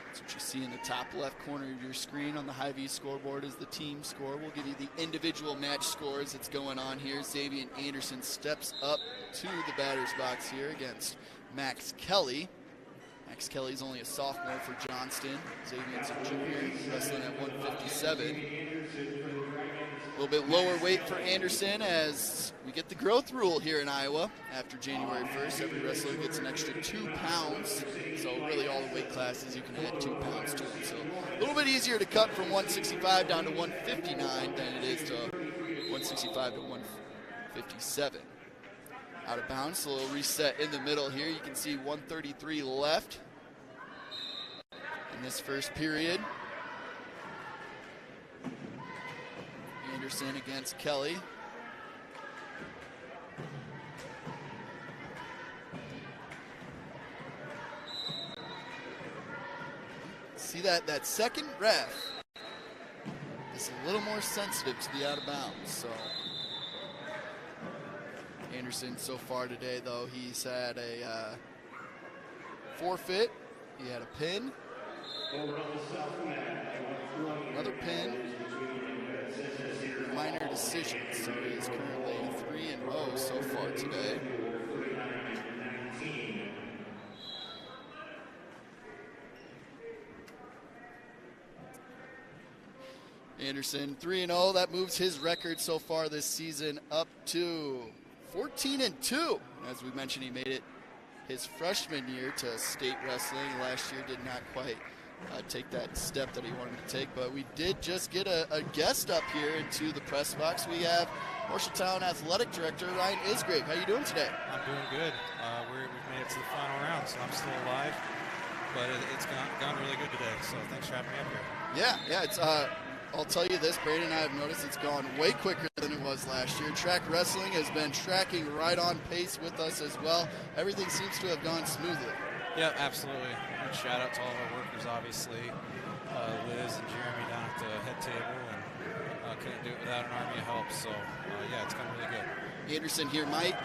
That's what you see in the top left corner of your screen on the Hy-Vee scoreboard is the team score. We'll give you the individual match scores that's going on here. Xavier Anderson steps up to the batter's box here against Max Kelly. Max Kelly's only a sophomore for Johnston. Xavier's a junior, wrestling at 157. A little bit lower weight for Anderson as we get the growth rule here in Iowa. After January 1st, every wrestler gets an extra 2 pounds. So really all the weight classes, you can add 2 pounds to them. So a little bit easier to cut from 165 down to 159 than it is to 165 to 157. Out of bounds, a little reset in the middle here. You can see 133 left in this first period. Anderson against Kelly. See that second ref is a little more sensitive to the out of bounds. So Anderson so far today, though, he's had a forfeit. He had a pin. Another pin. Minor decision. So he is currently 3-0 so far today. Anderson 3-0. That moves his record so far this season up to 14-2. As we mentioned, he made it his freshman year to state wrestling. Last year did not quite take that step that he wanted to take, but we did just get a guest up here into the press box. We have Marshalltown Athletic Director Ryan Isgrave. How you doing today? I'm doing good. We've made it to the final round, so I'm still alive, but it's gone really good today, so thanks for having me up here. Yeah, it's I'll tell you this, Brandon and I have noticed it's gone way quicker than it was last year. Track wrestling has been tracking right on pace with us as well. Everything seems to have gone smoothly. Yeah, absolutely. Huge shout out to all of our workers, obviously. Liz and Jeremy down at the head table, and couldn't do it without an army of help. So, yeah, it's gone really good. Anderson here, Mike,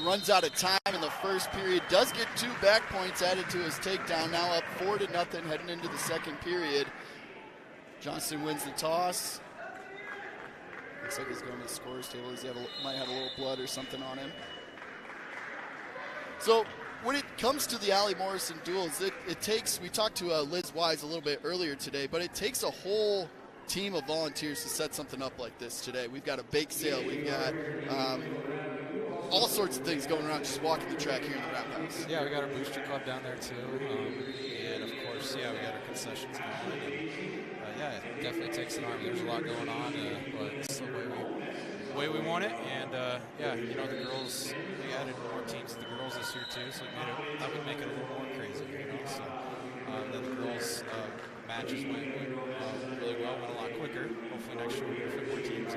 runs out of time in the first period. Does get 2 back points added to his takedown. Now up 4-0 heading into the second period. Johnston wins the toss. Looks like he's going to the scorer's table. He might have a little blood or something on him. So when it comes to the Allie Morrison duels, it takes, we talked to Liz Wise a little bit earlier today, but it takes a whole team of volunteers to set something up like this today. We've got a bake sale, we've got all sorts of things going around just walking the track here in the Roundhouse. Yeah, we got our booster club down there too, and of course, yeah, we got our concessions going. And, yeah, it definitely takes an army. There's a lot going on, but it's the way we want it. And yeah, you know, the girls, we added more teams to the girls this year too, so that would make it a little more crazy. You know, so then the girls matches went really well, went a lot quicker. Hopefully next year we'll get more teams.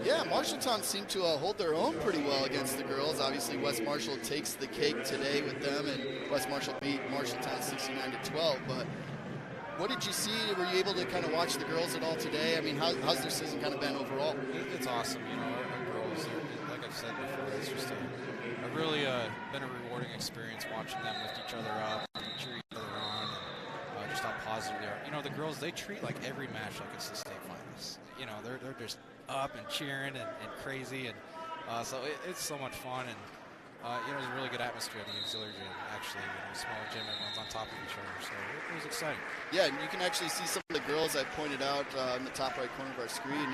Yeah, Marshalltown seemed to hold their own pretty well against the girls. Obviously, West Marshall takes the cake today with them, and West Marshall beat Marshalltown 69-12. But what did you see? Were you able to kind of watch the girls at all today? I mean, how's their season kind of been overall? It's awesome. You know, our girls, like I've said before, it's just a really been a rewarding experience watching them lift each other up, and cheer each other on, and just how positive they are. You know, the girls, they treat like every match like it's the state finals. You know, they're just up and cheering and crazy, and so it's so much fun. And you know, it was a really good atmosphere in the auxiliary gym, actually. You know, smaller gym, everyone's on top of each other, so it was exciting. Yeah, and you can actually see some of the girls I pointed out in the top right corner of our screen.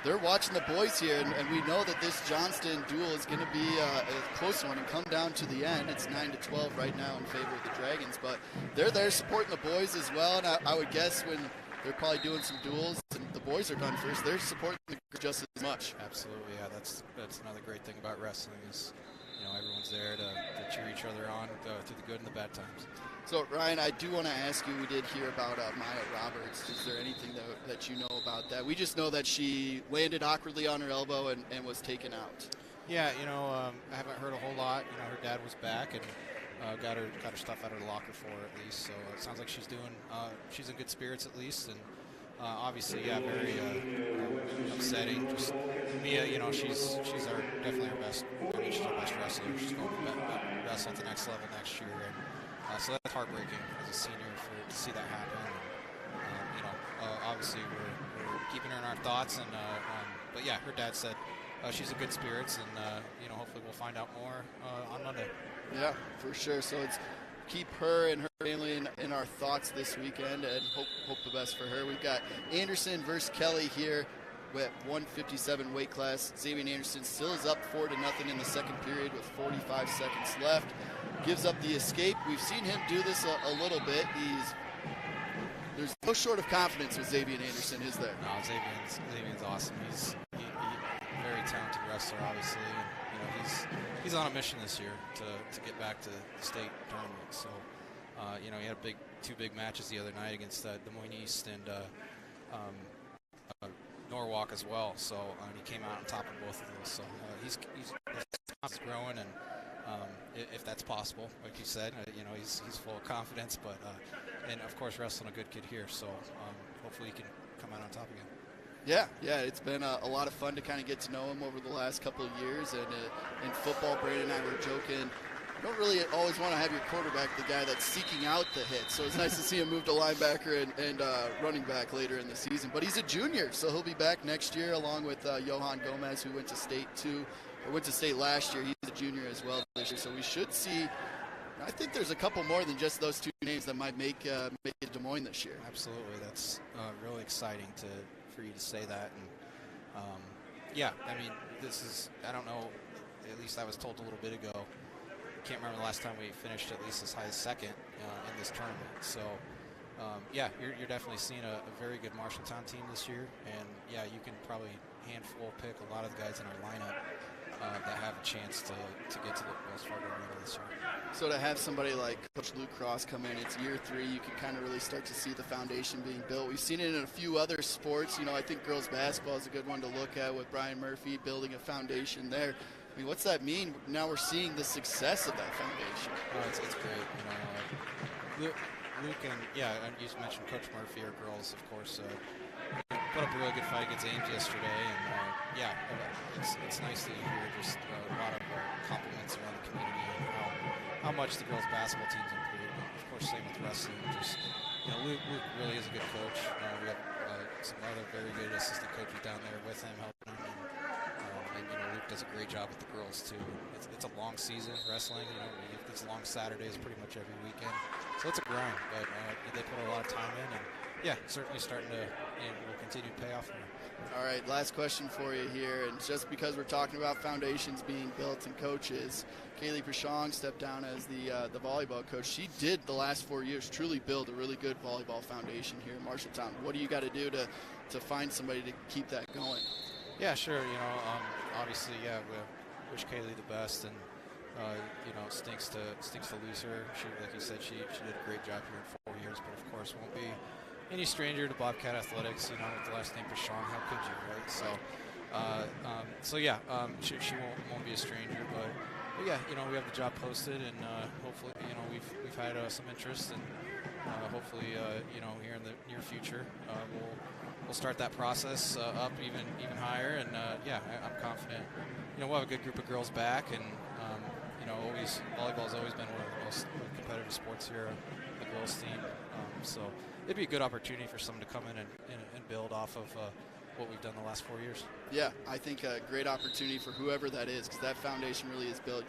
They're watching the boys here, and we know that this Johnston duel is going to be a close one and come down to the end. It's 9-12 right now in favor of the Dragons, but they're there supporting the boys as well, and I would guess when they're probably doing some duels and the boys are done first, they're supporting the girls just as much. Absolutely, yeah, that's another great thing about wrestling is, you know, everyone's there to cheer each other on through the good and the bad times. So, Ryan, I do want to ask you, we did hear about Maya Roberts. Is there anything that you know about that? We just know that she landed awkwardly on her elbow and was taken out. Yeah, you know, I haven't heard a whole lot. You know, her dad was back and got her stuff out of the locker for her at least. So it sounds like she's she's in good spirits at least. And obviously, yeah, very upsetting. Just Mia, you know, she's definitely our best. I mean, she's our best wrestler. She's going to wrestle at the next level next year. And so that's heartbreaking as a senior to see that happen. And, you know, obviously we're keeping her in our thoughts. And but yeah, her dad said she's in good spirits, and you know, hopefully we'll find out more on Monday. Yeah, for sure. So it's keep her and her family in our thoughts this weekend, and hope the best for her. We've got Anderson versus Kelly here at 157 weight class. Xavier Anderson still is up 4-0 in the second period with 45 seconds left. Gives up the escape. We've seen him do this a little bit. There's no short of confidence with Xavier Anderson, is there? No, Xavier's awesome. He's a very talented wrestler, obviously. And, you know, he's on a mission this year to get back to the state tournament. So, you know, he had two big matches the other night against the Moines East and Norwalk as well. So, and he came out on top of both of those. So he's growing, and if that's possible, like you said, you know, he's full of confidence. But and of course, wrestling a good kid here. So hopefully he can come out on top again. Yeah, it's been a lot of fun to kind of get to know him over the last couple of years. And in football, Brandon and I were joking, you don't really always want to have your quarterback the guy that's seeking out the hit. So it's nice to see him move to linebacker and running back later in the season. But he's a junior, so he'll be back next year along with Johan Gomez, who went to state last year. He's a junior as well this year. So we should see, I think there's a couple more than just those two names that might make it Des Moines this year. Absolutely. That's really exciting for you to say that. And yeah, I mean, I don't know, at least I was told a little bit ago, can't remember the last time we finished at least as high as second in this tournament. So yeah, you're definitely seeing a very good Marshalltown team this year. And yeah, you can probably handful pick a lot of the guys in our lineup that have a chance to get to the Wells Fargo Arena this year. So to have somebody like Coach Luke Cross come in, it's year 3, you can kind of really start to see the foundation being built. We've seen it in a few other sports. You know, I think girls basketball is a good one to look at with Brian Murphy building a foundation there. I mean, what's that mean? Now we're seeing the success of that foundation. It's great. You know, Luke and you mentioned Coach Murphy, our girls, of course, put up a really good fight against Ames yesterday, and it's nice to hear just a lot of compliments around the community and how much the girls basketball team's improved. And of course, same with wrestling. Just, you know, Luke really is a good coach. We have some other very good assistant coaches down there with him helping him, and you know, Luke does a great job with the girls too. It's a long season wrestling. It's long Saturdays pretty much every weekend, so it's a grind. But they put a lot of time in, and yeah, certainly starting to and will continue to pay off. All right, last question for you here, and just because we're talking about foundations being built and coaches, Kaylee Prashong stepped down as the volleyball coach. She did the last 4 years truly build a really good volleyball foundation here in Marshalltown. What do you got to do to find somebody to keep that going? Yeah, sure. Obviously, yeah, we wish Kaylee the best, and it stinks to lose her. She, like you said, she did a great job here in 4 years, but of course won't be any stranger to Bobcat athletics. With the last name Prashong, how could you, right? So, she won't be a stranger, but yeah, we have the job posted, and hopefully, we've had some interest, and hopefully, here in the near future, we'll start that process up even higher, and I'm confident. We'll have a good group of girls back, and volleyball's always been one of the most competitive sports here, the girls team. So it'd be a good opportunity for someone to come in and build off of what we've done the last 4 years. Yeah, I think a great opportunity for whoever that is, because that foundation really is built.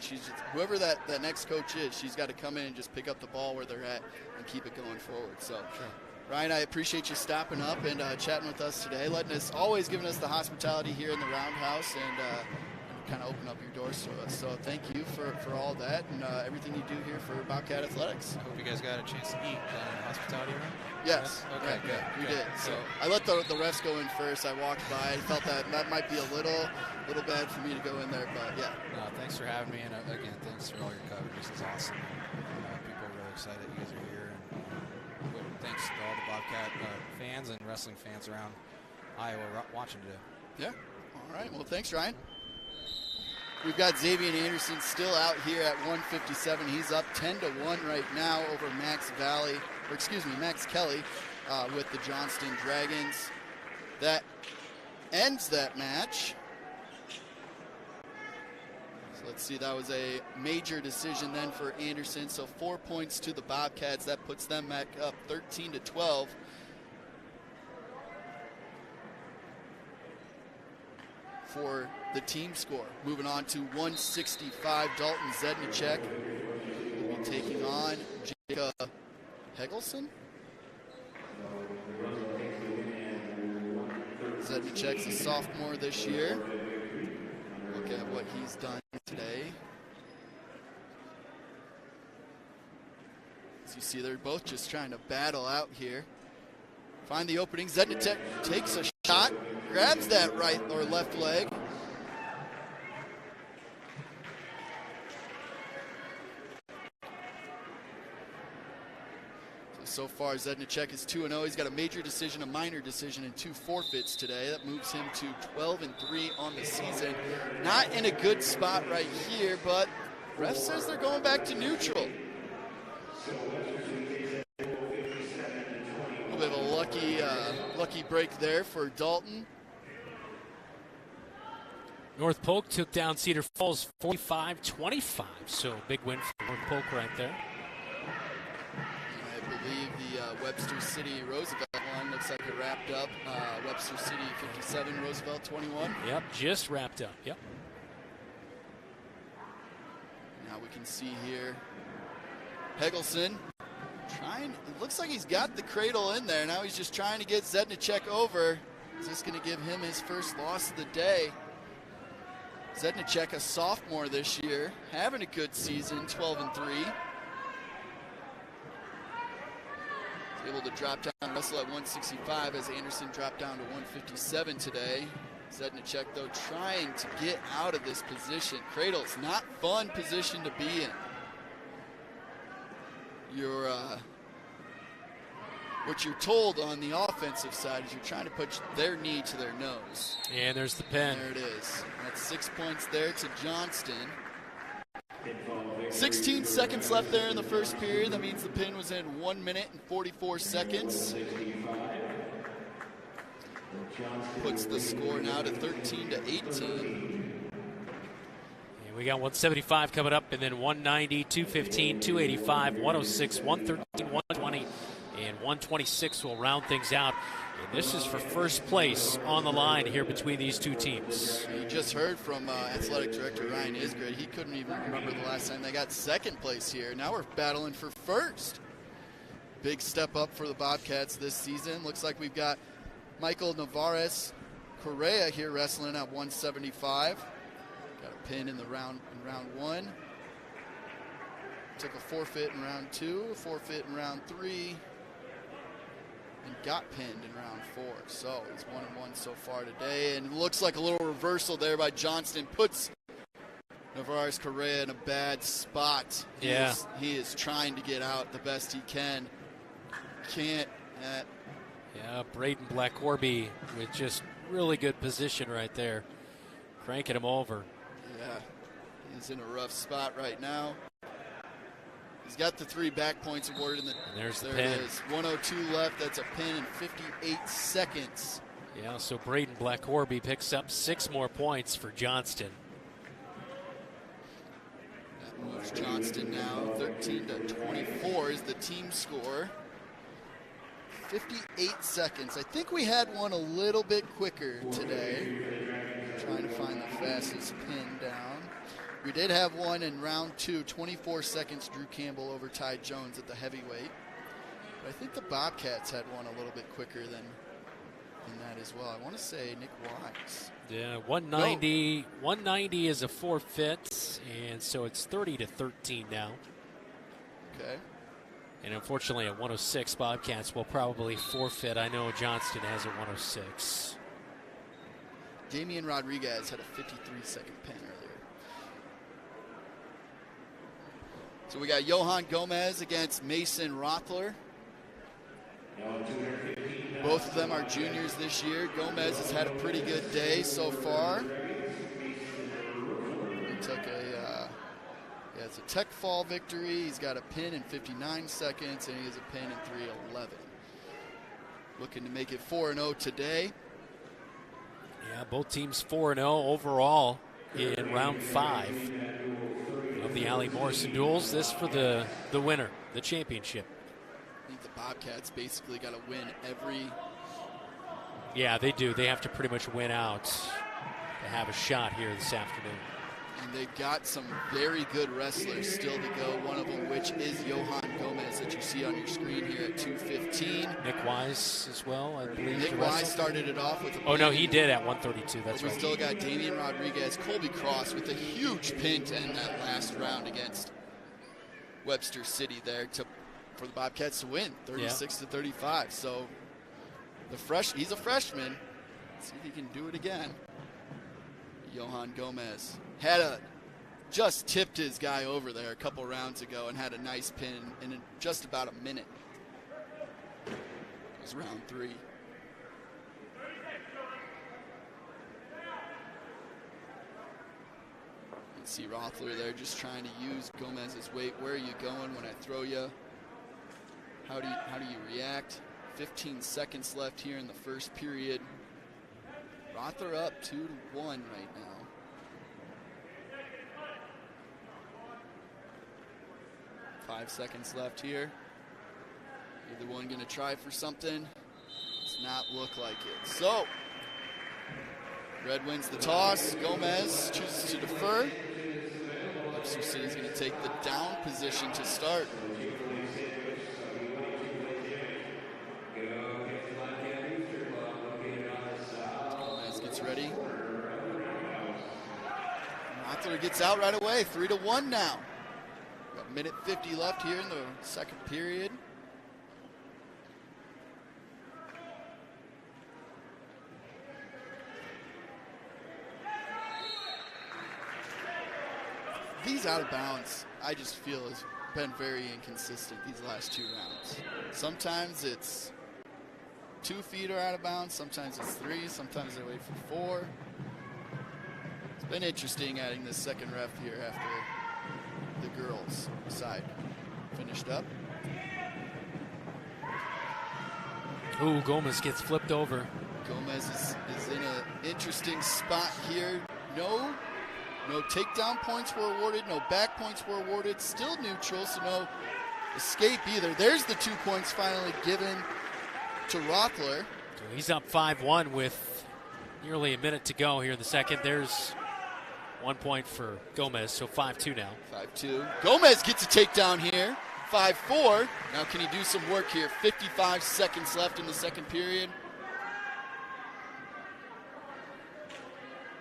Whoever that next coach is, she's got to come in and just pick up the ball where they're at and keep it going forward. So, sure. Ryan, I appreciate you stopping up and chatting with us today, always giving us the hospitality here in the Roundhouse, and kind of open up your doors to us. So thank you for all that and everything you do here for Bobcat Athletics. I hope you guys got a chance to eat in the hospitality room. Yes. Okay, good. We did. So good. I let the refs go in first. I walked by. I felt that might be a little bad for me to go in there, but yeah. No, thanks for having me, and again, thanks for all your coverage. This is awesome. People are really excited that you guys are here, and thanks to all the Bobcat fans and wrestling fans around Iowa watching today. Yeah. All right. Well, thanks, Ryan. We've got Xavier Anderson still out here at 157. He's up 10-1 right now over Max Kelly with the Johnston Dragons. That ends that match. So let's see, that was a major decision then for Anderson. So 4 points to the Bobcats. That puts them back up 13-12. For the team score. Moving on to 165, Dalton Zednicek will be taking on Jacob Hegelson. Zednicek's a sophomore this year. Look at what he's done today. As you see, they're both just trying to battle out here. Find the opening. Zednicek takes a shot, grabs that right or left leg. So far, Zednicek is 2-0. He's got a major decision, a minor decision, and 2 forfeits today. That moves him to 12-3 on the season. Not in a good spot right here, but ref says they're going back to neutral. A little bit of a lucky break there for Dalton. North Polk took down Cedar Falls 45-25, so big win for North Polk right there. I believe the Webster City Roosevelt one looks like it wrapped up. Webster City 57, Roosevelt 21. Yep, just wrapped up. Yep. Now we can see here Hegelson trying. It looks like he's got the cradle in there. Now he's just trying to get Zednicek over. Is this going to give him his first loss of the day? Zednicek, a sophomore this year, having a good season, 12-3. Able to drop down and wrestle at 165 as Anderson dropped down to 157 today. Zednicek, though, trying to get out of this position. Cradle's not fun position to be in. What you're told on the offensive side is you're trying to put their knee to their nose. And there's the pin. There it is. That's 6 points there to Johnston. 16 seconds left there in the first period. That means the pin was in 1 minute and 44 seconds. Puts the score now to 13-18. And we got 175 coming up, and then 190, 215, 285, 106, 113, 120, And 126 will round things out. And this is for first place on the line here between these two teams. You just heard from Athletic Director Ryan Isgrid. He couldn't even remember the last time they got second place here. Now we're battling for first. Big step up for the Bobcats this season. Looks like we've got Michael Navarez Correa here wrestling at 175. Got a pin in round one. Took a forfeit in round two, a forfeit in round three, and got pinned in round four. So he's 1-1 so far today. And it looks like a little reversal there by Johnston. Puts Navarez Correa in a bad spot. He is trying to get out the best he can. Can't. Yeah, Braden Black-Corby with just really good position right there. Cranking him over. Yeah, he's in a rough spot right now. He's got the 3 back points awarded. There's the there pin. It is. 1:02 left. That's a pin in 58 seconds. Yeah, so Braden Black-Corby picks up 6 more points for Johnston. That moves Johnston now. 13-24 is the team score. 58 seconds. I think we had one a little bit quicker today. Trying to find the fastest pin down. We did have one in round 2, 24 seconds. Drew Campbell over Ty Jones at the heavyweight. But I think the Bobcats had one a little bit quicker than that as well. I want to say Nick Wise. Yeah, 190. 190 is a forfeit, and so it's 30-13 now. Okay. And unfortunately, at 106, Bobcats will probably forfeit. I know Johnston has a 106. Damian Rodriguez had a 53-second pin earlier. So we got Johan Gomez against Mason Rothler. Both of them are juniors this year. Gomez has had a pretty good day so far. He took it's a tech fall victory. He's got a pin in 59 seconds, and he has a pin in 3:11. Looking to make it 4-0 today. Yeah, both teams 4-0 overall in round 5 of the Allie Morrison duels. This for the winner, the championship. I think the Bobcats basically got to win every... Yeah, they do. They have to pretty much win out to have a shot here this afternoon. And they've got some very good wrestlers still to go. One of them, which is Johan Gomez, that you see on your screen here at 2:15. Nick Wise as well, I believe. Nick Wise started it off with a pin. Oh, no, he did at 132. That's right. We still got Damian Rodriguez, Colby Cross with a huge pin to end that last round against Webster City there for the Bobcats to win, 36-35. So he's a freshman. Let's see if he can do it again. Johan Gomez just tipped his guy over there a couple rounds ago and had a nice pin in just about a minute. It was round 3. You can see Rothler there just trying to use Gomez's weight. Where are you going when I throw you? How do you react? 15 seconds left here in the first period. Rothler up 2-1 right now. Five seconds left here. Either one going to try for something. Does not look like it. So, Red wins the toss. Gomez chooses to defer. Webster City's going to take the down position to start. Gomez gets ready. Rothler gets out right away. 3-1 now. Got a minute 50 left here in the second period. These out of bounds, I just feel, has been very inconsistent these last 2 rounds. Sometimes it's 2 feet are out of bounds, sometimes it's 3, sometimes they wait for 4. It's been interesting adding this second ref here after the girls' side finished up. Ooh, Gomez gets flipped over. Gomez is in an interesting spot here. No takedown points were awarded, no back points were awarded, still neutral, so escape either. There's the 2 points finally given to Rothler. So he's up 5-1 with nearly a minute to go here in the second. There's 1 point for Gomez, so 5-2 now. 5-2. Gomez gets a takedown here. 5-4. Now can he do some work here? 55 seconds left in the second period.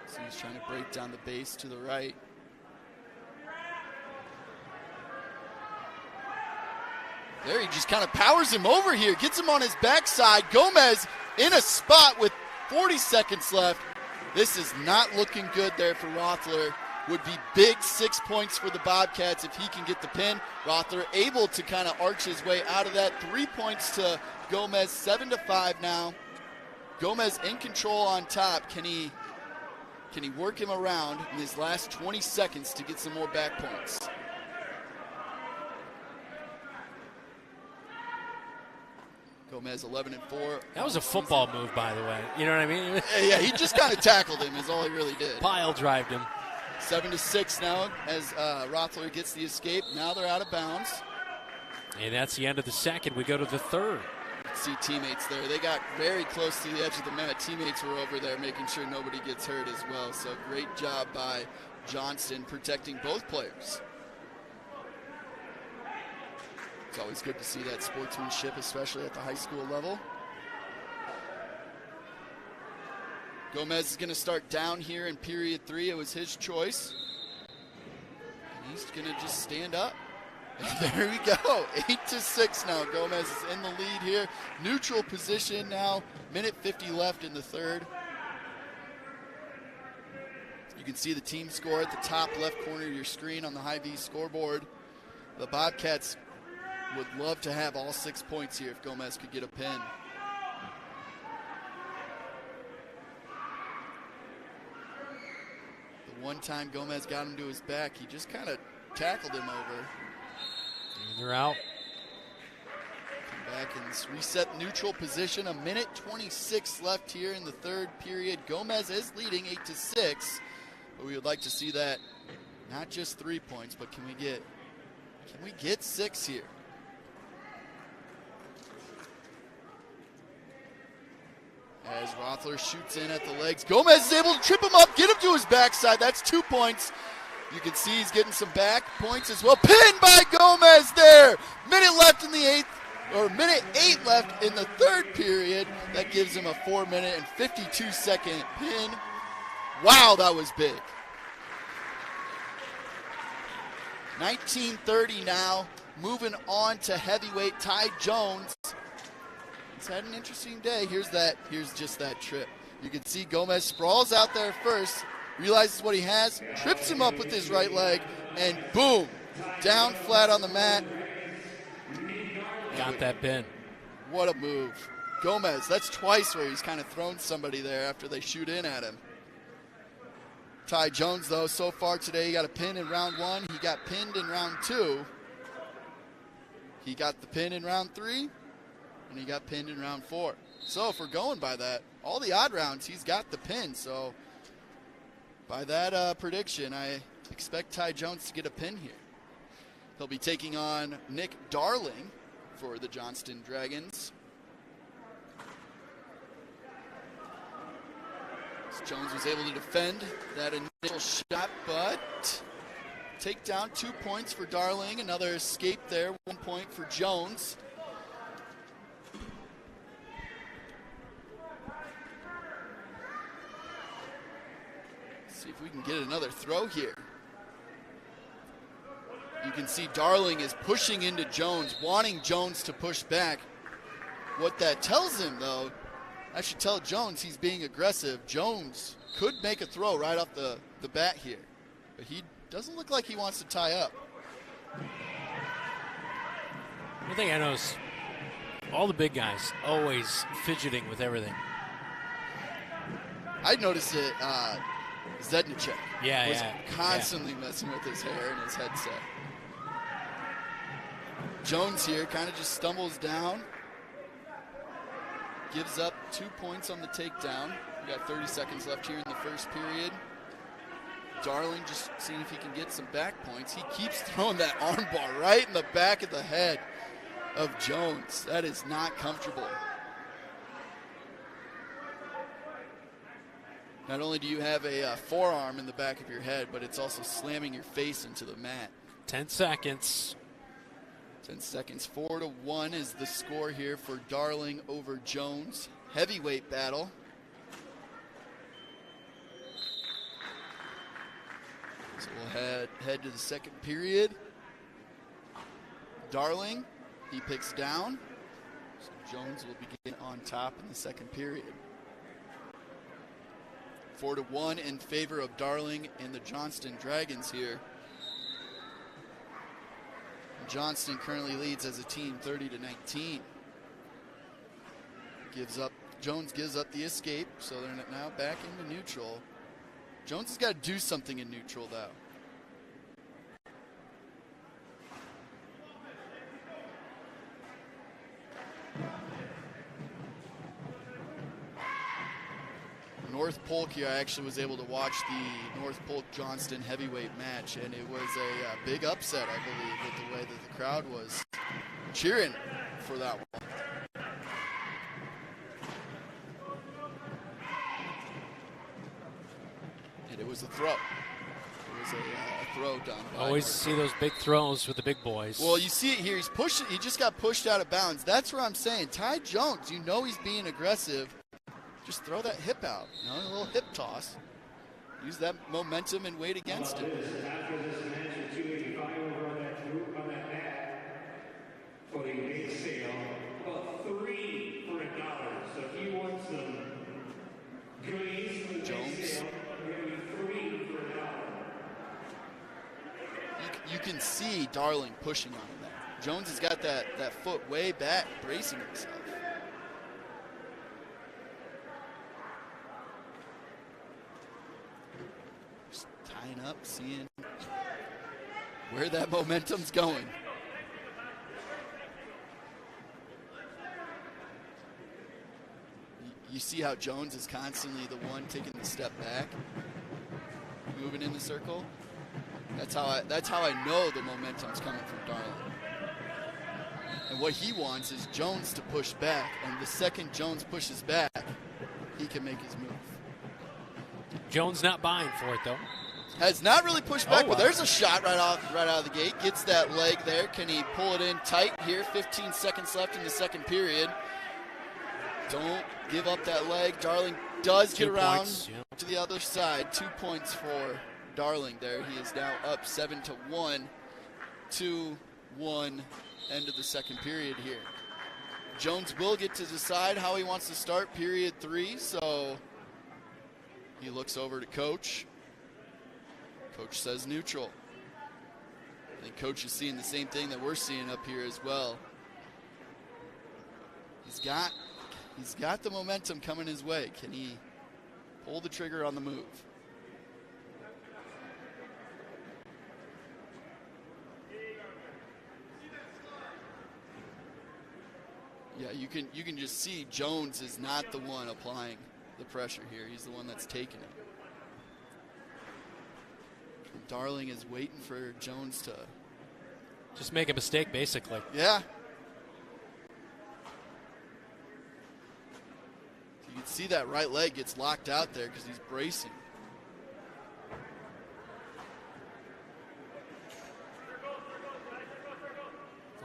So he's trying to break down the base to the right. There he just kind of powers him over here, gets him on his backside. Gomez in a spot with 40 seconds left. This is not looking good there for Rothler. Would be big 6 points for the Bobcats if he can get the pin. Rothler able to kind of arch his way out of that. 3 points to Gomez, 7-5 now. Gomez in control on top. Can he work him around in his last 20 seconds to get some more back points? Gomez 11-4. That was a football move, by the way. You know what I mean? Yeah, he just kind of tackled him is all he really did. Pile drived him. 7-6 now as Rothler gets the escape. Now they're out of bounds. And that's the end of the second. We go to the third. See teammates there. They got very close to the edge of the mat. Teammates were over there making sure nobody gets hurt as well. So great job by Johnston protecting both players. It's always good to see that sportsmanship, especially at the high school level. Gomez is going to start down here in period 3. It was his choice. And he's going to just stand up. And there we go. 8-6 now. Gomez is in the lead here. Neutral position now. Minute 50 left in the third. You can see the team score at the top left corner of your screen on the Hy-Vee scoreboard. The Bobcats would love to have all 6 points here if Gomez could get a pin. The one time Gomez got him to his back, he just kind of tackled him over. And they're out. Come back and reset neutral position. A minute 26 left here in the third period. Gomez is leading 8-6, but we would like to see that not just 3 points, but can we get 6 here? As Rothler shoots in at the legs. Gomez is able to trip him up, get him to his backside. That's 2 points. You can see he's getting some back points as well. Pinned by Gomez there. Minute left in the minute 8 left in the third period. That gives him a 4-minute and 52-second pin. Wow, that was big. 19:30 now. Moving on to heavyweight Ty Jones. He's had an interesting day. Here's just that trip. You can see Gomez sprawls out there first, realizes what he has, trips him up with his right leg, and boom, down flat on the mat. Got that pin. What a move. Gomez, that's twice where he's kind of thrown somebody there after they shoot in at him. Ty Jones, though, so far today, he got a pin in round 1. He got pinned in round 2. He got the pin in round 3. And he got pinned in round 4. So if we're going by that, all the odd rounds, he's got the pin. So by that prediction, I expect Ty Jones to get a pin here. He'll be taking on Nick Darling for the Johnston Dragons. Jones was able to defend that initial shot, but takedown, 2 points for Darling. Another escape there, 1 point for Jones. See if we can get another throw here. You can see Darling is pushing into Jones, wanting Jones to push back. What that tells him, though, I should tell Jones he's being aggressive. Jones could make a throw right off the bat here, but he doesn't look like he wants to tie up. One thing I noticed, all the big guys always fidgeting with everything. I noticed it, Zedek was constantly messing with his hair and his headset. Jones here kind of just stumbles down. Gives up 2 points on the takedown. We got 30 seconds left here in the first period. Darling just seeing if he can get some back points. He keeps throwing that arm bar right in the back of the head of Jones. That is not comfortable. Not only do you have a forearm in the back of your head, but it's also slamming your face into the mat. 10 seconds. 10 seconds. 4-1 is the score here for Darling over Jones. Heavyweight battle. So we'll head to the second period. Darling, he picks down. So Jones will begin on top in the second period. 4-1 in favor of Darling and the Johnston Dragons here. Johnston currently leads as a team 30-19. Jones gives up the escape, so they're now back into neutral. Jones has got to do something in neutral, though. North Polk here, I actually was able to watch the North Polk Johnston heavyweight match, and it was a big upset, I believe, with the way that the crowd was cheering for that one. And it was a throw. It was a throw done by Always North see Polk. those big throws with the big boys. Well, you see it here. He's pushing. He just got pushed out of bounds. That's what I'm saying. Ty Jones, you know he's being aggressive. Just throw that hip out, you know, a little hip toss. Use that momentum and weight against him. After this match, the 285 over on that mat for the big sale, about 3 for $1. So if you want some goodies from the big sale, we're going to be 3 for $1. You can see Darling pushing on him there. Jones has got that foot way back, bracing himself. Tying up, seeing where that momentum's going. You see how Jones is constantly the one taking the step back, moving in the circle. That's how I know the momentum's coming from Darling. And what he wants is Jones to push back, and the second Jones pushes back, he can make his move. Jones not buying for it, though. Has not really pushed back, Oh, but wow. there's a shot right out of the gate. Gets that leg there. Can he pull it in tight here? 15 seconds left in the second period. Don't give up that leg. Darling does get around to the other side. 2 points for Darling there. He is now up 7-1. 2-1 end of the second period here. Jones will get to decide how he wants to start period 3, so he looks over to Coach. Coach says neutral. I think Coach is seeing the same thing that we're seeing up here as well. He's got the momentum coming his way. Can he pull the trigger on the move? Yeah, you can just see Jones is not the one applying the pressure here. He's the one that's taking it. Darling is waiting for Jones to just make a mistake, basically. Yeah. You can see that right leg gets locked out there because he's bracing.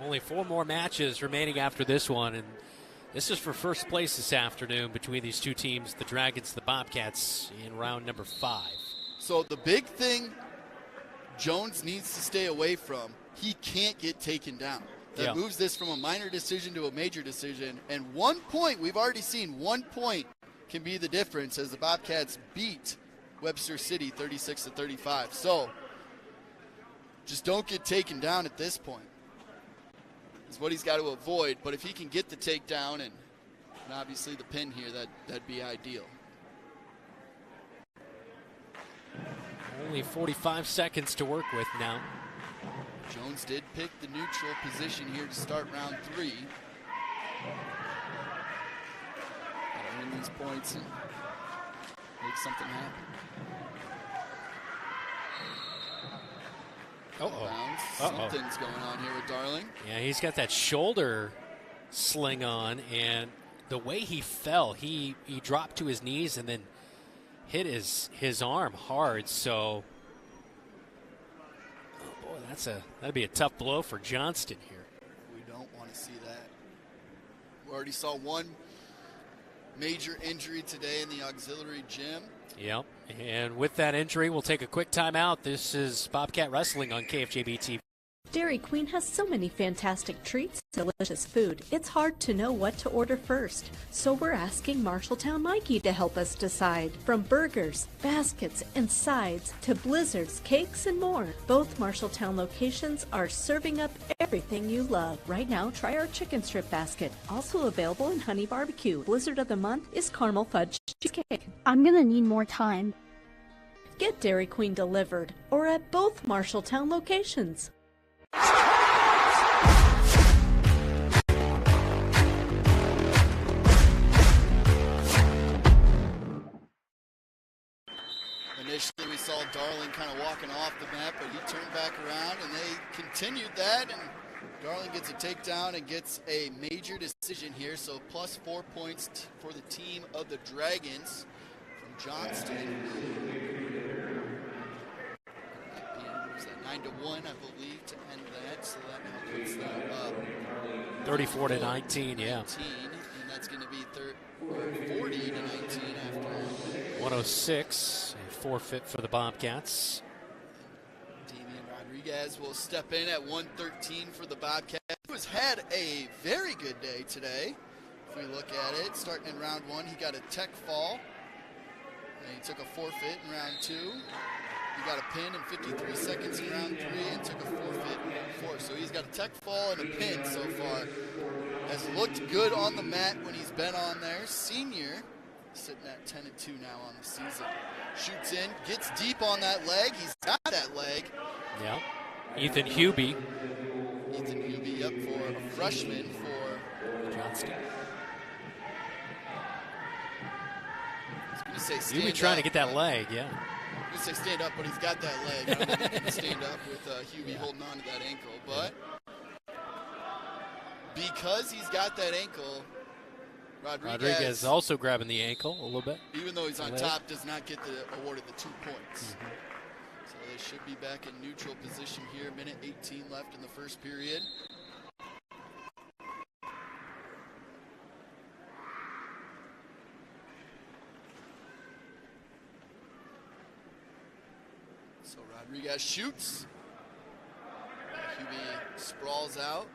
Only 4 more matches remaining after this one, and this is for first place this afternoon between these two teams, the Dragons, the Bobcats, in round number 5. So the big thing Jones needs to stay away from, he can't get taken down. That moves this from a minor decision to a major decision. And 1 point, we've already seen 1 point can be the difference as the Bobcats beat Webster City 36-35. So just don't get taken down at this point is what he's got to avoid. But if he can get the takedown and obviously the pin here, that'd be ideal. Only 45 seconds to work with now. Jones did pick the neutral position here to start round 3. Gotta win these points and make something happen. Something's going on here with Darling. Yeah, he's got that shoulder sling on, and the way he fell, he dropped to his knees and then hit his arm hard. So, oh boy, that'd be a tough blow for Johnston here. We don't want to see that. We already saw one major injury today in the auxiliary gym. Yep, and with that injury, we'll take a quick timeout. This is Bobcat Wrestling on KFJB-TV. Dairy Queen has so many fantastic treats and delicious food, it's hard to know what to order first. So we're asking Marshalltown Mikey to help us decide. From burgers, baskets, and sides to blizzards, cakes, and more. Both Marshalltown locations are serving up everything you love. Right now, try our chicken strip basket. Also available in Honey Barbecue. Blizzard of the month is Caramel Fudge Cheesecake. I'm gonna need more time. Get Dairy Queen delivered or at both Marshalltown locations. Initially, we saw Darling kind of walking off the mat, but he turned back around, and they continued that, and Darling gets a takedown and gets a major decision here, so plus 4 points for the team of the Dragons from Johnston. 9-1, I believe, to end that, so that now puts them up 34-19, yeah. 19, and that's going to be 40-19 after 106, a forfeit for the Bobcats. Damian Rodriguez will step in at 113 for the Bobcats, who has had a very good day today. If we look at it, starting in round 1, he got a tech fall, and he took a forfeit in round 2. He got a pin in 53 seconds in round 3 and took a forfeit in round 4. So he's got a tech fall and a pin so far. Has looked good on the mat when he's been on there. Senior, sitting at 10-2 now on the season. Shoots in, gets deep on that leg. He's got that leg. Yeah. Ethan Hubie. Ethan Hubie up for a freshman for Johnston. I was going to say stand Hubie trying up, to get that leg, yeah. I was going to say stand up, but he's got that leg. I don't think he can stand up with Hubie holding on to that ankle. But because he's got that ankle, Rodriguez also grabbing the ankle a little bit. Even though he's on top, does not get awarded the 2 points. So they should be back in neutral position here. Minute 18 left in the first period. So Rodriguez shoots. Hubie sprawls out.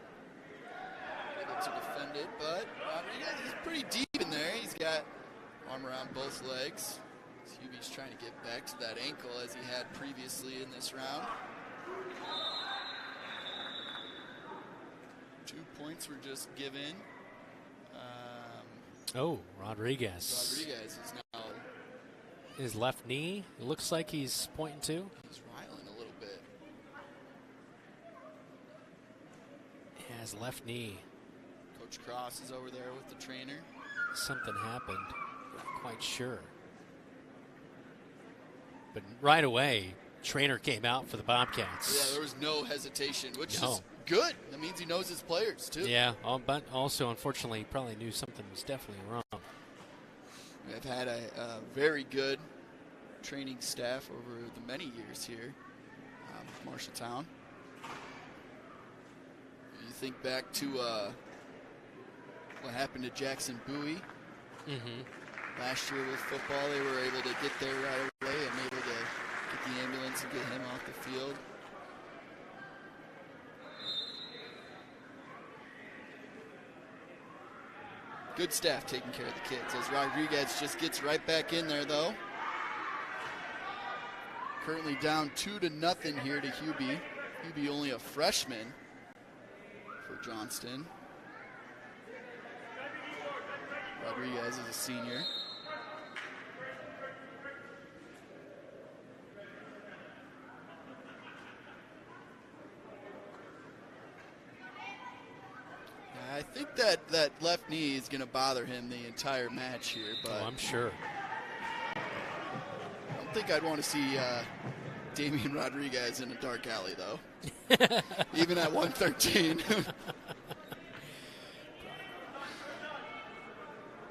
Able to defend it, but Rodriguez is pretty deep in there. He's got arm around both legs. Hubie's trying to get back to that ankle as he had previously in this round. 2 points were just given. Rodriguez. Rodriguez is now his left knee, it looks like he's pointing to. He's riling a little bit. Yeah, his left knee. Coach Cross is over there with the trainer. Something happened. Not quite sure. But right away, trainer came out for the Bobcats. Yeah, there was no hesitation, which is good. That means he knows his players, too. Yeah, but also, unfortunately, he probably knew something was definitely wrong. We've had a very good training staff over the many years here, Marshalltown. You think back to what happened to Jackson Bowie last year with football. They were able to get there right away and able to get the ambulance and get him off the field. Good staff taking care of the kids as Rodriguez just gets right back in there, though. Currently down 2-0 here to Hubie. Hubie only a freshman for Johnston. Rodriguez is a senior. I think that left knee is going to bother him the entire match here. But I'm sure. I don't think I'd want to see Damian Rodriguez in a dark alley, though. Even at 113.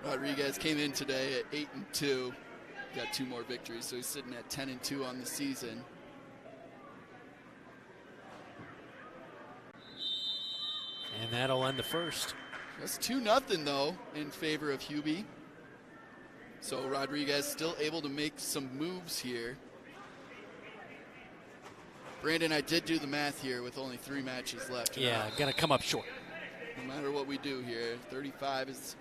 Rodriguez came in today at 8-2. Got 2 more victories, so he's sitting at 10-2 on the season. And that'll end the first. That's 2-0, though, in favor of Hubie. So Rodriguez still able to make some moves here. Brandon, I did do the math here with only 3 matches left. Yeah, gonna come up short. No matter what we do here, 37 is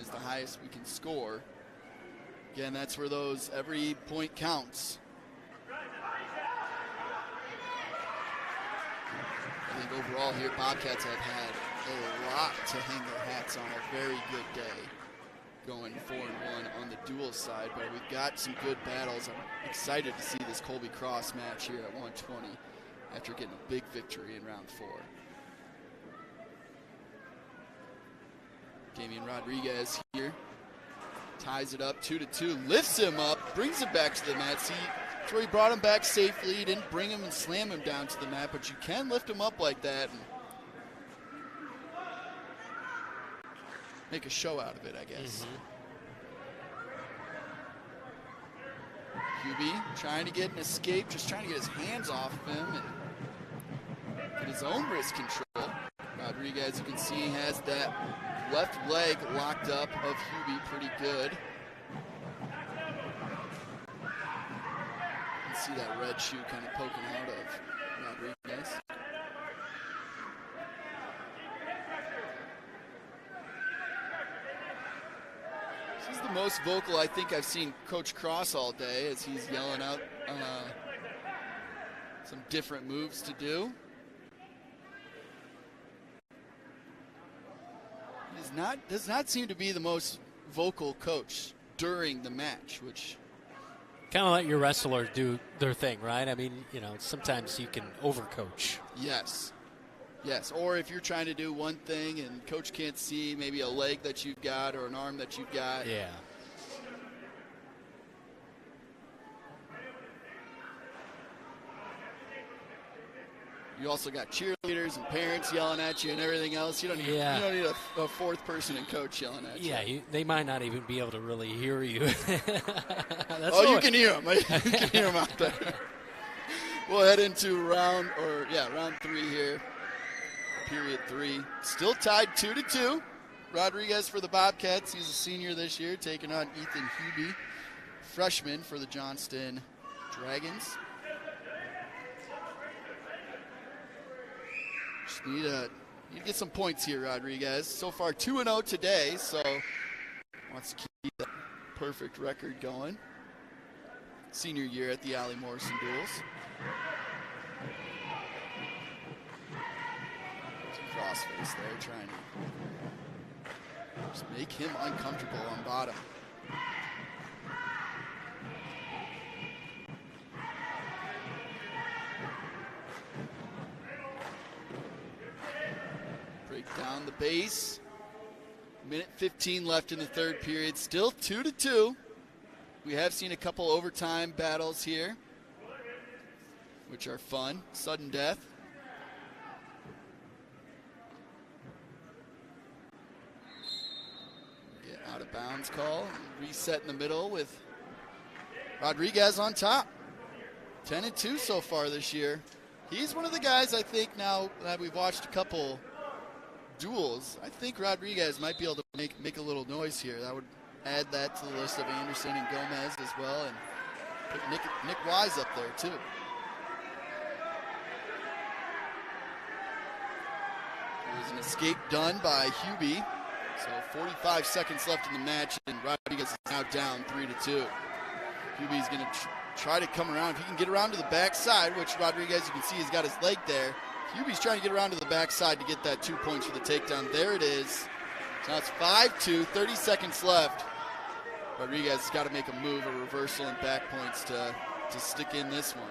the highest we can score. Again, that's where those every point counts. I think overall here, Bobcats have had a lot to hang their hats on. A very good day, going 4-1 on the duel side, but we've got some good battles. I'm excited to see this Colby Cross match here at 120 after getting a big victory in round 4. Damian Rodriguez here ties it up 2-2, lifts him up, brings it back to the mat. See, that's where he brought him back safely. He didn't bring him and slam him down to the mat, but you can lift him up like that and make a show out of it, I guess. Hubie trying to get an escape, just trying to get his hands off of him and get his own wrist control. Rodriguez, you can see, has that left leg locked up of Hubie pretty good. You can see that red shoe kind of poking out of Rodriguez. This is the most vocal I think I've seen Coach Cross all day as he's yelling out some different moves to do. Does not seem to be the most vocal coach during the match, which kind of let your wrestler do their thing, right? I mean, you know, sometimes you can overcoach. Yes. Or if you're trying to do one thing and coach can't see maybe a leg that you've got or an arm that you've got. Yeah. You also got cheerleaders and parents yelling at you and everything else. You don't need, you don't need a fourth person and coach yelling at you. Yeah, they might not even be able to really hear you. You can hear them. You can hear them out there. We'll head into round 3 here. Period 3. Still tied 2-2. Rodriguez for the Bobcats. He's a senior this year, taking on Ethan Hubie, freshman for the Johnston Dragons. Just need to get some points here, Rodriguez. So far 2-0 today, so wants to keep that perfect record going. Senior year at the Allie Morrison duels. Crossface there, trying to just make him uncomfortable on bottom. Break down the base. Minute 15 left in the third period. Still 2-2. We have seen a couple overtime battles here, which are fun. Sudden death. Get out of bounds call. Reset in the middle with Rodriguez on top. 10-2 so far this year. He's one of the guys I think now that we've watched a couple duels, I think Rodriguez might be able to make a little noise here. That would add that to the list of Anderson and Gomez as well, and put Nick Wise up there too. There's an escape done by Hubie. So 45 seconds left in the match, and Rodriguez is now down 3-2. Hubie's going to try to come around. If he can get around to the backside, which Rodriguez, you can see, he's got his leg there. Hubie's trying to get around to the backside to get that 2 points for the takedown. There it is. So now it's 5-2, 30 seconds left. Rodriguez has got to make a move, a reversal and back points to stick in this one.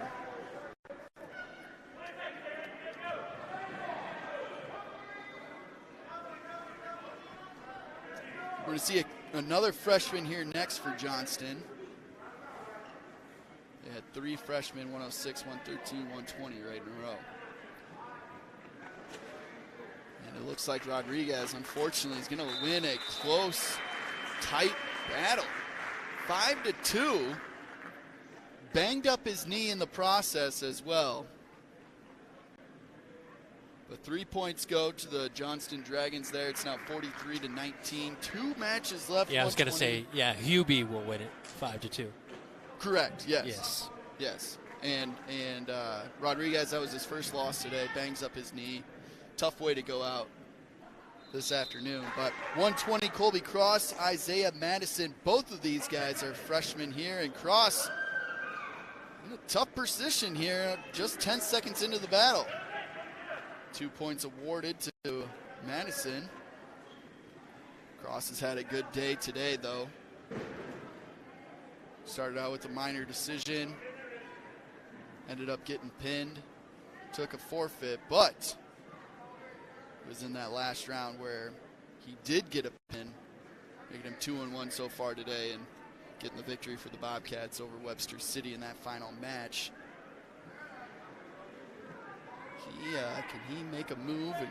We're going to see another freshman here next for Johnston. They had Had 3 freshmen, 106, 113, 120 right in a row. And it looks like Rodriguez, unfortunately, is going to win a close, tight battle. 5-2. Banged up his knee in the process as well. But 3 points go to the Johnston Dragons there. It's now 43-19. 2 matches left. Yeah, I was going to say, yeah, Hubie will win it 5-2. Correct, yes. Yes. And Rodriguez, that was his first loss today. Bangs up his knee. Tough way to go out this afternoon. But 120, Colby Cross, Isaiah Madison. Both of these guys are freshmen here. And Cross in a tough position here, just 10 seconds into the battle. 2 points awarded to Madison. Cross has had a good day today, though. Started out with a minor decision. Ended up getting pinned. Took a forfeit, but it was in that last round where he did get a pin, making him 2-1 so far today and getting the victory for the Bobcats over Webster City in that final match. Can he make a move and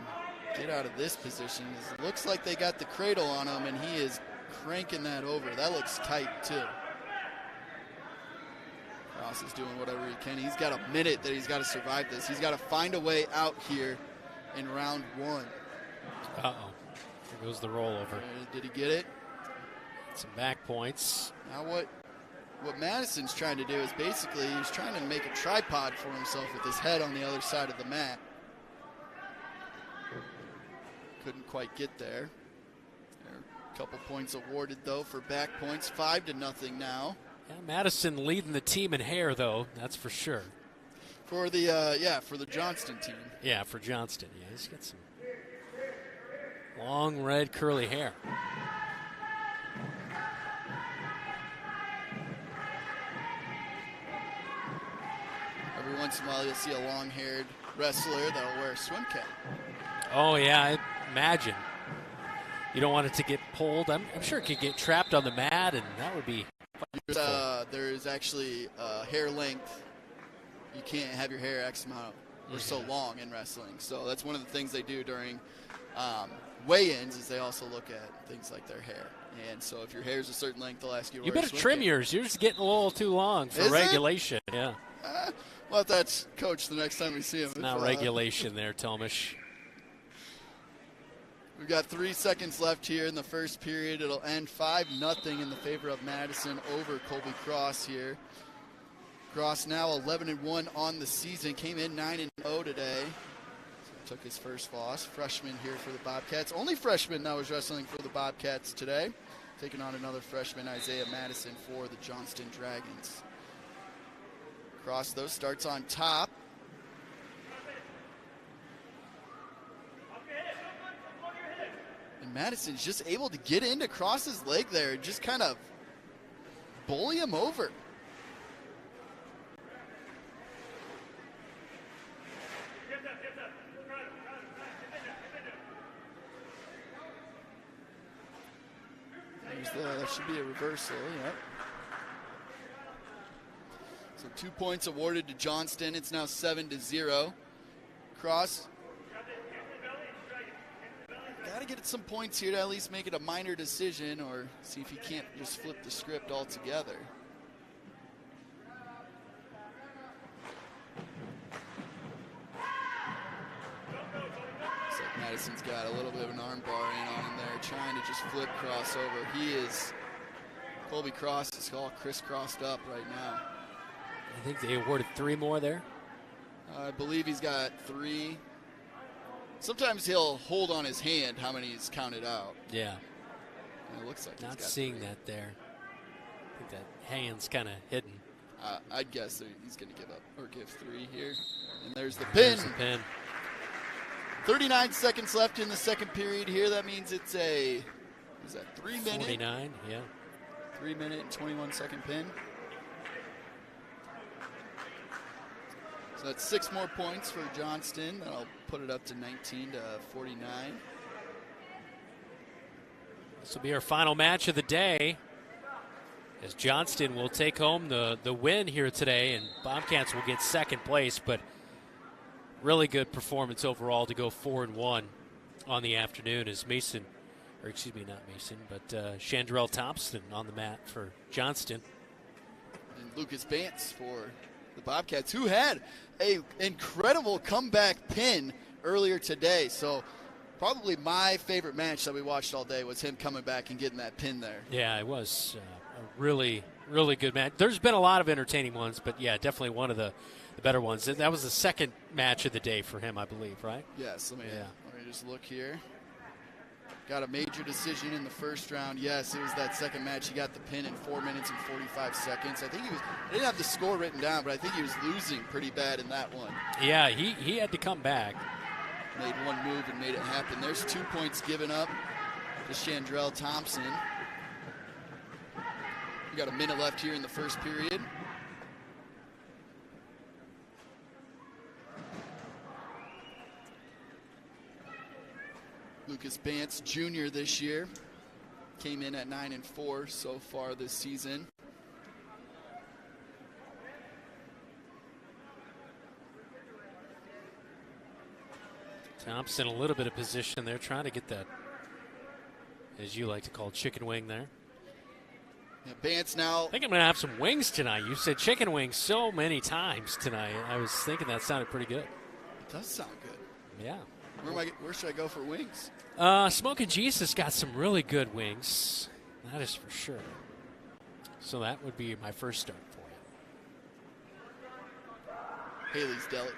get out of this position? It looks like they got the cradle on him, and he is cranking that over. That looks tight, too. Cross is doing whatever he can. He's got a minute that he's got to survive this. He's got to find a way out here in round 1. Uh-oh. There goes the rollover. Did he get it? Some back points. Now what Madison's trying to do is basically he's trying to make a tripod for himself with his head on the other side of the mat. Couldn't quite get there. There are a couple points awarded, though, for back points. 5-0 now. Yeah, Madison leading the team in hair, though, that's for sure. For the for the Johnston team. Yeah, for Johnston. Yeah, he's got some long red curly hair. Every once in a while, you'll see a long-haired wrestler that'll wear a swim cap. Oh, yeah, I imagine. You don't want it to get pulled. I'm sure it could get trapped on the mat, and that would be There's actually hair length. You can't have your hair X amount or so long in wrestling. So that's one of the things they do during weigh-ins is they also look at things like their hair. And so if your hair's a certain length, they'll ask you to You wear a better swim trim cap. yours. Yours is getting a little too long for regulation. Yeah. We'll have to ask Coach the next time we see him. It's not regulation there, Tomesch. We've got 3 seconds left here in the first period. It'll end 5-0 in the favor of Madison over Colby Cross here. Cross now 11-1 on the season. Came in 9-0 today. So took his first loss. Freshman here for the Bobcats. Only freshman that was wrestling for the Bobcats today. Taking on another freshman, Isaiah Madison, for the Johnston Dragons. Cross, though, starts on top. And Madison's just able to get into Cross's leg there and just kind of bully him over. That should be a reversal, yep. So 2 points awarded to Johnston. It's now 7-0. Cross. Got to get some points here to at least make it a minor decision or see if he can't just flip the script altogether. Looks like Madison's got a little bit of an arm bar in on him there, trying to just flip Cross over. Colby Cross is all crisscrossed up right now. I think they awarded 3 more there. I believe he's got 3. Sometimes he'll hold on his hand how many he's counted out. Yeah. And it looks like not he's got seeing 3. that there. I think that hand's kind of hidden. I'd guess that he's going to give up or give 3 here. And there's the pin. There's the pin. 39 seconds left in the second period here. That means it's a 3-minute? 49, yeah. 3-minute and 21-second pin. So that's 6 more points for Johnston. That'll put it up to 19-49. This will be our final match of the day. as Johnston will take home the win here today, and Bobcats will get second place, but really good performance overall to go 4-1 on the afternoon as Mason, or excuse me, not Mason, but Chandrell Thompson on the mat for Johnston. And Lucas Bance for the Bobcats, who had an incredible comeback pin earlier today. So probably my favorite match that we watched all day was him coming back and getting that pin there. Yeah, it was a really, really good match. There's been a lot of entertaining ones, but yeah, definitely one of the better ones. That was the second match of the day for him, I believe, right? Yes, let me just look here. Got a major decision in the first round. Yes, it was that second match. He got the pin in 4 minutes and 45 seconds. I didn't have the score written down, but I think he was losing pretty bad in that one. Yeah, he had to come back. Made one move and made it happen. There's 2 points given up to Chandrell Thompson. We got a minute left here in the first period. Lucas Bance, junior this year, came in at 9-4 so far this season. Thompson a little bit of position there, trying to get that, as you like to call, chicken wing there. Yeah, Bance now. I think I'm going to have some wings tonight. You said chicken wings so many times tonight. I was thinking that sounded pretty good. It does sound good. Yeah. Where should I go for wings? Smoking Jesus got some really good wings. That is for sure. So that would be my first start for you. Haley's Deli.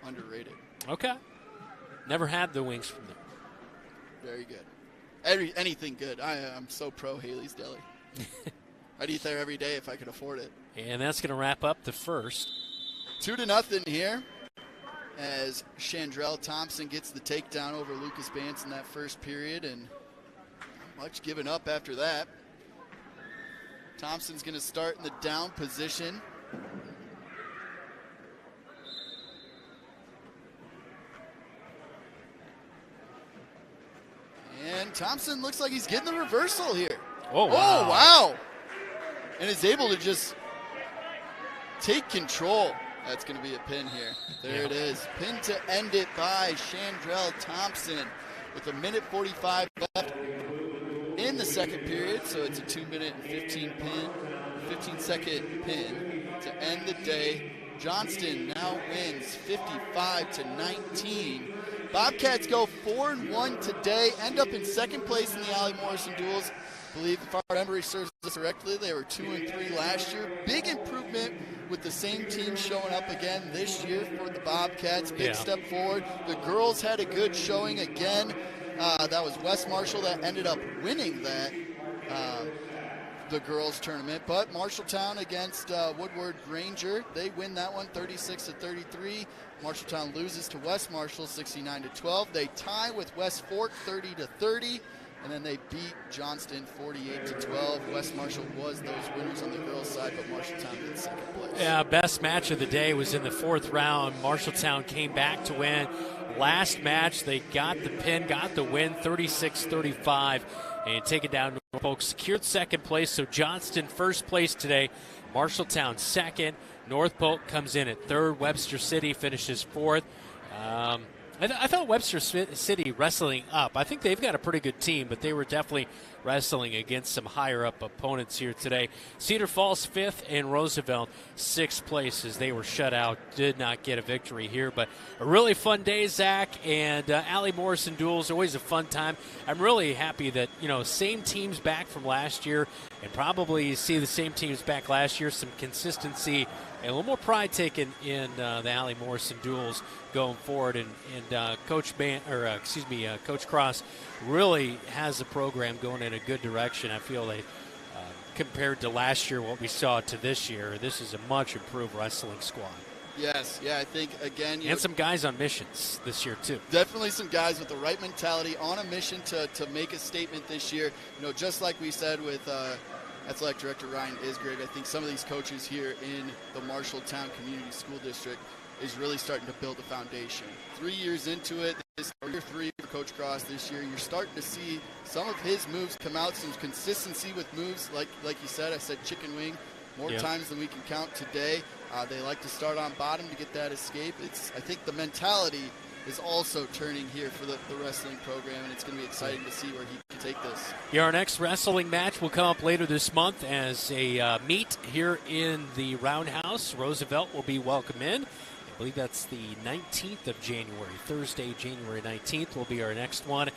Underrated. Okay. Never had the wings from there. Very good. Anything good. I'm so pro Haley's Deli. I'd eat there every day if I could afford it. And that's going to wrap up the first. 2-0 here, as Chandrell Thompson gets the takedown over Lucas Bance in that first period, and much given up after that. Thompson's going to start in the down position. And Thompson looks like he's getting the reversal here. Oh, wow. Oh, wow. And is able to just take control. That's going to be a pin here. There it is. Pin to end it by Chandrell Thompson with 1:45 left in the second period. So it's a 2-minute and 15-second pin to end the day. Johnston now wins 55-19. Bobcats go 4-1 today, end up in second place in the Allie Morrison duels. I believe, if our memory serves us correctly, they were 2-3 last year. Big improvement with the same team showing up again this year for the Bobcats. Big step forward. The girls had a good showing again. That was West Marshall that ended up winning that. The girls tournament, but Marshalltown against Woodward Granger, they win that one 36-33. Marshalltown loses to West Marshall 69-12. They tie with West Fork 30-30, and then they beat Johnston 48-12. West Marshall was those winners on the girls' side, but Marshalltown in second place. Yeah, best match of the day was in the fourth round. Marshalltown came back to win. Last match, they got the pin, got the win 36-35. And take it down to Polk. Secured second place, so Johnston first place today. Marshalltown second. North Polk comes in at third. Webster City finishes fourth. I thought Webster City wrestling up. I think they've got a pretty good team, but they were definitely wrestling against some higher-up opponents here today. Cedar Falls fifth and Roosevelt sixth place as they were shut out. Did not get a victory here, but a really fun day, Zach. And Allie Morrison duels, always a fun time. I'm really happy that, same teams back from last year, and probably see the same teams back last year, some consistency and a little more pride taken in the Allie Morrison duels going forward. And Coach Cross really has the program going in a good direction. I feel like compared to last year, what we saw to this year, this is a much improved wrestling squad. Yes, I think, again... And some guys on missions this year, too. Definitely some guys with the right mentality on a mission to make a statement this year. Just like we said with Athletic Director Ryan Isgrave, I think some of these coaches here in the Marshalltown Community School District is really starting to build a foundation. 3 years into it, year 3 for Coach Cross this year. You're starting to see some of his moves come out, some consistency with moves. Like you said, I said chicken wing more times than we can count today. They like to start on bottom to get that escape. I think the mentality is also turning here for the wrestling program, and it's going to be exciting to see where he can take this. Yeah, our next wrestling match will come up later this month as a meet here in the Roundhouse. Roosevelt will be welcome in. I believe that's the 19th of January. Thursday, January 19th will be our next one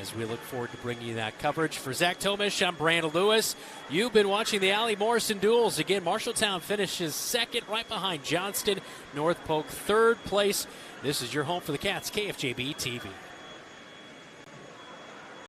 as we look forward to bringing you that coverage. For Zach Tomesch, I'm Brandon Lewis. You've been watching the Allie Morrison duels. Again, Marshalltown finishes second right behind Johnston. North Polk third place. This is your home for the Cats, KFJB-TV.